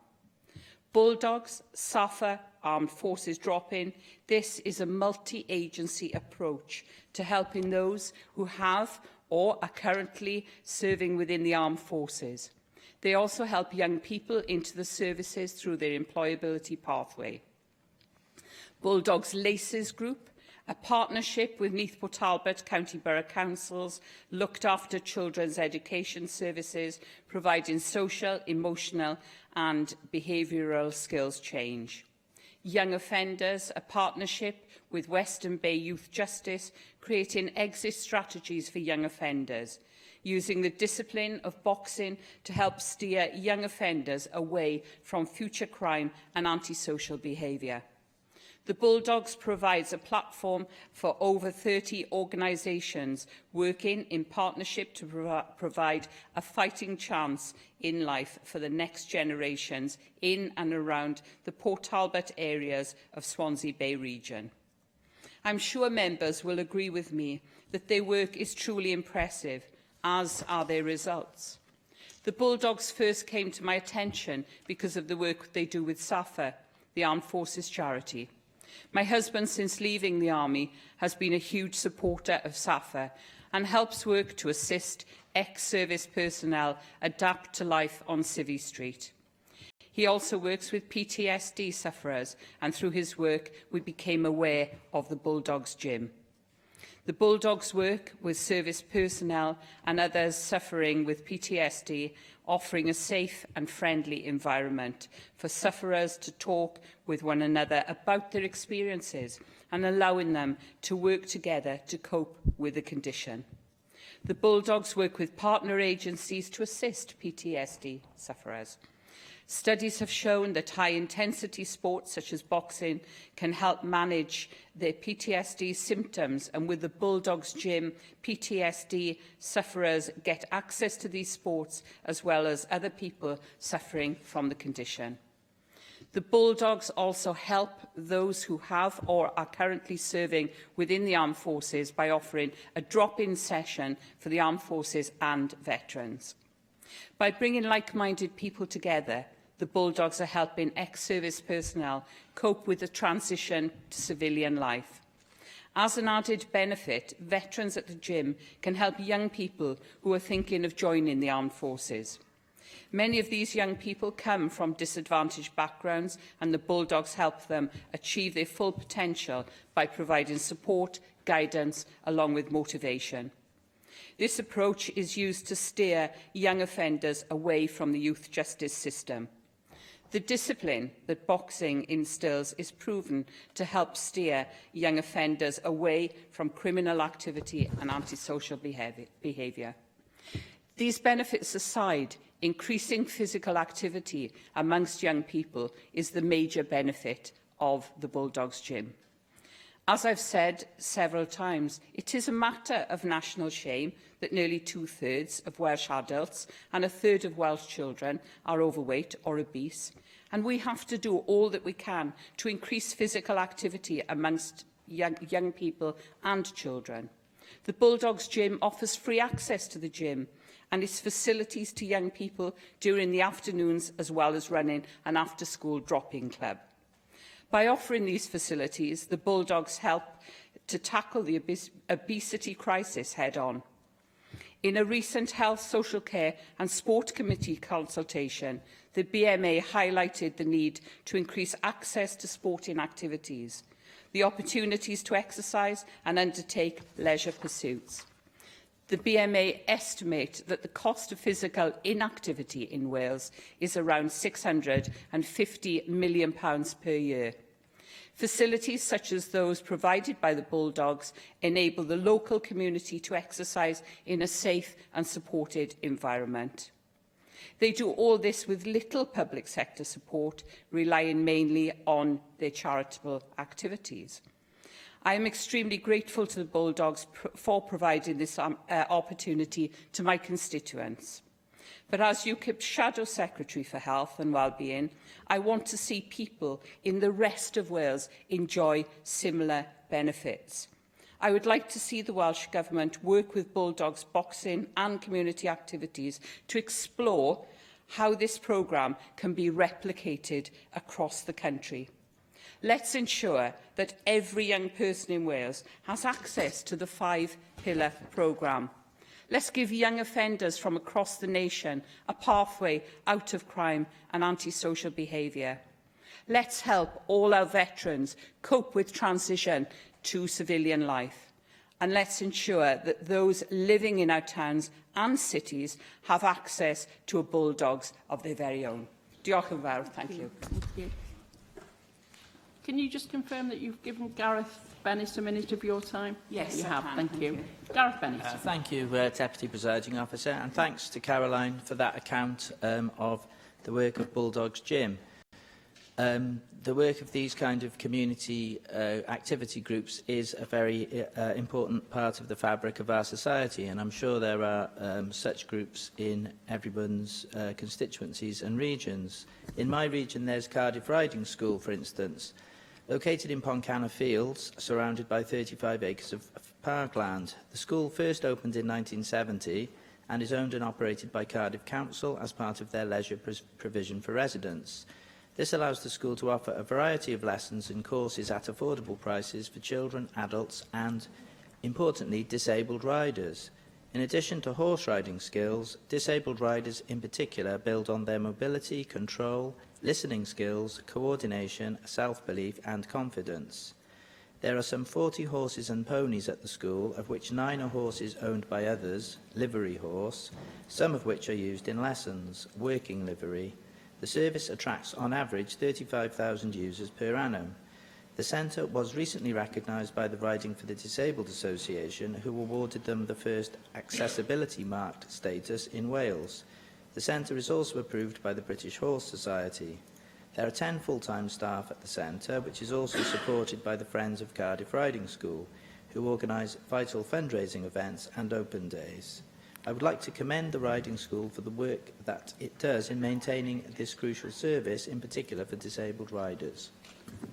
Bulldogs, SAFA, Armed Forces drop-in. This is a multi-agency approach to helping those who have or are currently serving within the armed forces. They also help young people into the services through their employability pathway. Bulldogs Laces Group, a partnership with Neath Port Talbot County Borough Councils, looked after children's education services, providing social, emotional and behavioural skills change. Young Offenders, a partnership with Western Bay Youth Justice, creating exit strategies for young offenders, using the discipline of boxing to help steer young offenders away from future crime and antisocial behaviour. The Bulldogs provides a platform for over 30 organisations working in partnership to provide a fighting chance in life for the next generations in and around the Port Talbot areas of Swansea Bay region. I'm sure members will agree with me that their work is truly impressive, as are their results. The Bulldogs first came to my attention because of the work they do with SAFA, the Armed Forces charity. My husband, since leaving the army, has been a huge supporter of SAFA and helps work to assist ex-service personnel adapt to life on Civvy Street. He also works with PTSD sufferers, and through his work we became aware of the Bulldogs Gym. The Bulldogs work with service personnel and others suffering with PTSD, offering a safe and friendly environment for sufferers to talk with one another about their experiences and allowing them to work together to cope with the condition. The Bulldogs work with partner agencies to assist PTSD sufferers. Studies have shown that high-intensity sports such as boxing can help manage their PTSD symptoms, and with the Bulldogs Gym, PTSD sufferers get access to these sports as well as other people suffering from the condition. The Bulldogs also help those who have or are currently serving within the armed forces by offering a drop-in session for the armed forces and veterans. By bringing like-minded people together, the Bulldogs are helping ex-service personnel cope with the transition to civilian life. As an added benefit, veterans at the gym can help young people who are thinking of joining the armed forces. Many of these young people come from disadvantaged backgrounds, and the Bulldogs help them achieve their full potential by providing support, guidance, along with motivation. This approach is used to steer young offenders away from the youth justice system. The discipline that boxing instills is proven to help steer young offenders away from criminal activity and antisocial behaviour. These benefits aside, increasing physical activity amongst young people is the major benefit of the Bulldogs Gym. As I've said several times, it is a matter of national shame that nearly 2/3 of Welsh adults and 1/3 of Welsh children are overweight or obese, and we have to do all that we can to increase physical activity amongst young people and children. The Bulldogs Gym offers free access to the gym and its facilities to young people during the afternoons, as well as running an after-school drop-in club. By offering these facilities, the Bulldogs help to tackle the obesity crisis head-on. In a recent Health, Social Care and Sport Committee consultation, the BMA highlighted the need to increase access to sporting activities, the opportunities to exercise and undertake leisure pursuits. The BMA estimate that the cost of physical inactivity in Wales is around £650 million per year. Facilities such as those provided by the Bulldogs enable the local community to exercise in a safe and supported environment. They do all this with little public sector support, relying mainly on their charitable activities. I am extremely grateful to the Bulldogs for providing this opportunity to my constituents. But as UKIP's Shadow Secretary for Health and Wellbeing, I want to see people in the rest of Wales enjoy similar benefits. I would like to see the Welsh Government work with Bulldogs boxing and community activities to explore how this programme can be replicated across the country. Let's ensure that every young person in Wales has access to the 5-pillar programme. Let's give young offenders from across the nation a pathway out of crime and antisocial behaviour. Let's help all our veterans cope with transition to civilian life. And let's ensure that those living in our towns and cities have access to a bulldogs of their very own. Diolch yn fawr. Thank you. Thank you. Can you just confirm that you've given Gareth Bennett a minute of your time? Yes, you I have. can. Thank Thank you. you. Gareth Bennett. Thank you, Deputy Presiding Officer, and thanks to Caroline for that account of the work of Bulldogs Gym. The work of these kind of community activity groups is a very important part of the fabric of our society, and I'm sure there are such groups in everyone's constituencies and regions. In my region, there's Cardiff Riding School, for instance, located in Pontcanna Fields, surrounded by 35 acres of parkland. The school first opened in 1970 and is owned and operated by Cardiff Council as part of their leisure provision for residents. This allows the school to offer a variety of lessons and courses at affordable prices for children, adults and, importantly, disabled riders. In addition to horse riding skills, disabled riders in particular build on their mobility, control, listening skills, coordination, self-belief and confidence. There are some 40 horses and ponies at the school, of which 9 are horses owned by others, livery horse, some of which are used in lessons, working livery. The service attracts on average 35,000 users per annum. The centre was recently recognised by the Riding for the Disabled Association, who awarded them the first accessibility marked status in Wales. The centre is also approved by the British Horse Society. There are 10 full-time staff at the centre, which is also supported by the Friends of Cardiff Riding School, who organise vital fundraising events and open days. I would like to commend the Riding School for the work that it does in maintaining this crucial service, in particular for disabled riders.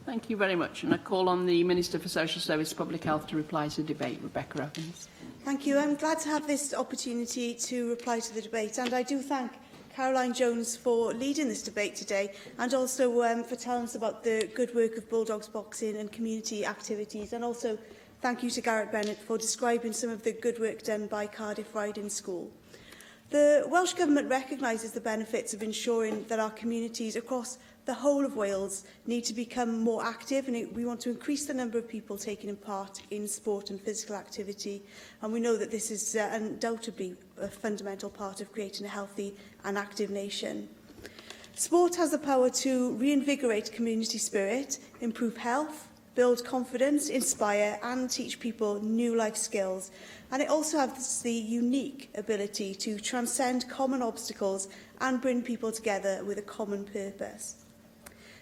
Thank you very much. And I call on the Minister for Social Service and Public Health to reply to the debate. Rebecca Evans. Thank you. I'm glad to have this opportunity to reply to the debate, and I do thank Caroline Jones for leading this debate today, and also for telling us about the good work of Bulldogs Boxing and community activities, and also thank you to Gareth Bennett for describing some of the good work done by Cardiff Riding School. The Welsh Government recognises the benefits of ensuring that our communities across the whole of Wales need to become more active, and we want to increase the number of people taking part in sport and physical activity. And we know that this is undoubtedly a fundamental part of creating a healthy and active nation. Sport has the power to reinvigorate community spirit, improve health, build confidence, inspire and teach people new life skills. And it also has the unique ability to transcend common obstacles and bring people together with a common purpose.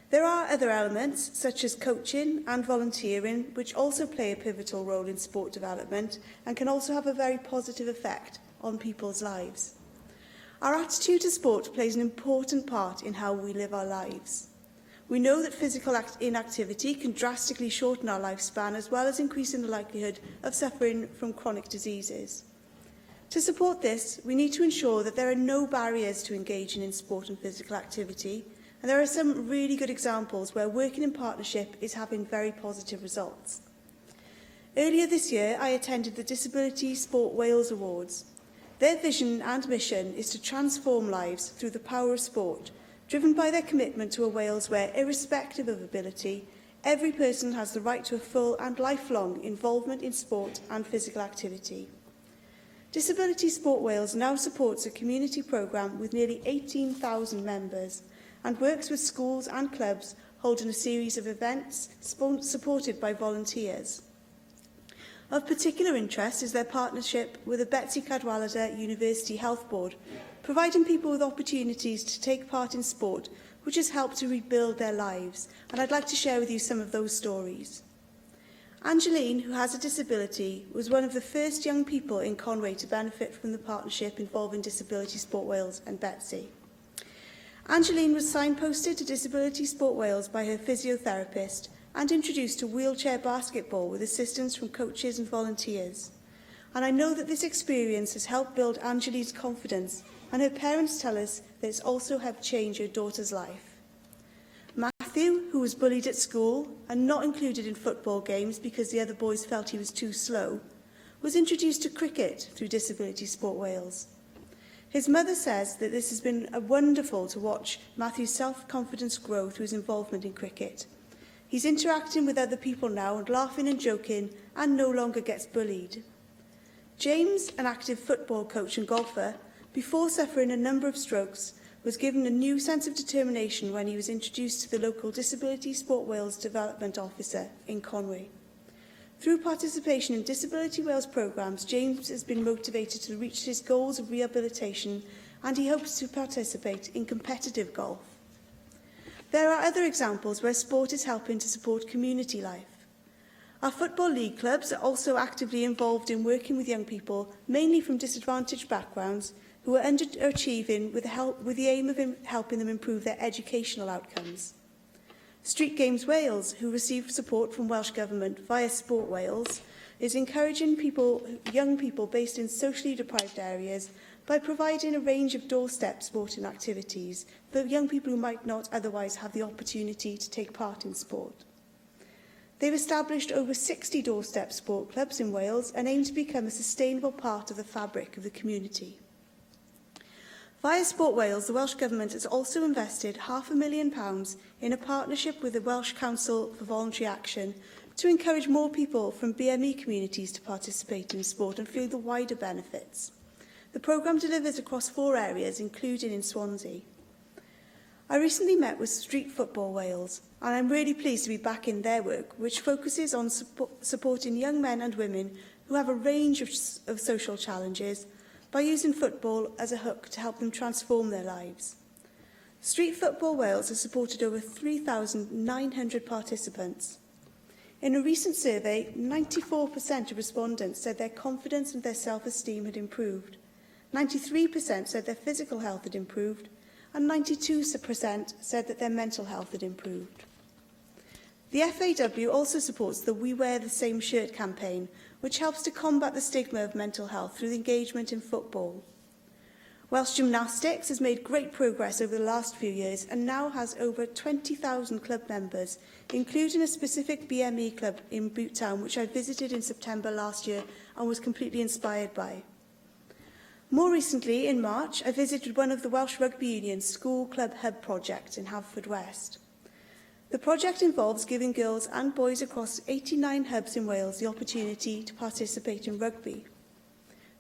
There are other elements, such as coaching and volunteering, which also play a pivotal role in sport development and can also have a very positive effect on people's lives. Our attitude to sport plays an important part in how we live our lives. We know that physical inactivity can drastically shorten our lifespan, as well as increasing the likelihood of suffering from chronic diseases. To support this, we need to ensure that there are no barriers to engaging in sport and physical activity, and there are some really good examples where working in partnership is having very positive results. Earlier this year, I attended the Disability Sport Wales Awards. Their vision and mission is to transform lives through the power of sport, driven by their commitment to a Wales where, irrespective of ability, every person has the right to a full and lifelong involvement in sport and physical activity. Disability Sport Wales now supports a community programme with nearly 18,000 members and works with schools and clubs holding a series of events supported by volunteers. Of particular interest is their partnership with the Betsy Cadwaladr University Health Board, providing people with opportunities to take part in sport, which has helped to rebuild their lives. And I'd like to share with you some of those stories. Angeline, who has a disability, was one of the first young people in Conway to benefit from the partnership involving Disability Sport Wales and Betsy. Angeline was signposted to Disability Sport Wales by her physiotherapist and introduced to wheelchair basketball with assistance from coaches and volunteers. And I know that this experience has helped build Angeline's confidence and her parents tell us that it's also helped change her daughter's life. Matthew, who was bullied at school and not included in football games because the other boys felt he was too slow, was introduced to cricket through Disability Sport Wales. His mother says that this has been wonderful to watch Matthew's self-confidence grow through his involvement in cricket. He's interacting with other people now and laughing and joking and no longer gets bullied. James, an active football coach and golfer, before suffering a number of strokes, was given a new sense of determination when he was introduced to the local Disability Sport Wales Development Officer in Conway. Through participation in Disability Wales programmes, James has been motivated to reach his goals of rehabilitation, and he hopes to participate in competitive golf. There are other examples where sport is helping to support community life. Our Football League clubs are also actively involved in working with young people, mainly from disadvantaged backgrounds, who are underachieving with the aim of helping them improve their educational outcomes. Street Games Wales, who receive support from Welsh Government via Sport Wales, is encouraging young people based in socially deprived areas by providing a range of doorstep sporting activities for young people who might not otherwise have the opportunity to take part in sport. They've established over 60 doorstep sport clubs in Wales and aim to become a sustainable part of the fabric of the community. Via Sport Wales, the Welsh Government has also invested £500,000 in a partnership with the Welsh Council for Voluntary Action to encourage more people from BME communities to participate in sport and feel the wider benefits. The programme delivers across 4 areas, including in Swansea. I recently met with Street Football Wales, and I'm really pleased to be back in their work, which focuses on supporting young men and women who have a range of social challenges by using football as a hook to help them transform their lives. Street Football Wales has supported over 3,900 participants. In a recent survey, 94% of respondents said their confidence and their self-esteem had improved. 93% said their physical health had improved, and 92% said that their mental health had improved. The FAW also supports the We Wear the Same Shirt campaign, which helps to combat the stigma of mental health through engagement in football. Welsh Gymnastics has made great progress over the last few years and now has over 20,000 club members, including a specific BME club in Butetown, which I visited in September last year and was completely inspired by. More recently, in March, I visited one of the Welsh Rugby Union's School Club Hub projects in Haverfordwest. The project involves giving girls and boys across 89 hubs in Wales the opportunity to participate in rugby.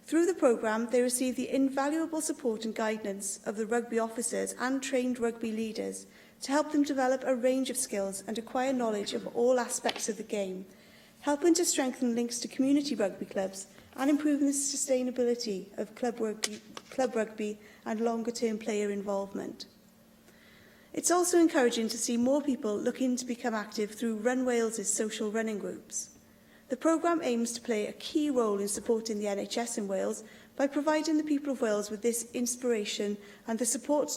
Through the programme, they receive the invaluable support and guidance of the rugby officers and trained rugby leaders to help them develop a range of skills and acquire knowledge of all aspects of the game, helping to strengthen links to community rugby clubs and improving the sustainability of club rugby and longer-term player involvement. It's also encouraging to see more people looking to become active through Run Wales's social running groups. The programme aims to play a key role in supporting the NHS in Wales by providing the people of Wales with this inspiration and the support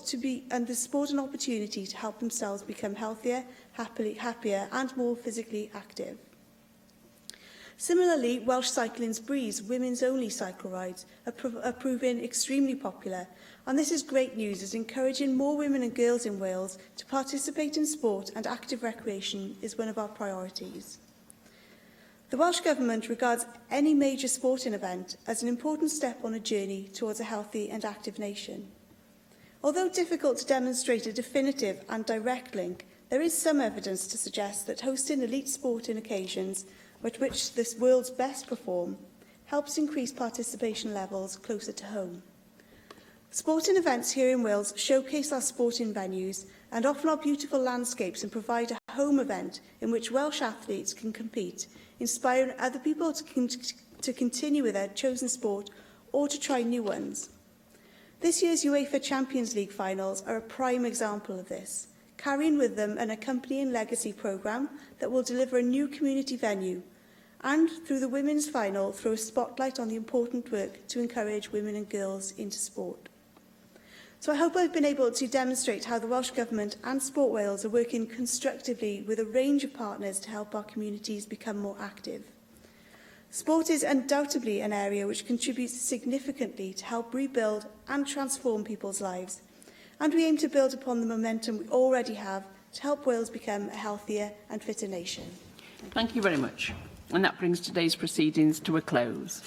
and opportunity to help themselves become healthier, happier and more physically active. Similarly, Welsh Cycling's Breeze women's-only cycle rides are proving extremely popular, and this is great news as encouraging more women and girls in Wales to participate in sport and active recreation is one of our priorities. The Welsh Government regards any major sporting event as an important step on a journey towards a healthy and active nation. Although difficult to demonstrate a definitive and direct link, there is some evidence to suggest that hosting elite sporting occasions at which the world's best perform helps increase participation levels closer to home. Sporting events here in Wales showcase our sporting venues and often our beautiful landscapes and provide a home event in which Welsh athletes can compete, inspiring other people to continue with their chosen sport or to try new ones. This year's UEFA Champions League finals are a prime example of this, carrying with them an accompanying legacy programme that will deliver a new community venue, and through the women's final, throw a spotlight on the important work to encourage women and girls into sport. So I hope I've been able to demonstrate how the Welsh Government and Sport Wales are working constructively with a range of partners to help our communities become more active. Sport is undoubtedly an area which contributes significantly to help rebuild and transform people's lives, and we aim to build upon the momentum we already have to help Wales become a healthier and fitter nation. Thank you very much. And that brings today's proceedings to a close.